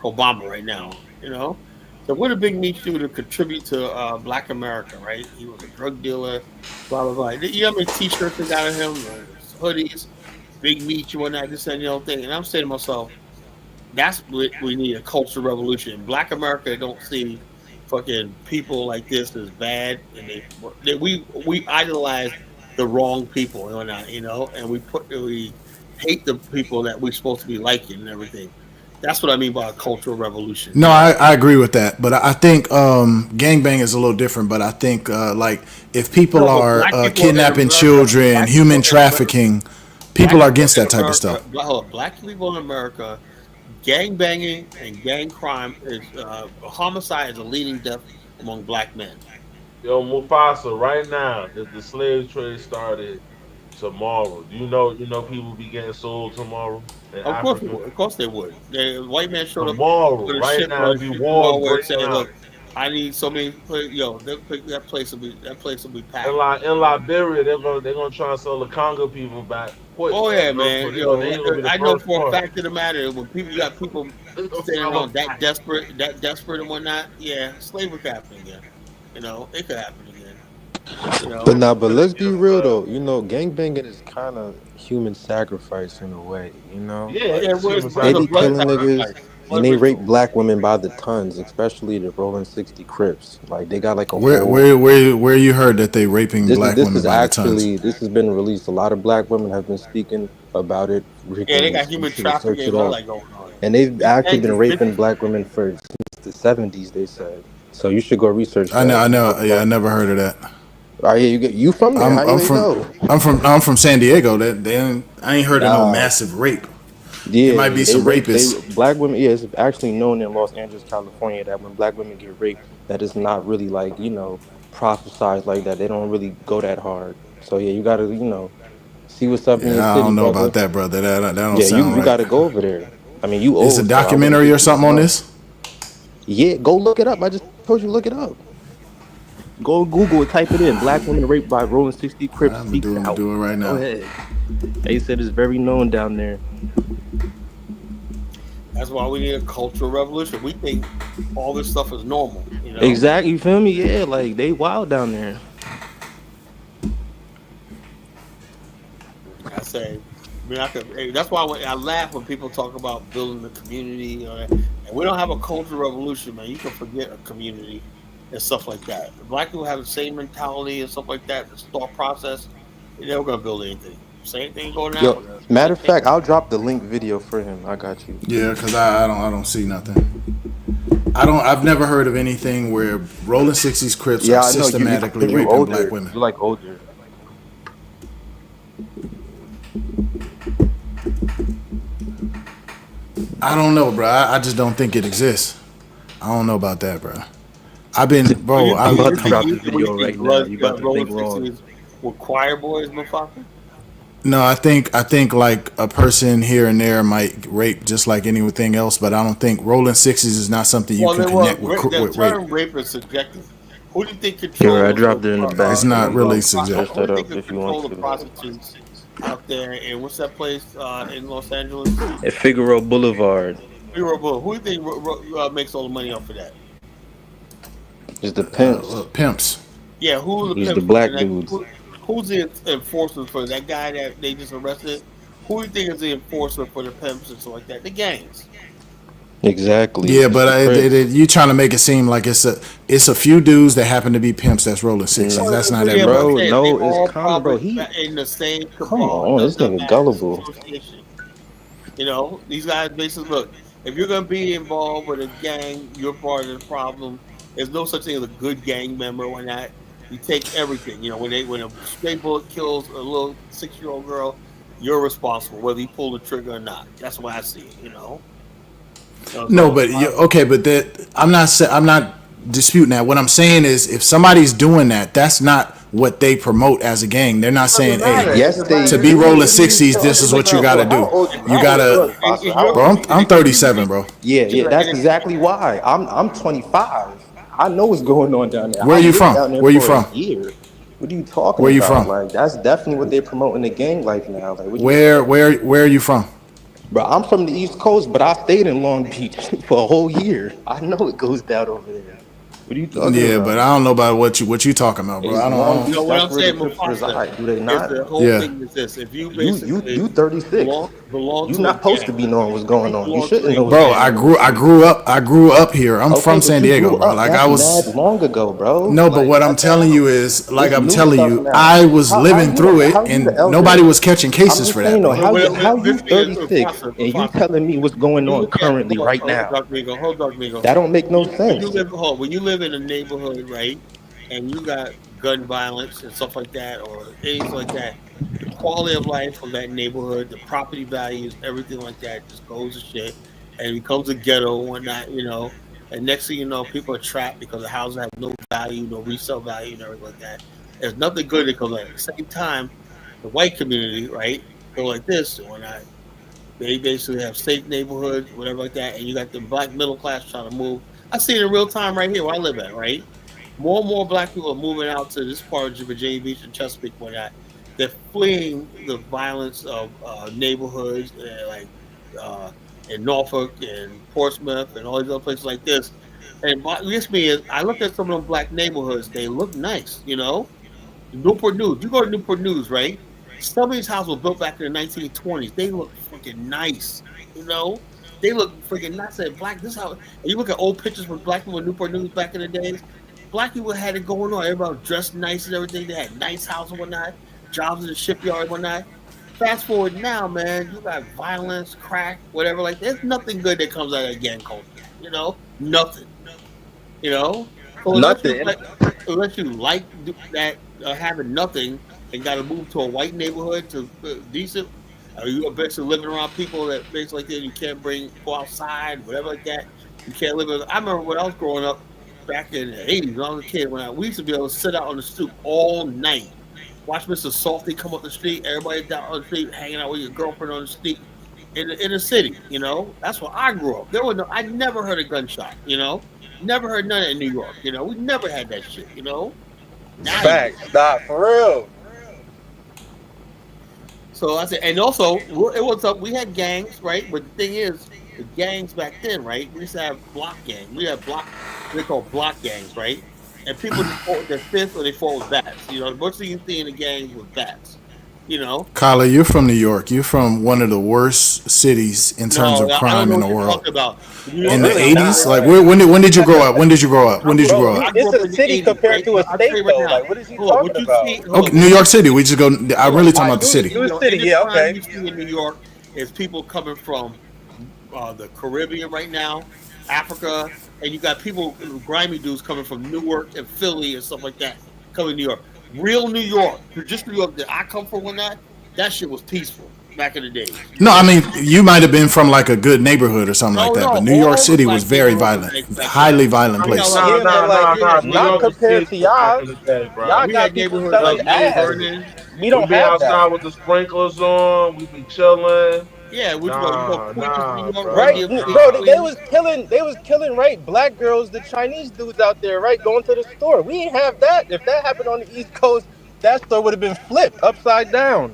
Obama right now. You know, so what did Big Meech do to contribute to Black America? Right, he was a drug dealer. Blah blah blah. You know how many T-shirts they got of him, hoodies, Big Meech, and whatnot, this and the other thing. And I'm saying to myself, that's what we need, a cultural revolution. Black America don't see fucking people like this as bad, and we idolize the wrong people and whatnot, you know, and we hate the people that we're supposed to be liking and everything. That's what I mean by a cultural revolution. No, Not I agree with that, but I think gangbang is a little different. But I think like if people no, but are black people in kidnapping America, children, black people human in America, trafficking, people are against that type of stuff. Black people in America, gang banging and gang crime is homicide is a leading death among black men. Yo, Mufasa, right now, if the slave trade started tomorrow, do you know people be getting sold tomorrow in Of course they Africa? would. Of course they would. The white man showed up Tomorrow, with a right ship now, or it'd a be ship wars where breaking saying, out. "Look, I need so many." Yo, that place will be packed. In Liberia, they're gonna try and sell the Congo people back quick. Oh yeah, So man. they gonna be the I know first for a one. fact of the matter when people you got people They gonna standing sell around them back. that desperate and whatnot. Yeah, slavery could happen again. You know, it could happen again. You But know, nah, but let's be real though. You know, gangbanging is kind of human sacrifice in a way. You know, Yeah, yeah, like it's well, human it's they a be blood sacrifice, killing bro. niggas sacrifice, and blood they rape ritual. black women by the tons, especially the Rolling 60 Crips. Like they got like a Where whole. you heard that they raping black This women is by the tons? actually this has been released. A lot of black women have been speaking about it. Yeah, they Freaking, got you human should go search trafficking it and all up. that going on. And they've These actually gangs been is raping vicious. black women for since the 70s. They said so. You should go research that. I You know know. Yeah, I about. never heard of that. Oh yeah, you from there? How you ain't know? I'm from San Diego. I ain't heard of no Nah, massive rape. It yeah, might be they some rape they rapists. black women. Yeah, it's actually known in Los Angeles, California, that when black women get raped, that is not really like prophesized like that. They don't really go that hard. So yeah, you gotta see what's up in your Yeah, I city, don't know brother. about that, brother. That don't Yeah, you sound you right. gotta go over there. I mean, you Is a old, so I wouldn't documentary think or you would something on know. this? Yeah, go look it up. I just told you to look it up. Go Google it, type it in. Black women raped by Rolling 60 Crips I'm speaks gonna out. do it right Go now. ahead. They said it's very known down there. That's why we need a cultural revolution. We think all this stuff is normal, you know? Exactly, you feel me? Yeah, like they wild down there. I say, I mean, that's why I laugh when people talk about building the community. You know, and we don't have a cultural revolution, man. You can forget a community and stuff like that. Black people have the same mentality and stuff like that. The thought process. They're never gonna build anything. Same thing going Yo, out. matter of fact, I'll drop the link video for him. I got you. Yeah, because I don't see nothing. I've never heard of anything where Rolling 60s Crips Yeah, are I know systematically you raping older. black women. You like older. I don't know, bro. I just don't think it exists. I don't know about that, bro. I've been, bro. I'm about to drop the What do video you right think? now. You about to Rolling think wrong. 60s were choir boys, motherfucker? No, I think like a person here and there might rape just like anything else, but I don't think Rolling 60s is not something you can connect with the rape. term rape is subjective. Who do you think Here, controls? I dropped it in the back. It's not really subjective. Who do you Search think that up if you want control the to. prostitutes out there? And what's that place in Los Angeles? At Figueroa Boulevard. Figueroa Boulevard. Who do you think makes all the money off of that? It's the pimps. Pimps. Yeah, who are the It's pimps? the black dudes. Who's the enforcer for that guy that they just arrested? Who do you think is the enforcer for the pimps and stuff like that? The gangs. Exactly. Yeah, but you trying to make it seem like it's a few dudes that happen to be pimps that's Rolling 60s. That's not everybody. Bro, no, it's common, bro. In the same. Come on, this nigga gullible. You know, these guys basically look. If you're gonna be involved with a gang, you're part of the problem. There's no such thing as a good gang member when that you take everything. You know, when a stray bullet kills a little 6-year-old girl, you're responsible whether you pull the trigger or not. That's why I see it. You know. No, but but I'm not disputing that. What I'm saying is, if somebody's doing that, that's not what they promote as a gang. They're not saying, "Hey, to be Rolling 60s, this is what you got to do." You gotta, bro. I'm 37, bro. Yeah, that's exactly why. I'm 25. I know what's going on down there. Where you from? Where you from? What are you talking Where you about? from? Like, that's definitely what they're promoting the gang life now. Like, where are you from? Bro, I'm from the East Coast, but I stayed in Long Beach for a whole year. I know it goes down over there. What are you talking about? Yeah, but I don't know about what you talking about, bro. I don't. You know what I'm saying? Do they not? The whole thing is this: if you basically you 36, belong you're to not a supposed gang, to be knowing what's going on. You shouldn't know. Bro, I grew up here. I'm from San Diego, bro. Like I was mad long ago, bro. No, but what I'm telling you is, like I'm telling you, I was living through it, and nobody was catching cases for that. Bro. How you 36 and you telling me what's going on currently right now? That don't make no sense. When you live in a neighborhood, right, and you got gun violence and stuff like that, or things like that, the quality of life of that neighborhood, the property values, everything like that just goes to shit, and it becomes a ghetto and whatnot, you know. And next thing you know, people are trapped because the houses have no value, no resale value, and everything like that. There's nothing good that comes out. At the same time, the white community, right, go like this and whatnot. They basically have safe neighborhoods, whatever like that, and you got the black middle class trying to move. I see it in real time right here where I live at, right? More and more black people are moving out to this part of Virginia Beach and Chesapeake, whatnot. They're fleeing the violence of neighborhoods like in Norfolk and Portsmouth and all these other places like this. And what gets me is I look at some of them black neighborhoods, they look nice, you know? Newport News, you go to Newport News, right? Some of these houses were built back in the 1920s. They look freaking nice, you know? They look freaking nice. Black, this how, and you look at old pictures with black people in Newport News back in the days, black people had it going on. Everybody was dressed nice and everything. They had nice houses and whatnot, jobs in the shipyard and whatnot. Fast forward now, man, you got violence, crack, whatever. Like, there's nothing good that comes out of gang culture, you know? Nothing, you know? So unless you like that having nothing and got to move to a white neighborhood to decent, or you basically living around people that basically like that, you can't go outside, whatever like that. You can't live in. I remember when I was growing up back in the 80s, when I was a kid, we used to be able to sit out on the stoop all night, watch Mr. Salty come up the street, everybody down on the street, hanging out with your girlfriend on the street, in the inner city. You know, that's where I grew up. I never heard a gunshot. You know, never heard none in New York. You know, we never had that shit. You know, now Facts, stop for real. So I said, and also it was up. We had gangs, right? But the thing is, the gangs back then, right? We used to have block gangs. We had they call block gangs, right? And people just fought with their fists or they fought with bats. You know, most of you see in the gangs with bats. You know, Kyla, you're from New York. You're from one of the worst cities in terms of crime in the world. In the 80s, like when did you grow up? When did you grow up? When did you grow up? It's a city compared to a state, though. Like, what is he talking about? Okay, New York City. We just go. I'm really talking about the city. New City, yeah, okay. You see in New York is people coming from the Caribbean right now, Africa, and you got people, grimy dudes coming from Newark and Philly and stuff like that, coming to New York. Real New York, just New York that I come from, that shit was peaceful back in the day. No, I mean, you might have been from like a good neighborhood or something like that, but New York City was very violent, highly violent place. Not compared to y'all. Y'all got people selling ass. We don't have outside that. with the sprinklers on. We be chilling. Yeah, we nah, right, bro. They was killing right black girls, the Chinese dudes out there, right, going to the store. We ain't have that. If that happened on the East Coast, that store would have been flipped upside down.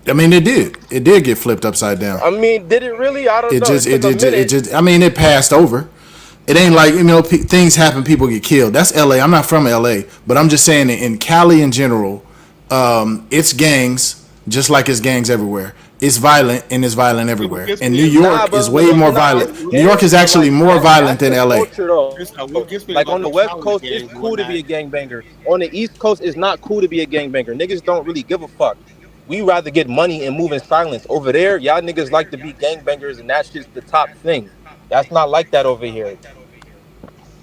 I mean, it did. It did get flipped upside down. I mean, did it really? I don't know. It just. I mean, it passed over. It ain't like, you know, things happen, people get killed. That's LA. I'm not from LA, but I'm just saying in Cali in general, it's gangs, just like it's gangs everywhere. It's violent and it's violent everywhere. And New York is way more violent. New York is actually more violent than LA. Like on the West Coast, it's cool to be a gangbanger. On the East Coast, it's not cool to be a gangbanger. Niggas don't really give a fuck. We rather get money and move in silence. Over there, y'all niggas like to be gangbangers, and that's just the top thing. That's not like that over here.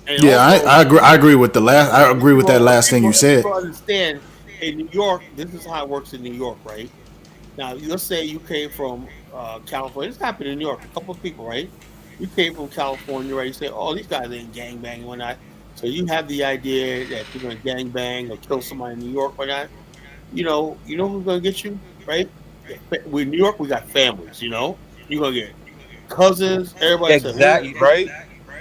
Yeah, I agree. I agree with that last thing you said. People understand in New York, this is how it works in New York, right? Now, let's say you came from California. This happened in New York. A couple of people, right? You came from California, right? You say, "Oh, these guys ain't gangbang and whatnot." So you have the idea that you're gonna gangbang or kill somebody in New York or not. You know who's gonna get you, right? In New York, we got families. You know, you're gonna get cousins. Everybody. Exactly, right?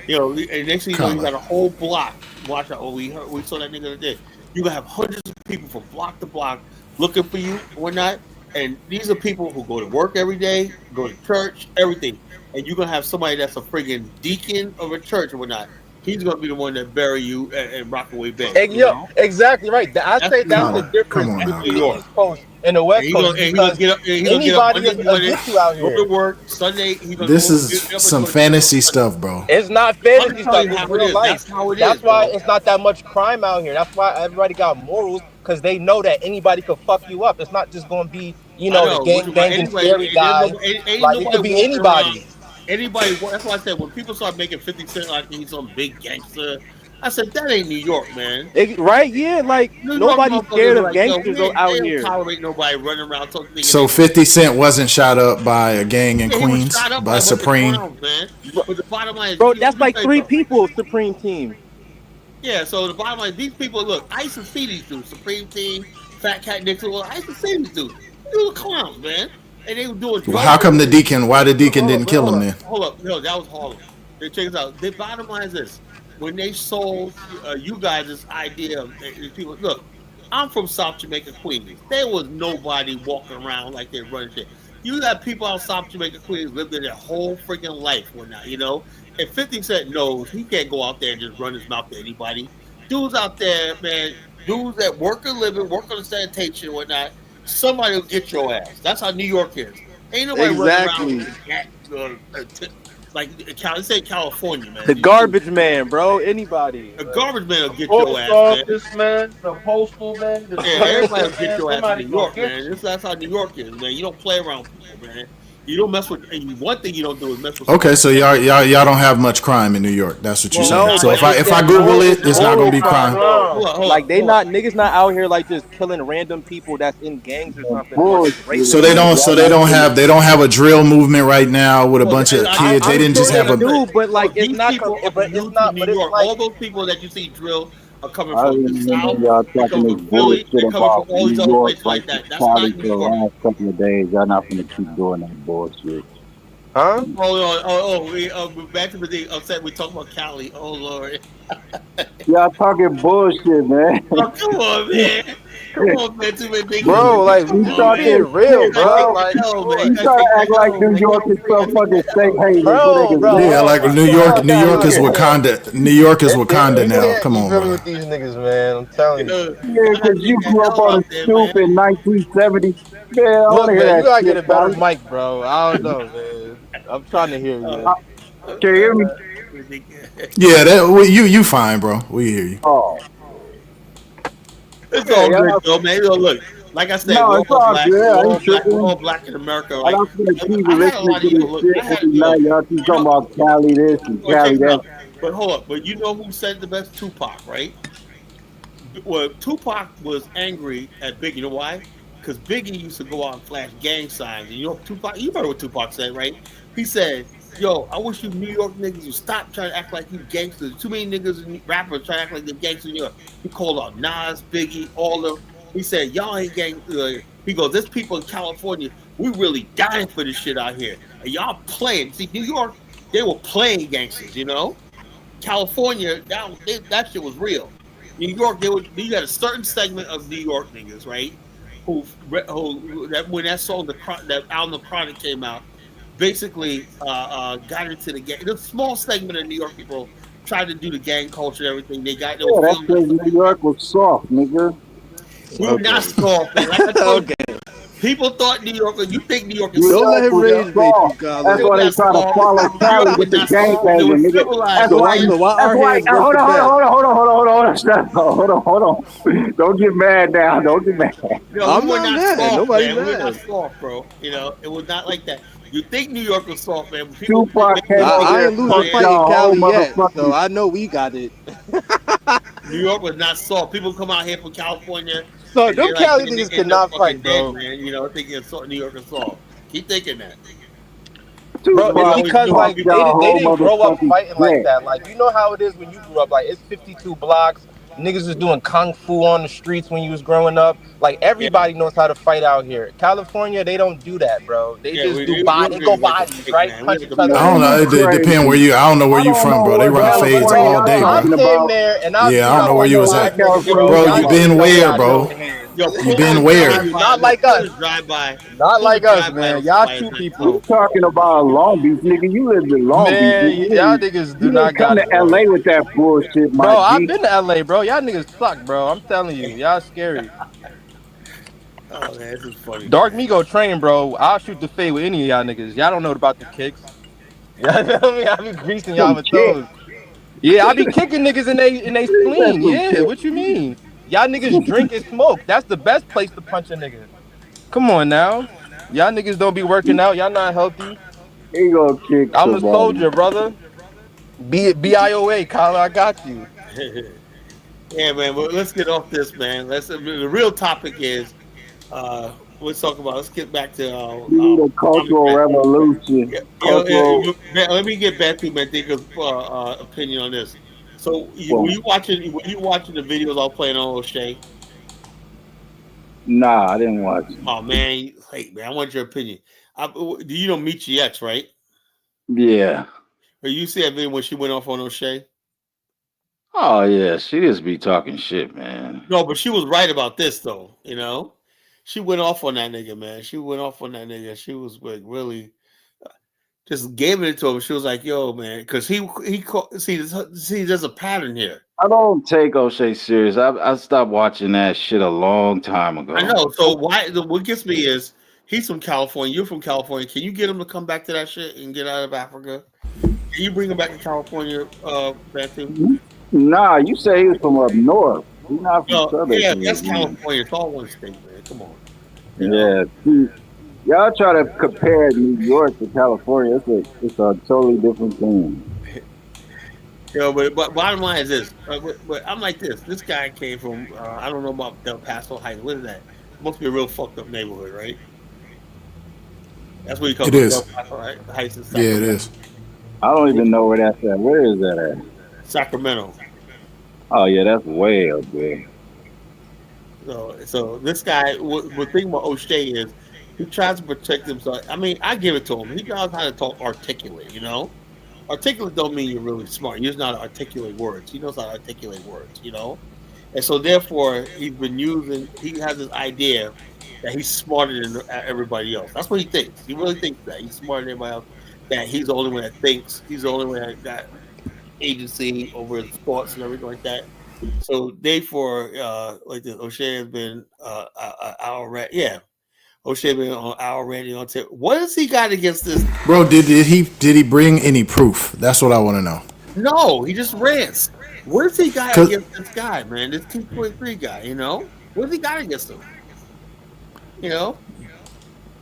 You know, and next thing you know, you got a whole block. Watch out! Oh, we saw that nigga today. You gonna have hundreds of people from block to block looking for you or not. And these are people who go to work every day, go to church, everything. And you're going to have somebody that's a friggin' deacon of a church or whatnot. He's going to be the one that bury you in Rockaway Bay. Exactly right. I say that's the difference between the East Coast and the West Coast. Anybody will get you out here. Go to work Sunday. This is some fantasy stuff, bro. It's not fantasy stuff. It's real life. That's why it's not that much crime out here. That's why everybody got morals, because they know that anybody could fuck you up. It's not just going to be, the gang banging scary guy. Like, it could be anybody. Anybody, that's why I said when people start making 50 Cent like he's some big gangster, I said that ain't New York, man. Right? Yeah, like nobody's scared of gangsters out here. Tolerate nobody running around talking. So 50 Cent wasn't shot up by a gang in Queens by Supreme. But the bottom line is, bro, that's like 3 people. Supreme Team. Yeah, so the bottom line, these people, look, I used to see these dudes, Supreme Team, Fat Cat Nixon. Well, I used to see these dudes. They were clowns, man. And they were doing. Well, how come why the deacon didn't kill him then? Hold up, no, that was Harlem. Check this out. The bottom line is this: when they sold you guys this idea of people, look, I'm from South Jamaica, Queens. There was nobody walking around like they run shit. You got people out South Jamaica, Queens lived their whole freaking life, whatnot, And 50 Cent knows he can't go out there and just run his mouth to anybody. Dudes out there, man, dudes that work a living, work on the sanitation and whatnot, somebody will get your ass. That's how New York is. Ain't nobody running around like say California, man. The garbage man, bro. Anybody. The garbage man will get your ass, man. The postal man. Everybody will get your ass in New York, man. That's how New York is, man. You don't play around people, man. You don't mess with. And one thing you don't do is mess with. Okay, so y'all don't have much crime in New York. That's what you're saying. So if I Google it, it's not gonna be crime. Like niggas not out here like just killing random people that's in gangs or something. So they don't have a drill movement right now with a bunch of kids. They didn't just have a. But like it's not. But it's not. New York. All those people that you see drill are coming I from the remember South. y'all They're talking coming this from Philly. bullshit They're coming from about all these New other York places like versus that. That's Cali not New for the York. last couple of days. Y'all not gonna keep doing that bullshit. Huh? Hold on. We back to the thing. Upset. We talking about Cali. Oh Lord. Y'all talking bullshit, man. Oh, come on, man. Come on, man. Too many big Bro, heads. like we Come You just on, be man. talking being real, You shit, gotta bro. take bro. that Like L, man. You You shit. gotta try take to that act like L, New man. York is some Take fucking that safe L. haven for Bro, niggas, bro, Yeah, man. oh like my New York. god, New bro. York is Like Wakanda. New York is we Wakanda now. can't Come be on, feeling bro. with these niggas, man. I'm telling you. Yeah, Y'all gotta because take you that grew up L on out a there, stoop man. in 1970. Man, I want Look, to hear man, you that gotta get shit, a better Cali. mic, bro. I don't know, man. I'm trying to hear you. Can you hear me? Yeah, that you fine, bro. We hear you. Oh, It's yeah, all good, y'all. though, man. You know, look, like I said, No, we're it's all all black. good. We're I all ain't black. We're all tripping. black in America, I right? don't feel And look, keep I had a listening lot to of this ego. Look, shit I had, every night. Y'all keep you talking know, about Cali this and well, check Cali it that. out. But hold up. But you know who said the best? Tupac, right? Well, Tupac was angry at Biggie. You know why? Because Biggie used to go out and flash gang signs. And you know, Tupac, you remember what Tupac said, right? He said, "Yo, I wish you New York niggas would stop trying to act like you gangsters. Too many niggas and rappers trying to act like they're gangsters in New York." He called out Nas, Biggie, all of them. He said, "Y'all ain't gang." He goes, "There's people in California. We really dying for this shit out here, and y'all playing." See, New York, they were playing gangsters, you know. California, that shit was real. New York, you got a certain segment of New York niggas, right? Who that when that song that album The Chronic came out, basically got into the gang. There's a small segment of New York people tried to do the gang culture and everything. They were Yeah, that's feeling because New York was soft, nigga. we were not Okay. soft, man. Like I told you, Okay. people thought New York. You think New York is New Don't soft? let York him was You know? rage bait you, soft. New That's Colin. York why they not try to soft. follow New Cali York was with the not gang soft. They were banging, nigga. civilized. That's You know what why I'm So you. saying? why That's our why. hands worse Hold than on, hold on, bad? hold on, hold on, hold on, hold on. Shut up. Hold on. Don't get mad now. Don't get mad. No, we I'm were not not mad. soft, Nobody man. We were not mad. soft, bro. You know, it was not like that. You think New York was soft, man? But people Tupac make came you over think I there ain't and lose a punked fight man. in y'all whole Cali yet, so motherfucking. I know we got it. New York was not soft. People come out here from California So and they them like Cali and they niggas end up cannot fucking fight, dead, bro. man. You know, thinking New York is soft. Keep thinking that. Bro, People it's Tupac always because people punked like people. y'all they whole didn't grow up motherfucking fighting like set. that. Like you know how it is when you grew up. Like it's 52 blocks. Niggas was doing kung fu on the streets when you was growing up. Like Yeah, everybody knows how to fight out here. California, they don't do that, bro. They yeah. just do We body. don't They go really like to bodies, fight, right? man. We Punch like to each other I in the don't Man, know. you face. It depend where crazy. you. I don't know where I you don't from, know bro. They what running fades California Bro, all y'all day, I'm bro. talking damn about. near, and I've Yeah, been I don't out know I where there don't you know was what at, fighting niggas, bro. California bro. y'all Y'all You about. been niggas don't where, got no bro? hands. Yo, You Pullers been I'm drive telling where? you, by. not Look, like us. Pullers drive by. Not Pullers like us, drive by man. don't Y'all fight. It's two not You people. soft. talking about Long Beach, nigga. You live in Long Beach, Man, nigga. y'all niggas You do didn't not come got to it, bro. LA with that bullshit, my Bro, I've G. been to LA, bro. Y'all niggas suck, bro. I'm telling you, y'all scary. Oh man, this is funny, Dark man. Migo train, bro. I'll shoot the fade with any of y'all niggas. Y'all don't know about the kicks. Y'all know me? I be greasing y'all Some with kick. those. Yeah, I be kicking niggas in they You said spleen. some Yeah, kick. what you mean? Y'all niggas drink and smoke. That's the best place to punch a nigga. Come on now. Y'all niggas don't be working out. Y'all not healthy. He gonna kick I'm a somebody. soldier, brother. BIOA, Colin. I got you. Yeah, man. But let's get off this, man. The real topic is let's talk about. Let's get back to We need a Kwame cultural Bethune. revolution. Yeah, Cultural. let me get back to Mandinka's opinion on this. So, Well, were you watching the videos I was playing on O'Shea? nah, I didn't watch it. Oh man, hey man, I want your opinion. Do you know Michi X, right? Yeah. Or you see that video when she went off on O'Shea? Oh yeah, she just be talking shit, man. No, but she was right about this though. You know, she went off on that nigga, man. She went off on that nigga. She was like really just gave it to him. She was like, "Yo, man," because see, there's a pattern here. I don't take O'Shea serious. I stopped watching that shit a long time I ago. know. So what gets me is he's from California. You're from California. Can you get him to come back to that shit and get out of Africa? Can you bring him back to California, Batu? Nah, you say he was from up north. He's not from No, Southern yeah, that's California. California. It's all one state, man. Come on, you know. Yeah, see, y'all try to compare New York to California. It's a totally different thing. You know, but bottom line is this. But I'm like this. This guy came from I don't know about Del Paso Heights. What is that? Must be a real fucked up neighborhood, right? That's where you come It from, Del is. Paso Heights in Yeah, it Sacramento. is. I don't even know where that's at. Where is that at? Sacramento. Oh yeah, that's way up there. So this guy, what thing about O'Shea is, he tries to protect himself. I mean, I give it to him. He knows how to talk articulate. You know, articulate don't mean you're really smart. He does not articulate words. He knows how to articulate words. You know, and so therefore he's been using. He has this idea that he's smarter than everybody else. That's what he thinks. He really thinks that he's smarter than everybody else. That he's the only one that thinks. He's the only one that got agency over his thoughts and everything like that. So therefore, like this, O'Shea has been yeah. O'Shea been on already on tip. What has he got against this? Bro, did he bring any proof? That's what I want to know. No, he just rants. What has he got against this guy, man? This 2.3 guy, you know? What has he got against him? You know?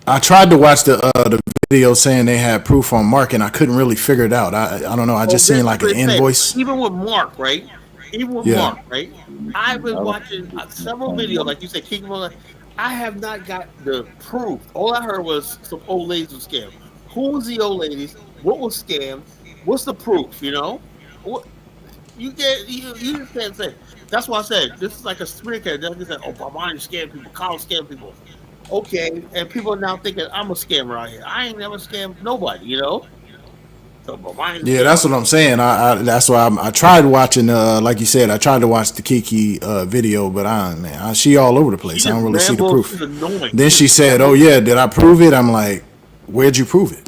I tried to watch the video saying they had proof on Mark, and I couldn't really figure it out. I don't know. I just seen like an invoice. Even with Mark, right? Mark, right? I've been watching several videos, like you said, keep him on. I have not got the proof. All I heard was some old ladies were scammed. Who was the old ladies? What was scammed? What's the proof? You know, what you get? You just can't say. That's why I said this is like a smear campaign. They said, "Oh, Bomani scam people, college scam people." Okay, and people are now thinking I'm a scammer out here. I ain't never scammed nobody. You know. So, yeah, that's what I'm saying. That's why I tried watching. Like you said, I tried to watch the Kiki video, but she all over the place. I don't really see the proof. Then she said, "Oh yeah, did I prove it?" I'm like, "Where'd you prove it?"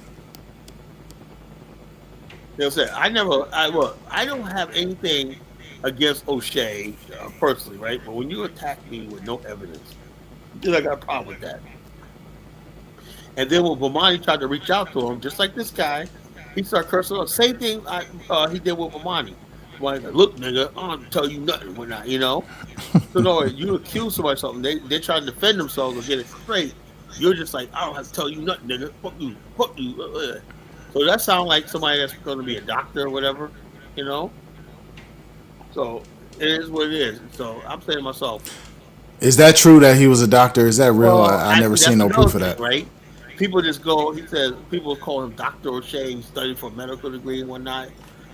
You know what I'm saying? I don't have anything against O'Shea personally, right? But when you attack me with no evidence, then I got a problem with that. And then when Bomani tried to reach out to him, just like this guy, he started cursing up. Same thing he did with Bomani. Like, look, nigga, I don't tell you nothing when not, you know? So no, you accuse somebody of something, they try to defend themselves or get it straight. You're just like, I don't have to tell you nothing, nigga. Fuck you. So that sounds like somebody that's going to be a doctor or whatever, you know? So it is what it is. So I'm saying to myself, is that true that he was a doctor? Is that real? Well, I never seen no proof of that. Right? People just go, he says, people call him Dr. O'Shea, he studied for a medical degree and whatnot.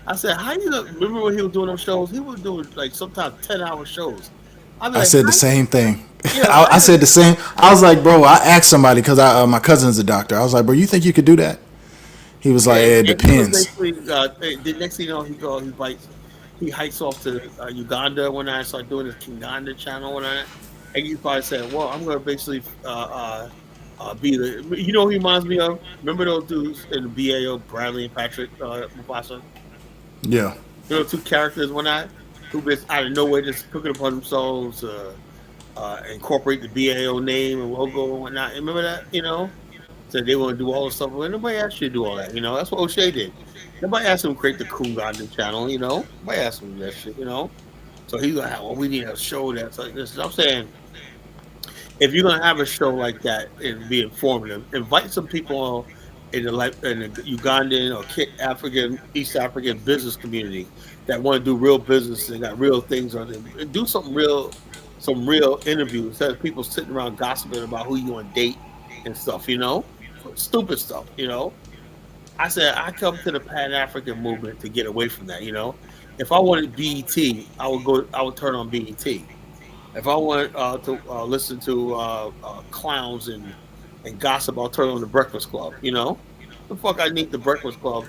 I said, how you remember when he was doing those shows? He was doing like sometimes 10-hour shows. I said the same thing. Yeah, I said the same. I was like, bro, I asked somebody because my cousin's a doctor. I was like, bro, you think you could do that? He was like, it depends. The next thing you know, he hikes off to Uganda when I started doing his Kinganda channel when I, and he probably said, well, I'm going to basically be the, you know who he reminds me of? Remember those dudes in the BAO, Bradley and Patrick Mufasa? Yeah. You know, two characters when I, who just out of nowhere just cooking upon themselves, incorporate the BAO name and logo and whatnot. Remember that? You know? So they want to do all the stuff. Well, nobody asked you to do all that, you know? That's what O'Shea did. Nobody asked him to create the Kunganda channel, you know? Nobody asked him to do that shit, you know? So he's like, well, we need a show that's like this. I'm saying, if you're gonna have a show like that and be informative, invite some people in the Ugandan or African, East African business community that want to do real business and got real things on them. And do some real interviews instead of people sitting around gossiping about who you want to date and stuff, you know, stupid stuff, you know. I said I come to the Pan African movement to get away from that, you know. If I wanted BET, I would turn on BET. If I want to listen to clowns and gossip, I'll turn on the Breakfast Club. You know, the fuck I need the Breakfast Club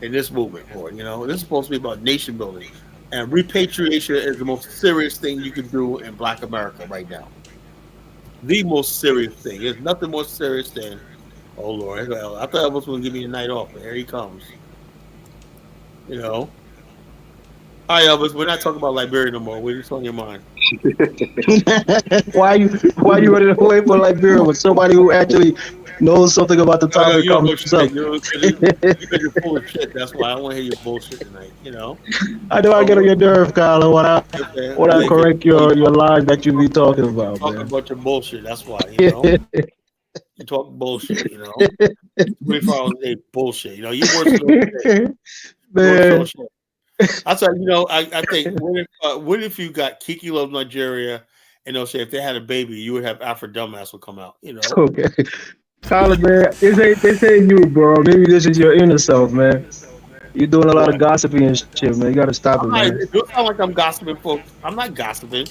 in this movement for. You know, this is supposed to be about nation building, and repatriation is the most serious thing you can do in Black America right now. The most serious thing. There's nothing more serious than, oh Lord, I thought Elvis was going to give me a night off, but here he comes. You know. All right, Elvis, we're not talking about Liberia no more. What's on your mind? Why are you running away from Liberia with somebody who actually knows something about the topic? You're full of shit. That's why I want to hear your bullshit tonight. You know. I know I get on your nerve, Kyle. When I correct your lies that you be talking about. Talking about your bullshit. That's why. You know. You talk bullshit. You know. 24 hours a day bullshit. You know. You worse than man. I said, you know, I think what if you got Kiki Love Nigeria and they'll say if they had a baby, you would have Afro Dumbass would come out, you know? Okay. Tyler, man, this ain't you, bro. Maybe this is your inner self, man. You're doing a lot of gossiping and shit, man. You gotta stop it, man. It does sound like I'm gossiping, folks. I'm not gossiping.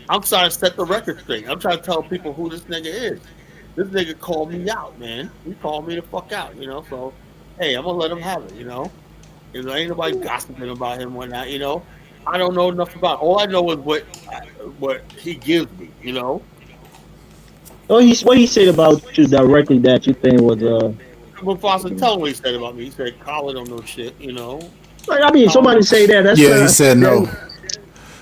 I'm trying to set the record straight. I'm trying to tell people who this nigga is. This nigga called me out, man. He called me the fuck out, you know. So, hey, I'm gonna let him have it, you know. There ain't nobody gossiping about him or not, you know. I don't know enough about. All I know is what he gives me, you know. Oh, what he said about you directly that you think was Well, Foster, tell him what he said about me. He said, "Colin don't know shit," you know. I mean, somebody say that. That's he said no.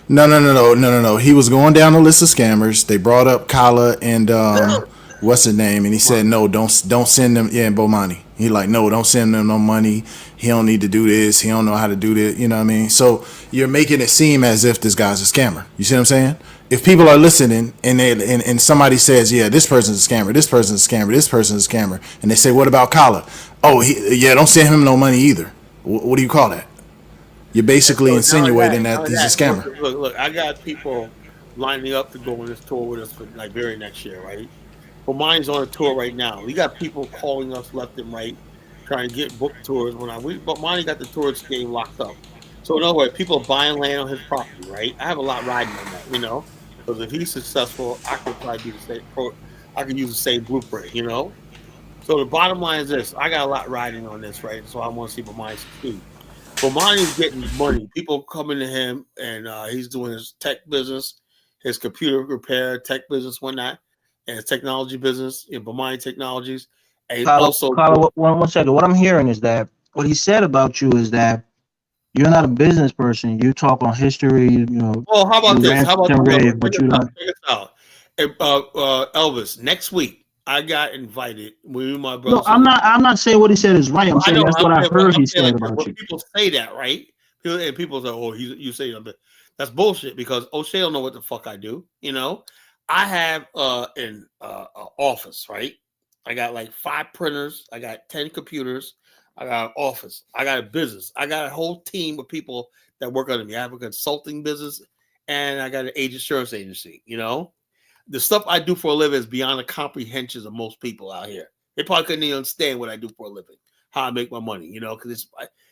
No. He was going down the list of scammers. They brought up Kala and what's his name, and he said no, don't send them. Yeah, and Bomani. He like no, don't send them no money. He don't need to do this. He don't know how to do this. You know what I mean? So you're making it seem as if this guy's a scammer. You see what I'm saying? If people are listening and somebody says, yeah, this person's a scammer, this person's a scammer, this person's a scammer, and they say, what about Kala? Oh, don't send him no money either. What do you call that? You're basically insinuating that he's a scammer. Look, I got people lining up to go on this tour with us for like very next year, right? But mine's on a tour right now. We got people calling us left and right, trying to get book tours. But mine got the tourist game locked up. So in other words, people are buying land on his property, right? I have a lot riding on that, you know. Because if he's successful, I could probably be the same. I could use the same blueprint, you know. So the bottom line is this: I got a lot riding on this, right? So I want to see Bomani succeed. Bomani's getting money. People coming to him, and he's doing his tech business, his computer repair, tech business, whatnot, and his technology business in Bomani Technologies. And Carla, one second. What I'm hearing is that what he said about you is that you're not a business person. You talk on history. You know. Well, how about this? How about this? But you don't. Check us out. Elvis, next week I got invited. We my brother. No, I'm not saying what he said is right. I'm saying that's what I heard he said about you. People say that, right? People say, "Oh, you say something." That's bullshit because O'Shea don't know what the fuck I do. You know, I have an office, right? I got like 5 printers. I got 10 computers. I got an office. I got a business. I got a whole team of people that work under me. I have a consulting business, and I got an insurance agency. You know, the stuff I do for a living is beyond the comprehensions of most people out here. They probably couldn't even understand what I do for a living, how I make my money. You know, because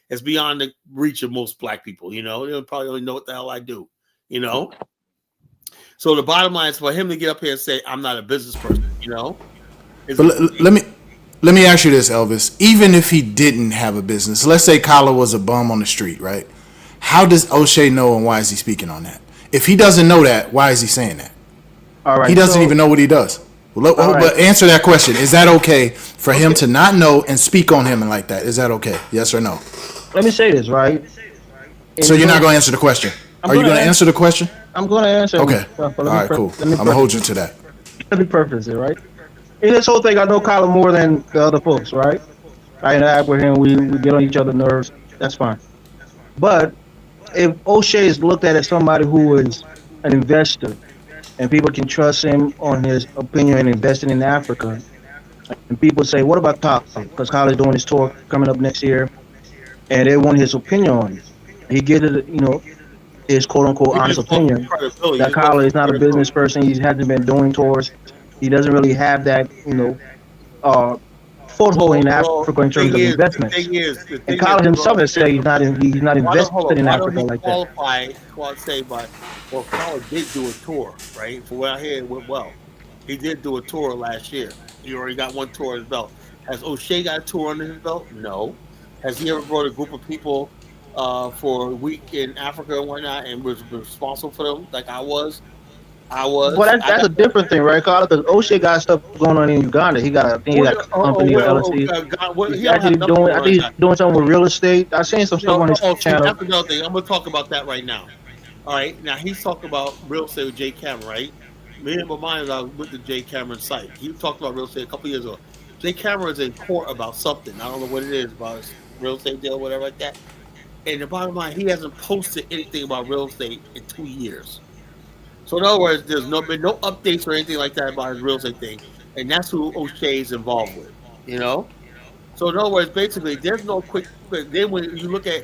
it's beyond the reach of most black people. You know, they probably only know what the hell I do. You know, so the bottom line is for him to get up here and say I'm not a business person. You know, but let me ask you this, Elvis. Even if he didn't have a business, let's say Kala was a bum on the street, right? How does O'Shea know and why is he speaking on that? If he doesn't know that, why is he saying that? All right, he doesn't even know what he does. But answer that question. Is that okay for him to not know and speak on him and like that? Is that okay? Yes or no? Let me say this, right? So you're not going to answer the question? Are you going to answer the question? I'm going to answer. Okay. All right, cool. I'm going to hold you to that. Let me preface it, right? In this whole thing, I know Colin more than the other folks, right? I interact with him. We get on each other's nerves. That's fine. But if O'Shea is looked at as somebody who is an investor and people can trust him on his opinion in investing in Africa, and people say, what about Colin? Because Colin's doing his tour coming up next year, and they want his opinion on it. He gives it, his quote-unquote honest opinion that Colin is not a business person. He hasn't been doing tours. He doesn't really have that, foothold in Africa in terms of investments. And Colin himself has said he's not invested in Africa like that. Colin did do a tour, right? For what I hear, it went well. He did do a tour last year. He already got one tour under his belt. Has O'Shea got a tour under his belt? No. Has he ever brought a group of people for a week in Africa and whatnot and was responsible for them like I was? Well, that's a different thing, right, Carl? Because O'Shea got stuff going on in Uganda. He got a company with LLC. He's doing something with real estate. I've seen some stuff on his channel. That's another thing. I'm going to talk about that right now. All right. Now, he's talking about real estate with Jay Cameron, right? Me and Bomani are with the Jay Cameron site. He talked about real estate a couple years ago. Jay Cameron is in court about something. I don't know what it is, about his real estate deal, whatever like that. And the bottom line, he hasn't posted anything about real estate in 2 years. So in other words, there's been no updates or anything like that about his real estate thing, and that's who O'Shea is involved with, So in other words, basically, there's no quick. Then when you look at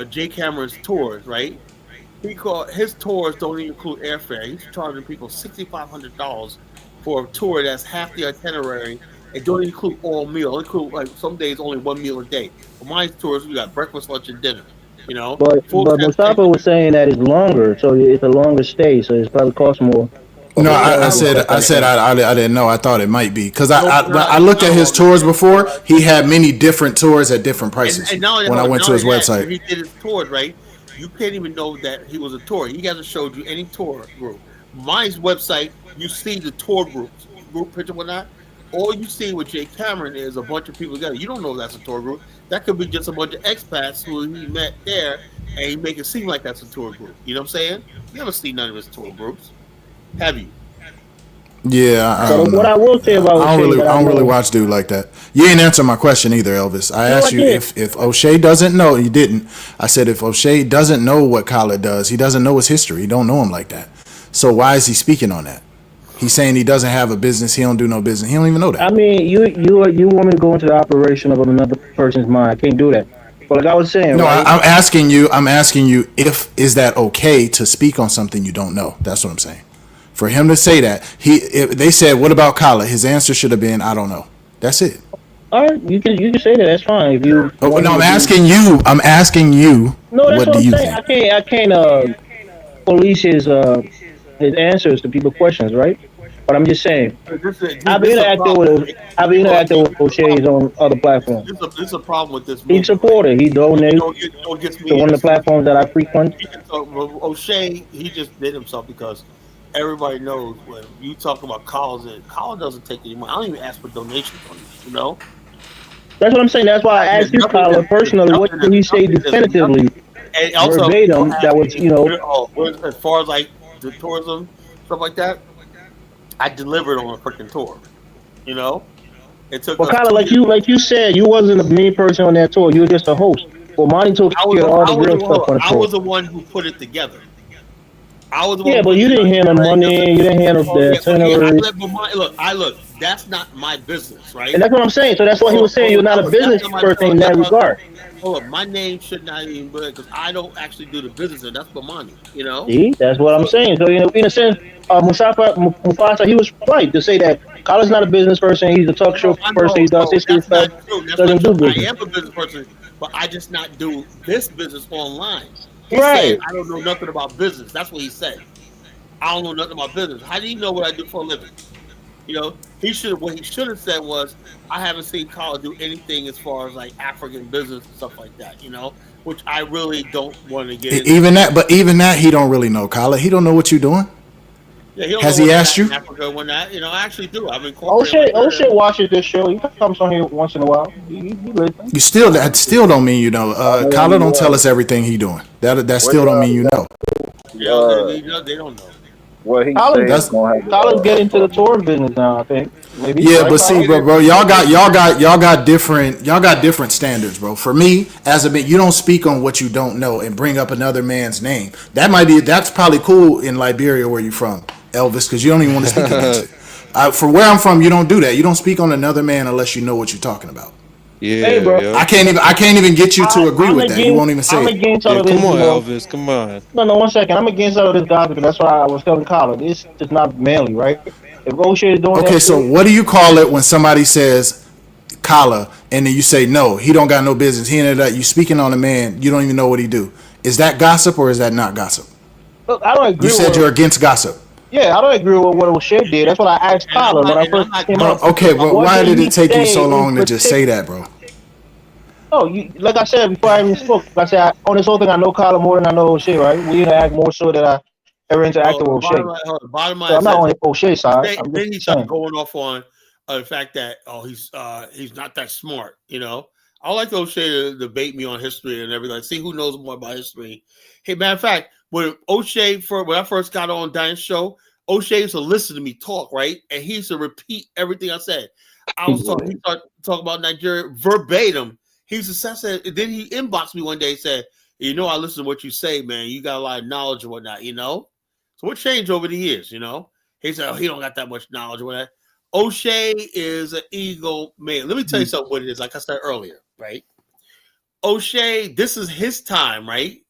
Jay Cameron's tours, right? His tours don't even include airfare. He's charging people $6,500 for a tour that's half the itinerary It don't include all meal. It include like some days only one meal a day. But my tours, we got breakfast, lunch, and dinner. You know, But Mustafa was saying that it's longer, so it's a longer stay, so it's probably cost more. No, I said I didn't know. I thought it might be because when I looked at his tours before, he had many different tours at different prices. And now, when I went to his website, when he did his tours, right? You can't even know that he was a tour. He hasn't showed you any tour group. Mine's website, you see the tour group picture, whatnot. All you see with Jay Cameron is a bunch of people together. You don't know if that's a tour group. That could be just a bunch of expats who he met there, and he make it seem like that's a tour group. You know what I'm saying? You never see none of his tour groups, have you? Yeah, I don't know. What I will say about I don't really watch dude like that. You ain't answer my question either, Elvis. I asked you if O'Shea doesn't know. You didn't. I said if O'Shea doesn't know what Khaled does, he doesn't know his history. He don't know him like that. So why is he speaking on that? He's saying he doesn't have a business. He don't do no business. He don't even know that. I mean, you want me to go into the operation of another person's mind? I can't do that. But like I was saying, no, right? I'm asking you if is that okay to speak on something you don't know? That's what I'm saying. For him to say that, they said, "What about Khaled?" His answer should have been, "I don't know." That's it. All right, you can say that. That's fine. If you. No, I'm asking you. I'm asking you. No, that's what do I'm you saying. think? I can't police his answers to people's questions, right? But I'm just saying. I've interacted with O'Shea's on other platforms. This is a problem with this. He supported. He donated to one of the platforms that I frequent. O'Shea, he just did himself because everybody knows when you talk about Colin doesn't take any money. I don't even ask for donations on this, you know? That's what I'm saying. That's why I asked you, Colin, personally, what did he say definitively, and also, verbatim, that was, as far as like the tourism, stuff like that, I delivered on a freaking tour, you know? It took well, Colin, like you said, you wasn't the main person on that tour. You were just a host. Well, Monty took care of all the real stuff on the tour. I was the one who put it together. I was the one. Yeah, but you didn't handle money. You didn't handle the itinerary. Look. That's not my business, right? And that's what I'm saying. So that's what he was saying. You're not a business person in that regard. Look, my name should not even be because I don't actually do the business, and that's Bomani, you know. See, that's what I'm saying. So in a sense, Mufasa, he was right to say that Colin's not a business person. He's a talk show person. He does history stuff. Doesn't do business. I am a business person, but I just not do this business online. He right. said, I don't know nothing about business. That's what he said. I don't know nothing about business. How do you know what I do for a living? You know, what he should have said was, I haven't seen Colin do anything as far as like African business and stuff like that, you know, which I really don't want to get into. Even that, he don't really know, Colin. He don't know what you're doing. Yeah, has he asked you? Africa when that, you know, I actually do. I've incorporated. O'Shea watches this show. He comes on here once in a while. That still don't mean you know. Colin don't tell us everything he doing. That still don't mean you know. Yeah, they don't know. Well, Colin's getting to the tour business now, I think. Maybe. Yeah, right? But see, bro, y'all got different standards, bro. For me, you don't speak on what you don't know and bring up another man's name. That's probably cool in Liberia where you from, Elvis, because you don't even want to speak against it. For where I'm from, you don't do that. You don't speak on another man unless you know what you're talking about. Yeah, hey, bro. Yeah. I can't even get you to agree with that. You won't even say it. Come on, Elvis. Come on. No, 1 second. I'm against all of this gossip. That's why I was telling Colin. It's just not manly, right? If O'Shea is doing okay, so what do you call it when somebody says Kala and then you say no, he don't got no business. He ended up you speaking on a man. You don't even know what he do. Is that gossip or is that not gossip? Look, I don't agree. You said you're against gossip. Yeah, I don't agree with what O'Shea did. That's what I asked Colin when I first came out. Okay, but why did it take you so long to just say that, bro? Oh, like I said before I even spoke, like I said, on this whole thing, I know Colin more than I know O'Shea, right? We interact more so than I ever interacted with O'Shea. Bottom line, so I'm not on O'Shea's side. Then he started going off on the fact that he's not that smart, you know. I like O'Shea to debate me on history and everything. See who knows more about history. Hey, matter of fact, when I first got on Diane's show, O'Shea used to listen to me talk, right? And he used to repeat everything I said. He started talking about Nigeria verbatim. He used to say, then he inboxed me one day and said, you know, I listen to what you say, man. You got a lot of knowledge and whatnot, you know? So what changed over the years, you know? He said, he don't got that much knowledge or whatnot. O'Shea is an ego man. Let me tell you something what it is, like I said earlier, right? O'Shea, this is his time, right?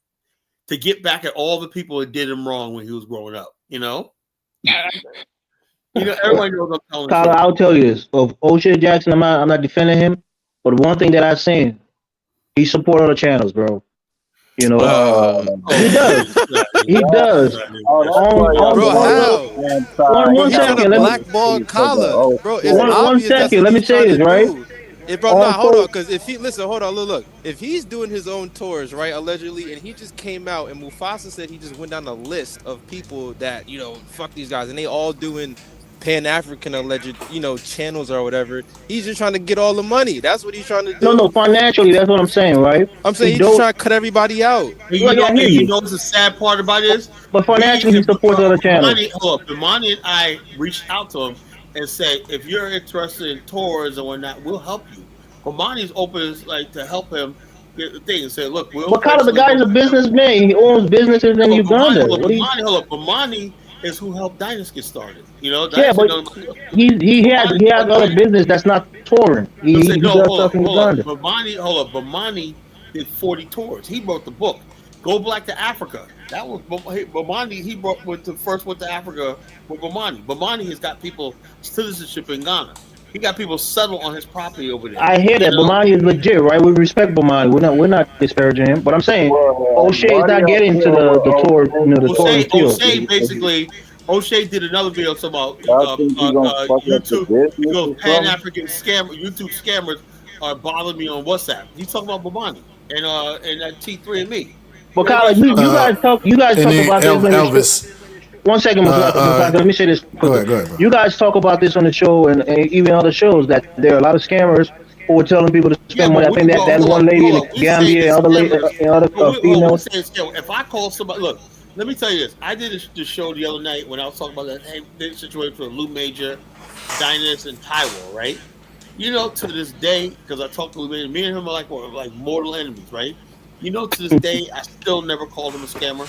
To get back at all the people that did him wrong when he was growing up, you know? everybody knows I'm telling the Kyle, truth. I'll tell you this: of O'Shea Jackson, I'm not defending him, but one thing that I've seen, he support other channels, bro. You know, he does. He does. One He trying to second. Let me. blackball Kala, bro. It's One obvious that's second. what Let me he's say trying this to right. do. Bro, nah, hold on, because if he hold on, look, if he's doing his own tours, right, allegedly, and he just came out and Mufasa said he just went down a list of people that fuck these guys, and they all doing Pan-African alleged channels or whatever. He's just trying to get all the money. That's what he's trying to do. No, financially, that's what I'm saying, right? I'm saying he's just trying to cut everybody out. And you know what's the sad part about it is? But financially, he supports other channels. Imani and I reached out to him and said, if you're interested in tours and whatnot, we'll help you. Imani's open to help him get the thing and say, look, we'll. But Kyle, the guy's a businessman. He owns businesses in Uganda. Imani is who helped Dynasty get started. Yeah, but he has other business that's not touring. He does stuff in Uganda. Imani did 40 tours. He wrote the book, Go Black to Africa. That was Bomani. He went to Africa with Bomani. Bomani has got people citizenship in Ghana. He got people settled on his property over there. I hear that Bomani is legit, right? We respect Bomani. We're not disparaging him, but I'm saying O'Shea is not getting into the tour. The touring field. O'Shea basically. O'Shea did another video about YouTube. He goes, Pan-African YouTube scammers are bothering me on WhatsApp. He's talking about Bomani and that T3 and me. But Kyle, you guys talk about this. One second, let me say this quickly. Go ahead, you guys talk about this on the show and even other shows that there are a lot of scammers who are telling people to spend money. I think that one lady in the Gambia and other females. If I call somebody, look, let me tell you this. I did the show the other night when I was talking about that situation for Lou Major, Dynas, and Taiwo, right? To this day, because I talked to Lou Major, me and him are like mortal enemies, right? To this day, I still never called him a scammer.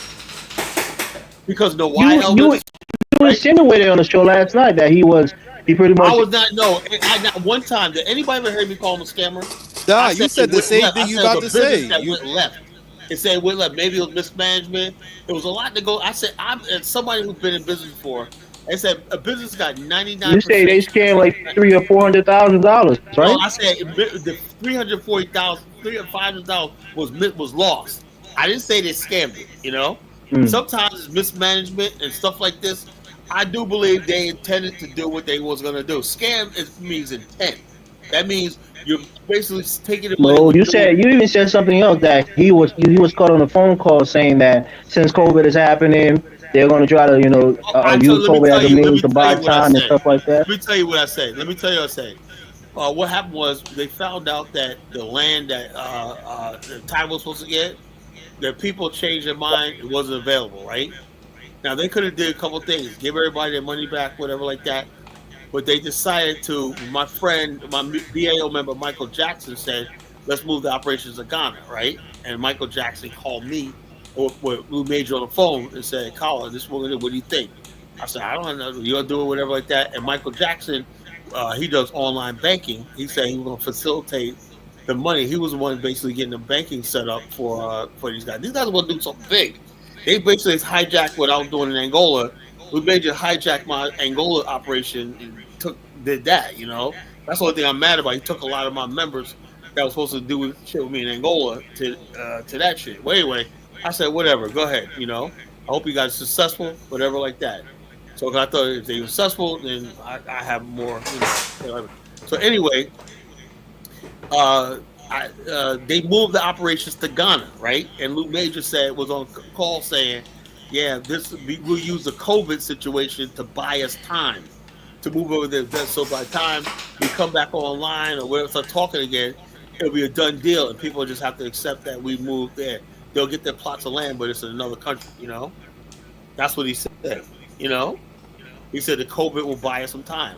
Because you insinuated on the show last night that he pretty much. I was not. No, not one time did anybody ever hear me call him a scammer. Nah, you said the same thing you about to say. That went left. It said went left. Maybe it was mismanagement. It was a lot to go. I said I'm somebody who's been in business before. I said a business got 99%. You say they scammed like $300,000 or $400,000, right? No, I said the $340,000, $500,000 was lost. I didn't say they scammed it. Sometimes it's mismanagement and stuff like this. I do believe they intended to do what they was gonna do. Scam means intent. That means you're basically taking it. No, you even said something else that he was caught on a phone call saying that since COVID is happening, they're gonna try to use COVID as a means to buy time and stuff like that. Let me tell you what I said. What happened was they found out that the land that the Taiwo was supposed to get, the people changed their mind. It wasn't available, right? Now they could have did a couple things, give everybody their money back, whatever like that. But they decided to. My friend, my BAO member Michael Jackson said, "Let's move the operations to Ghana," right? And Michael Jackson called me with Lou Major on the phone and said, "Colin, this is what we're gonna do. What do you think?" I said, "I don't know. You're gonna do it, whatever like that." And Michael Jackson, he does online banking. He said he was gonna facilitate the money. He was the one basically getting the banking set up for these guys. These guys want to do something big. They basically hijacked what I was doing in Angola. We major hijacked my Angola operation and did that. That's the only thing I'm mad about. He took a lot of my members that was supposed to do shit with me in Angola to that shit. Well, anyway, I said whatever. Go ahead. I hope you guys are successful. Whatever like that. So I thought if they were successful, then I have more. So anyway. They moved the operations to Ghana, right? And Lou Major was on call saying, "Yeah, we'll use the COVID situation to buy us time to move over there. So by the time we come back online or whatever, start talking again, it'll be a done deal, and people just have to accept that we moved there. They'll get their plots of land, but it's in another country. That's what he said. He said the COVID will buy us some time.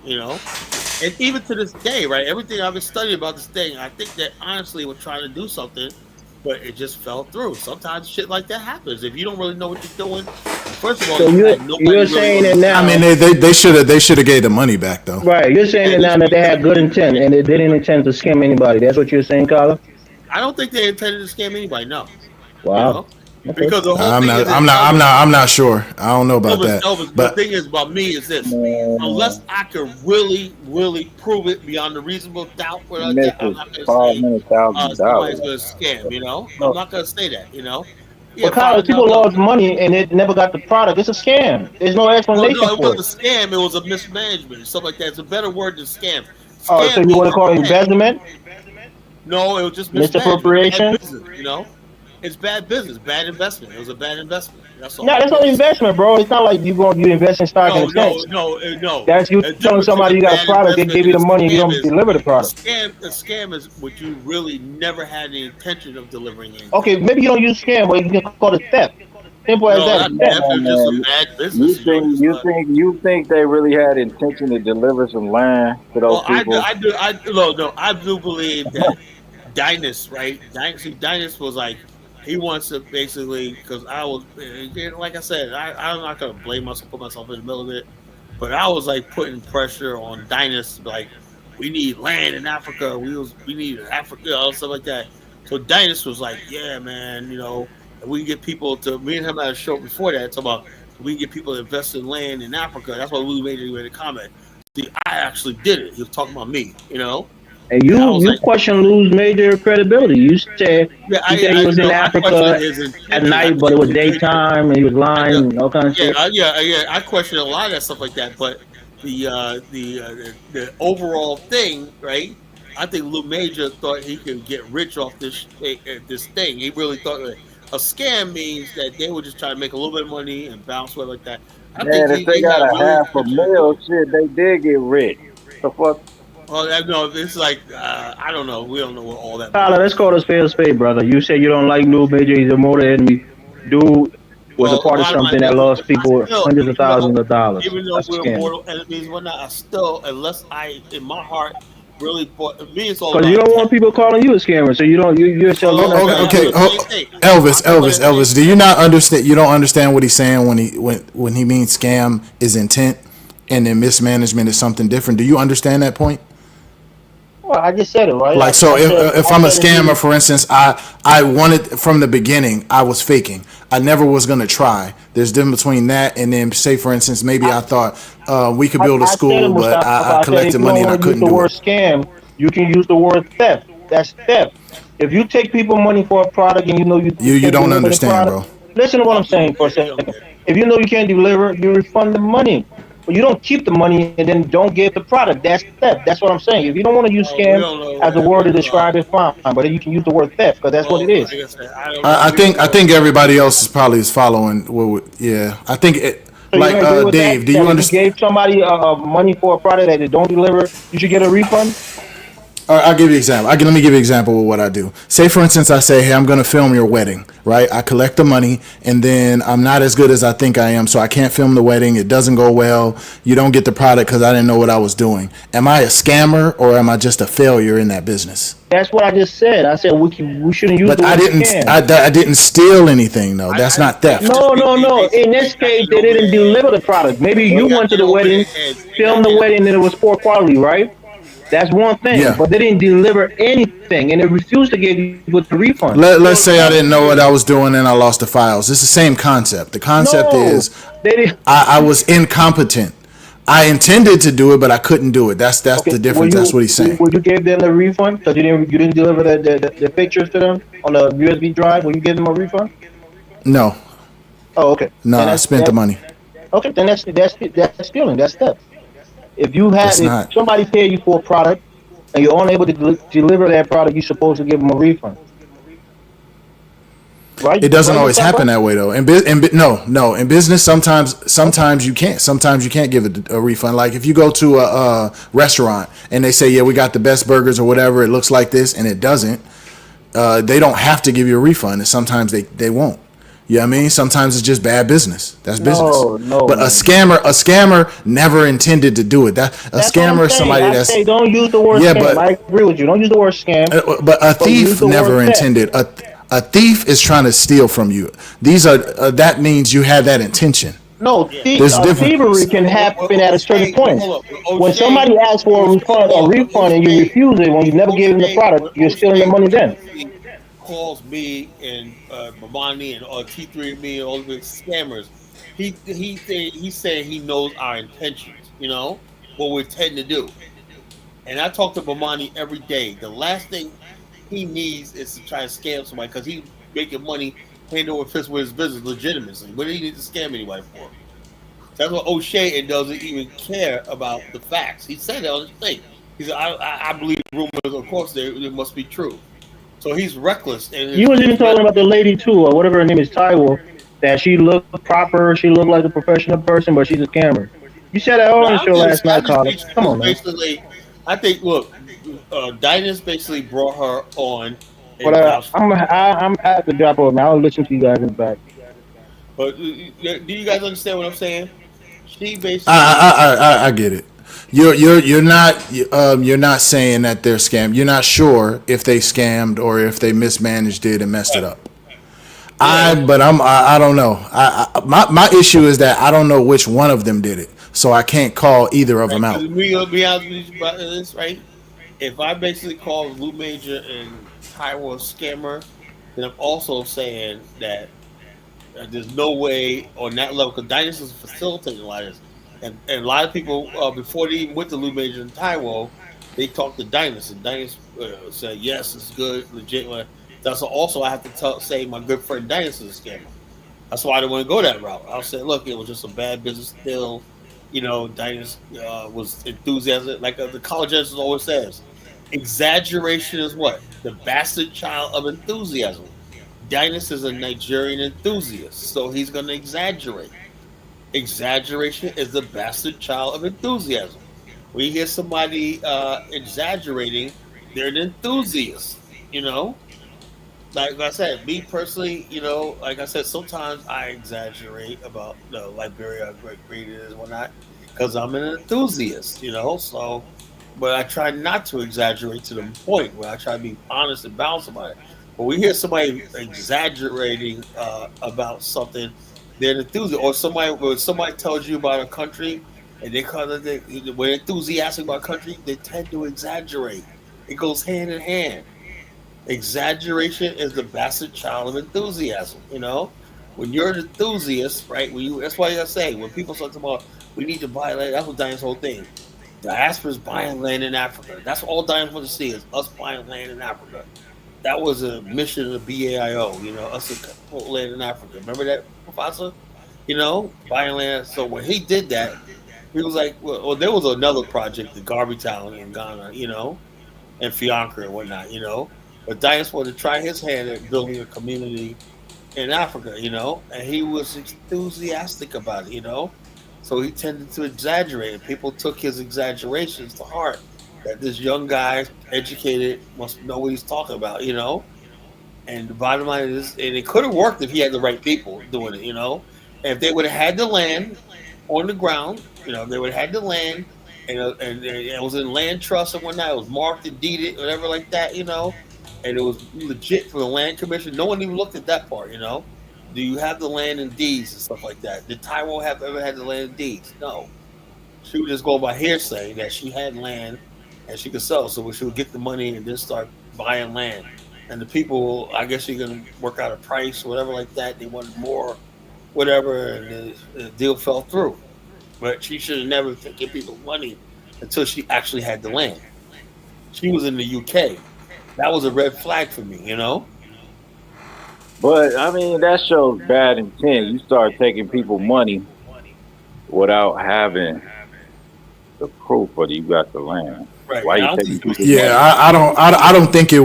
And even to this day, right, everything I've been studying about this thing, I think that honestly we're trying to do something, but it just fell through. Sometimes shit like that happens. If you don't really know what you're doing, first of all, so you're saying that now. I mean, they should have gave the money back though. Right. You're saying that now that they had good intent and they didn't intend to scam anybody. That's what you're saying, Carla? I don't think they intended to scam anybody. No. Wow. Because the whole I'm thing not. is that I'm not sure. I don't know about that. Elvis, the But thing is about me is this: unless I can really prove it beyond a reasonable doubt, what like that, I'm not going to say somebody's going to scam. You know, I'm not going to say that. You know, yeah, But Kyle, fine. people lost money and it never got the product. It's a scam. There's no Well, explanation no, it for it. wasn't a scam. It was a mismanagement and stuff like that. It's a better word than scam. Oh, so Scam you want means to call it it's bad. embezzlement, No, it was just mismanagement, bad misappropriation? business. You know, it's bad business, bad investment. It was a bad investment. That's No, all that's it not was. investment, bro. It's not like you invest in stock in a sense. No. That's you The telling difference between somebody a you got a bad product, they investment give and you the a money and you scam don't is deliver the product. a scam is what you really never had the intention of delivering anything. Okay, maybe you don't use scam, but you can call it theft. Simple as No, that. not It's theft. theft. It was just a bad business. You think they really had intention to deliver some land to those Well, people? I do believe that Dynas, right? Dynas was like he wants to basically because I was like I said, I'm not gonna blame myself, put myself in the middle of it, but I was like putting pressure on Dynas, like we need land in Africa, we need Africa, all stuff like that. So Dynas was like, yeah, man, you know, if we can get people to me and him had a show before that talking about we can get people to invest in land in Africa. That's why Lou made a comment. See, I actually did it. He was talking about me, you know. And And I you was you like, question Lou's major credibility. yeah, You said he was in I question Africa his at intention. I night, think but it his was intention. daytime and he was lying and all kind of shit. I question a lot of that stuff like that. But the overall thing, right? I think Lou Major thought he could get rich off this thing. He really thought that a scam means that they would just try to make a little bit of money and bounce away like that. I think Man, if they he got had a really half a intention to do mil, it. shit, they did get rich. The fuck? Well, no, it's like I don't know. We don't know what all that money Tyler, let's call this fair spade, brother. You said you don't like Lou Major. He's a motor enemy. Dude was a Well, part of bottom line something that is, lost I people still, hundreds of thousands of dollars. even though That's a we're scam. mortal enemies, whatnot, I still, unless I, in my heart, really bought. Me, it's all Because you about don't intent. want people calling you a scammer, so you yourself you're not trying to okay, do it. Elvis. Do you not understand? You don't understand what he's saying when he means scam is intent, and then mismanagement is something different. Do you understand that point? Well, I just said it, right? Like, so if I'm a said it scammer, for instance, I wanted from the beginning, I was faking. I never was going to try. There's difference between that and then, say, for instance, maybe I thought we could build a school, but I collected if you money don't and I want to use couldn't the do word it. scam, you can use the word theft. That's theft. If you take people money for a product and you know you You can't don't deliver the understand, product, bro. listen to what I'm saying for a second. If you know you can't deliver, you refund the money. But you don't keep the money and then don't give the product. That's theft. That's what I'm saying. If you don't want to use We scam don't know as a that. word to describe it, fine. But you can use the word theft because that's what it Well, is. like I said, I don't know. I We don't think know. everybody else is probably following. Yeah, I think So you like don't agree with Dave. that? Do That you if you understand? gave somebody money for a product that they don't deliver, you should get a refund? I'll give you an example. Let me give you an example of what I do. Say, for instance, I say, hey, I'm going to film your wedding, right? I collect the money, and then I'm not as good as I think I am, so I can't film the wedding. It doesn't go well. You don't get the product because I didn't know what I was doing. Am I a scammer, or am I just a failure in that business? That's what I just said. I said we shouldn't use But the I word didn't. scam. I didn't steal anything, though. That's not theft. No. In this case, they didn't deliver the product. Maybe you went to the wedding, filmed the wedding, and it was poor quality, right? That's one thing. Yeah. But they didn't deliver anything, and they refused to give you the refund. Let's say I didn't know what I was doing and I lost the files. It's the same concept. The concept is I was incompetent. I intended to do it, but I couldn't do it. That's the difference. That's what he's saying. Would you give them the refund because you didn't deliver the pictures to them on the USB drive? Will you give them a refund? No. Oh, okay. No, I spent the money. Okay, then that's stealing. That's theft. If not. somebody paid you for a product and you're unable to deliver that product, you're supposed to give them a refund. Right? It doesn't always happen that way, though. In business, sometimes you can't. Sometimes you can't give a refund. Like if you go to a restaurant and they say, "Yeah, we got the best burgers" or whatever, it looks like this, and it doesn't. They don't have to give you a refund, and sometimes they won't. You know what I mean? Sometimes it's just bad business. That's business. No. But a scammer never intended to do it. That's scammer is somebody I say don't use the word scam. I agree with you. Don't use the word scam. But a thief never intended. A thief is trying to steal from you. These are that means you have that intention. No, thievery can happen at a certain point. When somebody asks for a refund and you refuse it, when you never give them the product, you're stealing the money then. calls me and Mamani and T3 and me and all the big scammers, he's saying he knows our intentions, you know, what we tend to do. And I talk to Mamani every day. The last thing he needs is to try to scam somebody because he's making money hand over fist with his business legitimately. What do you need to scam anybody for? That's what O'Shea doesn't even care about the facts. He said that on his thing. He said, I believe rumors, of course, they must be true. So he's reckless. And you was even talking about the lady too, or whatever her name is, Taiwo, that she looked proper, she looked like a professional person, but she's a scammer. You said that on the show last night, Colin. Come on, man. Basically, I think, look, Dynas basically brought her on. But I'm at the drop off now. I'll listen to you guys in the back. But do you guys understand what I'm saying? She basically. I get it. You're not saying that they're scammed. You're not sure if they scammed or if they mismanaged it and messed it up. I don't know. My issue is that I don't know which one of them did it, so I can't call either of them out. We'll be out about this, right? If I basically call Lou Major and Taiwo a scammer, then I'm also saying that there's no way on that level, because Dynas is facilitating a lot of this. And a lot of people, before they even went to Lou Major and Taiwo, they talked to Dynas, and Dynas said, yes, it's good, legit. That's also I have to say my good friend Dynas is a scammer. That's why I didn't want to go that route. I'll say, look, it was just a bad business deal. You know, Dynas was enthusiastic. Like the college education always says, exaggeration is what? The bastard child of enthusiasm. Dynas is a Nigerian enthusiast, so he's going to exaggerate. Exaggeration is the bastard child of enthusiasm. When you hear somebody exaggerating, they're an enthusiast, you know? Like I said, me personally, you know, like I said, sometimes I exaggerate about Liberia, how great it is, whatnot, because I'm an enthusiast, you know? So, but I try not to exaggerate to the point where I try to be honest and balanced about it. But we hear somebody exaggerating about something, they're an enthusiast. Or when somebody tells you about a country and when enthusiastic about a country, they tend to exaggerate. It goes hand in hand. Exaggeration is the bastard child of enthusiasm. You know, when you're an enthusiast, right? That's why I say when people talk about we need to buy land. That's what Diane's whole thing. Diaspora's buying land in Africa. That's all Diane wants to see is us buying land in Africa. That was a mission of the BAIO. You know, us to put land in Africa. Remember that, Professor? You know, buying land. So when he did that, he was like, well, there was another project, the Garvey Town in Ghana. You know, and Fiancre and whatnot. You know. But Dias wanted to try his hand at building a community in Africa, you know, and he was enthusiastic about it, you know. So he tended to exaggerate, and people took his exaggerations to heart. That this young guy, educated, must know what he's talking about, you know. And the bottom line is, and it could have worked if he had the right people doing it, you know. And if they would have had the land on the ground, you know, they would have had the land, and it was in land trust and whatnot. It was marked and deeded, whatever like that, you know. And it was legit for the land commission. No one even looked at that part, you know. Do you have the land and deeds and stuff like that? Did Taiwo ever had the land and deeds? No. She would just go by hearsay that she had land and she could sell. So she would get the money and then start buying land. And the people, I guess, you're going to work out a price or whatever like that. They wanted more, whatever, and the deal fell through. But she should have never given people money until she actually had the land. She was in the UK. That was a red flag for me, you know? But, I mean, that shows bad intent. You start taking people money without having the proof that you got the land. Right. Why you taking people's money? I don't think it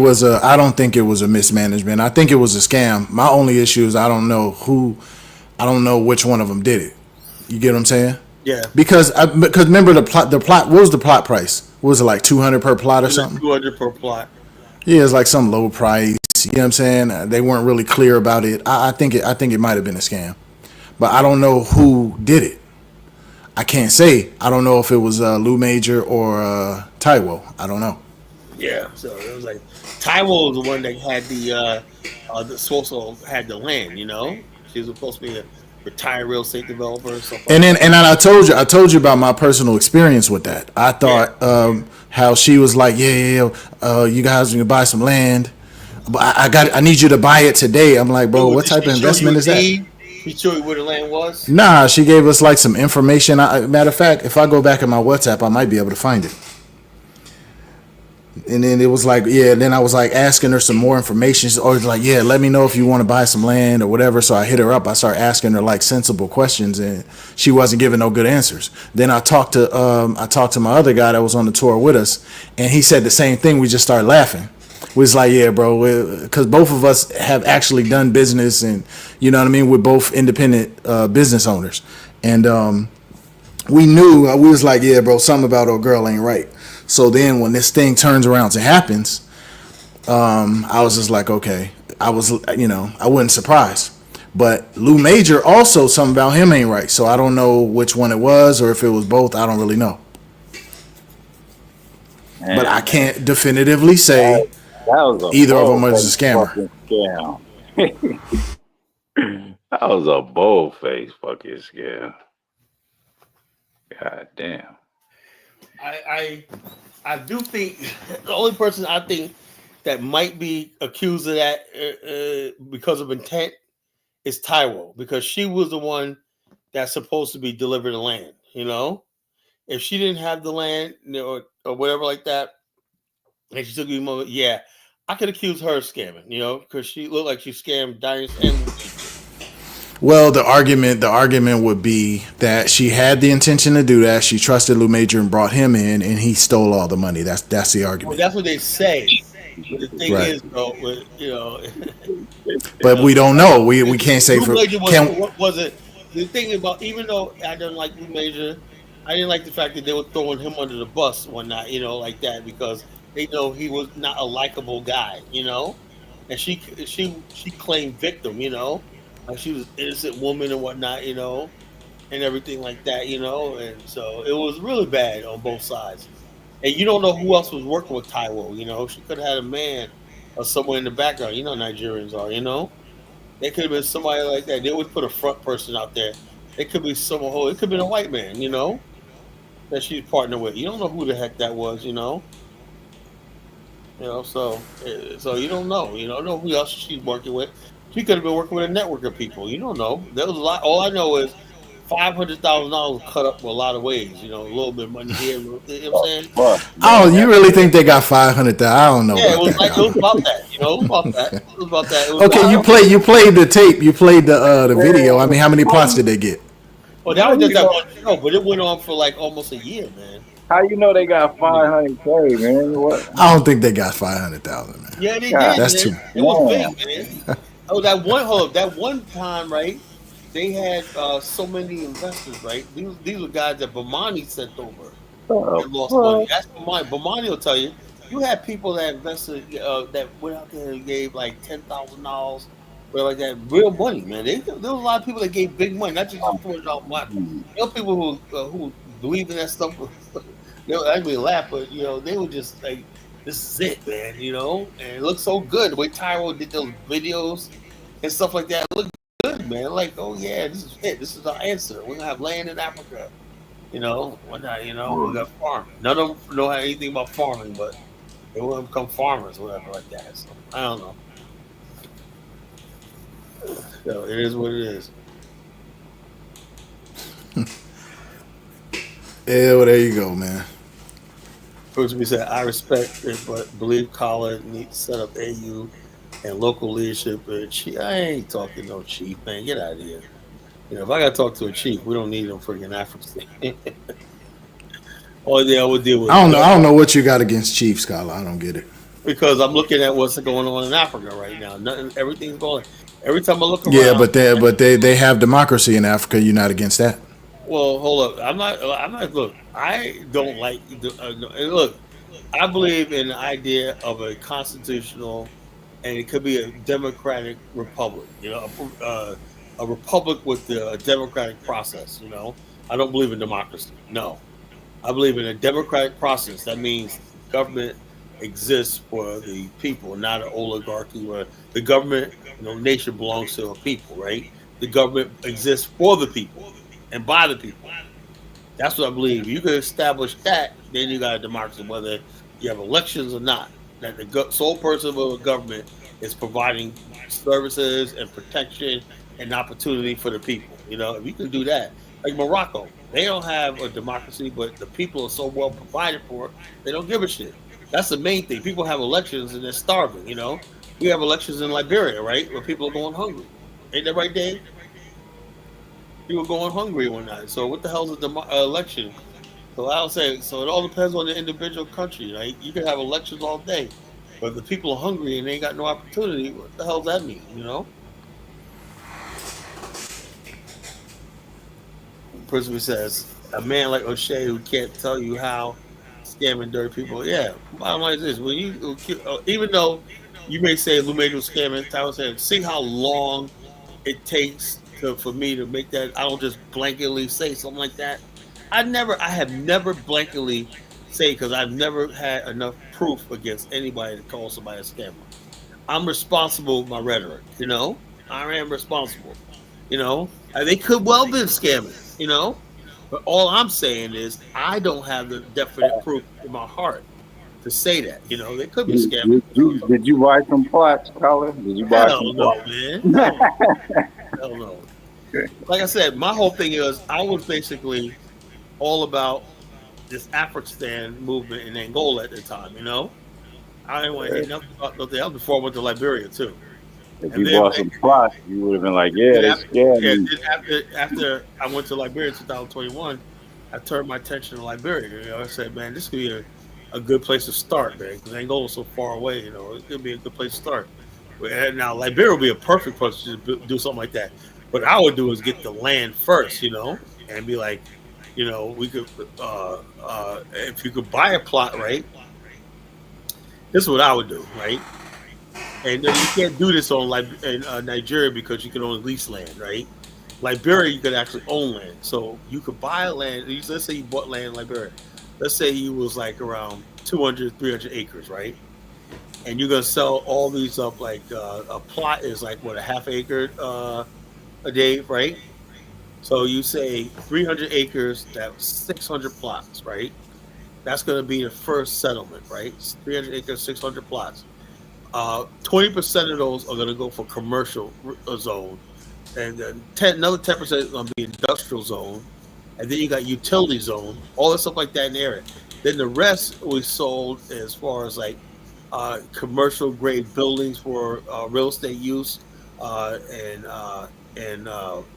was a mismanagement. I think it was a scam. My only issue is I don't know which one of them did it. You get what I'm saying? Yeah. Because remember the plot, what was the plot price? What was it, like 200 per plot or something? 200 per plot. Yeah, it's like some low price. You know what I'm saying? They weren't really clear about it. I think it might have been a scam, but I don't know who did it. I can't say. I don't know if it was Lou Major or Taiwo. I don't know. Yeah, so it was like Taiwo was the one that had the supposed to had the land. You know, she was supposed to be a retired real estate developer or something. And then I told you about my personal experience with that. I thought how she was like, you guys can buy some land. but I need you to buy it today. I'm like, bro, what type of investment is that? She showed you where the land was? Nah, she gave us like some information. Matter of fact, if I go back in my WhatsApp, I might be able to find it. And then it was like, yeah, then I was like asking her some more information. She's always like, yeah, let me know if you want to buy some land or whatever. So I hit her up. I started asking her like sensible questions, and she wasn't giving no good answers. Then I talked to my other guy that was on the tour with us, and he said the same thing. We just started laughing. We was like, yeah, bro, because both of us have actually done business, and you know what I mean. We're both independent business owners, and we knew, we was like, yeah, bro, something about old girl ain't right. So then when this thing turns around and happens, I was just like, okay. I wasn't surprised. But Lou Major also, something about him ain't right. So I don't know which one it was, or if it was both. I don't really know. Man, but I can't definitively say either of them was a scammer. That was a bold-faced fucking scam. God damn. I do think the only person I think that might be accused of that because of intent is Taiwo, because she was the one that's supposed to be delivered the land. You know, if she didn't have the land, or whatever like that, and she took the moment, yeah, I could accuse her of scamming. You know, because she looked like she scammed Diane and. Well, the argument would be that she had the intention to do that. She trusted Lou Major and brought him in, and he stole all the money. That's the argument. Well, that's what they say. But the thing is, though, you know. But we don't know. We can't say for. Was it the thing about? Even though I didn't like Lou Major, I didn't like the fact that they were throwing him under the bus one night, you know, like that, because they know he was not a likable guy, you know, and she claimed victim, you know. Like she was an innocent woman and whatnot, you know, and everything like that, you know, and so it was really bad on both sides. And you don't know who else was working with Taiwo, you know. She could have had a man or someone in the background. You know, Nigerians are, you know. They could have been somebody like that. They always put a front person out there. It could be someone who, it could have been a white man, you know, that she's partnered with. You don't know who the heck that was, you know. You know, so you don't know. You don't know who else she's working with. She could have been working with a network of people. You don't know. There was a lot. All I know is $500,000 cut up a lot of ways. You know, a little bit of money here. You know what I'm saying? Oh, you really think they got 500,000? I don't know. Yeah, it was about that. You know, it was about that. It was about that. Okay, you played the tape. You played the video. I mean, how many plots did they get? Well, that was just that one show, but it went on for like almost a year, man. How you know they got 500K, man? What? I don't think they got 500,000, man. Yeah, they did. That's too. It was big, man. Oh, that one time, right? They had so many investors, right? These were guys that Bomani sent over and lost money. That's Bomani. Bomani will tell you. You had people that invested that went out there and gave like $10,000, or like that, real money, man. There was a lot of people that gave big money, not just $400 money. There were people who believe in that stuff. I mean, laugh, but you know, they were just like, "This is it, man," you know. And it looked so good the way Taiwo did those videos and stuff like that. It looked good, man. Like, oh yeah, this is it. This is our answer. We're gonna have land in Africa, you know. Whatnot, you know, we got farming. None of them know anything about farming, but they want to become farmers, or whatever, like that. So I don't know. So it is what it is. Yeah, well, there you go, man. First, we said I respect it, but believe Collar needs to set up AU and local leadership. I ain't talking no chief, man. Get out of here. You know, if I got to talk to a chief, we don't need no freaking African. Oh yeah, I would deal with. I don't know what you got against Chief, Scholar. I don't get it. Because I'm looking at what's going on in Africa right now. Everything's going. Every time I look around. Yeah, but they have democracy in Africa. You're not against that. Well, hold up. I'm not. Look, I don't like. Look, I believe in the idea of a constitutional, and it could be a democratic republic. You know, a republic with the democratic process. You know, I don't believe in democracy. No, I believe in a democratic process. That means government exists for the people, not an oligarchy where the government, nation belongs to a people, right? The government exists for the people and by the people. That's what I believe. You can establish that, then you got a democracy, whether you have elections or not. That the sole purpose of a government It's providing services and protection and opportunity for the people. You know, if you can do that, like Morocco, they don't have a democracy, but the people are so well provided for, they don't give a shit. That's the main thing. People have elections and they're starving. You know, we have elections in Liberia, right, where people are going hungry. Ain't that right, Dave? People are going hungry one night. So what the hell is a election? So I'll say, so it all depends on the individual country. Right? You can have elections all day, but if the people are hungry and they ain't got no opportunity, what the hell does that mean? You know? Person says, a man like O'Shea who can't tell you how scamming dirty people. Yeah, bottom line is this: when you, even though you may say Lumage was scamming, I was saying, see how long it takes for me to make that. I don't just blanketly say something like that. I have never blanketly say, because I've never had enough proof against anybody to call somebody a scammer. I'm responsible with my rhetoric. You know, I am responsible. You know, they could well be scamming. You know, but all I'm saying is I don't have the definite proof in my heart to say that. You know, they could be scamming. Did you buy some plots, Collar? Did you buy some plots? Man. Hell no. Like I said, my whole thing is I was basically all about this Afghanistan movement in Angola at the time. You know, I didn't want to hear nothing about nothing else before I went to Liberia too. If you bought some plots, you would have been like, yeah, they scared me. After I went to Liberia in 2021, I turned my attention to Liberia. You know, I said, man, this could be a good place to start, man, because Angola's so far away. You know, it could be a good place to start. And now Liberia would be a perfect place to do something like that. What I would do is get the land first, you know, and be like, you know, we could, if you could buy a plot, right? This is what I would do, right? And then you can't do this in Nigeria because you can only lease land, right? Liberia, you could actually own land. So you could buy land. Let's say you bought land in Liberia. Let's say you was like around 200, 300 acres, right? And you're going to sell all these up like a plot is like, what, a half acre a day, right? So you say 300 acres, that's 600 plots, right? That's going to be the first settlement, right? 300 acres, 600 plots. 20% of those are going to go for commercial zone, and then another 10% is going to be industrial zone, and then you got utility zone, all that stuff like that in the area. Then the rest we sold as far as like commercial grade buildings for real estate use, and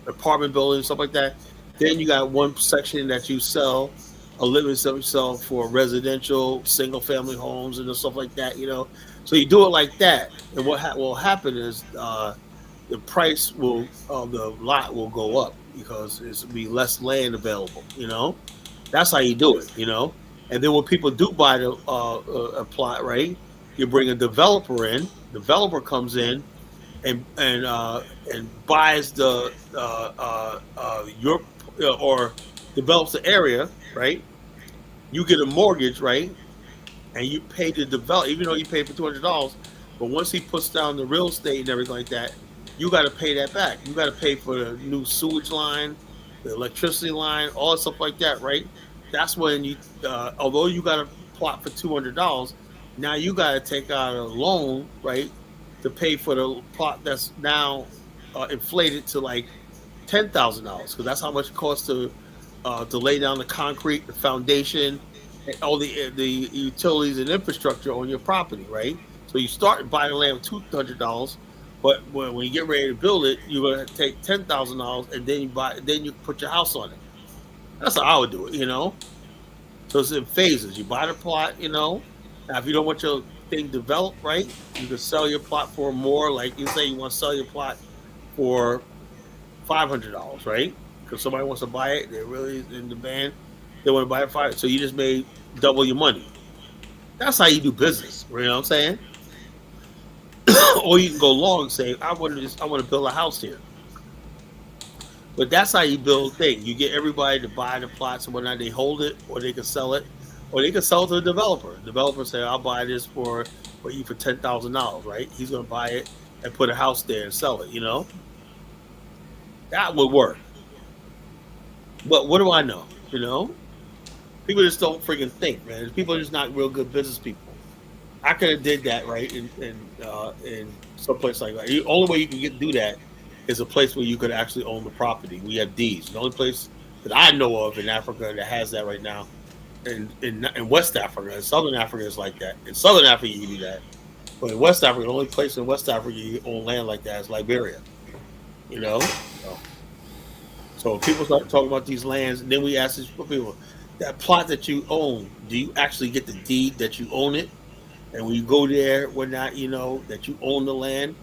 apartment buildings, stuff like that. Then you got one section that you sell, a living sell for residential single family homes and stuff like that, you know. So you do it like that, and what will happen is the price of the lot will go up because there's will be less land available. You know, that's how you do it. You know, and then when people do buy a plot, right, you bring a developer in. Developer comes in and buys your or develops the area, right? You get a mortgage, right? And you pay to develop, even though you pay for $200. But once he puts down the real estate and everything like that, you got to pay that back. You got to pay for the new sewage line, the electricity line, all that stuff like that, right? That's when you, although you got a plot for $200, now you got to take out a loan, right, to pay for the plot that's now inflated to like $10,000, because that's how much it costs to lay down the concrete, the foundation, and all the utilities and infrastructure on your property, right? So you start buying land with $200, but when you get ready to build it, you're gonna take $10,000, and then you put your house on it. That's how I would do it, you know. So it's in phases. You buy the plot, you know. Now, if you don't want your thing developed, right, you can sell your plot for more. Like you say, you want to sell your plot for $500, right? Because somebody wants to buy it, they're really in demand. They want to buy it for $500. So you just made double your money. That's how you do business. You know what I'm saying? Or you can go long and say, I want to build a house here. But that's how you build things. You get everybody to buy the plots and whatnot. They hold it, or they can sell it, or they can sell it to the developer. The developer say, I'll buy this for you for $10,000, right? He's going to buy it and put a house there and sell it, you know? That would work. But what do I know? You know? People just don't freaking think, man. People are just not real good business people. I could have did that, right? In someplace like that. The only way you can do that is a place where you could actually own the property. We have deeds. The only place that I know of in Africa that has that right now, in West Africa, in Southern Africa is like that. In Southern Africa, you can do that, but in West Africa, the only place in West Africa you own land like that is Liberia. You know, so people start talking about these lands, and then we ask these people, that plot that you own, do you actually get the deed that you own it? And when you go there, whatnot, you know that you own the land,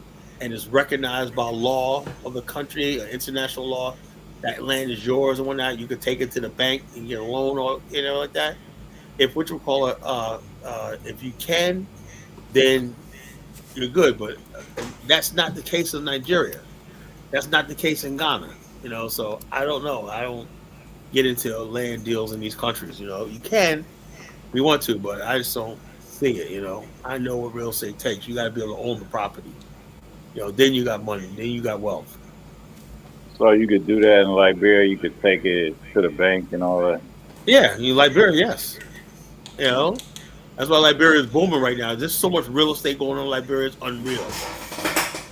and it's recognized by law of the country or international law. That land is yours and whatnot. You could take it to the bank and get a loan, or like that. If what you call it, if you can, then you're good. But that's not the case in Nigeria. That's not the case in Ghana. So I don't know. I don't get into land deals in these countries. You can, if you want to, but I just don't see it. I know what real estate takes. You got to be able to own the property. Then you got money. Then you got wealth. So you could do that in Liberia. You could take it to the bank and all that. Yeah, Liberia, yes. That's why Liberia is booming right now. There's so much real estate going on in Liberia. It's unreal.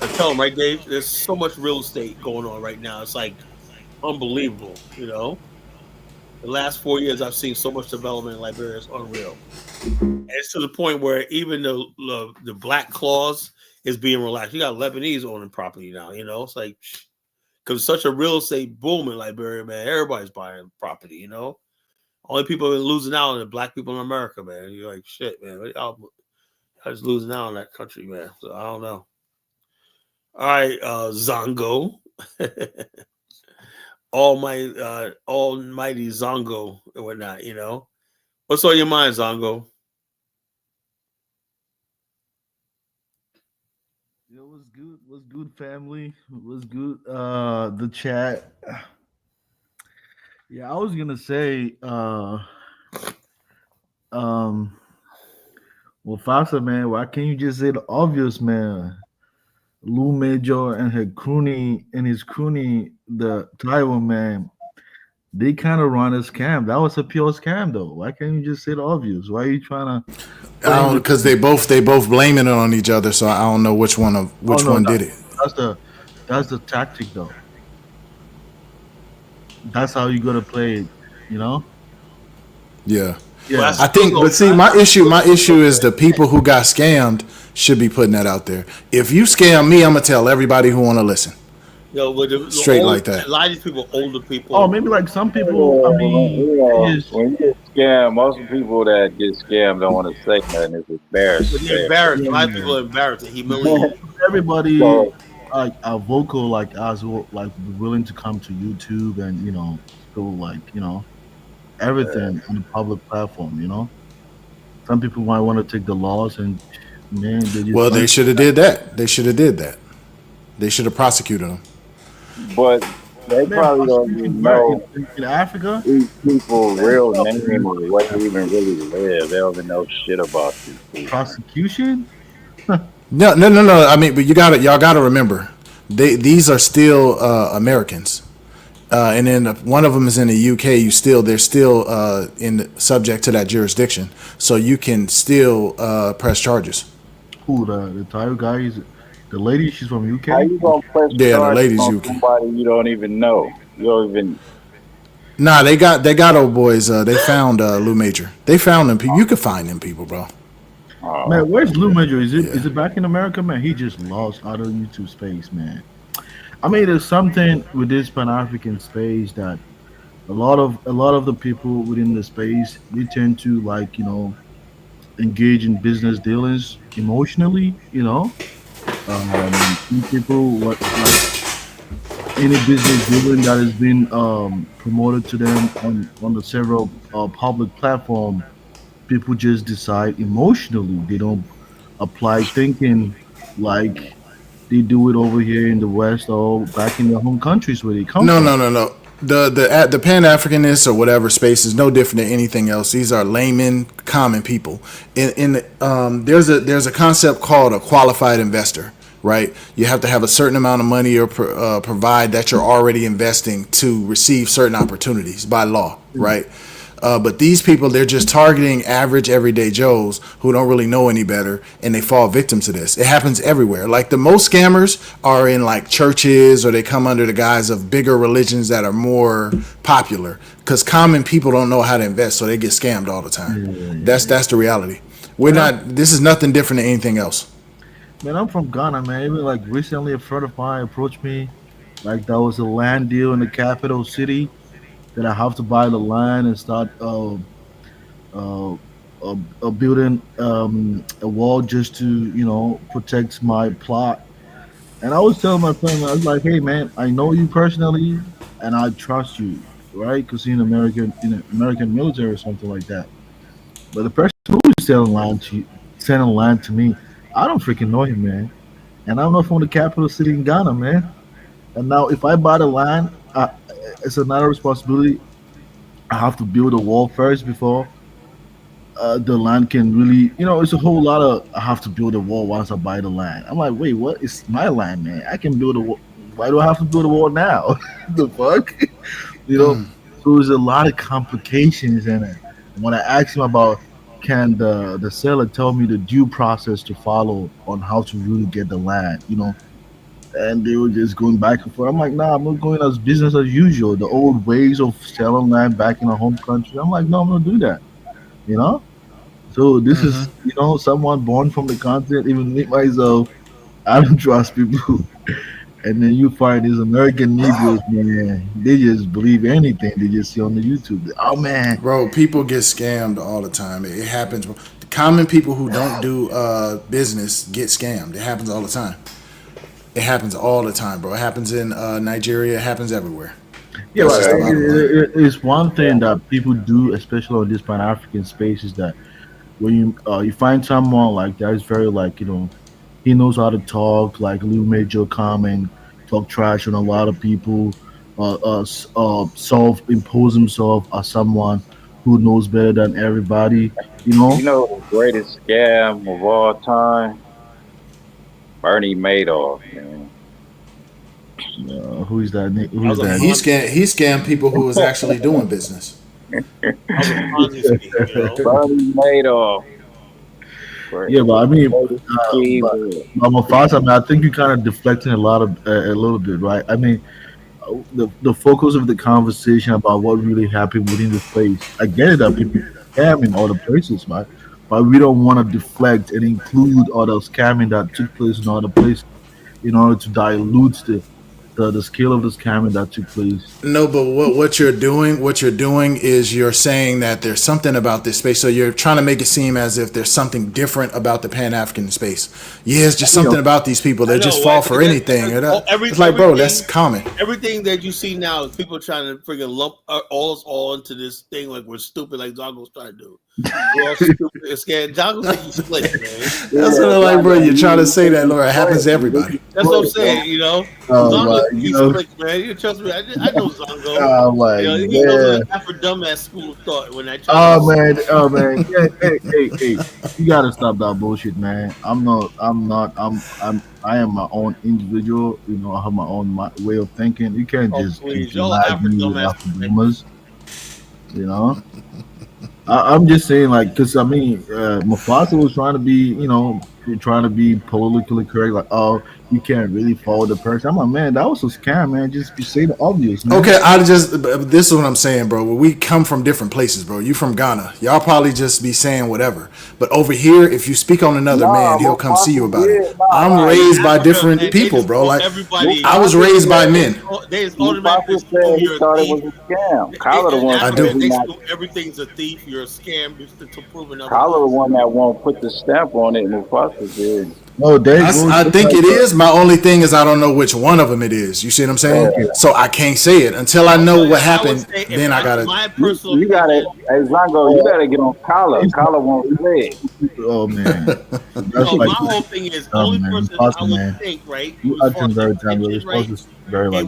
I tell them, right, Dave? There's so much real estate going on right now. It's like unbelievable. The last 4 years, I've seen so much development in Liberia. It's unreal. And it's to the point where even the black clause is being relaxed. You got Lebanese owning property now. It's like, because it's such a real estate boom in Liberia, man. Everybody's buying property. Only people are losing out on the black people in America, man. You're like, shit, man. I was losing out on that country, man. So I don't know. All right, Zongo. Almighty Zongo and whatnot, What's on your mind, Zongo? Yo, what's good? What's good, family? What's good? The chat. Yeah, I was gonna say, well, Foxa, man, why can't you just say the obvious, man? Lou Major and his crony, the Taiwan man, they kind of run a scam. That was a pure scam, though. Why can't you just say the obvious? Why are you trying to? Because they both blaming it on each other. So I don't know which one did it. That's the tactic, though. That's how you gotta play it, Yeah. Yeah. I think, but see, my issue is the people who got scammed should be putting that out there. If you scam me, I'm gonna tell everybody who want to listen. Straight like that. A lot of these people, older people. Oh, maybe like some people. I mean, when you get scammed, most people that get scammed don't want to say nothing. It's embarrassing. They're embarrassed. A lot of people are embarrassed and humiliated. Everybody are vocal like us, like willing to come to YouTube and do everything on the public platform. Some people might want to take the laws and they should have did that. They should have prosecuted them. But they probably don't even know in Africa these people real name or where they even really live. They don't even know shit about these people. Prosecution? No. I mean, but y'all gotta remember, these are still Americans, and then one of them is in the UK. They're still subject to that jurisdiction, so you can still press charges. Who the Thai guy is? The lady, she's from UK. How you gonna press the lady's on UK. Somebody you don't even know. You don't even. Nah, they got old boys. They found Lou Major. They found them. You can find them people, bro. Man, where's Lou Major? Is it back in America, man? He just lost out of YouTube space, man. I mean, there's something with this Pan-African space that a lot of the people within the space, we tend to engage in business dealings emotionally, people any business dealing that has been promoted to them on the several public platform, people just decide emotionally. They don't apply thinking like they do it over here in the West or back in their home countries where they come from. No. The Pan-Africanists or whatever space is no different than anything else. These are laymen, common people. There's a concept called a qualified investor, right? You have to have a certain amount of money or provide that you're already investing to receive certain opportunities by law, right? But these people, they're just targeting average, everyday Joes who don't really know any better, and they fall victim to this. It happens everywhere. Like the most scammers are in like churches, or they come under the guise of bigger religions that are more popular. Because common people don't know how to invest, so they get scammed all the time. That's the reality. We're not. This is nothing different than anything else. Man, I'm from Ghana, man. Even like recently, a friend of mine approached me. Like there was a land deal in the capital city that I have to buy the land and start uh, building a wall just to protect my plot. And I was telling my friend, I was like, "Hey, man, I know you personally, and I trust you, right? Because you're in the American military or something like that. But the person who is selling land to me, I don't freaking know him, man. And I'm not from the capital city in Ghana, man. And now, if I buy the land, it's another responsibility. I have to build a wall first before the land can really, it's a whole lot of. I have to build a wall once I buy the land. I'm like, wait, what? It's my land, man. I can build a wall. Why do I have to build a wall now? The fuck, you know? So there's a lot of complications in it. When I asked him about, can the seller tell me the due process to follow on how to really get the land, and they were just going back and forth. I'm like, nah, I'm not going as business as usual. The old ways of selling land back in our home country. I'm like, no, I'm not doing that. You know. So this is, someone born from the continent. Even me myself, I don't trust people. And then you find these American Negroes, man. They just believe anything they just see on the YouTube. Oh man, Bro, people get scammed all the time. It happens. The common people who don't do business get scammed. It happens all the time. It happens all the time, bro. It happens in Nigeria. It happens everywhere. yeah, That's but just the bottom line. it's one thing that people do, especially on this Pan African space, is that when you find someone like that is very like he knows how to talk like Lil Major comment, talk trash on a lot of people, self impose himself as someone who knows better than everybody. You know, You know the greatest scam of all time? Bernie Madoff, man. who is that? Who is that? He scammed people who was actually doing business. Bernie Madoff. Yeah, but I mean, Steve, but Mufasa, I mean, I think you're kind of deflecting a little bit, right? I mean, the focus of the conversation about what really happened within the space. I get it that people scam in other places, right? But we don't want to deflect and include all the scamming that took place in other places in order to dilute the scale of the scamming that took place. No, but what you're doing is you're saying that there's something about this space. So you're trying to make it seem as if there's something different about the Pan African space. Yeah, it's just something about these people. They just fall for anything. It's like, bro, that's common. Everything that you see now is people trying to freaking lump us all into this thing like we're stupid, like Zongo's trying to do. We're all stupid and scared. Zongo think he's slick, man. That's what I'm like, bro. You're trying to say that, Lord. It happens to everybody. That's what I'm saying, Zongo think he's slick, man. You trust me? I know Zongo. Oh my he goes to Afro dumbass school of thought when I try Oh man, yeah, hey, you gotta stop that bullshit, man. I am my own individual. I have my own way of thinking. You can't just please, y'all patronize Afro me with dumbass. Afro boomers. I'm just saying, like, because I mean, Mufasa was trying to be politically correct, like, oh, you can't really follow the person. I'm like, man, that was a scam, man. Just be say the obvious, man. Okay, this is what I'm saying, bro. We come from different places, bro. You from Ghana. Y'all probably just be saying whatever. But over here, if you speak on another man, he'll come see you about it. I'm raised by different people, bro. Like, I was raised by men. They just automatically said he thought it was a scam. Kyler the one. I do. They assume everything's a thief. You're a scam to prove another. Kyler the one that won't put the stamp on it. Mufasa did. No, I think it is. My only thing is I don't know which one of them it is. You see what I'm saying? Yeah. So I can't say it until I know what happened. Then I gotta. You gotta, hey Zongo, you gotta get on Kyler. Kyler won't say it. Oh man, my whole thing is only person I would think, right? It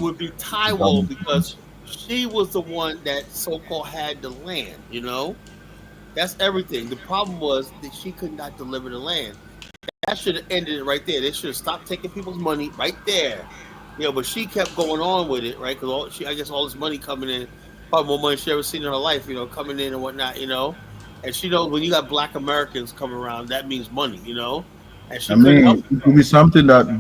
would be Taiwo because she was the one that so-called had the land. That's everything. The problem was that she could not deliver the land. That should have ended it right there. They should have stopped taking people's money right there. But she kept going on with it, right? Because I guess all this money coming in, probably more money she ever seen in her life, coming in and whatnot, and she knows when you got Black Americans coming around, that means money, and she I couldn't help mean, it could be something that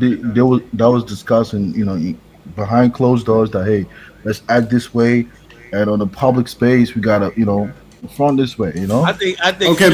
that was discussing, behind closed doors. That hey, let's act this way, and on the public space, we gotta, front this way. I think Okay,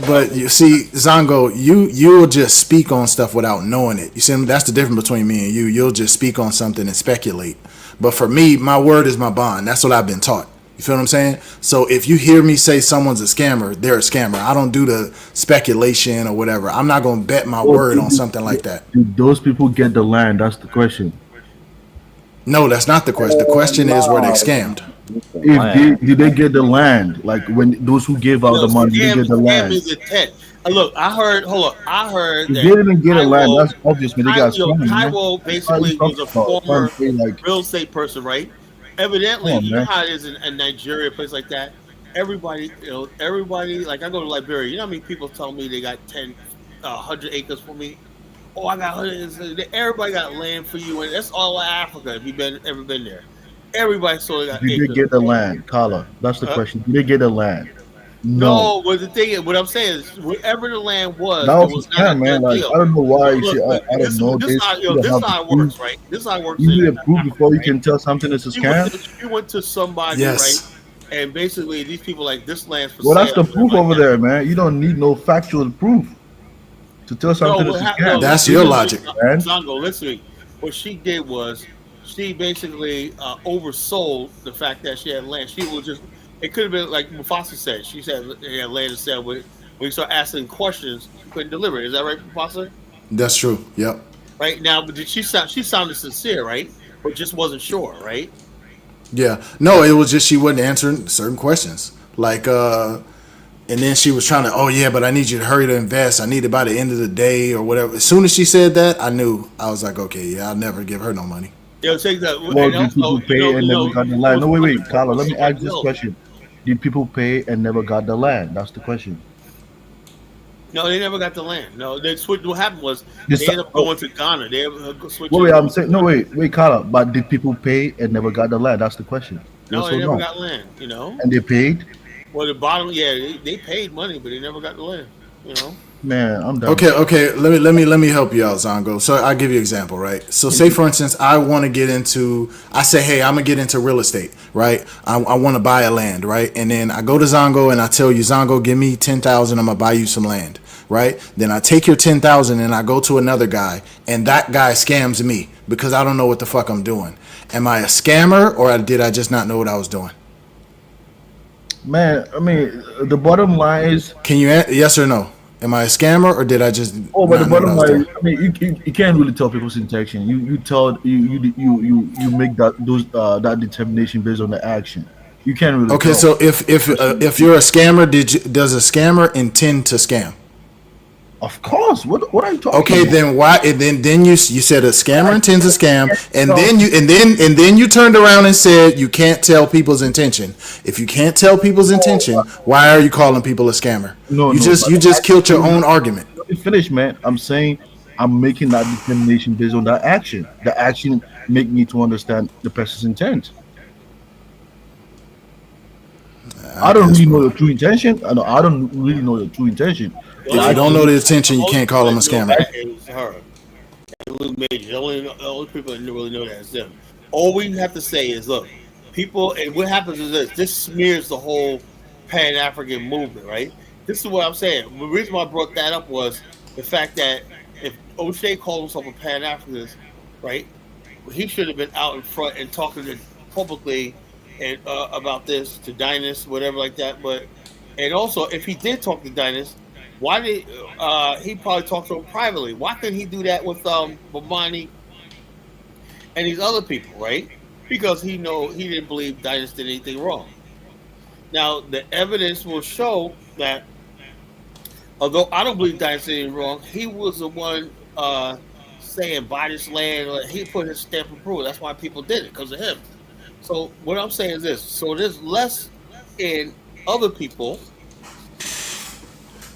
but you see, Zongo, you'll just speak on stuff without knowing it. You see, that's the difference between me and you. You'll just speak on something and speculate. But for me, my word is my bond. That's what I've been taught. You feel what I'm saying? So if you hear me say someone's a scammer, they're a scammer. I don't do the speculation or whatever. I'm not gonna bet my word on something like that. Do those people get the land? That's the question. No, that's not the question. The question is, were they scammed? Did they get the land? Like when those who gave out the money, did they get the land? Is intent. Look, I heard If that they didn't get a land, that's obvious. Man, they got scammed. Kaiwo basically was a former real estate person, right? Evidently, you know how it is in Nigeria, a place like that. Everybody, like I go to Liberia. You know how many people tell me they got 100 acres for me? Oh, I got 100. Everybody got land for you, and that's all Africa. If you've ever been there, everybody sort of got Did acres. they get the land, Kala? That's the question. Did they get the land? No, but the thing is, what I'm saying is, wherever the land was, That it was was a not a scam, man. good Like deal. I don't know why you Look, say I don't know this this. how, You this don't how have it to works, prove. right? This is how it works. You need to prove before you can tell something is a scam. You went to somebody, Yes. right? And basically, these people like this land's for Well, sale. that's the proof over there, man. You don't need no factual proof to tell something is a scam. That's your logic, man. Zongo, listen to me. What she did was she basically oversold the fact that she had land. She was just, it could have been like Mufasa said. She said they had land to sell, but when you start asking questions, she couldn't deliver. Is that right, Mufasa? That's true. Yep. Right now, but did she sounded sincere, right? But just wasn't sure, right? Yeah. No, it was just she wasn't answering certain questions. Like, and then she was trying to, oh yeah, but I need you to hurry to invest. I need it by the end of the day or whatever. As soon as she said that, I knew. I was like, okay, yeah, I'll never give her no money. Take that. Well, did people pay and never got the land? No, wait, Carla. Let me ask this question: did people pay and never got the land? That's the question. No, they never got the land. No, they switched. What happened was they ended up going to Ghana. They switched. Wait, I'm saying no. Wait, Carla. But did people pay and never got the land? That's the question. No, Yes they or never no? got land. And they paid. Well, the bottom, yeah, they paid money, but they never got the land. Man, I'm done. Okay. Let me help you out, Zongo. So I'll give you an example, right? So say for instance, I want to get into. I say, hey, I'm gonna get into real estate, right? I want to buy a land, right? And then I go to Zongo and I tell you, Zongo, give me 10,000. I'm gonna buy you some land, right? Then I take your 10,000 and I go to another guy, and that guy scams me because I don't know what the fuck I'm doing. Am I a scammer or did I just not know what I was doing? Man, I mean, the bottom line is. Can you yes or no? Am I a scammer or did I just? Oh, but the bottom line, I mean, you can't really tell people's intention. You make that determination based on the action. You can't really. Okay, tell. so if you're a scammer, does a scammer intend to scam? Of course. What are you talking? Okay, about? then why? And then you said a scammer intends to scam, and then you turned around and said you can't tell people's intention. If you can't tell people's intention, why are you calling people a scammer? You just killed your own argument. Let me finish, man. I'm saying I'm making that determination based on that action. The action make me to understand the person's intent. I don't really know your true intention. I don't really know your true intention. If you don't know the intention, you can't call them a scammer. It's her. Luke Major. The only people that really know that is them. All we have to say is, look, people, and what happens is this smears the whole Pan-African movement, right? This is what I'm saying. The reason why I brought that up was the fact that if O'Shea called himself a Pan-Africanist, right, he should have been out in front and talking publicly and about this to Dynas, whatever like that. But and also, if he did talk to Dynas, why did he probably talk to him privately? Why couldn't he do that with Bomani and these other people, right? Because he didn't believe Dynas did anything wrong. Now the evidence will show that although I don't believe Dynas did anything wrong, he was the one saying buy this land. He put his stamp of approval. That's why people did it, because of him. So what I'm saying is this: so there's less in other people.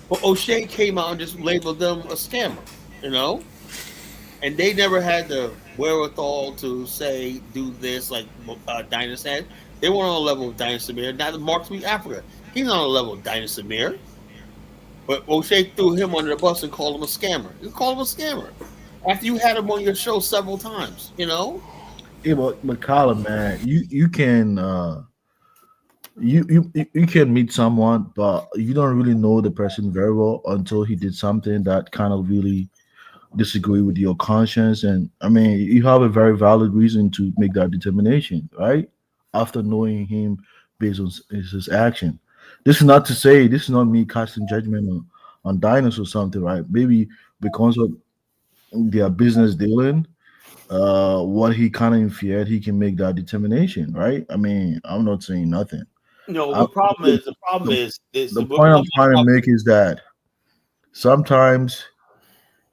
But O'Shea came out and just labeled them a scammer, and they never had the wherewithal to say do this like Dynas had. They weren't on a level with Dinah Samir. Now the Mark Sweet Africa, he's on a level with Dinah Samir. But O'Shea threw him under the bus and called him a scammer. You called him a scammer after you had him on your show several times. You know. Yeah, but Colin, man, you can you can meet someone, but you don't really know the person very well until he did something that kind of really disagree with your conscience. And I mean, you have a very valid reason to make that determination, right? After knowing him based on his action. This is not to say, this is not me casting judgment on Dinos or something, right? Maybe because of their business dealing, what he kind of inferred, he can make that determination, right? I mean, I'm not saying nothing. No, I, the problem is the point I'm trying to make is that sometimes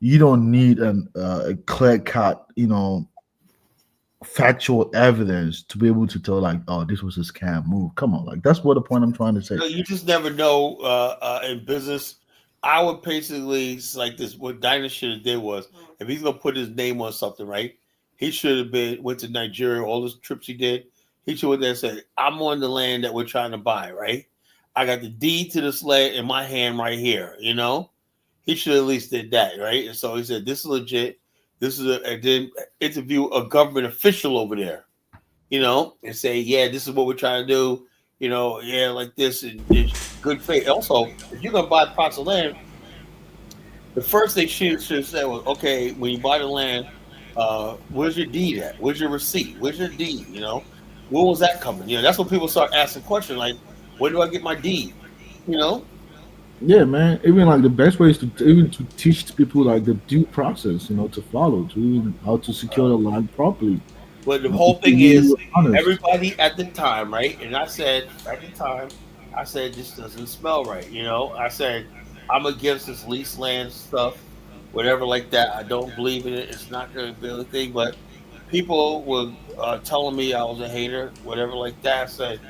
you don't need a clear cut, factual evidence to be able to tell, like, oh, this was a scam move. Come on, like, that's what the point I'm trying to say. No, you just never know in business. I would basically like this. What Dinah should have did was, if he's gonna put his name on something, right? He should have went to Nigeria. All those trips he did, he should have there said, "I'm on the land that we're trying to buy, right? I got the deed to this land in my hand right here." You know, he should at least did that, right? And so he said, "This is legit. This is and then interview a government official over there, and say, yeah, this is what we're trying to do." Yeah, like this, and good faith. Also, if you're gonna buy plots of land, the first thing she should have said was, okay, when you buy the land, where's your deed at? Where's your receipt? Where's your deed? When was that coming? That's when people start asking questions like, when do I get my deed? Yeah, man. Even like the best way is to teach people like the due process, to follow, to even how to secure the land properly. But the whole thing is, everybody at the time, right? And I said at the time, this doesn't smell right. I said I'm against this lease land stuff, whatever like that. I don't believe in it. It's not going to be a thing. But people were telling me I was a hater, whatever like that. I said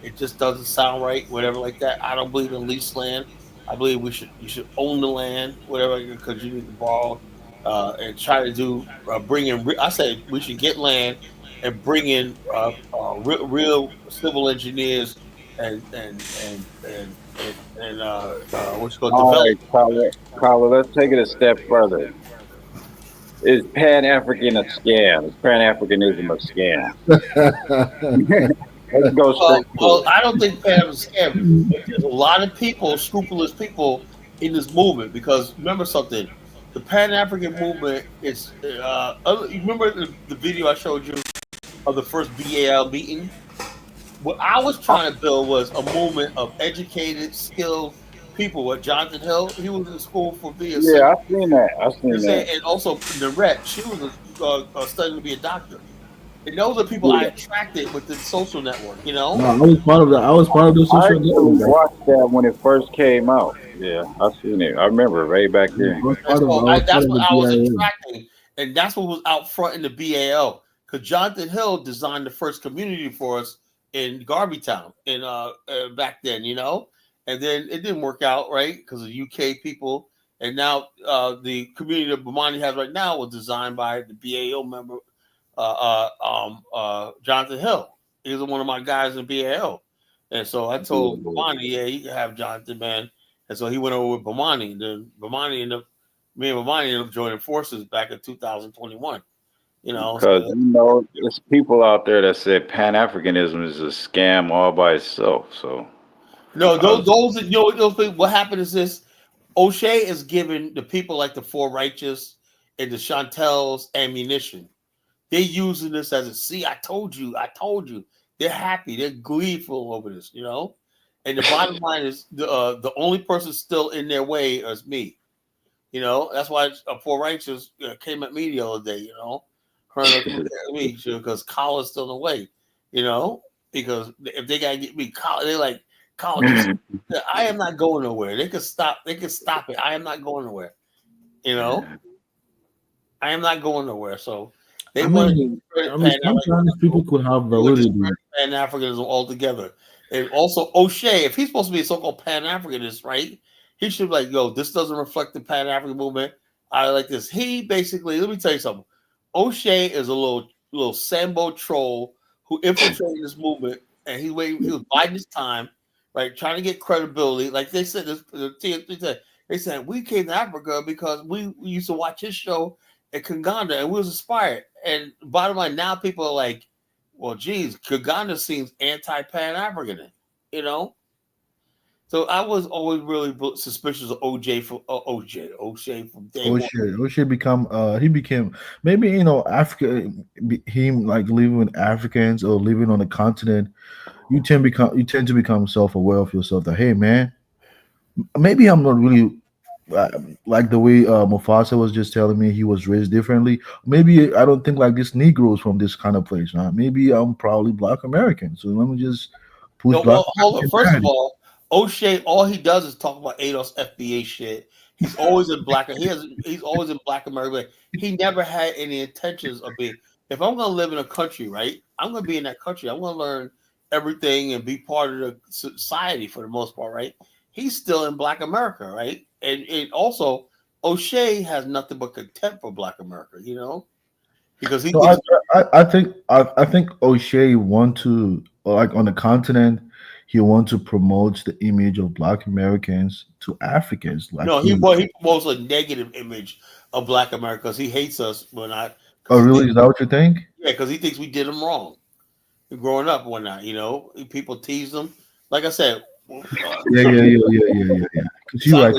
it just doesn't sound right, whatever like that. I don't believe in lease land. I believe you should own the land, whatever, because you need to borrow and try to bring in. I said we should get land and bring in real civil engineers and what's called All develop. right, Carla, let's take it a step further. Is Pan-African a scam? Is Pan-Africanism a scam? Let's go straight well, I don't think Pan is a scam. There's a lot of people, scrupulous people, in this movement because remember something. The Pan-African movement is. You remember the video I showed you of the first BAL meeting? What I was trying to build was a movement of educated, skilled people. What Jonathan Hill, he was in school for being. Yeah, I've seen that. And also Narette, she was studying to be a doctor. And those are people I attracted with the social network. No, I was part of that. I was part of the social network. I watched that when it first came out. Yeah, I've seen it. I remember right back then. That's what I was attracting, and that's what was out front in the BAL. Because Jonathan Hill designed the first community for us in Garveytown, in back then, and then it didn't work out, right? Because of UK people, and now the community that Bomani has right now was designed by the BAL member. Jonathan Hill. He was one of my guys in BAL. And so I told Bomani, yeah, you can have Jonathan, man. And so he went over with Bomani. Then me and Bomani ended up joining forces back in 2021. Because there's people out there that said Pan-Africanism is a scam all by itself. So no, those what happened is this: O'Shea is giving the people like the Four Righteous and the Chantels ammunition. They're using this as see, I told you. They're happy. They're gleeful over this, And the bottom line is the only person still in their way is me. That's why Four Righteous came at me the other day, me because Colin's still in the way, because if they gotta get me, they're like, Colin, I am not going nowhere. They can stop it. I am not going nowhere. I am not going nowhere. So sometimes people could have validity. Pan-Africanism altogether. And also O'Shea, if he's supposed to be a so-called Pan-Africanist, right? He should be like, yo, this doesn't reflect the Pan-African movement. I like this. He basically, let me tell you something. O'Shea is a little Sambo troll who infiltrated this movement and he was biding his time, right, trying to get credibility. Like they said, the TNT said, they said we came to Africa because we used to watch his show at Kaganda and we was inspired. And bottom line, now people are like, well, geez, Kaganda seems anti-Pan African, you know. So I was always really suspicious of O'Shea from day one. O'Shea he became maybe Africa, him like living with Africans or living on the continent. You tend to become self-aware of yourself that, hey man, maybe I'm not really like the way Mufasa was just telling me he was raised differently. Maybe I don't think like this Negroes from this kind of place. Huh? Maybe I'm probably Black American. So let me just push No, Black. well, hold on. First of all, O'Shea, all he does is talk about ADOS FBA shit. He's always in black. He's always in Black America. He never had any intentions of being. If I'm going to live in a country, right, I'm going to be in that country. I'm going to learn everything and be part of the society for the most part, right? He's still in Black America, right? And also, O'Shea has nothing but contempt for Black America, you know, because he. So I think O'Shea want to like on the continent. He want to promote the image of Black Americans to Africans. Like No, he promotes a negative image of Black America because he hates us when I. Oh, really? Is that what you think? Yeah, because he thinks we did him wrong growing up and whatnot. You know, people tease him. Like I said, yeah. Because you're right.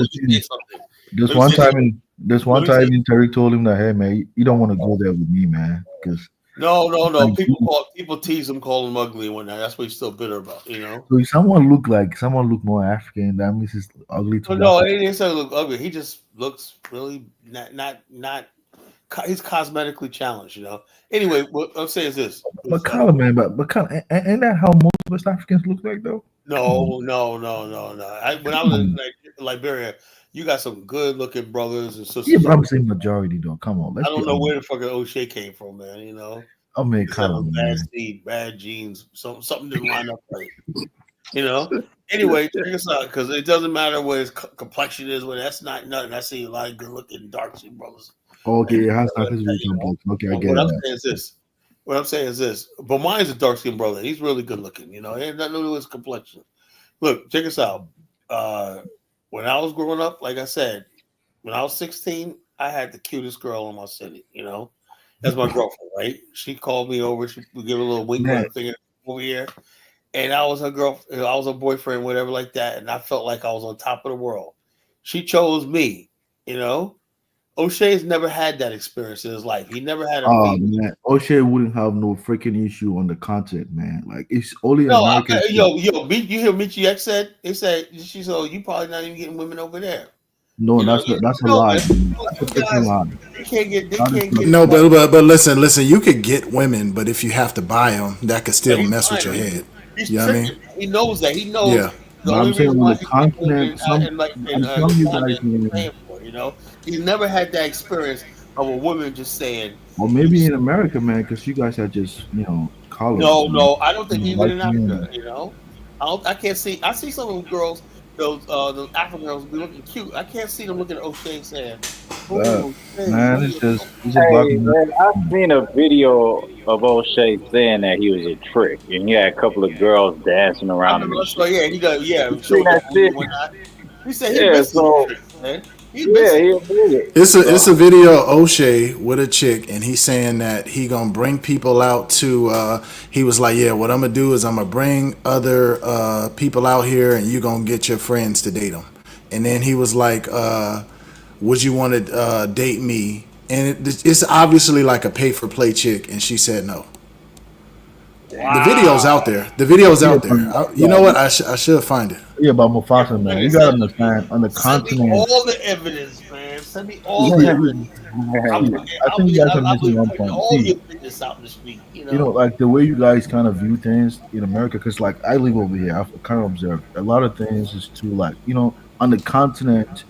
There's one time Terry told him that, hey man, you don't want to go there with me, man, because no. People tease him, call him ugly and whatnot. That's what he's still bitter about. You know. So if someone look more African, that means he's ugly to. No, he didn't say look ugly. He just looks really not. He's cosmetically challenged, you know. Anyway, what I'm saying is this. But color, man, but color, ain't that how most West Africans look like, though? No. When I was in Liberia, you got some good-looking brothers and sisters. Yeah, but I'm saying majority, though. Come on, I don't know where the fucking O'Shea came from, man. You know, I mean, color, bad seed, bad genes, something didn't line up right. You know. Anyway, check us out because it doesn't matter what his complexion is. When that's not nothing. I see a lot of good-looking dark-skinned brothers. Okay, it has nothing to do with complex. Okay, I get it. What I'm saying is this. But mine's a dark-skinned brother. He's really good-looking. You know, it ain't nothing to do with his complexion. Look, check us out. When I was growing up, like I said, when I was 16, I had the cutest girl in my city. You know, that's my girlfriend, right? She called me over. She would give a little wink on her finger over here. And I was her girlfriend, I was her boyfriend, whatever like that. And I felt like I was on top of the world. She chose me, you know. O'Shea's never had that experience in his life. He never had a man. O'Shea wouldn't have no freaking issue on the content, man. Like it's only American. You hear Michi X said? They said she said you probably not even getting women over there. No, that's a lie. That's a freaking lie. They can't get. No, but listen. You could get women, but if you have to buy them, that could still mess with your head. You know what I mean? He knows that. He knows. Yeah. But I'm saying on the continent, I'm telling you guys, man. You know, he's never had that experience of a woman just saying. Or maybe in America, man, because you guys are just college. No, I don't think even in Africa. You know, I can't see. I see some of those girls, those African girls, be looking cute. I can't see them looking at O'Shea saying, man, it's just. Man, I've seen a video of O'Shea saying that he was a trick, and he had a couple of girls dancing around him. So yeah, he got He said he missed man. It's a video of O'Shea with a chick, and he's saying that he gonna bring people out to. He was like, "Yeah, what I'm gonna do is I'm gonna bring other people out here, and you gonna get your friends to date them." And then he was like, "Would you want to date me?" And it's obviously like a pay for play chick, and she said no. Wow. The video's out there. You know what? I should find it. Yeah, about Mufasa, man. You gotta understand on the continent. Send me all the evidence, man. Send me all the evidence. I think you guys are missing one point. All your business out in the street. You know, like the way you guys kind of view things in America, because like I live over here, I've kind of observed a lot of things is too like on the continent,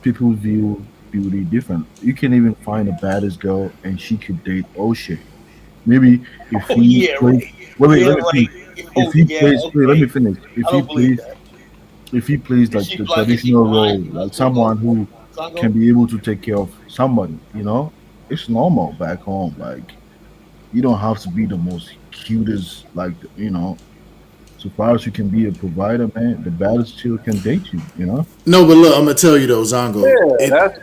people view beauty different. You can even find the baddest girl, and she could date O'Shea. Maybe if he plays. Let me finish. If he plays like the traditional role, like someone who can be able to take care of somebody, it's normal back home. Like you don't have to be the most cutest, like So far as you can be a provider, man, the baddest still can date you. You know. No, but look, I'm gonna tell you though, Zongo.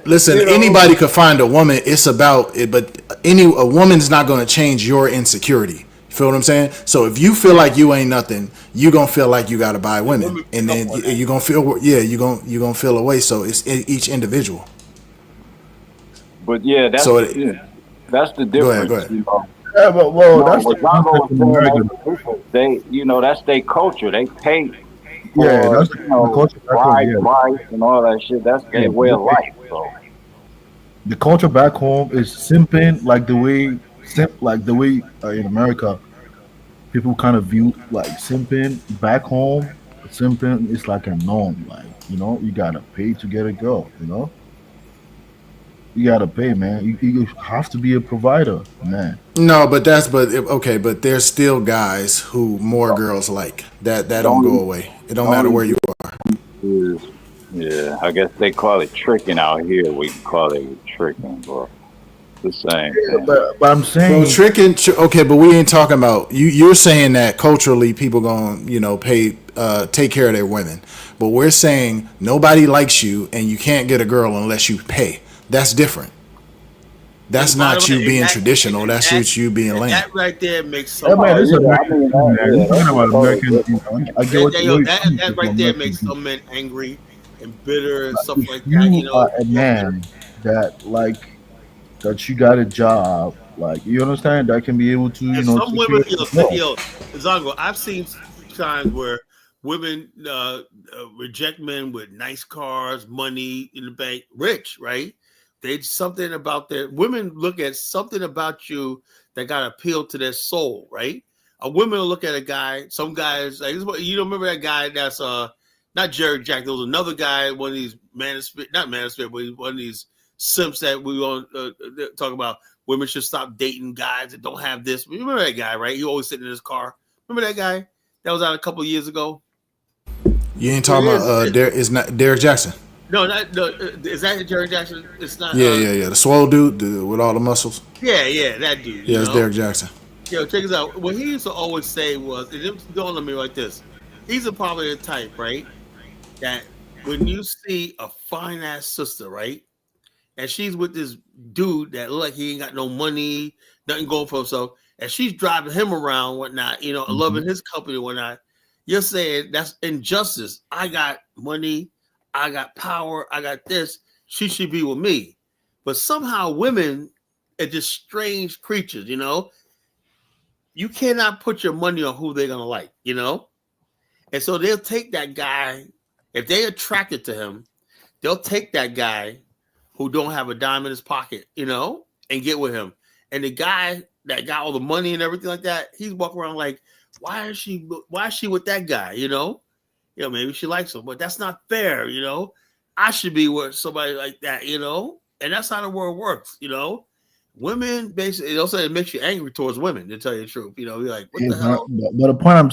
Listen, anybody could find a woman. It's about it, but a woman's not gonna change your insecurity. You feel what I'm saying? So if you feel like you ain't nothing, you gonna feel like you gotta buy women, and then you gonna feel you gonna feel away. So it's each individual. But yeah, that's so that's the difference. Go ahead. You know? Yeah, but that's the concept in America. They, that's their culture. They pay for, that's the culture. Life and all that shit. That's their way of life. So the culture back home is simping like the way in America people kind of view like simping. Back home, simping is like a norm. Like you gotta pay to get a girl. You gotta pay, man. You have to be a provider, man. No, but there's still guys who more girls like. That don't go away. It don't matter where you are. Yeah, I guess they call it tricking out here. We call it tricking, bro. The same. Yeah, but I'm saying, bro, tricking. Okay, but we ain't talking about you. You're saying that culturally, people gonna pay, take care of their women. But we're saying nobody likes you, and you can't get a girl unless you pay. That's different. That's not you being traditional. That's you being lame. That right there makes some. That right there makes some men angry and bitter and stuff like that. You are a man that you got a job, like you understand, that can be able to, some women, Zongo, I've seen times where women reject men with nice cars, money in the bank, rich, right? They something about their women look at something about you that got appeal to their soul, right? A woman will look at a guy. Some guys, like, remember that guy that's not Jerry Jack. There was another guy, one of these not manosphere, but one of these simps that we want to talk about. Women should stop dating guys that don't have this. You remember that guy, right? He always sitting in his car. Remember that guy that was out a couple of years ago? You ain't talking about it's not Derek Jackson. No, is that Jerry Jackson? It's not. Yeah. The swole dude with all the muscles. Yeah, that dude. Yeah, it's Derek Jackson. Check this out. What he used to always say was, and it dawned on me like this: he's probably the type, right, that when you see a fine ass sister, right, and she's with this dude that look like he ain't got no money, nothing going for himself, and she's driving him around, whatnot, loving his company, whatnot. You're saying that's injustice. I got money. I got power, I got this, she should be with me. But somehow women are just strange creatures, You cannot put your money on who they're going to like, And so they'll take that guy, if they're attracted to him, they'll take that guy who don't have a dime in his pocket, and get with him. And the guy that got all the money and everything like that, he's walking around like, why is she with that guy, maybe she likes him, but that's not fair, I should be with somebody like that, and that's how the world works, Women basically, also it makes you angry towards women, to tell you the truth. You're like, what the hell? But the point I'm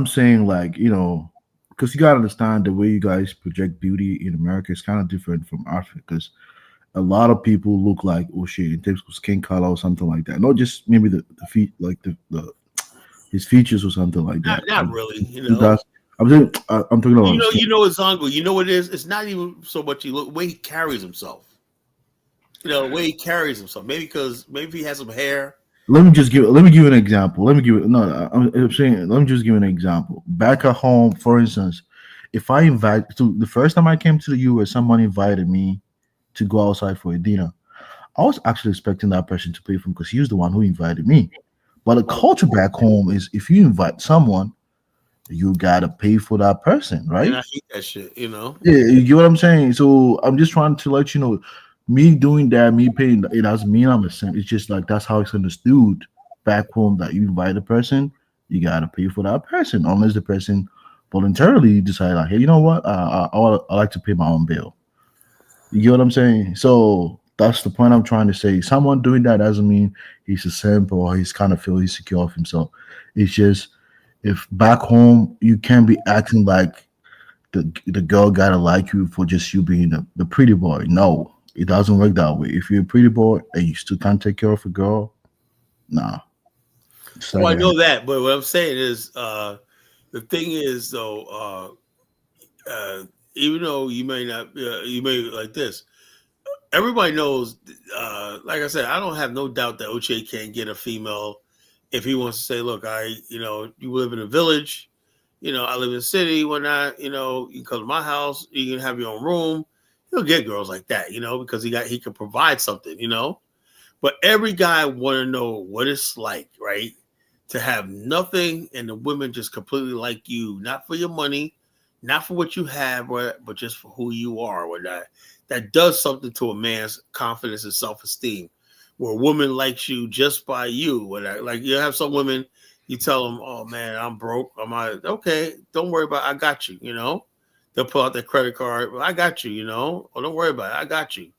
saying like, because you gotta understand the way you guys project beauty in America is kind of different from Africa, because a lot of people look like in terms of skin color or something like that. Not just maybe the feet, like the his features or something like that. Not really, I'm talking about. Zongo. You know what it is? It's not even so much the way he carries himself. The way he carries himself. Maybe he has some hair. Let me give you an example. I'm saying, let me just give an example. Back at home, for instance, if I the first time I came to the US, someone invited me to go outside for a dinner. I was actually expecting that person to pay for me because he was the one who invited me. But the culture back home is if you invite someone, you gotta pay for that person, right? And I hate that shit, Yeah, you get what I'm saying. So I'm just trying to let you know, me doing that, me paying, it doesn't mean I'm a simp. It's just like that's how it's understood back home, that you invite a person, you gotta pay for that person, unless the person voluntarily decide, like, hey, you know what? I like to pay my own bill. You get what I'm saying? So that's the point I'm trying to say. Someone doing that doesn't mean he's a simp or he's kind of feel he's secure of himself. It's just, if back home you can't be acting like the girl gotta like you for just you being the pretty boy. No, it doesn't work that way. If you're a pretty boy and you still can't take care of a girl, nah. Well, I know that, but what I'm saying is, the thing is, though, even though you may not, you may like this. Everybody knows. Like I said, I don't have no doubt that Oche can't get a female if he wants to say, "Look, you live in a village. I live in the city. Whatnot. You can come to my house. You can have your own room." He'll get girls like that, because he can provide something, But every guy want to know what it's like, right? To have nothing and the women just completely like you, not for your money, not for what you have, but just for who you are. Or that does something to a man's confidence and self-esteem. Where a woman likes you just by you. Like you have some women, you tell them, "Oh man, I'm broke." Okay, don't worry about it. I got you. They'll pull out their credit card. Well, I got you. Oh, don't worry about it. I got you.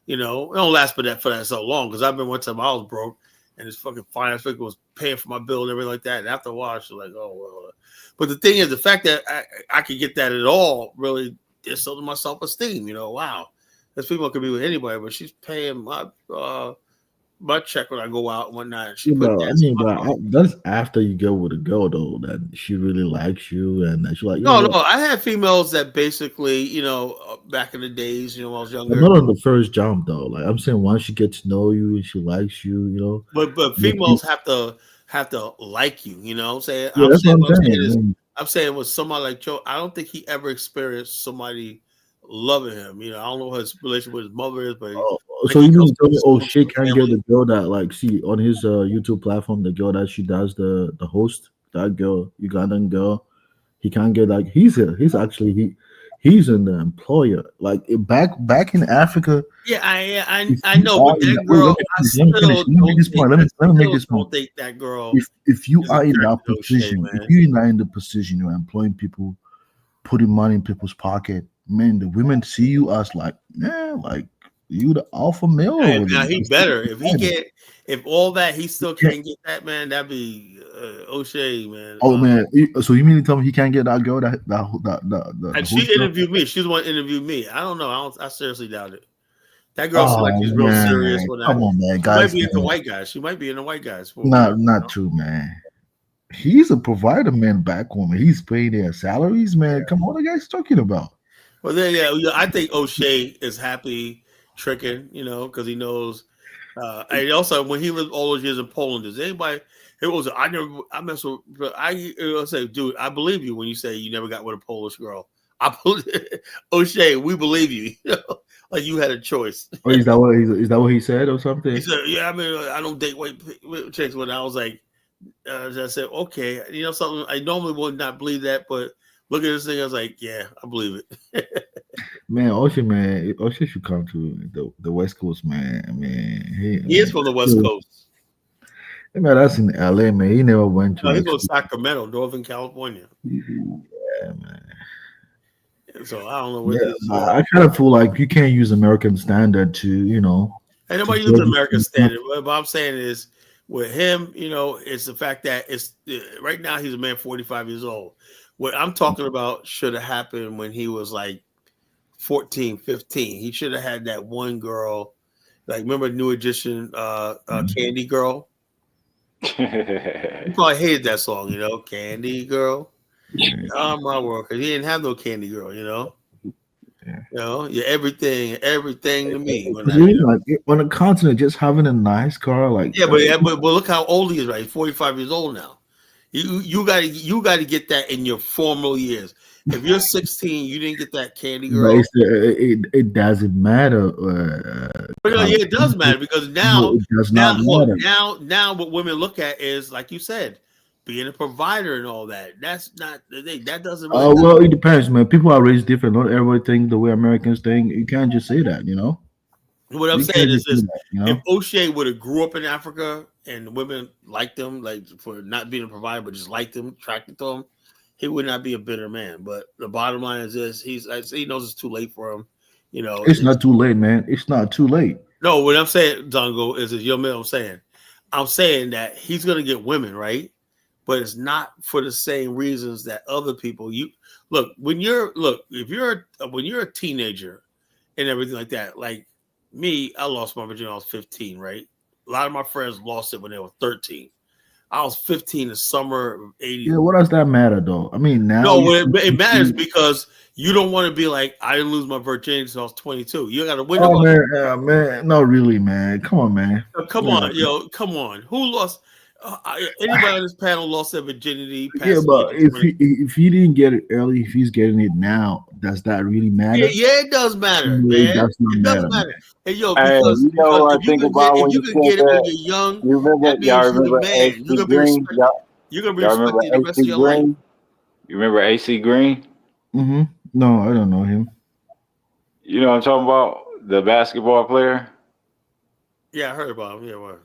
It don't last for that so long because I've been one time I was broke and this fucking finance figure was paying for my bill and everything like that. And after a while, she's like, "Oh well." But the thing is, the fact that I could get that at all really did something to my self-esteem. Wow, this people could be with anybody, but she's paying my check when I go out and whatnot. She put that. That's after you go with a girl though that she really likes you and that she like. No. I had females that basically, back in the days, when I was younger. Not on the first jump though. Like I'm saying, once she gets to know you and she likes you, But females have to like you. What I'm saying. Yeah, that's what I'm saying. I'm saying with somebody like Joe, I don't think he ever experienced somebody loving him. I don't know what his relationship with his mother is, but so you mean tell me, shit can't get the girl that like see on his YouTube platform, the girl that she does the host, that girl, Ugandan girl, he can't get like he's an employer. Like back in Africa. Yeah, I know, but that girl, let me make this point. Let me make this point. That girl. If you are in that position, if you're not in the position, you're employing people, putting money in people's pocket, man, the women see you as like, man, like you the alpha male. Now he better if all that he still can't get that, man. That'd be O'Shea, man. Oh man, so you mean to tell me he can't get that girl that and she interviewed me. She's the one interviewed me. I don't know. I seriously doubt it. That girl seems like she's real serious. Come on, man, guys. She might be into white guys. She might be into white guys. Not true, man. He's a provider, man. Back home, he's paying their salaries, man. Yeah. Come on, what the guy's talking about? Well, then, I think O'Shea is happy tricking, because he knows. And also, when he lived all those years in Poland, does anybody? I mess with. I say, dude, I believe you when you say you never got with a Polish girl. O'Shea, we believe you. Like you had a choice. Oh, is that what he said or something? He said, "Yeah, I don't date white chicks." When I was like, I said, "Okay, something." I normally would not believe that, but look at this thing. I was like, "Yeah, I believe it." Man, O'Shea should come to the West Coast, man. I mean, he is from the West Coast. Man, that's in LA, man. He never went to. No, he's from Sacramento, Northern California. Yeah, man. So I don't know what I kind of feel like you can't use American standard to, Ain't nobody using American standard. What I'm saying is, with him, it's the fact that it's right now he's a man 45 years old. What I'm talking about should have happened when he was like 14, 15. He should have had that one girl, like remember New Edition Candy Girl? You probably hated that song, Candy Girl. Oh my word, because he didn't have no candy girl, you're everything to me. Like on a continent, just having a nice car, like but look how old he is, right? He's 45 years old now. You got to get that in your formal years. If you're 16, you didn't get that candy girl. It doesn't matter. It does matter because now it does not matter. Now what women look at is like you said. Being a provider and all that. That's not the thing. That doesn't really well, it depends, man. People are raised different. Not everybody think the way Americans think. You can't just say that, What I'm saying is this, if O'Shea would have grew up in Africa and women liked him, like for not being a provider, but just liked him, attracted to him, he would not be a bitter man. But the bottom line is this, he knows it's too late for him. It's not too late, man. It's not too late. No, what I'm saying, Dongo, is this, I'm saying that he's gonna get women, right? But it's not for the same reasons that other people. When you're a teenager and everything like that. Like me, I lost my virginity when I was 15, right? A lot of my friends lost it when they were 13. I was 15 in summer of 80. Yeah, what does that matter though? I mean, now No, it matters because you don't want to be like, I didn't lose my virginity until I was 22. You got to win. Oh man, no, really, man. Come on, man. Come on, yo, come on. Who lost? Anybody on this panel lost their virginity? Yeah, but if he didn't get it early, if he's getting it now, does that really matter? Yeah, it does matter, man. It does It not does matter. matter. Hey, yo, Hey, because, you know what I if you think can about get, when if you you can said get it when that? you're young, You remember, that means y'all you're the remember man. AC You're gonna be Green? respected. You're gonna be Y'all remember respected the rest of AC your life. Green? You remember AC Green? Mm-hmm. No, I don't know him. You know what I'm talking about? The basketball player? Yeah, I heard about him. Yeah, what?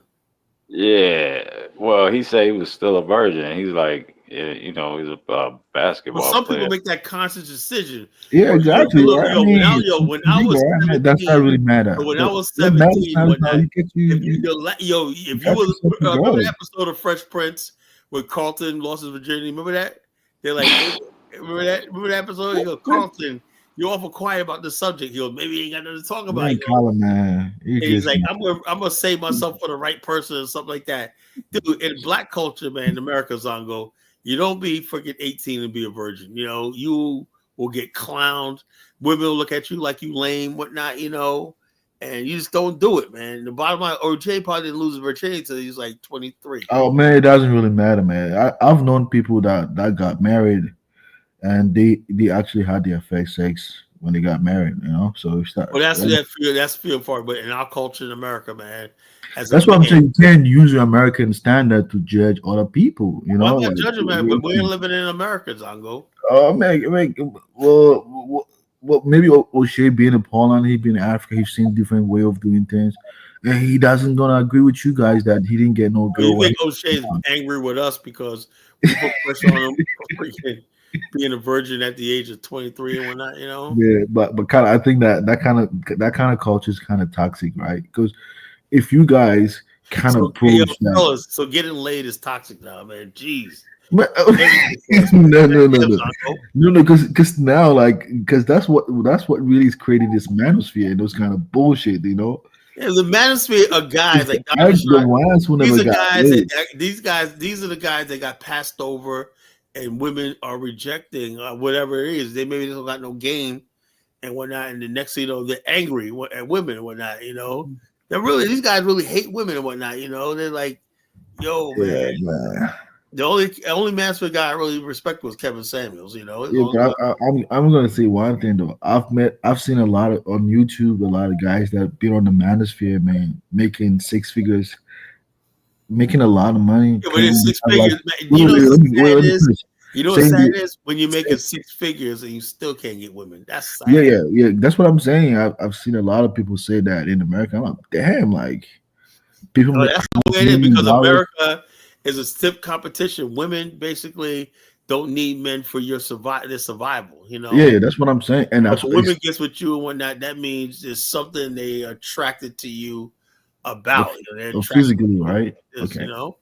Yeah. Well, he said he was still a virgin. He's like, yeah, you know, he's a Well, basketball some player. people make that conscious decision. Yeah, exactly. Look, Right? I yo, mean, when I was that does not 17, really matter. when I was What matters 17, now is when how that, you get if you got was yourself a remember girl. the episode of Fresh Prince where Carlton lost his virginity? Remember that? They're like, remember that episode? He goes, Carlton, you're awful quiet about the subject. He goes, maybe you ain't got nothing to talk about. Man, Colin, man, And he's like, I'm gonna save myself for the right person or something like that. Dude, in black culture, man, in America, Zongo, you don't be freaking 18 and be a virgin. You know, you will get clowned. Women will look at you like you lame, whatnot, you know, and you just don't do it, man. The bottom line, OJ probably didn't lose his virginity until he was like 23. Oh man, it doesn't really matter, man. I've known people that got married, and they actually had their first sex when they got married. You know, so it's not, Well, that's few far, but in our culture in America, man, that's what I'm saying. You can't use your American standard to judge other people. You know, I'm not judging, man, but we're living in America, Zongo. Oh man, well, maybe O'Shea being in Poland, he being in Africa, he's seen different way of doing things, and he doesn't gonna agree with you guys that he didn't get no girl. You think O'Shea's angry with us because we put pressure on him for freaking being a virgin at the age of 23 and whatnot, you know? Yeah, but kind of, I think that kind of culture is kind of toxic, right? Because if you guys kind of push that, fellas, so getting laid is toxic now, man. Jeez. no, because now, because that's what really is creating this manosphere and those kind of bullshit, you know. Yeah, the manosphere of guys like These are the guys that got passed over, and women are rejecting whatever it is. They maybe don't got no game and whatnot, and the next thing you know, they're angry at women and whatnot. You know, these guys really hate women and whatnot. You know, they're like, yo, man. The only manosphere guy I really respect was Kevin Samuels. You know, yeah, but I'm gonna say one thing though. I've seen a lot of on YouTube, a lot of guys that been on the manosphere, man, making six figures, making a lot of money. Yeah, but it's six figures. You know what sad is when you're making six figures and you still can't get women. That's sad. Yeah. That's what I'm saying. I've seen a lot of people say that in America. I'm like, damn, like people. That's the way it is because America is a stiff competition. Women basically don't need men for their survival. You know. Yeah, that's what I'm saying. And if a woman gets with you and whatnot, that means there's something they are attracted to you about. They're physically, right? Okay. You know.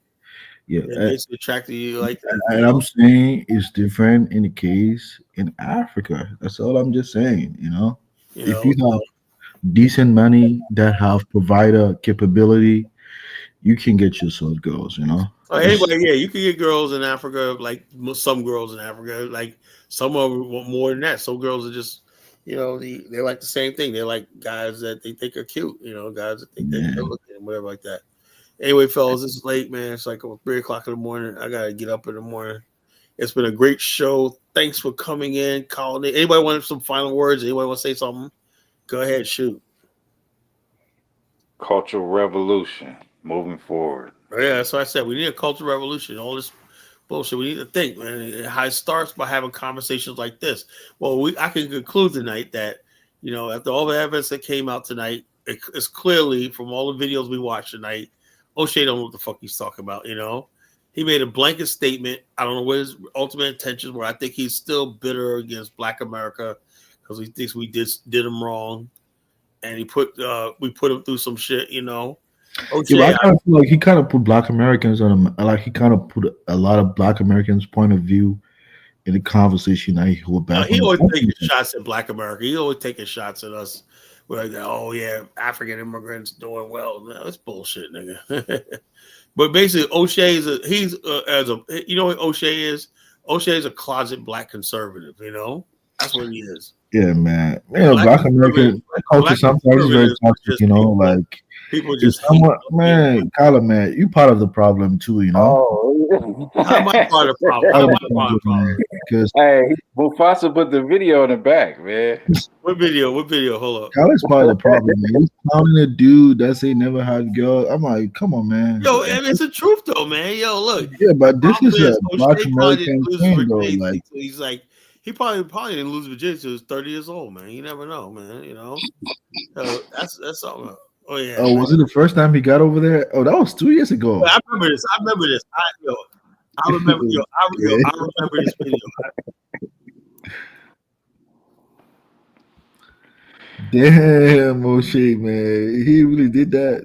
Yeah, it's attracted to you like that. And I'm saying it's different in the case in Africa. That's all I'm just saying. You know, if you have decent money that have provider capability, you can get yourself girls. You know. Anyway, yeah, you can get girls in Africa. Like some girls in Africa, like some of them want more than that. Some girls are just, you know, they like the same thing. They like guys that they think are cute. You know, guys that think they're looking and whatever like that. Anyway, fellas, it's late, man. It's like 3:00 in the morning. I gotta get up in the morning. It's been a great show. Thanks for coming in, calling in. Anybody want some final words? Anybody want to say something? Go ahead, shoot. Cultural revolution, moving forward. Yeah, that's what I said. We need a cultural revolution. All this bullshit. We need to think, man. How it starts by having conversations like this. Well, I can conclude tonight that, you know, after all the evidence that came out tonight, it's clearly from all the videos we watched tonight, O'Shea don't know what the fuck he's talking about, you know. He made a blanket statement. I don't know what his ultimate intentions were. I think he's still bitter against Black America because he thinks we did him wrong, and we put him through some shit, you know. O'Shea, I kind of feel like he kind of put Black Americans on like he kind of put a lot of Black Americans' point of view in the conversation that he hold back. He always taking shots at Black America. He always taking shots at us. We're like, oh yeah, African immigrants doing well. No, it's bullshit, nigga. But basically, O'Shea is you know what O'Shea is? O'Shea is a closet black conservative. You know, that's what he is. Yeah, man. Black American culture sometimes is very toxic. You know, like people if just someone, man, Kyla, man, you part of the problem too. You know. How am I part of the problem? How am I part of the problem? Because hey, Mufasa put the video in the back, man. What video? What video? Hold up. Kyla's part of the problem, man. He's clowning a dude that say never had girl. I'm like, come on, man. Yo, and it's the truth though, man. Yo, look. Yeah, but this is a Black O'Shea American thing, though. Like, so he's like, he probably didn't lose virginity until he was 30 years old, man. You never know, man. You know, so that's something. Oh yeah. oh, was it the first time he got over there? Oh, that was 2 years ago. I remember this. I remember this video. Damn, O'Shea, man, he really did that.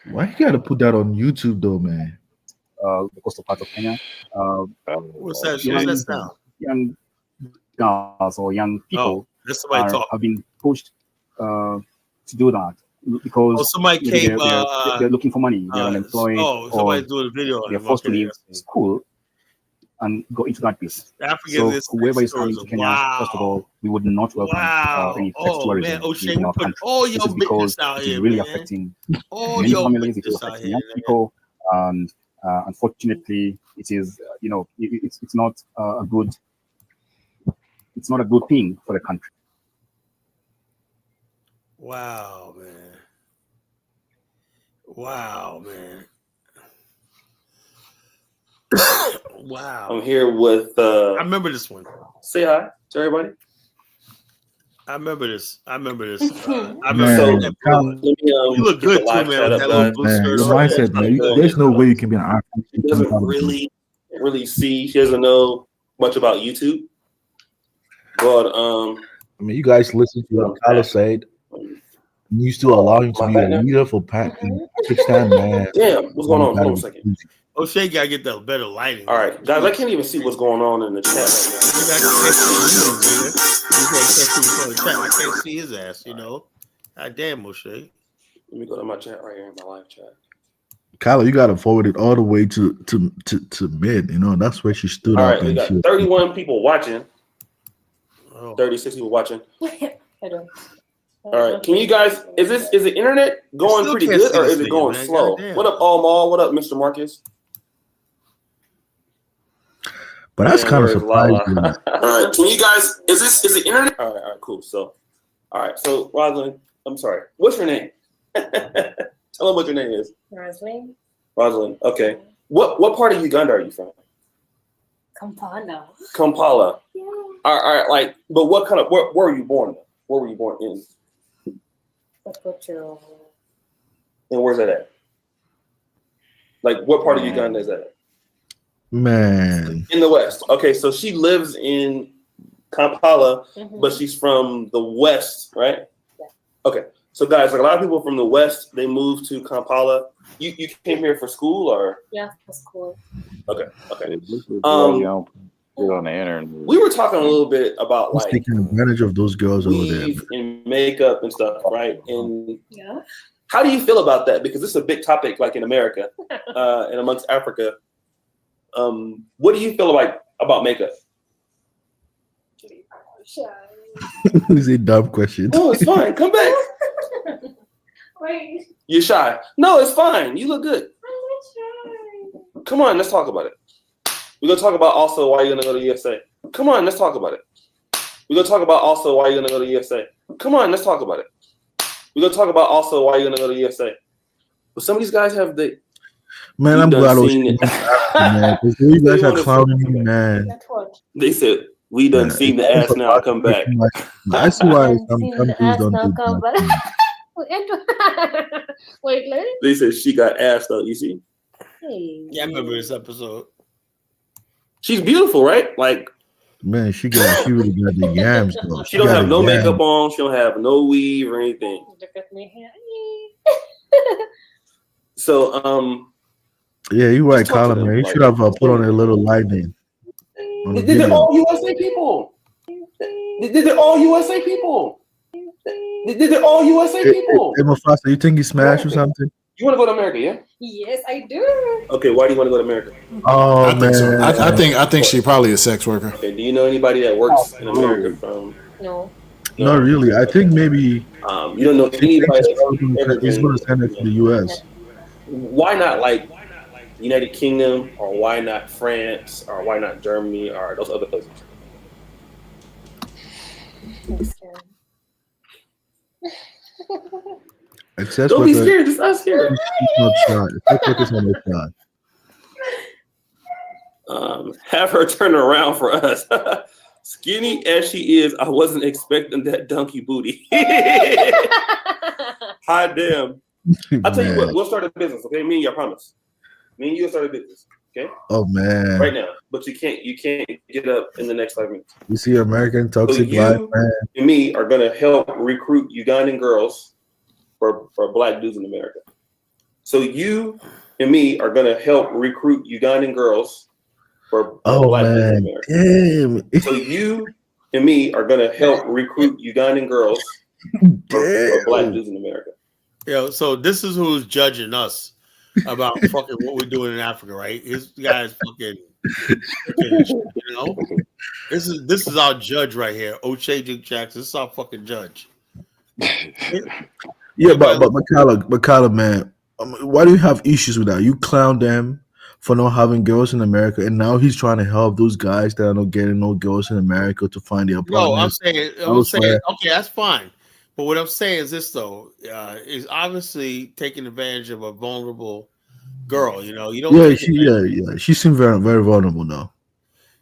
Why you gotta put that on YouTube though, man? The coastal part of Kenya. What's that? What's that sound? Young girls or young people have been pushed to do that because somebody came. They're looking for money. They're unemployed. Somebody's doing a video. They're forced to leave school and go into that piece. So whoever is coming to Kenya, first of all, we would not welcome any sex tourism in our country. This is because it is really affecting many families. It is affecting young people, and unfortunately, it is it's not a good. It's not a good thing for the country. Wow, man. Wow, man. Wow. I'm here with I remember this one. Say hi to everybody. I remember this. I remember this. You look good too, man. Your mindset, man. There's no way you can be an artist. She doesn't really see. She doesn't know much about YouTube. But I mean, you guys listen to what Kyla said. You still allow him to be a leader for Pakistan, man. Damn, what's going on? Hold on a second. O'Shea gotta get that better lighting. All right, guys, I can't even see what's going on in the chat right now. I can't see his ass, you know. God damn, O'Shea. Let me go to my chat right here, my live chat. Kyla, you gotta forward it all the way to mid. You know, that's where she stood all up. Right, we got 31 people watching. 36 people watching. All right, can you guys? Is the internet going pretty good or is it going slow? What up, All What up, Mr. Marcus? But that's kind of surprising. All right, can you guys? Is the internet? All right, cool. So, all right, so Rosalind, I'm sorry. What's your name? Tell them what your name is. Rosalind. Rosalind. Okay. What part of Uganda are you from? Kampala. Kampala. Yeah. All right, like, but what kind of where were you born? Where were you born in? And where's that at? Like, what part of Uganda is that at? Man. In the West. Okay, so she lives in Kampala, but she's from the West, right? Yeah. Okay, so guys, like a lot of people from the West, they moved to Kampala. You came here for school, or? Yeah, for school. Okay. On the internet. We were talking a little bit about like taking advantage of those girls over there and makeup and stuff, right? And how do you feel about that? Because this is a big topic, like in America and amongst Africa. What do you feel about makeup? It's a dumb question. No, it's fine. Come back. Wait. You're shy. No, it's fine. You look good. I'm not shy. Come on, let's talk about it. We're gonna talk about also why you're gonna go to USA. Come on, let's talk about it. We're gonna talk about also why you're gonna go to USA. Come on, let's talk about it. We're gonna talk about also why you're gonna go to USA. But some of these guys have the man. I'm glad man. You guys are clowning me, man. They said we done seen the ass now come back. I see why some countries don't do that. Wait, let They said she got ass though. You see? Hey. Yeah, I remember this episode. She's beautiful, right? Like, man, she really got the yams though. She don't have no makeup on. She don't have no weave or anything. So, yeah, you're right, Colin. Man, you should have put on a little lightning. They're all USA people. They're all USA people. They're all USA people. Hey, Mufasa, you think he smashed or something? You want to go to America, yeah? Yes, I do. Okay, why do you want to go to America? Oh I think so. man, I think she probably a sex worker. Okay, do you know anybody that works in America from? No. not really. I think maybe You don't know anybody that's he's going to send it to the U.S. Why not like United Kingdom, or why not France, or why not Germany, or those other places? I'm scared. Access Don't be worker- scared. Just not scared. He's not shy. Access workers are not shy. Have her turn around for us. Skinny as she is, I wasn't expecting that donkey booty. Hot damn. I'll tell you what, we'll start a business, okay? Me and you, I promise. Me and you will start a business, okay? Oh man. Right now. But you can't get up in the next 5 minutes. You see American So toxic you life, man. and me are gonna help recruit Ugandan girls for black dudes in America. So you and me are gonna help recruit Ugandan girls for black dudes in America. Damn. So you and me are gonna help recruit Ugandan girls for black dudes in America. Yo, so this is who's judging us about fucking what we're doing in Africa, right? This guy's fucking, you know. This is our judge right here, O'Shea Duke Jackson. This is our fucking judge. Yeah, but Makala, man, why do you have issues with that? You clown them for not having girls in America, and now he's trying to help those guys that are not getting no girls in America to find their partners. No, I'm saying, okay, that's fine. But what I'm saying is this, though, is obviously taking advantage of a vulnerable girl. You know, you don't. Yeah. She seems very, very vulnerable now.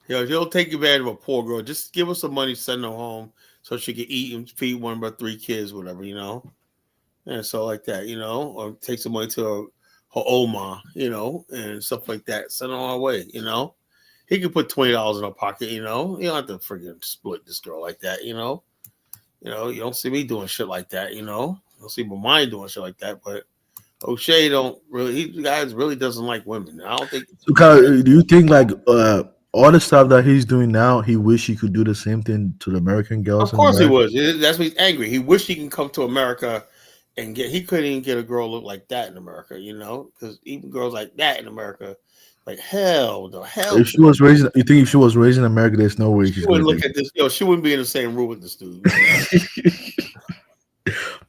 You know, you don't take advantage of a poor girl. Just give her some money, send her home so she can eat and feed one of her 3 kids, whatever, you know. And so like that, you know, or take some money to her Oma, you know, and stuff like that. Send her on her way, you know. He could put $20 in her pocket, you know. You don't have to freaking split this girl like that, you know. You know, you don't see me doing shit like that, you know. You don't see my mind doing shit like that, but O'Shea guys really doesn't like women. I don't think. So, do you think like all the stuff that he's doing now, he wish he could do the same thing to the American girls? Of course he was. That's why he's angry. He wished he can come to America and he couldn't even get a girl look like that in America, you know, because even girls like that in America, like hell. If she was raised, you think if she was raised in America, there's no way she wouldn't look at this. She wouldn't be in the same room with this dude.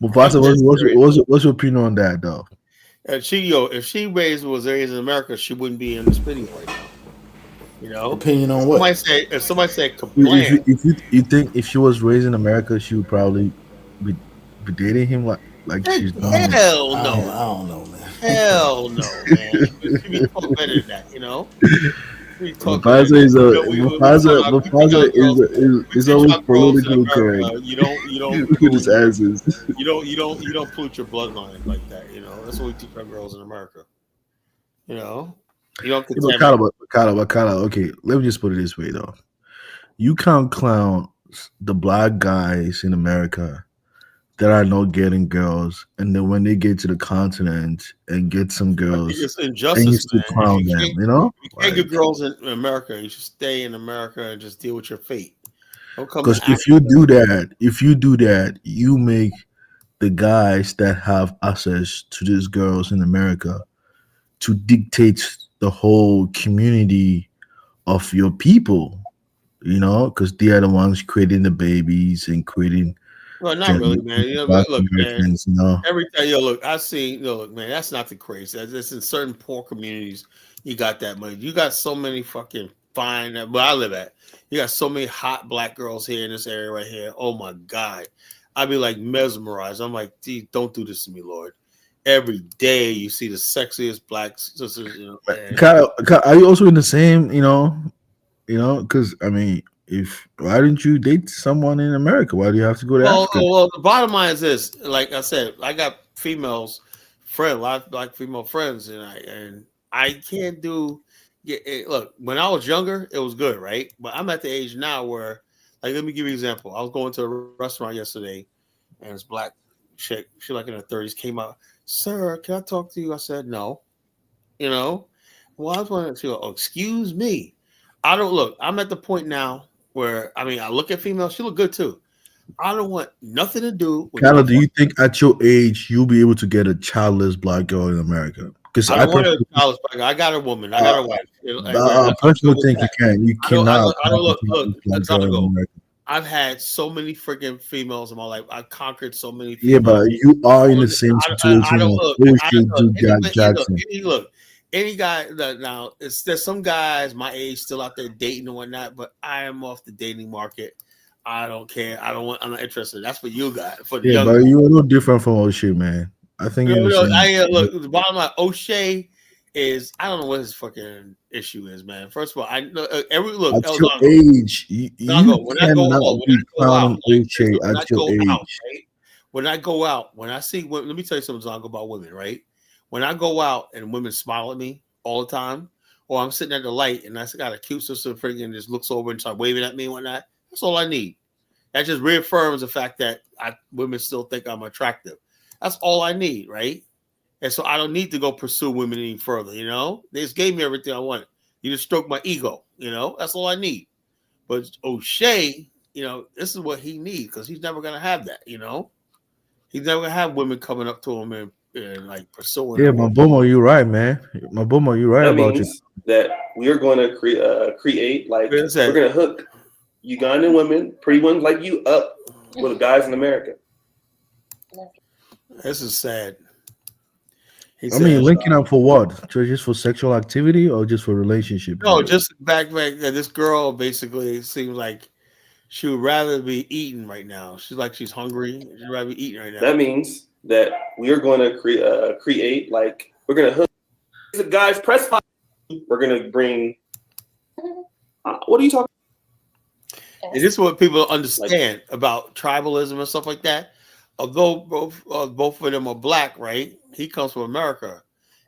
Mufasa, what's your opinion on that, though? And if she was raised in America, she wouldn't be in this video right now. You know, opinion on what? If somebody said complain, if you think if she was raised in America, she would probably be dating him like she's done. Hell no. I don't know, man. Hell no, man. She be talking better than that, you know. Mufasa is always politically correct. You don't with his answers. You don't pollute your bloodline like that. You know, that's what we teach our girls in America. You know, you don't. Makala. Okay, let me just put it this way though. You can't clown the black guys in America that are not getting girls, and then when they get to the continent and get some girls, it's injustice, and you still clown them, you know? You can't get girls in America. You should stay in America and just deal with your fate. Because if you do that, you make the guys that have access to these girls in America to dictate the whole community of your people, you know, because they are the ones creating the babies and creating. Well, not really, man. You know, look, man. You know? Every time, look, I see. Look, man, that's not the craze. That's in certain poor communities. You got that money. You got so many fucking fine. Where I live at, you got so many hot black girls here in this area right here. Oh my god, I'd be like mesmerized. I'm like, don't do this to me, Lord. Every day you see the sexiest black sisters. You know, are you also in the same? You know, because I mean. Why didn't you date someone in America? Why do you have to go to Africa? Well, the bottom line is this: like I said, I got a lot of black female friends, and I can't do. Look, when I was younger, it was good, right? But I'm at the age now where, like, let me give you an example. I was going to a restaurant yesterday, and this black chick, she like in her 30s, came out. Sir, can I talk to you? I said no. You know, well, I was wondering. She goes, oh, excuse me. I'm at the point now. Where I mean, I look at females, she look good too. I don't want nothing to do with. Kyla, do you think at your age you'll be able to get a childless black girl in America? Because I don't want a childless black girl. I got a woman. I got a wife. I personally think you can. You cannot. I don't look. America. I've had so many freaking females in my life. I've conquered so many. Yeah, but you are in the same situation. Look, any guy that now there's some guys my age still out there dating and whatnot, but I am off the dating market. I don't care. I'm not interested. That's what you got for the young. But you're a little different from O'Shea, man. I think look. The bottom line, O'Shea is I don't know what his fucking issue is, man. First of all, I know at your age, you cannot be clowning O'Shea at your age. When I go out, when I see, let me tell you something, Zongo, about women, right? When I go out and women smile at me all the time, or I'm sitting at the light and I got a cute sister freaking just looks over and start waving at me and whatnot, that's all I need. That just reaffirms the fact that women still think I'm attractive. That's all I need, right? And so I don't need to go pursue women any further, you know? They just gave me everything I wanted. You just stroke my ego, you know? That's all I need. But O'Shea, you know, this is what he needs because he's never going to have that, you know? He's never going to have women coming up to him and like pursuing him. My Bomo, you're right, man. My Bomo, you're right that about means that we are going to create, like, we're going to hook Ugandan women, pretty ones like you, up with guys in America. This is sad. Linking up for what? Just for sexual activity or just for relationship? No, just back. This girl basically seems like she would rather be eating right now. She's hungry. She'd rather be eating right now. That means that we are going to create, like, we're going to hook the guys press fire. We're going to bring. What are you talking? And this is what people understand about tribalism and stuff like that. Although both of them are black, right? He comes from America,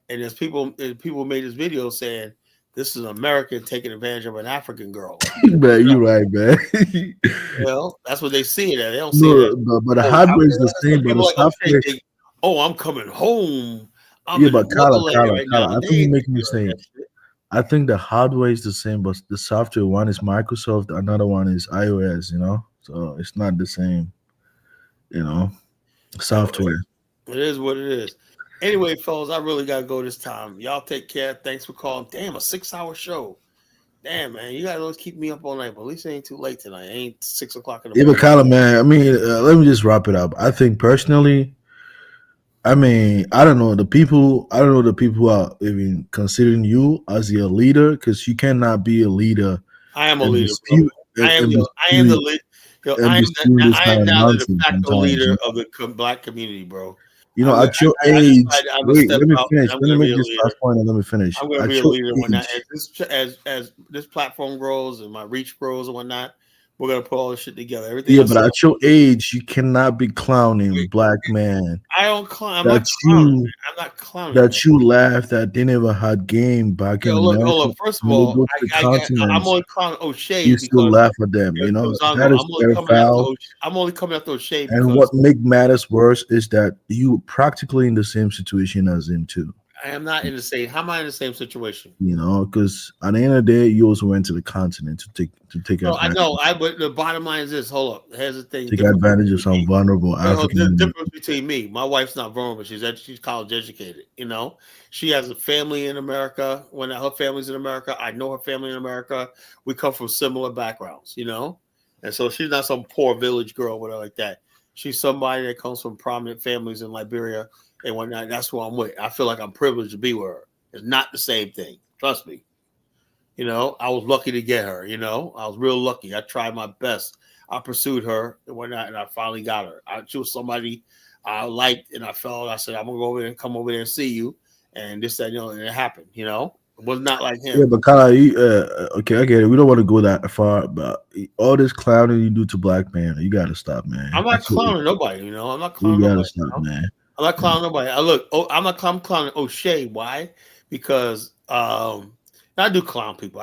and there's people made this video saying this is American taking advantage of an African girl. Man, you're right, man. Well, that's what they see it at. They don't see it. But the hardware is the same. But the software. I'm coming home. But Kyle, I think you're making me say. I think the hardware is the same, but the software, one is Microsoft, another one is iOS, you know? So it's not the same, you know, software. It is what it is. Anyway, fellas, I really got to go this time. Y'all take care. Thanks for calling. Damn, a 6-hour show. Damn, man, you got to keep me up all night, but at least it ain't too late tonight. It ain't 6 o'clock in the morning. But Kyle, man, let me just wrap it up. I think personally, I don't know the people who are even considering you as your leader, because you cannot be a leader. I am a leader. I am the leader. I am now the de facto leader of the black community, bro. You know, at your age, wait, let me finish. Let me make this last point and let me finish. I'm going to be a leader when as this platform grows and my reach grows and whatnot. We're gonna put all this shit together. Everything. But at your age, you cannot be clowning black man. I don't clown. I'm not clowning. That you laughed that they never had game back in America. Look. First of all, I'm only clowning O'Shea. You still laugh at them, you know. That is foul. I'm only coming after O'Shea. And what make matters worse is that you practically in the same situation as him too. I am not in the same. How am I in the same situation? You know, because at the end of the day, you also went to the continent to take advantage. I know. But the bottom line is this. Hold up. Here's the thing. Take advantage of some vulnerable African. The difference between me, my wife's not vulnerable. She's college educated. You know, she has a family in America. When her family's in America, I know her family in America. We come from similar backgrounds. You know, and so she's not some poor village girl or whatever like that. She's somebody that comes from prominent families in Liberia and whatnot. That's who I'm with. I feel like I'm privileged to be with her. It's not the same thing. Trust me. You know, I was lucky to get her. You know, I was real lucky. I tried my best. I pursued her and whatnot, and I finally got her. She was somebody I liked, and I said, I'm going to go over there and come over there and see you. And this, that, you know, and it happened, you know. It was not like him. Yeah, but Kala, okay, I get it. We don't want to go that far, but all this clowning you do to black men, you got to stop, man. I'm not clowning nobody, you know. I'm not clowning nobody. You got to stop, man. I'm not clowning nobody. I'm clowning O'Shea. Why? Because I do clown people.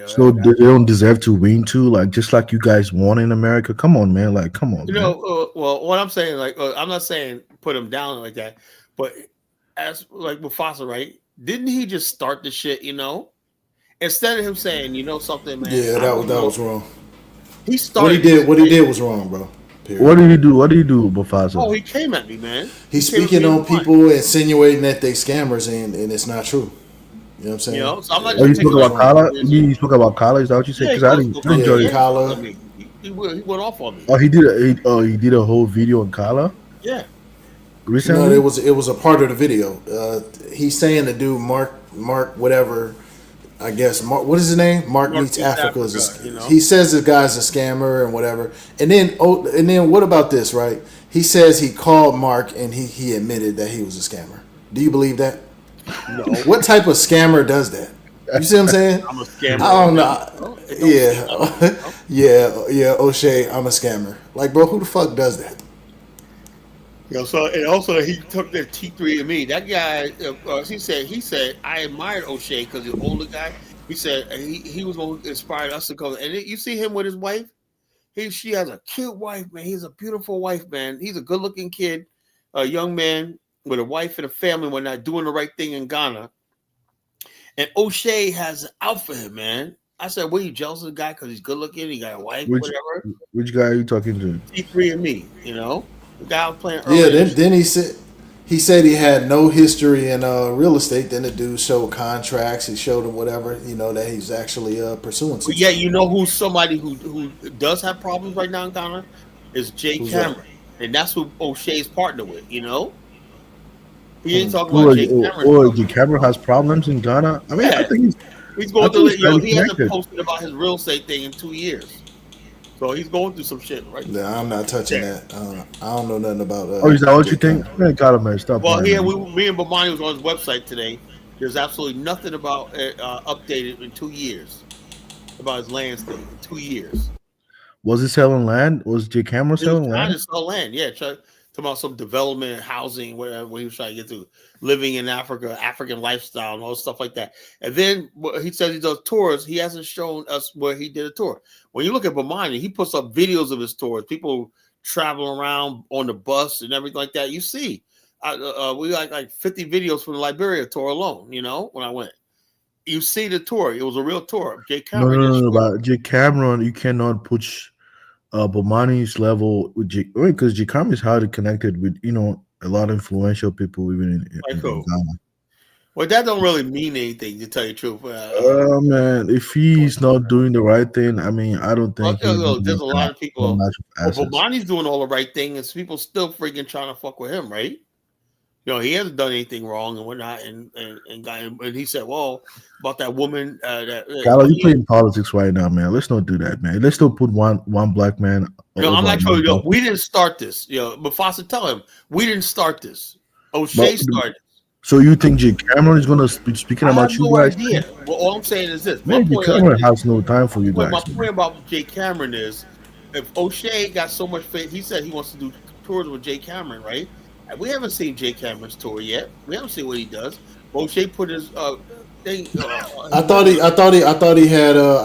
So they don't deserve to win too, like just like you guys won in America. Come on, man. Like, come on. You know, well, what I'm saying, like, I'm not saying put him down like that, but as like Mufasa, right? Didn't he just start the shit? You know, instead of him saying, you know something, man. Yeah, that was wrong. He started. What he did was wrong, bro. Period. What did he do? What did he do, Mufasa? Oh, he came at me, man. He's speaking on people, insinuating that they scammers, and it's not true. You know what I'm saying? You know, so I'm not Oh, you just spoke picking about Kala? You spoke about Kala? Is that what you said? Yeah, Because I didn't enjoy it. Kala. He went off on me. Oh, he did a whole video on Kala? Yeah. Recently? No, it was a part of the video. He's saying the dude Mark whatever, I guess what is his name? Mark Meets Africa. You know? He says the guy's a scammer and whatever. And then what about this, right? He says he called Mark and he admitted that he was a scammer. Do you believe that? No. What type of scammer does that? You see what I'm saying? I'm a scammer. I don't know. Yeah, O'Shea, I'm a scammer. Like, bro, who the fuck does that? You know, so and also he took the T3andMe. That guy, he said I admired O'Shea because he's an older guy. He said he was going to inspire us to go. And you see him with his wife. She has a cute wife, man. He's a beautiful wife, man. He's a good-looking kid, a young man with a wife and a family when they're doing the right thing in Ghana. And O'Shea has it out for him, man. I said, "Were you jealous of the guy because he's good-looking? He got a wife, whatever." Which guy are you talking to? T3andMe, you know. The guy I was playing earlier. Yeah, then he said he had no history in real estate. Then the dude showed contracts. He showed him whatever, you know, that he's actually pursuing. But yeah, you know who's somebody who does have problems right now in Ghana is Jay Cameron, and that's who O'Shea's partner with. You know, he ain't talking about Jay Cameron. Jay Cameron has problems in Ghana. I mean, yeah. I think he's going through. He hasn't posted about his real estate thing in 2 years. So he's going through some shit right now. Yeah, I'm not touching that. I don't know nothing about. Is that what you think? Man, God, man, stop. Well, me and Bomani was on his website today. There's absolutely nothing about updated in 2 years about his land thing. In 2 years. Was he selling land? Was Jay Cameron selling land? He sell land. Yeah, talking about some development, housing, whatever. When he was trying to get to living in Africa, African lifestyle, and all stuff like that. And then he says he does tours. He hasn't shown us where he did a tour. When you look at Bomani, he puts up videos of his tours. People traveling around on the bus and everything like that. You see, we like 50 videos from the Liberia tour alone. You know, when I went, you see the tour. It was a real tour. Jay Cameron. No. About Jay Cameron, you cannot push Bomani's level with Jay, because Jay Cameron is highly connected with a lot of influential people even in Ghana. Well, that don't really mean anything, to tell you the truth. Man, if he's not doing the right thing, I mean, I don't think there's a lot of people. But Bomani's doing all the right thing, and people still freaking trying to fuck with him, right? You know, he hasn't done anything wrong and whatnot. And he said, "Well, about that woman." Carlo, you playing politics right now, man. Let's not do that, man. Let's still put one black man. No, I'm not sure. We didn't start this. Mufasa, tell him we didn't start this. O'Shea started. So you think Jay Cameron is going to be speaking about you guys? Idea. Well, all I'm saying is this. Man, Jay Cameron has no time for you guys. My point about Jay Cameron is, if O'Shea got so much faith, he said he wants to do tours with Jay Cameron, right? We haven't seen Jay Cameron's tour yet. We haven't seen what he does. O'Shea put his thing. I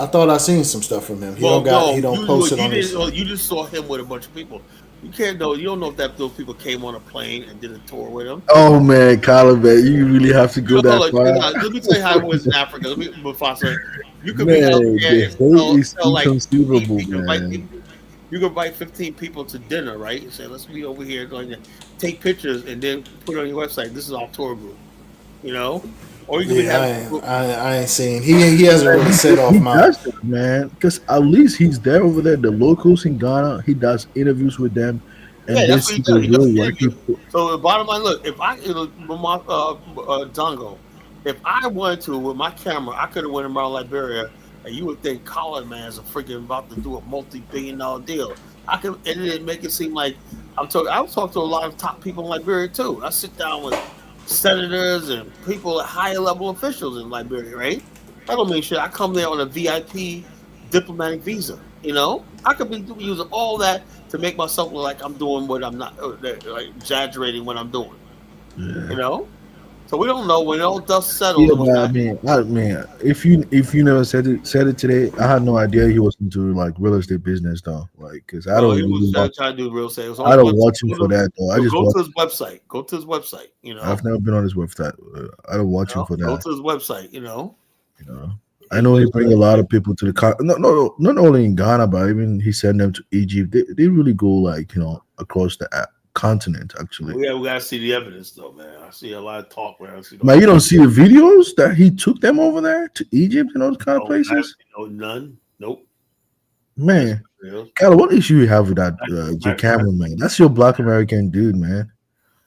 thought I seen some stuff from him. He don't post it on his. You just saw him with a bunch of people. You can't know. You don't know if those people came on a plane and did a tour with him. Oh man, Colin, man, you really have to go that far. Let me tell you how it was in Africa. Mufasa, you could be out there and sell like inconceivable, you can invite 15 people to dinner, right? You say, let's be over here going to take pictures and then put it on your website. This is our tour group, you know. Or you can I ain't seen. He hasn't really set off my man, because at least he's there over there. The locals in Ghana, he does interviews with them, and that's what he does. He does so the bottom line, look, if I Dongo, if I wanted to with my camera, I could have went around Liberia, and you would think Colin man is a freaking about to do a multi-billion-dollar deal. I could edit it and make it seem like I was talking to a lot of top people in Liberia too. I sit down with senators and people at higher level officials in Liberia, right? That don't mean shit. I come there on a VIP diplomatic visa, you know? I could be using all that to make myself look like I'm doing what I'm not, like exaggerating what I'm doing, you know? So we don't know when all dust settles. Yeah, I mean, if you never said it today, I had no idea he was into like real estate business though. Like, because I don't. He was trying to do real estate. I don't watch him for that though. I just go to his website. Go to his website. You know, I've never been on his website. I don't watch him for that. Go to his website. You know. I know he bring a lot of people to the not only in Ghana, but even he sent them to Egypt. They really go like across the continent. Actually, we gotta see the evidence though, man. I see a lot of talk where I see. Man, you don't see the videos that he took them over there to Egypt and those kind of places. None. Nope. Man, Carla, what issue you have with that J. Cameron, man? That's your Black American dude, man.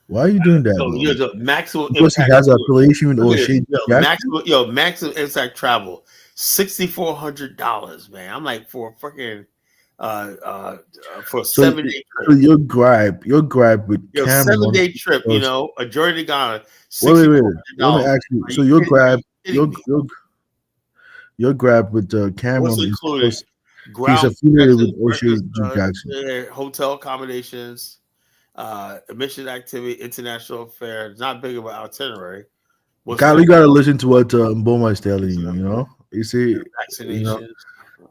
Why are you doing that? You're the maximum because impact. He has affiliation with O'Shea. Maximum impact travel, $6,400, man. I'm like for freaking for 7 day trip. So your gripe with Cameron 7 day trip, a journey to Ghana. Wait. Let me ask you. So your gripe with Cameron. What's included? He's affiliated with O'Shea Jackson. Hotel accommodations, admission activity, international affairs. Not big of an itinerary. Kyle, you gotta listen to what Mboma is telling you. You see, vaccinations.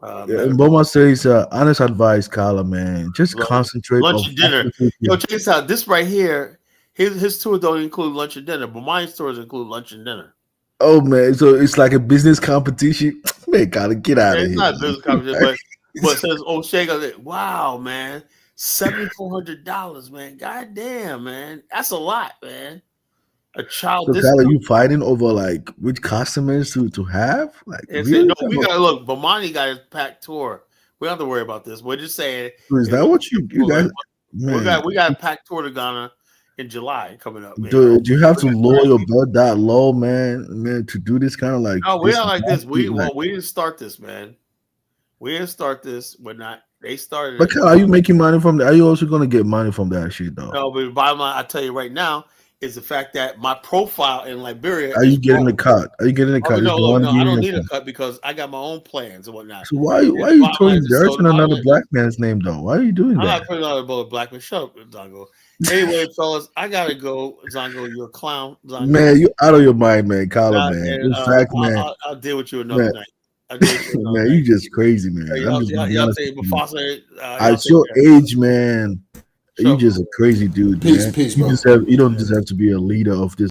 Mboma says, honest advice, Kyle, man. Just concentrate lunch on and dinner. Check this out. This right here, his tour don't include lunch and dinner, but my tours include lunch and dinner. Oh man, so it's like a business competition. Man, gotta get out of here. It's not a business competition, but it says O'Shea. Wow, man, $7,400, man. God damn, man, that's a lot, man. A child. So, Kyle, are you fighting over like which customers to have? Like, really? No, we gotta look. Bomani got his packed tour. We don't have to worry about this. We're just saying. So is that what you guys? We got a packed tour to Ghana in July coming up. Do you have to lower your belt that low, man, to do this kind of like? No, we're not like this. We didn't start this, man. We didn't start this. We're not. They started. But are you making money from that? Are you also going to get money from that shit, though? No, but bottom line, I tell you right now, is the fact that my profile in Liberia. Are you getting a cut? Are you getting a cut? No, I don't need a cut because I got my own plans and whatnot. So why are you throwing dirt on another black man's name, though? Why are you doing that? I'm not putting on another black man. Shut up, Zongo. Anyway, fellas, I gotta go. Zongo, you're a clown. Zongo. Man, you out of your mind, man, Carla, man. In fact, man, I'll deal with you another night. Man, you just crazy, man. Y'all say Mufasa. At your age, man, you just a crazy dude, man. You don't deserve to be a leader of this